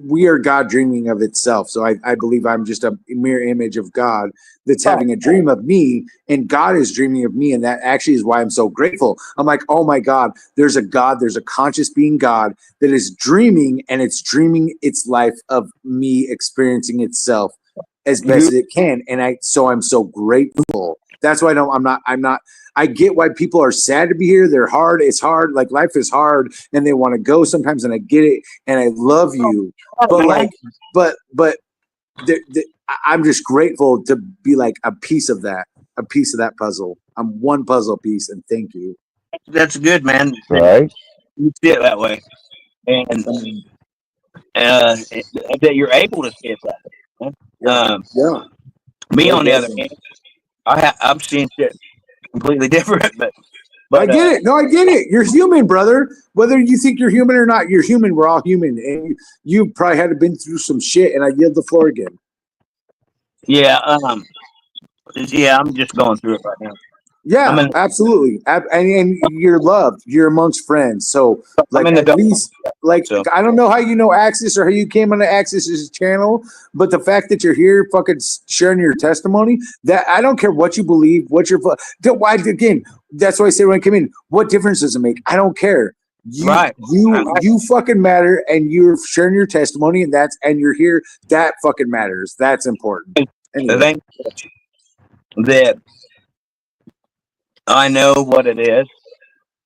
we are God dreaming of itself. So I believe I'm just a mere image of God that's having a dream of me, and God is dreaming of me, and that actually is why I'm so grateful. I'm like, oh my God, there's a God, there's a conscious being God that is dreaming, and it's dreaming its life of me experiencing itself as best as it can, and I'm so grateful. That's why I'm not. I get why people are sad to be here. They're hard. It's hard. Like life is hard, and they want to go sometimes. And I get it, and I love you. But like, but I'm just grateful to be like a piece of that puzzle. I'm one puzzle piece, and thank you. That's good, man. Right. You see it that way, and that you're able to see it that way. Yeah. Me, on the other Definitely. hand, I'm seeing shit completely different. I But get it. No, I get it. You're human, brother. Whether you think you're human or not, you're human. We're all human, and you probably had to been through some shit. And I yield the floor again. yeah, I'm just going through it right now. Yeah, I'm in, absolutely. And you're loved. You're amongst friends. So, like, I'm in the at dark. least, like, So I don't know how you know Axis or how you came on to Axis's channel, but the fact that you're here, fucking sharing your testimony, that I don't care what you believe, what your why again. That's why I say when I came in, what difference does it make? I don't care. right. You fucking matter, and you're sharing your testimony, and you're here. That fucking matters. That's important. The Anyway, thing that I know what it is.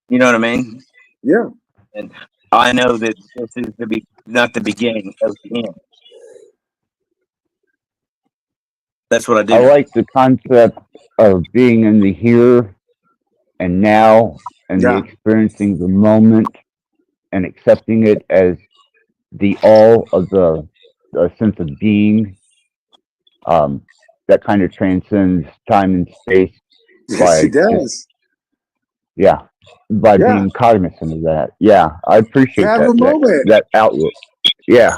You know what I mean? yeah. And I know that this is not the beginning of the end. That's what I do. I like the concept of being in the here and now and the Yeah. experiencing the moment and accepting it as the all of the sense of being. That kind of transcends time and space Yes, he by just does. by Yeah. being cognizant of that. Yeah, I appreciate Have a that moment. that outlook. Yeah,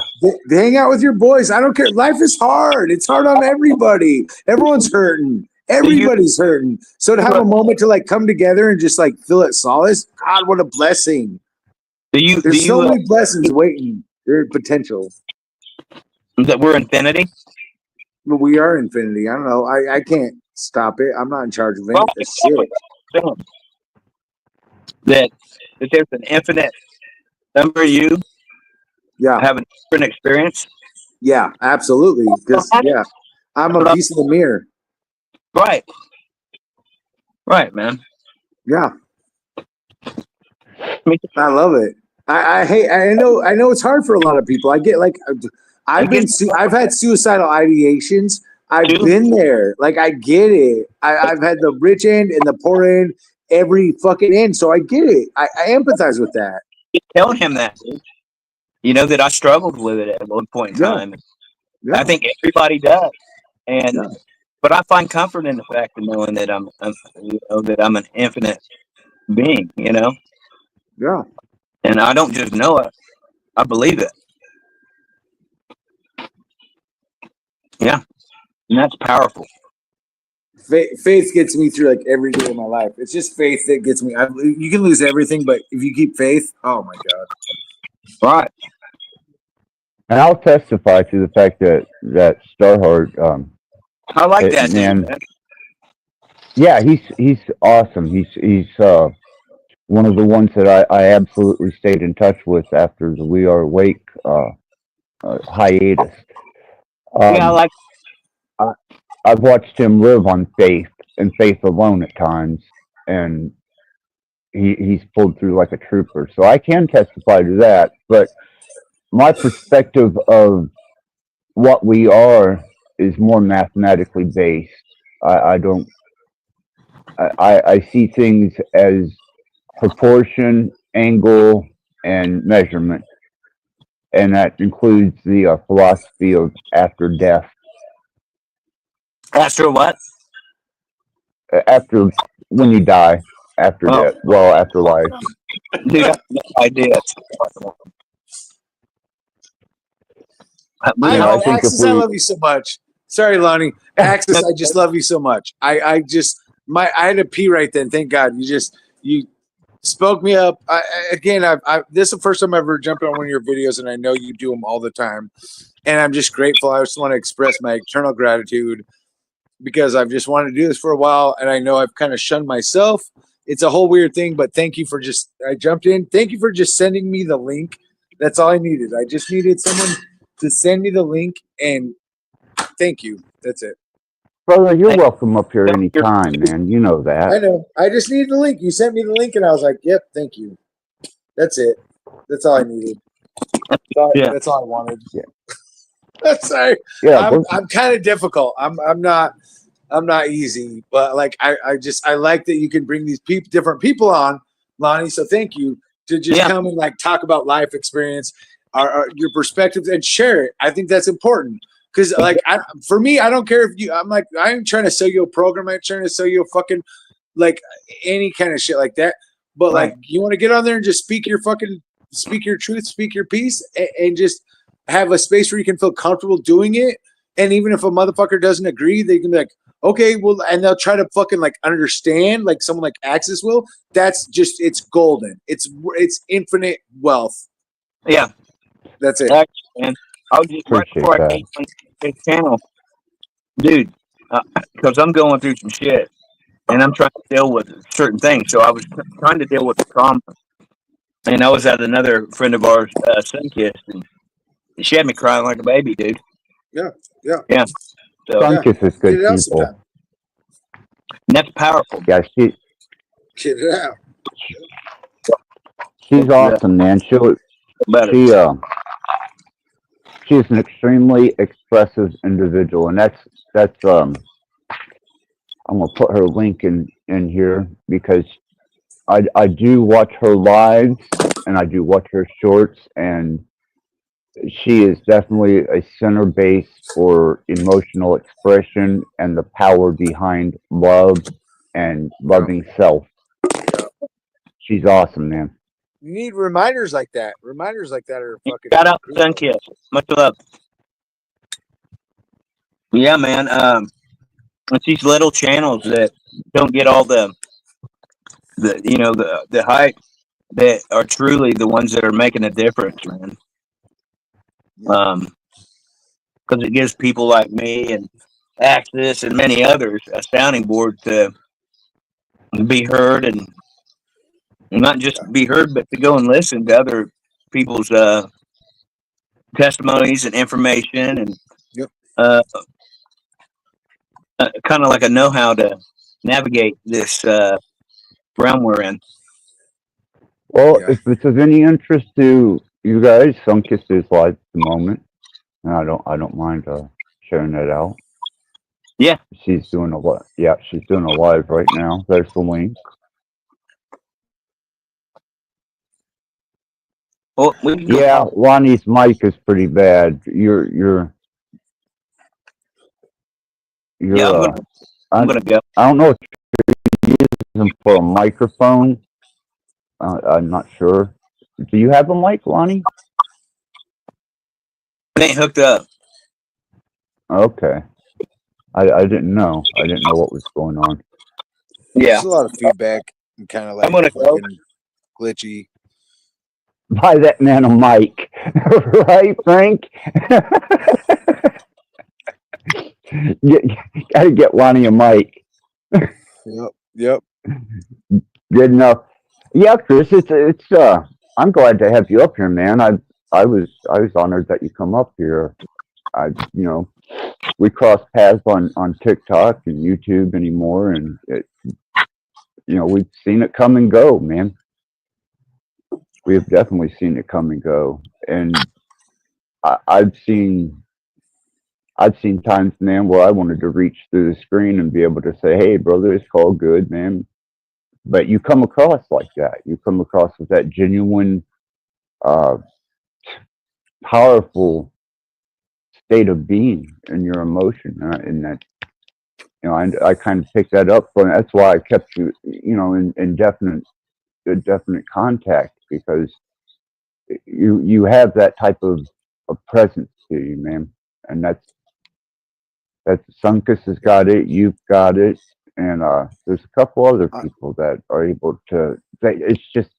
Hang out with your boys. I don't care. Life is hard. It's hard on everybody. Everyone's hurting. Everybody's hurting. So to have a moment to like come together and just like feel it solace, God, what a blessing. There's so many blessings waiting. There's potential. That we're infinity? But we are infinity. I don't know. I can't stop it. I'm not in charge of any shit. That there's an infinite number of you Yeah. have a different experience. Yeah, absolutely. Because yeah, I'm a piece of the mirror. Right. Right, man. Yeah. I love it. I hate. I know it's hard for a lot of people. I get like, I've had suicidal ideations. I've been there. Like I get it. I've had the rich end and the poor end, every fucking end. So I get it. I empathize with that. Telling him that, you know, that I struggled with it at one point in time. Yeah. I think everybody does, but I find comfort in the fact of knowing that I'm an infinite being. You know. Yeah. And I don't just know it; I believe it. Yeah, and that's powerful. Faith gets me through like every day of my life. It's just faith that gets me. You can lose everything, but if you keep faith, oh my God. Right. and I'll testify to the fact that Starheart. I like that man. dude. Yeah, he's awesome. He's one of the ones that I absolutely stayed in touch with after the We Are Awake hiatus. Yeah, I like. I've watched him live on faith and faith alone at times, and he's pulled through like a trooper. So I can testify to that. But my perspective of what we are is more mathematically based. I don't. I see things as proportion, angle, and measurement, and that includes the philosophy of after death. After what? After when you die, after death. Well, after life. Dude, I have no idea. You know, I think if Axis, I we, love you so much. Sorry, Lonnie. Axis, I just love you so much. I had to pee right then. Thank God. You spoke me up. Again, this is the first time I've ever jumped on one of your videos, and I know you do them all the time. And I'm just grateful. I just want to express my eternal gratitude because I've just wanted to do this for a while, and I know I've kind of shunned myself. It's a whole weird thing, but thank you for I jumped in. Thank you for just sending me the link. That's all I needed. I just needed someone to send me the link, and thank you. That's it. brother, you're welcome up here anytime, man. You know I that. know. I just needed the link. You sent me the link, and I was like, yep, thank you. That's it. That's all I needed. That's all I wanted. Yeah. Sorry. Yeah, I'm kind of difficult. I'm not easy, but like I like that you can bring these different people on, Lonnie. So thank you to just come and like talk about life experience, your perspectives, and share it. I think that's important because like for me, I don't care if you. I'm like I ain't trying to sell you a program. I'm trying to sell you a fucking like any kind of shit like that. But like you want to get on there and just speak your truth, speak your piece, and just have a space where you can feel comfortable doing it. And even if a motherfucker doesn't agree, they can be like, okay, well, and they'll try to fucking like understand, like someone like Axis will. That's just, it's golden. It's infinite wealth. Yeah, that's it. Man, I was just right before I came on this channel, dude, because I'm going through some shit, and I'm trying to deal with certain things. So I was trying to deal with the trauma, and I was at another friend of ours, Sunkist, and she had me crying like a baby, dude. Yeah. So Sunkist is good people. And that's powerful. Yeah, get it out. She's awesome, man. She's an extremely expressive individual, and that's I'm gonna put her link in here because I do watch her lives and I do watch her shorts, and she is definitely a center base for emotional expression and the power behind love and loving self. She's awesome, man. You need reminders like that. Reminders like that are fucking. Shout out to Sunkist. Much love. Yeah, man. It's these little channels that don't get all the hype that are truly the ones that are making a difference, man. Because it gives people like me and Axis and many others a sounding board to be heard, and not just be heard, but to go and listen to other people's testimonies and information, and kind of like a know-how to navigate this realm we're in. Well, if it's of any interest to you guys, Sunkist is live at the moment, and I don't mind sharing that out. Yeah, she's doing a live. Yeah, she's doing a live right now. There's the link. Well, yeah, Lonnie's mic is pretty bad. You're. Yeah, I'm gonna go. I don't know if you're using for a microphone. I'm not sure. Do you have a mic, Lonnie? It ain't hooked up. Okay. I didn't know. I didn't know what was going on. Yeah. There's a lot of feedback and kind of like I'm gonna go. Glitchy. Buy that man a mic. Right, Frank? Gotta get Lonnie a mic. Yep. Good enough. Yeah, Chris, it's I'm glad to have you up here, man. I was honored that you come up here. We cross paths on TikTok and YouTube anymore, and we've seen it come and go, man. We have definitely seen it come and go, and I've seen times, man, where I wanted to reach through the screen and be able to say, "Hey, brother, it's all good, man." But you come across like that. You come across with that genuine, powerful state of being in your emotion, and that I kind of picked that up from. That's why I kept you, in definite contact, because you have that type of presence to you, man. And that's Sunkus has got it, you've got it, and there's a couple other people that are able to. It's just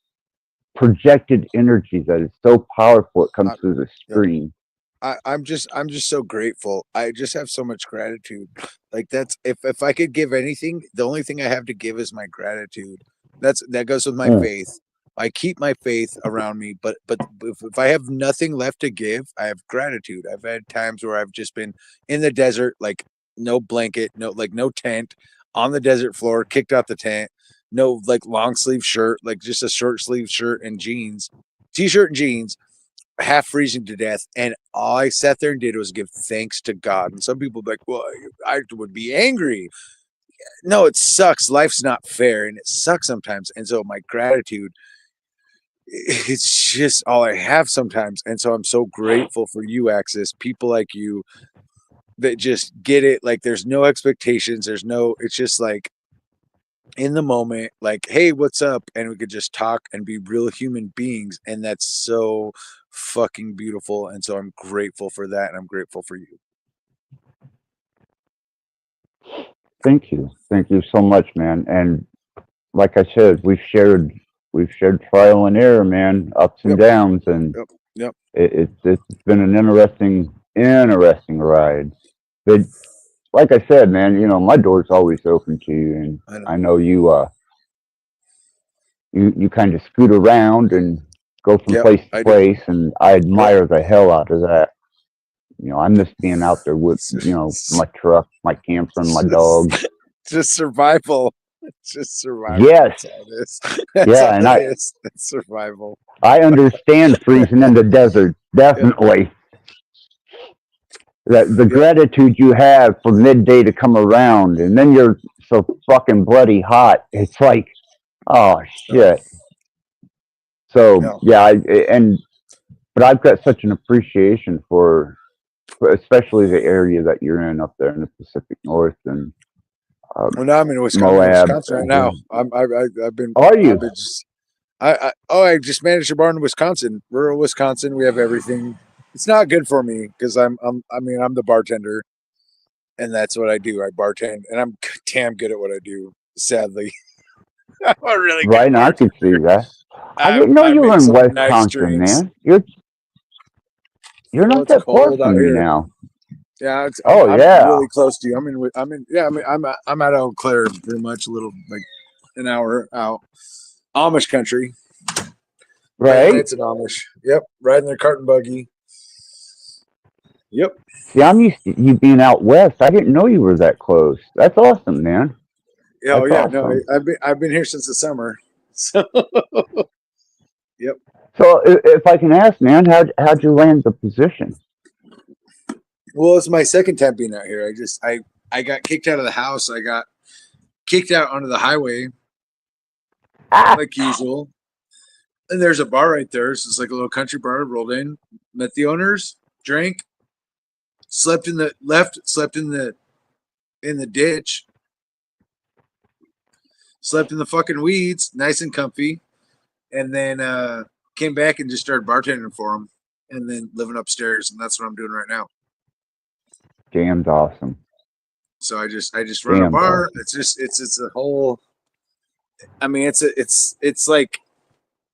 projected energy that is so powerful. It comes through the screen. I'm just so grateful. I just have so much gratitude. Like that's if I could give anything, the only thing I have to give is my gratitude. That goes with my faith. I keep my faith around me, but if I have nothing left to give, I have gratitude. I've had times where I've just been in the desert, like no blanket, no tent, on the desert floor, kicked out the tent, no like long sleeve shirt, like just a short sleeve shirt and jeans, t-shirt and jeans, half freezing to death, and all I sat there and did was give thanks to God. And some people be like, well, I would be angry. No, it sucks. Life's not fair, and it sucks sometimes. And so my gratitude, it's just all I have sometimes. And so I'm so grateful for you, Axis, people like you that just get it. Like there's no expectations. It's just like in the moment, like, hey, what's up? And we could just talk and be real human beings. And that's so fucking beautiful. And so I'm grateful for that. And I'm grateful for you. Thank you so much, man. And like I said, we've shared trial and error, man, ups and downs, and it's been an interesting ride. But like I said, man, you know, my door's always open to you, and I know you you kind of scoot around and go from place to place, and I admire the hell out of that. You know, I miss being out there with, you know, my truck, my camper, and my dog. Just survival. It's just survival. Yes. That's all it is. That's survival. I understand freezing in the desert, definitely. That the gratitude you have for midday to come around, and then you're so fucking bloody hot. It's like, oh shit. So but I've got such an appreciation for especially the area that you're in up there in the Pacific North, and well, now I'm in Wisconsin right now. I've been. Are you? I just managed a bar in Wisconsin, rural Wisconsin. We have everything. It's not good for me because I'm the bartender, and that's what I do. I bartend, and I'm damn good at what I do. Sadly, I'm a really good right. I can see that. I didn't know you were in Wisconsin, man. You're not that far from me now. Yeah, I'm really close to you. I'm at Eau Claire, pretty much, a little like an hour out. Amish country, right? It's an Amish. Yep, riding their cart and buggy. Yep. See, I'm used to you being out west. I didn't know you were that close. That's awesome, man. Yeah, no, I've been here since the summer. So, yep. So, if I can ask, man, how'd you land the position? Well, it's my second time being out here. I got kicked out of the house. I got kicked out onto the highway, like usual. And there's a bar right there. So it's like a little country bar. I rolled in, met the owners, drank, slept in the ditch, slept in the fucking weeds, nice and comfy, and then came back and just started bartending for them, and then living upstairs, and that's what I'm doing right now. Damn awesome. So I just run a bar. Awesome. It's a whole. I mean, it's like,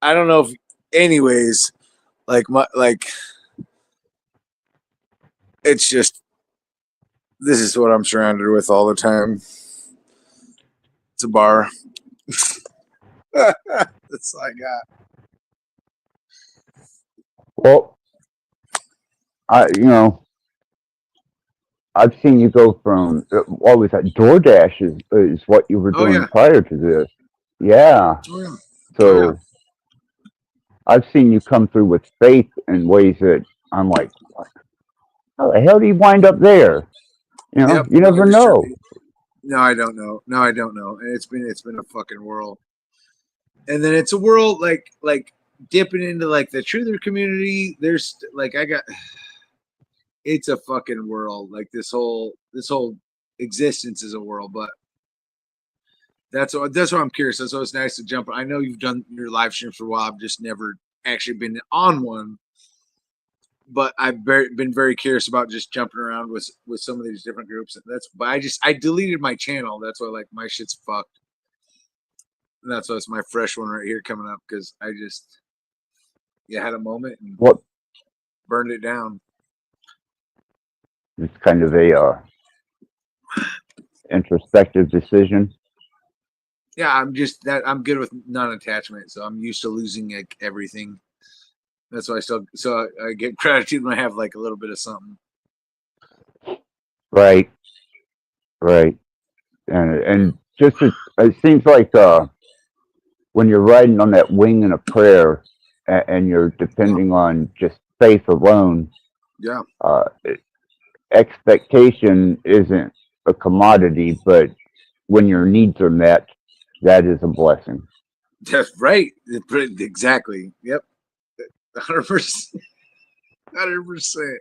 I don't know if, anyways, it's just, this is what I'm surrounded with all the time. It's a bar. That's all I got. Well, I've seen you go from, what was that? DoorDash is what you were doing prior to this. Yeah. So I've seen you come through with faith in ways that I'm like, what? How the hell do you wind up there? You know, you never know. No, I don't know. And it's been a fucking whirl. And then it's a whirl like dipping into like the truther community. There's like, it's a fucking world. Like this whole existence is a world, but that's why I'm curious. That's why it's nice to jump. I know you've done your live streams for a while. I've just never actually been on one, but I've been very curious about just jumping around with some of these different groups, and but I deleted my channel. That's why like my shit's fucked. And that's why it's my fresh one right here coming up because I just had a moment and What? burned it down. It's kind of a introspective decision. Yeah, I'm good with non-attachment, so I'm used to losing like everything. That's why I get gratitude when I have like a little bit of something. Right. And just it seems like when you're riding on that wing in a prayer and you're depending on just faith alone, Yeah. Expectation isn't a commodity, but when your needs are met, that is a blessing. That's right. Exactly. Yep. 100%. 100%.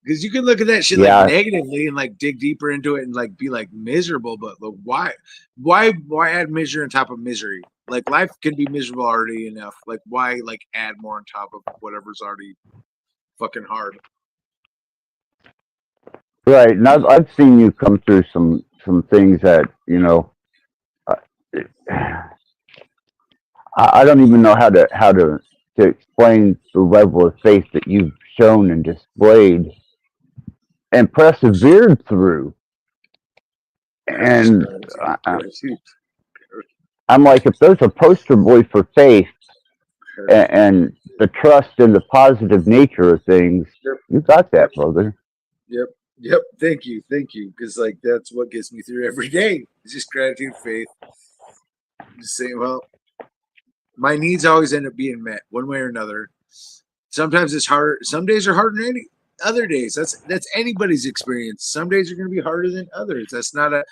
Because you can look at that shit like negatively and like dig deeper into it and like be like miserable, but look, why add misery on top of misery? Like life can be miserable already enough. Like why like add more on top of whatever's already fucking hard? Right, and I've seen you come through some things that I don't even know how to explain the level of faith that you've shown and displayed and persevered through. And I'm like, if there's a poster boy for faith and the trust and the positive nature of things, you got that, brother. Yep. Thank you. Because like that's what gets me through every day. It's just gratitude, faith. Just saying, well, my needs always end up being met one way or another. Sometimes it's harder. Some days are harder than any other days. That's anybody's experience. Some days are going to be harder than others. That's not and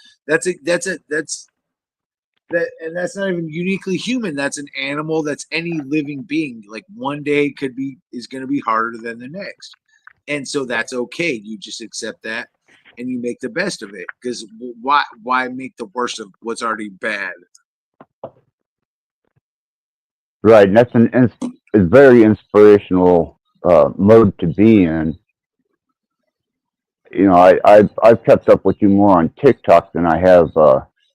that's not even uniquely human. That's an animal. That's any living being. Like one day is going to be harder than the next. And so that's okay. You just accept that and you make the best of it. Because why make the worst of what's already bad? Right, and that's a very inspirational mode to be in. I've kept up with you more on TikTok than I have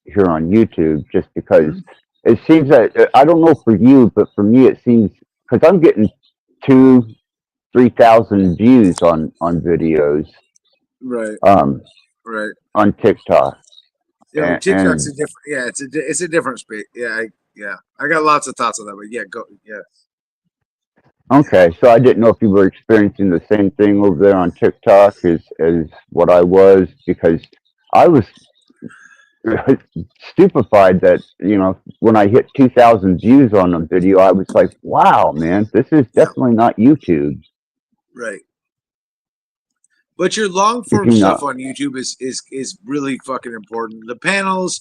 here on YouTube, just because it seems that I don't know for you, but for me it seems because I'm getting 2,000-3,000 views on videos. Right. Right. On TikTok. Yeah, TikTok's a different. Yeah, it's a different space. Yeah, I got lots of thoughts on that, but go. Yeah. Okay, so I didn't know if you were experiencing the same thing over there on TikTok as what I was, because I was stupefied that when I hit 2,000 views on a video, I was like, wow, man, this is definitely not YouTube. Right. But your long form stuff on YouTube is really fucking important. The panels,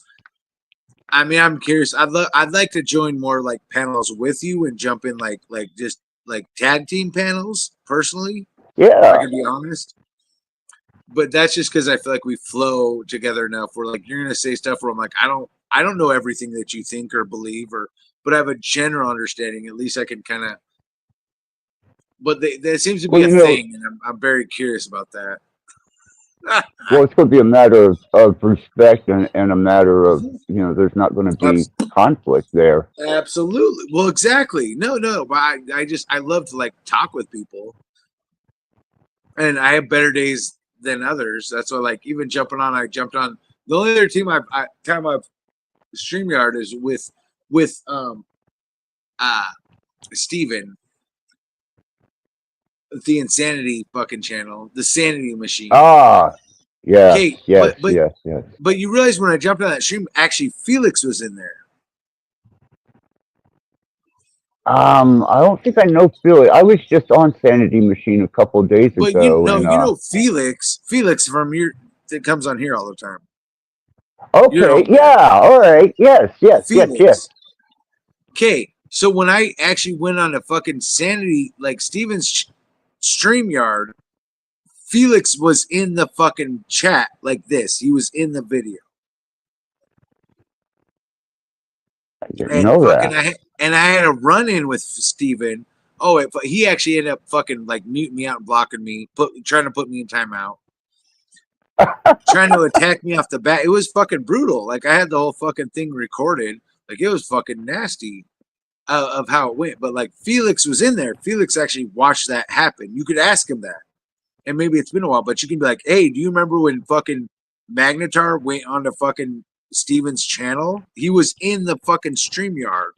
I mean, I'm curious. I'd like to join more like panels with you and jump in like just like tag team panels personally. Yeah. I can be honest. But that's just because I feel like we flow together enough where like you're gonna say stuff where I'm like, I don't know everything that you think or believe but I have a general understanding. At least I can kind of. But there seems to be a thing, and I'm very curious about that. Well, it's going to be a matter of respect and a matter of, there's not going to be conflict there. Absolutely. Well, exactly. No. But I love to like talk with people, and I have better days than others. That's why, like, even jumping on, I jumped on. The only other team I've StreamYard is with Steven. The Insanity fucking channel, the Sanity Machine. Ah, yeah, okay, yes. But you realize when I jumped on that stream, actually Felix was in there. I don't think I know Felix. I was just on Sanity Machine a couple of days ago. You know Felix from that comes on here all the time. Okay, yeah, all right, yes. Okay, so when I actually went on a fucking Sanity, like Steven's StreamYard, Felix was in the fucking chat like this. He was in the video. I didn't know that. I had a run-in with Steven Oh, he actually ended up fucking like muting me out and blocking me, trying to put me in timeout, trying to attack me off the bat. It was fucking brutal. Like I had the whole fucking thing recorded. Like it was fucking nasty of how it went. But like Felix was in there. Felix actually watched that happen. You could ask him that, and maybe it's been a while, but you can be like, "Hey, do you remember when fucking Magnetar went on to fucking Steven's channel? He was in the fucking StreamYard."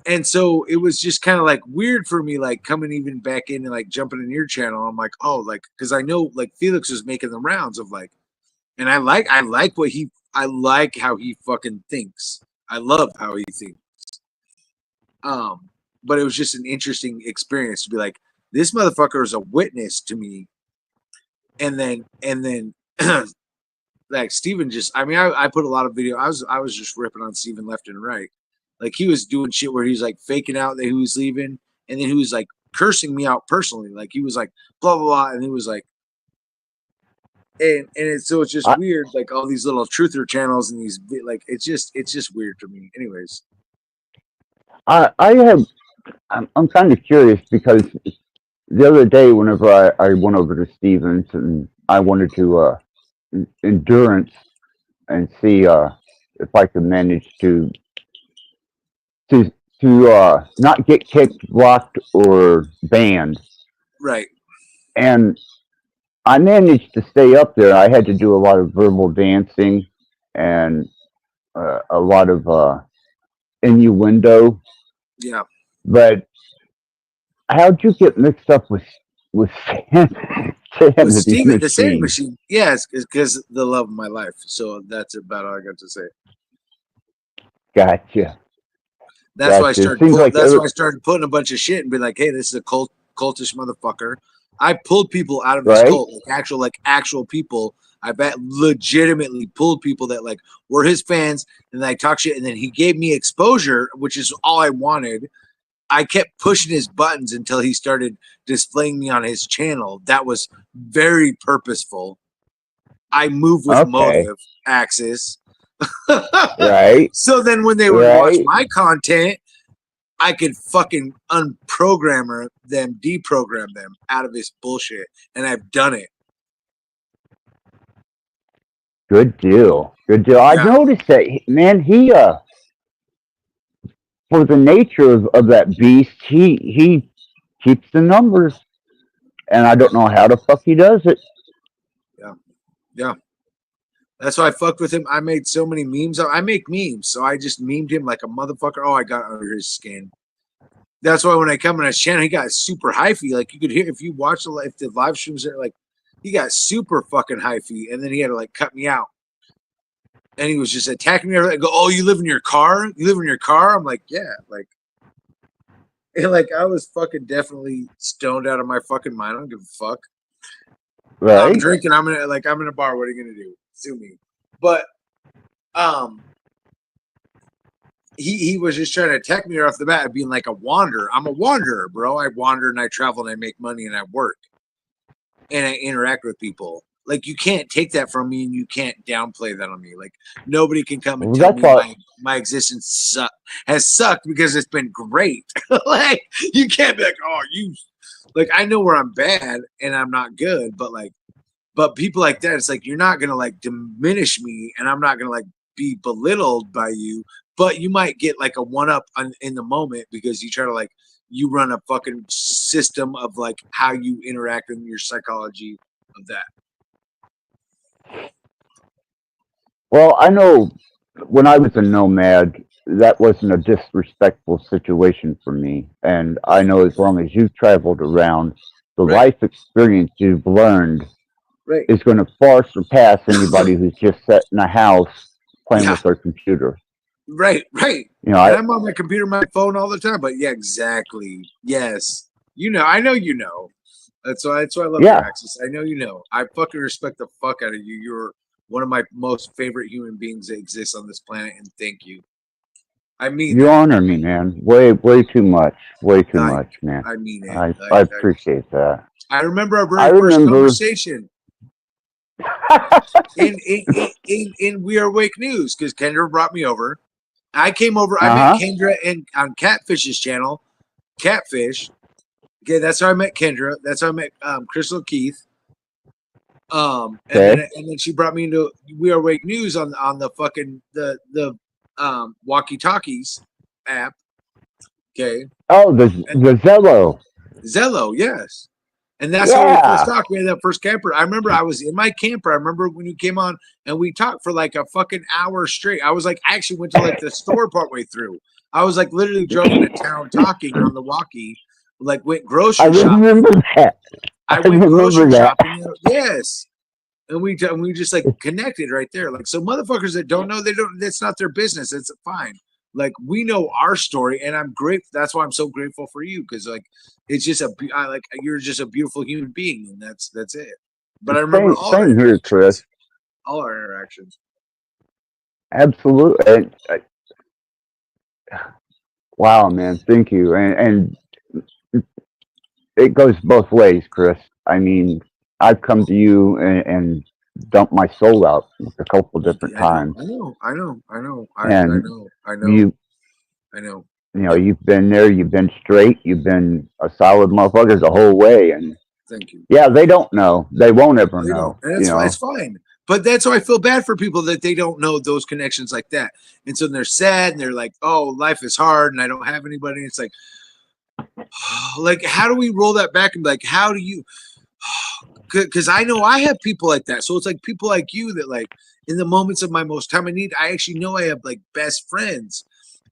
And so it was just kind of like weird for me, like coming even back in and like jumping in your channel. I'm like, oh, like, because I know like Felix was making the rounds of like, and I like how he fucking thinks. I love how he thinks. But it was just an interesting experience to be like, this motherfucker is a witness to me. And then like Steven just, I mean, I put a lot of video. I was just ripping on Steven left and right. Like he was doing shit where he's like faking out that he was leaving, and then he was like cursing me out personally. Like he was like blah blah blah, and he was like, so it's just weird. Like all these little truther channels and these like it's just weird to me. Anyways, I'm kind of curious because the other day, whenever I went over to Stevens and I wanted to endurance and see if I could manage to not get kicked, blocked, or banned. right. And I managed to stay up there. I had to do a lot of verbal dancing and a lot of innuendo. Yeah. But how'd you get mixed up with Steven, the sand machine? Yes, it's because the love of my life. So that's about all I got to say. Gotcha. That's why I started. Why I started putting a bunch of shit and be like, "Hey, this is a cultish motherfucker." I pulled people out of this cult, like actual people. I bet legitimately pulled people that like were his fans, and I talk shit, and then he gave me exposure, which is all I wanted. I kept pushing his buttons until he started displaying me on his channel. That was very purposeful. I move with motive, Axis. Right. So then when they would watch my content, I could fucking unprogram them, deprogram them out of this bullshit. And I've done it. Good deal. Good deal. Yeah. I noticed that, man, he, for the nature of that beast, he keeps the numbers. And I don't know how the fuck he does it. Yeah. Yeah. That's why I fucked with him. I made so many memes. I make memes, so I just memed him like a motherfucker. Oh, I got under his skin. That's why when I come on his channel, he got super hyphy. Like you could hear if you watch if the live streams there, like he got super fucking hyphy, and then he had to like cut me out. And he was just attacking me. I go, "Oh, you live in your car? You live in your car?" I'm like, "Yeah." Like, and like I was fucking definitely stoned out of my fucking mind. I don't give a fuck. Right. I'm drinking. I'm in a bar. What are you gonna do? Sue me. But he was just trying to attack me right off the bat, being like a wanderer. I'm a wanderer, bro. I wander and I travel and I make money and I work and I interact with people. Like you can't take that from me, and you can't downplay that on me. Like nobody can come and tell me my existence has sucked because it's been great. Like you can't be like, oh, you. Like I know where I'm bad and I'm not good, but people like that, it's like you're not gonna like diminish me, and I'm not gonna like be belittled by you, but you might get like a one up in the moment because you try to like you run a fucking system of like how you interact in your psychology of that. Well, I know when I was a nomad, that wasn't a disrespectful situation for me, and I know as long as you've traveled around, the life experience you've learned is going to far surpass anybody who's just sat in a house playing with their computer. Right. You know, I'm on my computer, my phone all the time. But yeah, exactly. Yes, I know you know. That's why I love your Axis. I know you know. I fucking respect the fuck out of you. You're one of my most favorite human beings that exists on this planet, and thank you. I mean, you honor me, man. Way too much. Way too much, man. I mean it. I appreciate that. I remember our very first conversation. in We Are Awake News, because Kendra brought me over. I came over. I met Kendra on Catfish's channel, Catfish. Okay, that's how I met Kendra. That's how I met Crystal Keith. And Okay. then she brought me into We Are Wake News on the fucking the walkie talkies app. Okay, Oh, the Zello. Zello, yes. And that's how we first Yeah. talked. We had that first camper. I remember I was in my camper. I remember when you came on and we talked for like a fucking hour straight. I was like, I actually went to like the store partway through. I was like literally drove into town talking on the walkie, like went I grocery shopping. remember that. I I went remember grocery that. shopping. Yes. And we just like connected right there. Like, so motherfuckers that don't know, that's not their business. It's fine. Like, we know our story, and I'm grateful. That's why I'm so grateful for you, because like it's just you're just a beautiful human being, and that's it. But I remember all our Same here, Chris. interactions. All our interactions. Absolutely. Wow, man. Thank you. And it goes both ways, Chris. I mean, I've come to you and dumped my soul out a couple different times, I know. and You you know, you've been there. You've been straight. You've been a solid motherfucker the whole way. And Thank you. yeah, they don't know. They won't ever They know. don't, and it's fine. But that's why I feel bad for people that they don't know those connections like that, and so they're sad and they're like, "Oh, life is hard, and I don't have anybody." It's like, how do we roll that back and be like, how do you? Because I know I have people like that. So it's like people like you that like in the moments of my most time of need, I actually know I have like best friends.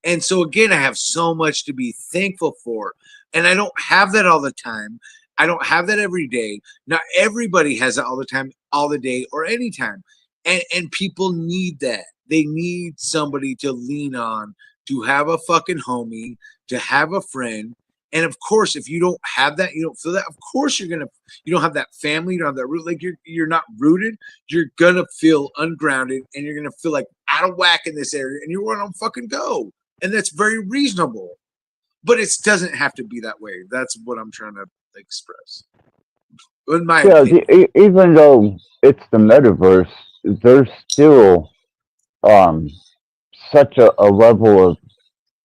And so again, I have so much to be thankful for. And I don't have that all the time. I don't have that every day. Not everybody has that all the time, all the day, or anytime. And people need that. They need somebody to lean on, to have a fucking homie, to have a friend. And of course, if you don't have that, you don't feel that. Of course, you don't have that family, you don't have that root. Like you're not rooted. You're gonna feel ungrounded, and you're gonna feel like out of whack in this area, and you're gonna fucking go. And that's very reasonable. But it doesn't have to be that way. That's what I'm trying to express. In my Yeah, opinion. even though it's the metaverse, there's still such a level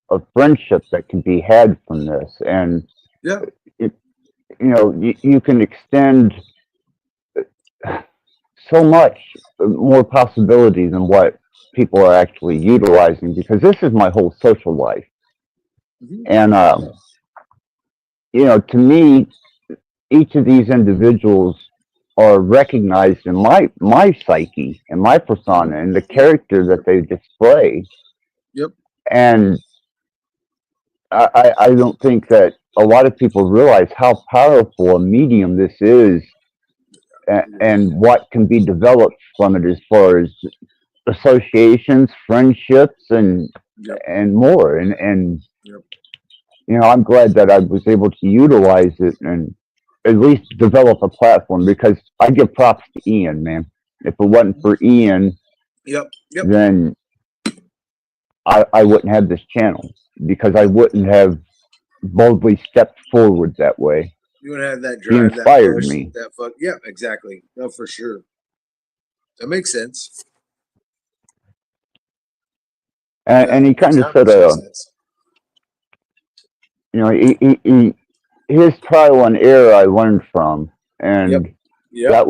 of friendship that can be had from this, and Yeah. you can extend so much more possibilities than what people are actually utilizing, because this is my whole social life. Mhm. And to me, each of these individuals are recognized in my psyche and my persona and the character that they display. Yep. And I don't think that a lot of people realize how powerful a medium this is, and what can be developed from it as far as associations, friendships, and Yep. and more. And Yep. I'm glad that I was able to utilize it and at least develop a platform, because I give props to Ian, man. If it wasn't for Ian, Yep. then I wouldn't have this channel, because I wouldn't have boldly stepped forward that way. You want to have that He drive, that inspired push, me. that fuck. Yeah, exactly. No, for sure. That makes sense. And he kind of said, his trial and error I learned from, and Yep. that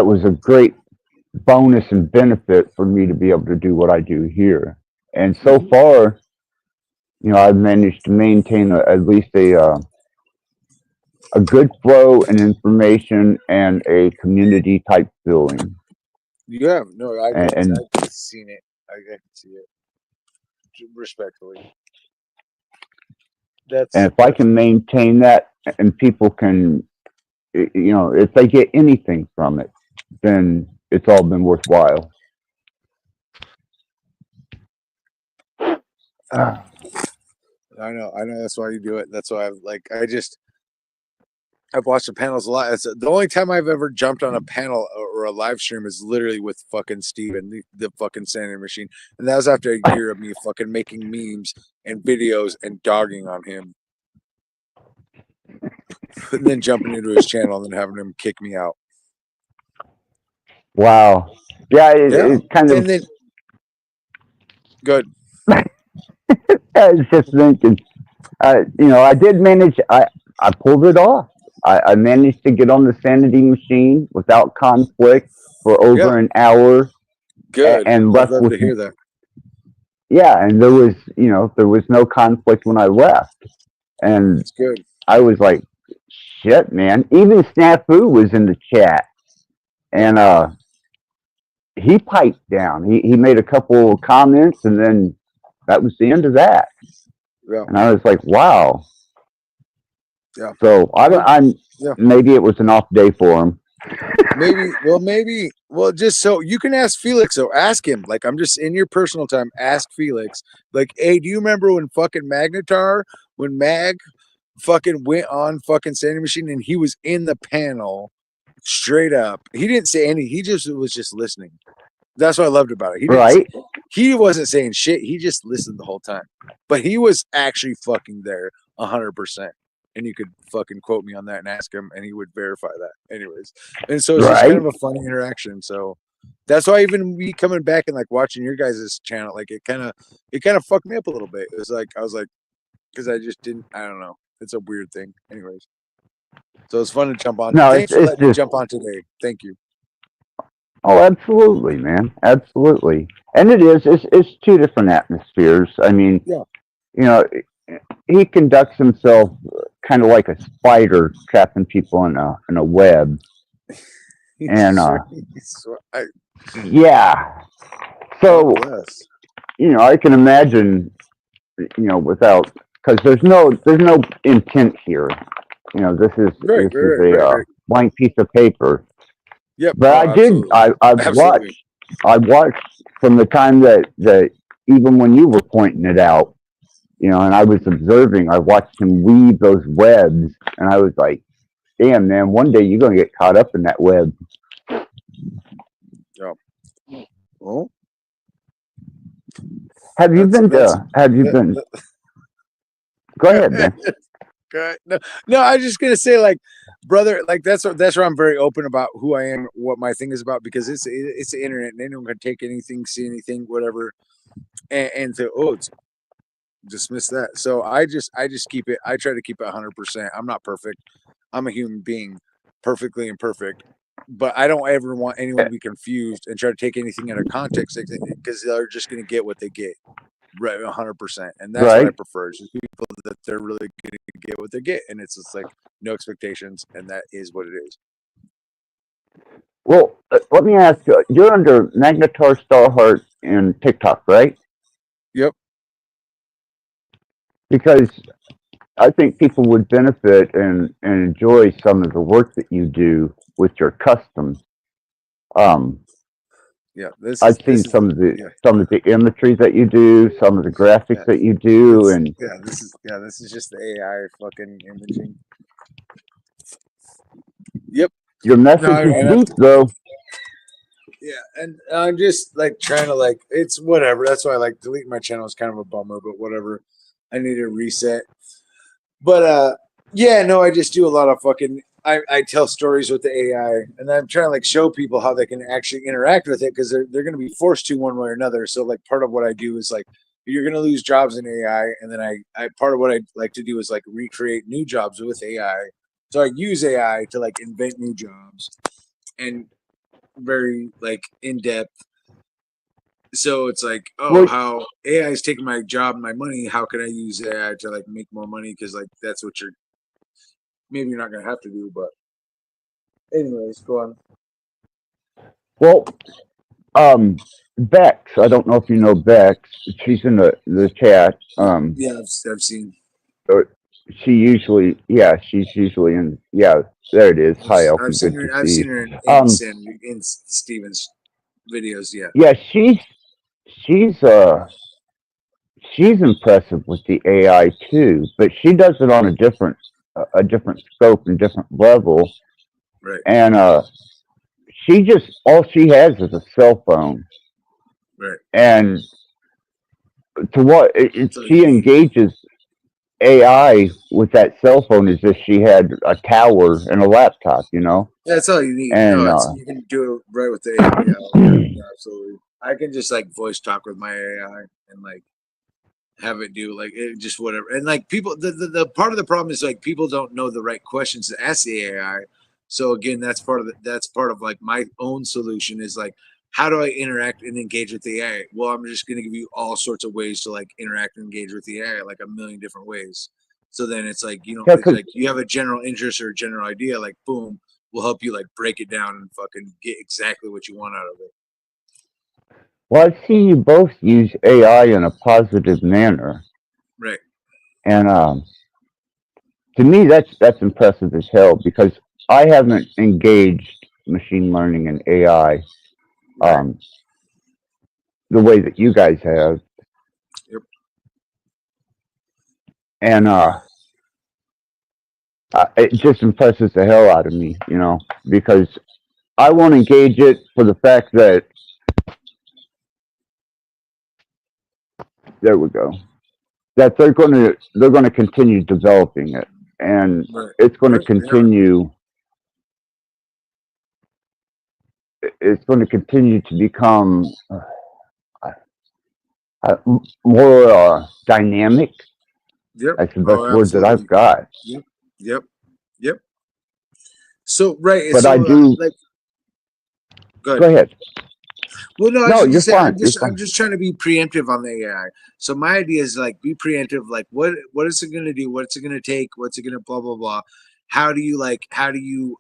was a great bonus and benefit for me to be able to do what I do here. And so far, I've managed to maintain at least a good flow and information and a community type feeling. Yeah, no, And I've seen it. I can see it. Respectfully. and if I can maintain that, and people can, if they get anything from it, then it's all been worthwhile. I know. That's why you do it. That's why I've watched the panels a lot. It's the only time I've ever jumped on a panel or a live stream is literally with fucking Steven, the fucking Sanding Machine. And that was after a year of me fucking making memes and videos and dogging on him. And then jumping into his channel and then having him kick me out. Wow. Yeah, it's kind of. And then, good. I was just thinking, I did manage. I pulled it off. I managed to get on the sanity machine without conflict for over an hour, Good. and I'd left love with to hear that. yeah. And there was no conflict when I left, and It's good. I was like, shit, man. Even Snafu was in the chat, and he piped down. He made a couple of comments, and then that was the end of that. Yeah. And I was like, wow. Yeah. So I'm Yeah. maybe it was an off day for him. Maybe. Well, just so you can ask Felix. So ask him. Like, I'm just in your personal time. Ask Felix. Like, hey, do you remember when fucking Magnetar, when Mag fucking went on fucking Sandy Machine and he was in the panel straight up? He didn't say any. He just was just listening. That's what I loved about it. Right. He wasn't saying shit. He just listened the whole time. But he was actually fucking there 100%. And you could fucking quote me on that and ask him, and he would verify that. Anyways, and so it's just kind of a funny interaction. So that's why even me coming back and like watching your guys' channel, like it kind of fucked me up a little bit. It was like I was like, because I just didn't. I don't know. It's a weird thing. Anyways, so it's fun to jump on. No, Thanks for it's letting me just jump on today. Thank you. oh, absolutely, man, absolutely. And it's two different atmospheres. I mean, Yeah. He conducts himself kind of like a spider trapping people in a web, and yeah. So bless. I can imagine, without because there's no intent here. This is Right. blank piece of paper. Yep. But I did. Absolutely. I watched from the time that even when you were pointing it out, and I was observing. I watched him weave those webs, and I was like, "Damn, man! One day you're gonna get caught up in that web." Yeah. Well, Have you been? Go ahead, man. No, I was just gonna say, like, brother, like that's where I'm very open about who I am, what my thing is about, because it's the internet, and anyone can take anything, see anything, whatever, and to it's dismiss that. So I just keep it. I try to keep it 100%. I'm not perfect. I'm a human being, perfectly imperfect. But I don't ever want anyone to be confused and try to take anything out of context because they're just going to get what they get, right? 100%. And that's what I prefer. It's just people that they're really going to get what they get, and it's just like no expectations, and that is what it is. Well, let me ask you. You're under Magnetar Starheart and TikTok, right? Yep. Because I think people would benefit and enjoy some of the work that you do with your customs. Yeah, I've seen some of the imagery that you do, some of the graphics that you do, and this is just the AI fucking imaging. Yep. Your message is deep, though. Yeah, and I'm just like trying to like it's whatever. That's why I like deleting my channel is kind of a bummer, but whatever. I need a reset. But yeah, no, I just do a lot of fucking I tell stories with the AI, and I'm trying to like show people how they can actually interact with it because they're going to be forced to one way or another. So like part of what I do is like you're going to lose jobs in AI, and then I part of what I like to do is like recreate new jobs with AI. So I use AI to like invent new jobs and very like in depth. So it's like, how AI is taking my job and my money. How can I use AI to like make more money? Because like that's what maybe you're not gonna have to do. But anyways, go on. Well, Bex. I don't know if you know Bex. She's in the chat. Yeah, I've seen. She's usually in. Yeah, there it is. Hi, Elfie. I've seen her in Steven's videos. Yeah. Yeah, she's impressive with the AI too, but she does it on a different scope and different level. Right. And all she has is a cell phone. Right. And she engages AI with that cell phone as if she had a tower and a laptop, That's all you need. And you can do it right with the AI. Yeah, absolutely. I can just like voice talk with my AI and like have it do like it just whatever. And like people, the part of the problem is like people don't know the right questions to ask the AI. So again, that's part of like my own solution is like, how do I interact and engage with the AI? Well, I'm just going to give you all sorts of ways to like interact and engage with the AI, like a million different ways. So then it's like, you know, Yeah, it's 'cause like you have a general interest or a general idea, like boom, we'll help you like break it down and fucking get exactly what you want out of it. well, I've seen you both use AI in a positive manner, Right. and to me, that's impressive as hell because I haven't engaged machine learning and AI Right. the way that you guys have, Yep. and it just impresses the hell out of me, you know, because I won't engage it for the fact that there we go, that they're going to continue developing it, and Right. it's going to Right. Yeah. continue. It's going to continue to become more dynamic. Yep. That's the Oh, best word that I've absolutely. got. Yep. Yep. Yep. So right. But I So do. like, go Go ahead. ahead. Well, no, I was No, just gonna you're say fine. You're I'm fine. just trying to be preemptive on the AI. So my idea is like be preemptive, like what is it gonna do? What's it gonna take? What's it gonna blah blah blah? How do you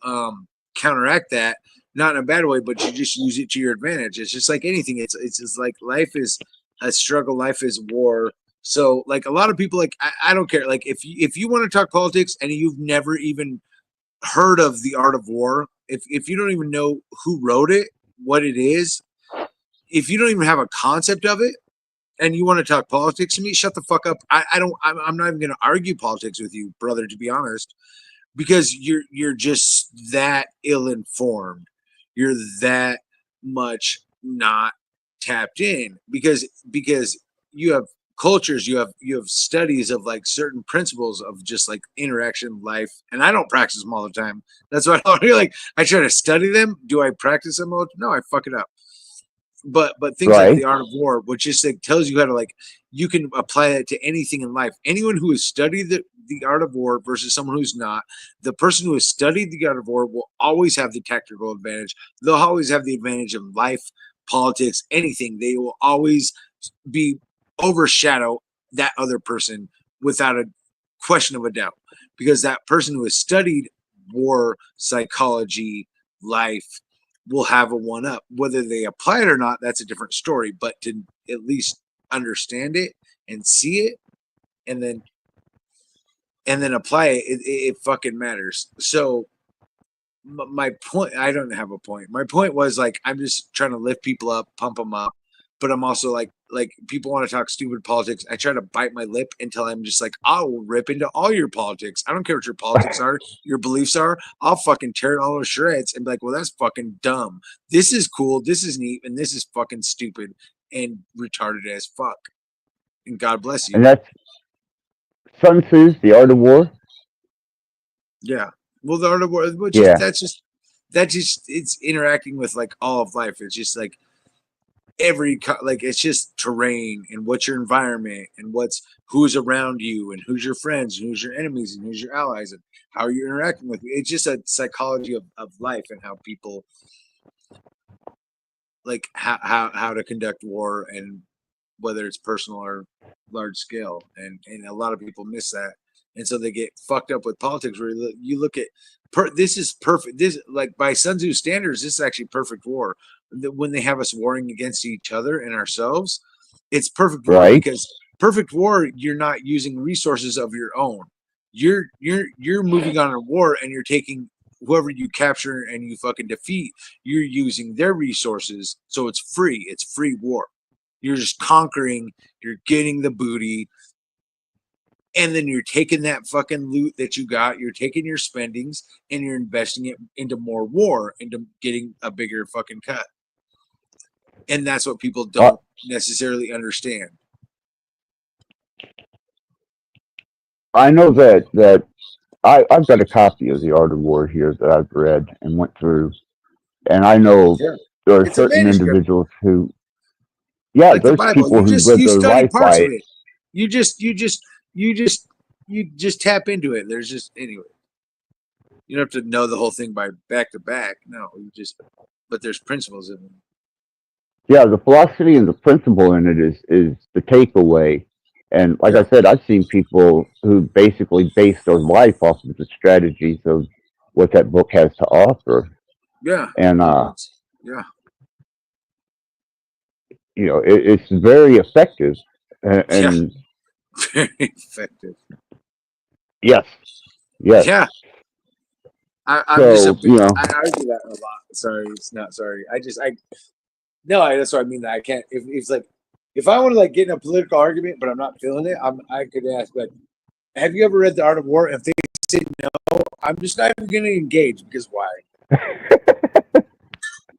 counteract that? Not in a bad way, but you just use it to your advantage. It's just like anything. It's just like life is a struggle, life is war. So like a lot of people like I don't care. Like if you want to talk politics and you've never even heard of the art of war, if you don't even know who wrote it, what it is, if you don't even have a concept of it and you want to talk politics to me, shut the fuck up. I'm not even going to argue politics with you, brother, to be honest, because you're just that ill informed. You're that much not tapped in because you have cultures, you have studies of like certain principles of just like interaction, life, and I don't practice them all the time. That's why I don't like I try to study them. Do I practice them all? No, I fuck it up. But things like the Right. art of war, which just like tells you how to like you can apply it to anything in life. Anyone who has studied the art of war versus someone who's not, the person who has studied the art of war will always have the tactical advantage. They'll always have the advantage of life, politics, anything. They will always be overshadow that other person without a question of a doubt, because that person who has studied war, psychology, life, will have a one up. Whether they apply it or not, that's a different story. But to at least understand it and see it, and then apply it, it fucking matters. So my point, I don't have a point. My point was like I'm just trying to lift people up, pump them up, but I'm also like people want to talk stupid politics. I try to bite my lip until I'm just like I will rip into all your politics. I don't care what your politics are, your beliefs are. I'll fucking tear it all to shreds and be like, well, that's fucking dumb. This is cool. This is neat, and this is fucking stupid and retarded as fuck. And God bless And you. that's Sun Tzu's The Art of War. Yeah. Well, the art of war, which is Yeah. that just it's interacting with like all of life. It's just like like it's just terrain and what's your environment and who's around you and who's your friends and who's your enemies and who's your allies and how are you interacting with me. It's just a psychology of life and how people like how to conduct war and whether it's personal or large scale, and a lot of people miss that, and so they get fucked up with politics. Where you look at this is perfect. This like by Sun Tzu standards, this is actually perfect war. When they have us warring against each other and ourselves, it's perfect war Right. because perfect war. You're not using resources of your own. You're moving on a war and you're taking whoever you capture and you fucking defeat. You're using their resources, so it's free. It's free war. You're just conquering, you're getting the booty, and then you're taking that fucking loot that you got, you're taking your spendings, and you're investing it into more war, into getting a bigger fucking cut. And that's what people don't necessarily understand. I know that I've got a copy of The Art of War here that I've read and went through, and I know Yeah. there are It's a certain manuscript, individuals who, yeah, like the there's Bible. people who live You their study life by parts of it. it. You just tap into it. There's just anyway. You don't have to know the whole thing by back to back. No, but there's principles in it. Yeah, the philosophy and the principle in it is the takeaway. And like Yeah. I said, I've seen people who basically base their life off of the strategies of what that book has to offer. Yeah. And Yeah. it's very effective. And Very effective. yes, yes. Yeah. I'm So, just a big, I argue that a lot. Sorry, it's not sorry. That's what I mean. That I can't. If it's like, if I want to like get in a political argument, but I'm not feeling it, I could ask like, have you ever read The Art of War? If they say no, I'm just not even going to engage because why?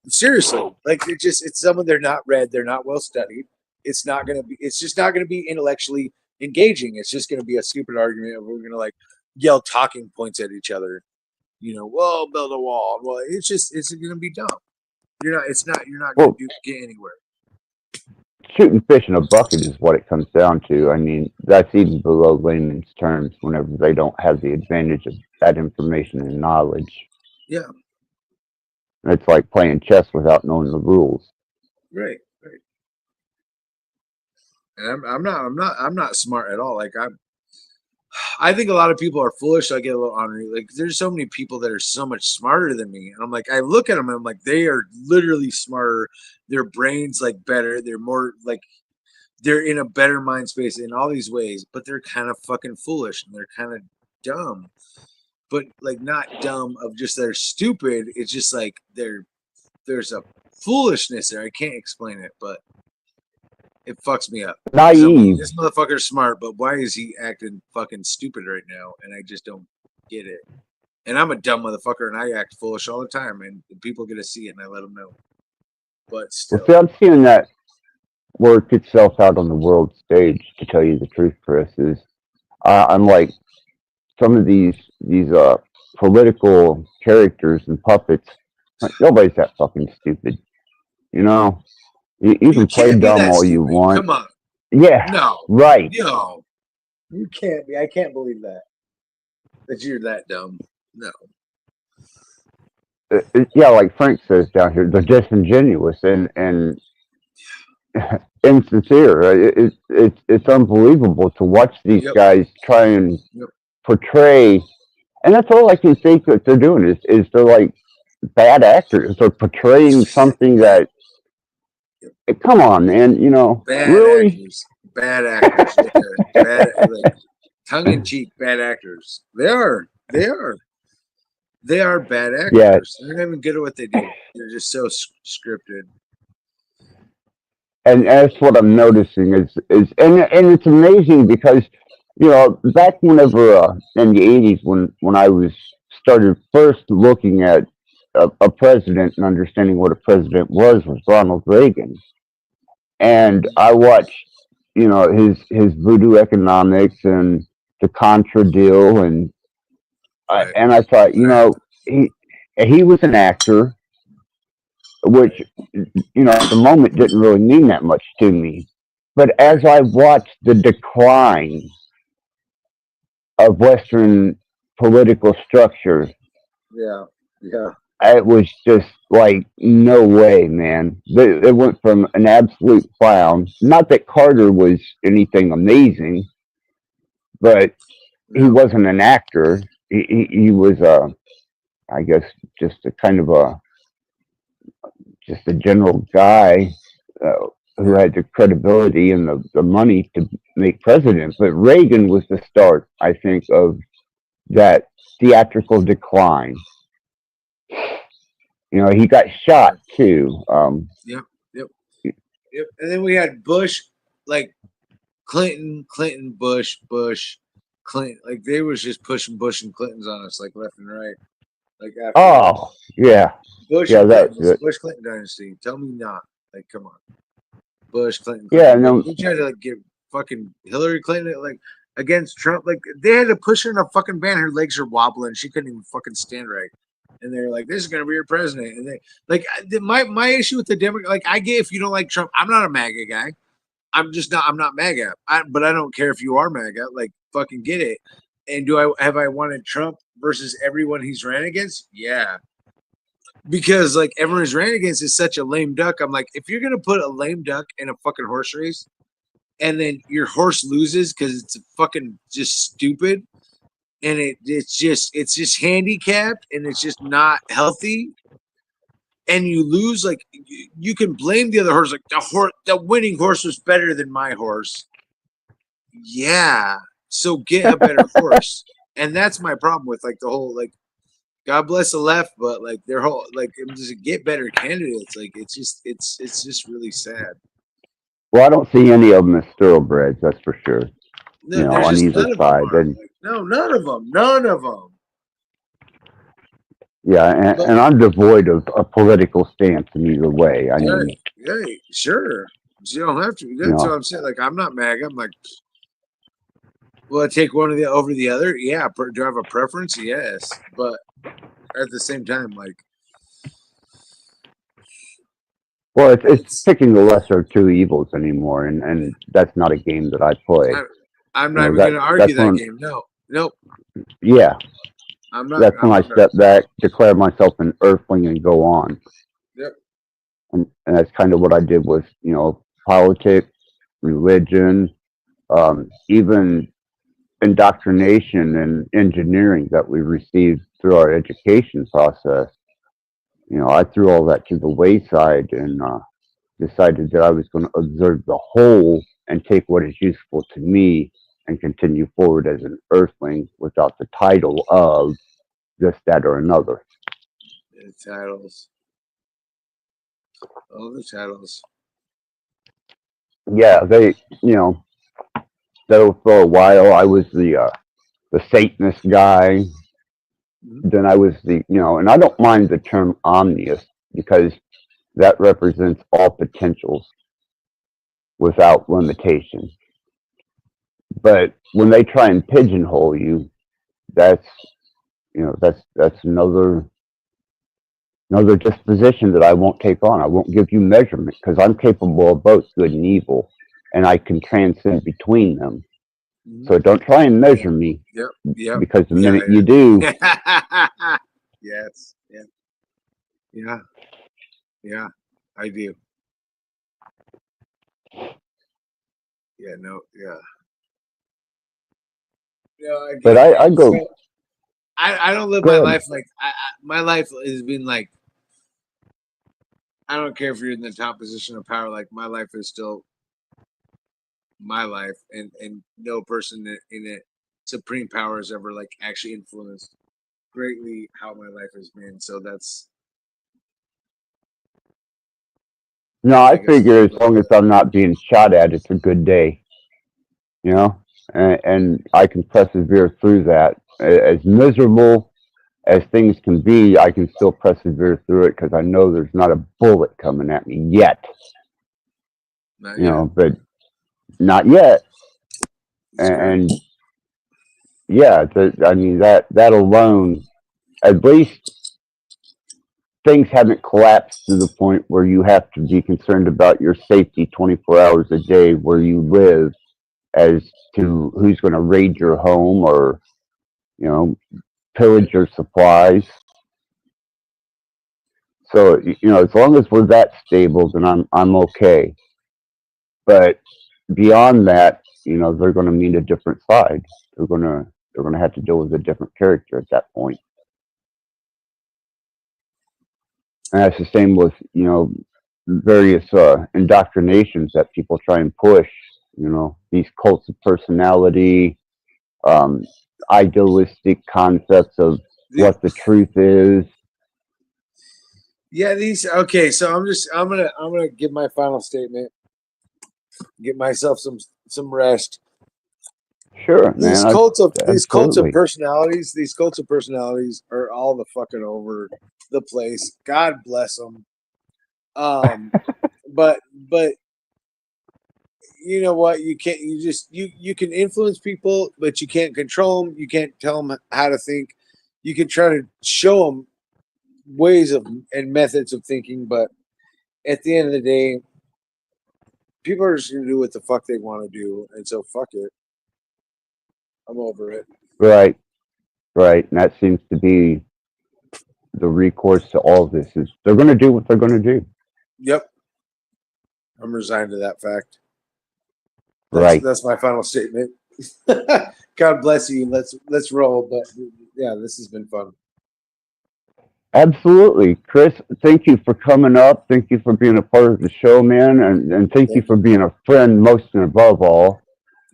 Seriously, like it's someone they're not read, they're not well studied. It's just not going to be intellectually engaging. It's just going to be a stupid argument. And we're going to like yell talking points at each other. Well, build a wall. Well, it's going to be dumb. You're not going to get anywhere. Shooting fish in a bucket is what it comes down to. I mean, that's even below layman's terms whenever they don't have the advantage of that information and knowledge. Yeah. It's like playing chess without knowing the rules. Right. And I'm not smart at all. Like I think a lot of people are foolish. So I get a little honorary. Like there's so many people that are so much smarter than me, and I'm like, I look at them and I'm like, they are literally smarter. Their brains like better. They're more like they're in a better mind space in all these ways, but they're kind of fucking foolish and they're kind of dumb. But like not dumb of just they're stupid. It's just like there's a foolishness there. I can't explain it, but it fucks me up. Naive. This motherfucker's smart, but why is he acting fucking stupid right now? And I just don't get it. And I'm a dumb motherfucker, and I act foolish all the time, and people get to see it, and I let them know. But still, Well, see, I'm seeing that work itself out on the world stage. To tell you the truth, Chris, is unlike some of these political characters and puppets. Nobody's that fucking stupid. You can play dumb all you want. Come on. Yeah. No. Right. No. You can't be. I can't believe that you're that dumb. No. Yeah, like Frank says down here, they're disingenuous and insincere. It's unbelievable to watch these guys try and portray, and that's all I can think that they're doing is they're like bad actors. They're portraying something that. Come on, man. Bad really actors. Bad actors. Bad, like, tongue-in-cheek bad actors. They are bad actors. Yeah. They're not even good at what they do. They're just so scripted. And that's what I'm noticing and it's amazing because back whenever in the 80s when I was started first looking at a president and understanding what a president was Ronald Reagan, and I watched his voodoo economics and the Contra deal, and I thought he was an actor, which at the moment didn't really mean that much to me. But as I watched the decline of Western political structure, it was just like, no way, man. It went from an absolute clown. Not that Carter was anything amazing, but he wasn't an actor. He was, I guess, just a kind of just a general guy who had the credibility and the money to make president. But Reagan was the start, I think, of that theatrical decline. He got shot too. Yep. And then we had Bush, like Clinton, Bush, Clinton. Like they was just pushing Bush and Clintons on us, like left and right. Like after yeah. Bush, Bush Clinton dynasty. Tell me not. Like, come on, Bush Clinton. Yeah, no. He tried to like get fucking Hillary Clinton like against Trump. Like they had to push her in a fucking van. Her legs are wobbling. She couldn't even fucking stand right. And they're like, "This is gonna be your president." And they like my issue with the Democrat. Like I get if you don't like Trump, I'm not a MAGA guy. I'm just not. I'm not MAGA. But I don't care if you are MAGA. Like, fucking get it. And have I wanted Trump versus everyone he's ran against? Yeah. Because like everyone he's ran against is such a lame duck. I'm like, if you're gonna put a lame duck in a fucking horse race, and then your horse loses because it's fucking just stupid, and it's just handicapped, and it's just not healthy, and you lose, like you can blame the other horse, like the winning horse was better than my horse. Yeah, so get a better horse, and that's my problem with like the whole like. God bless the left, but like their whole like just get better candidates. Like it's just really sad. Well, I don't see any of them as thoroughbreds, that's for sure. No, On just either none of side. them are. And Like, no, none of them. None of them. yeah, and I'm devoid of a political stance in either way. I mean, Hey, sure. You don't have to. That's what I'm saying. Like I'm not MAGA. I'm like, will I take one of the over the other? Yeah. Do I have a preference? Yes, but at the same time, like, well, it's picking the lesser of two evils anymore, and that's not a game that I play. I'm not even going to argue that game. No, nope. Yeah, I'm not. That's when I step back, declare myself an earthling, and go on. Yep. And that's kind of what I did with, politics, religion, even indoctrination and engineering that we received through our education process. I threw all that to the wayside and decided that I was going to observe the whole and take what is useful to me and continue forward as an earthling without the title of this, that, or another. The titles. All the titles. Yeah, so for a while I was the Satanist guy. Then I was and I don't mind the term omnius because that represents all potentials without limitation. But when they try and pigeonhole you, that's another disposition that I won't take on. I won't give you measurement because I'm capable of both good and evil, and I can transcend between them. So don't try and measure me. Yep. Because the minute you do, yes. Yeah, I do. Yeah, no, yeah. But I go. So, I don't live my life like my life has been like. I don't care if you're in the top position of power. Like my life is still my life, and no person in it supreme power has ever like actually influenced greatly how my life has been. So that's. No, I figure as long as I'm not being shot at, it's a good day. And I can persevere through that. As miserable as things can be, I can still persevere through it because I know there's not a bullet coming at me yet. But not yet. And yeah, I mean that alone, at least things haven't collapsed to the point where you have to be concerned about your safety 24 hours a day where you live as to who's going to raid your home or, pillage your supplies. So, as long as we're that stable, then I'm okay. But beyond that, they're going to mean a different side. They're going to have to deal with a different character at that point. And that's the same with, various indoctrinations that people try and push, these cults of personality, idealistic concepts of what the truth is. Yeah, okay, so I'm gonna give my final statement. Get myself some rest. Sure, These man. cults of personalities, are all the fucking over the place. God bless them. But you know what? You can't. You can influence people, but you can't control them. You can't tell them how to think. You can try to show them ways of and methods of thinking, but at the end of the day, people are just gonna do what the fuck they want to do, and so fuck it. I'm over it. Right, right. And that seems to be the recourse to all this is they're going to do what they're going to do. Yep. I'm resigned to that fact. Right. That's my final statement. God bless you. Let's roll. But yeah, this has been fun. Absolutely. Chris, thank you for coming up. Thank you for being a part of the show, man. And thank you for being a friend most and above all.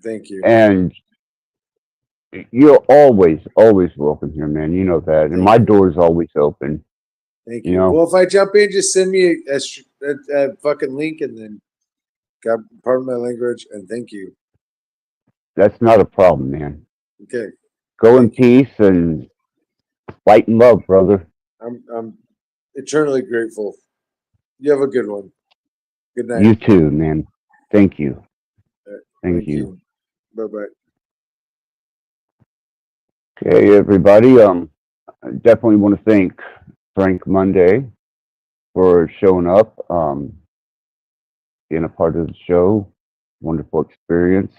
Thank you. And you're always, always welcome here, man. You know that. And my door is always open. Thank You you. know? Well, if I jump in, just send me a fucking link, and then God, pardon my language, and thank you. That's not a problem, man. Okay. Go in peace and fight in love, brother. I'm eternally grateful. You have a good one. Good night. You too, man. Thank you. Thank you. Bye bye. Okay, everybody. I definitely want to thank Frank Monday for showing up, being a part of the show. Wonderful experience.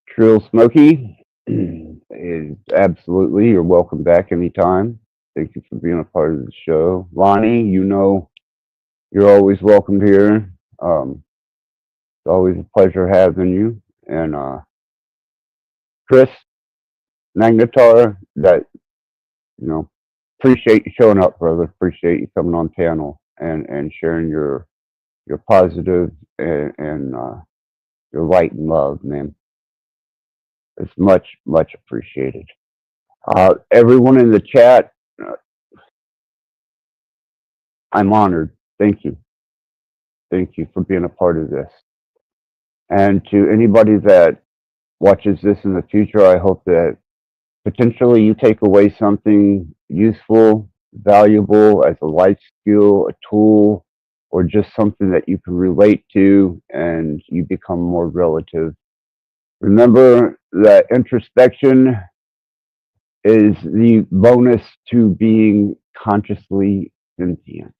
Trill Smoky is absolutely, you're welcome back anytime. Thank you for being a part of the show. Lonnie, you know you're always welcome here. It's always a pleasure having you. And Chris Magnetar, that, you know, appreciate you showing up, brother. Appreciate you coming on panel and sharing your positive and your light and love, man. It's much, much appreciated. Everyone in the chat, I'm honored. Thank you. Thank you for being a part of this. And to anybody that watches this in the future, I hope that potentially you take away something useful, valuable as a life skill, a tool, or just something that you can relate to and you become more relative. Remember that introspection is the bonus to being consciously sentient.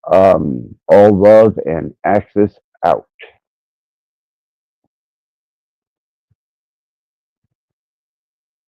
All love and access out.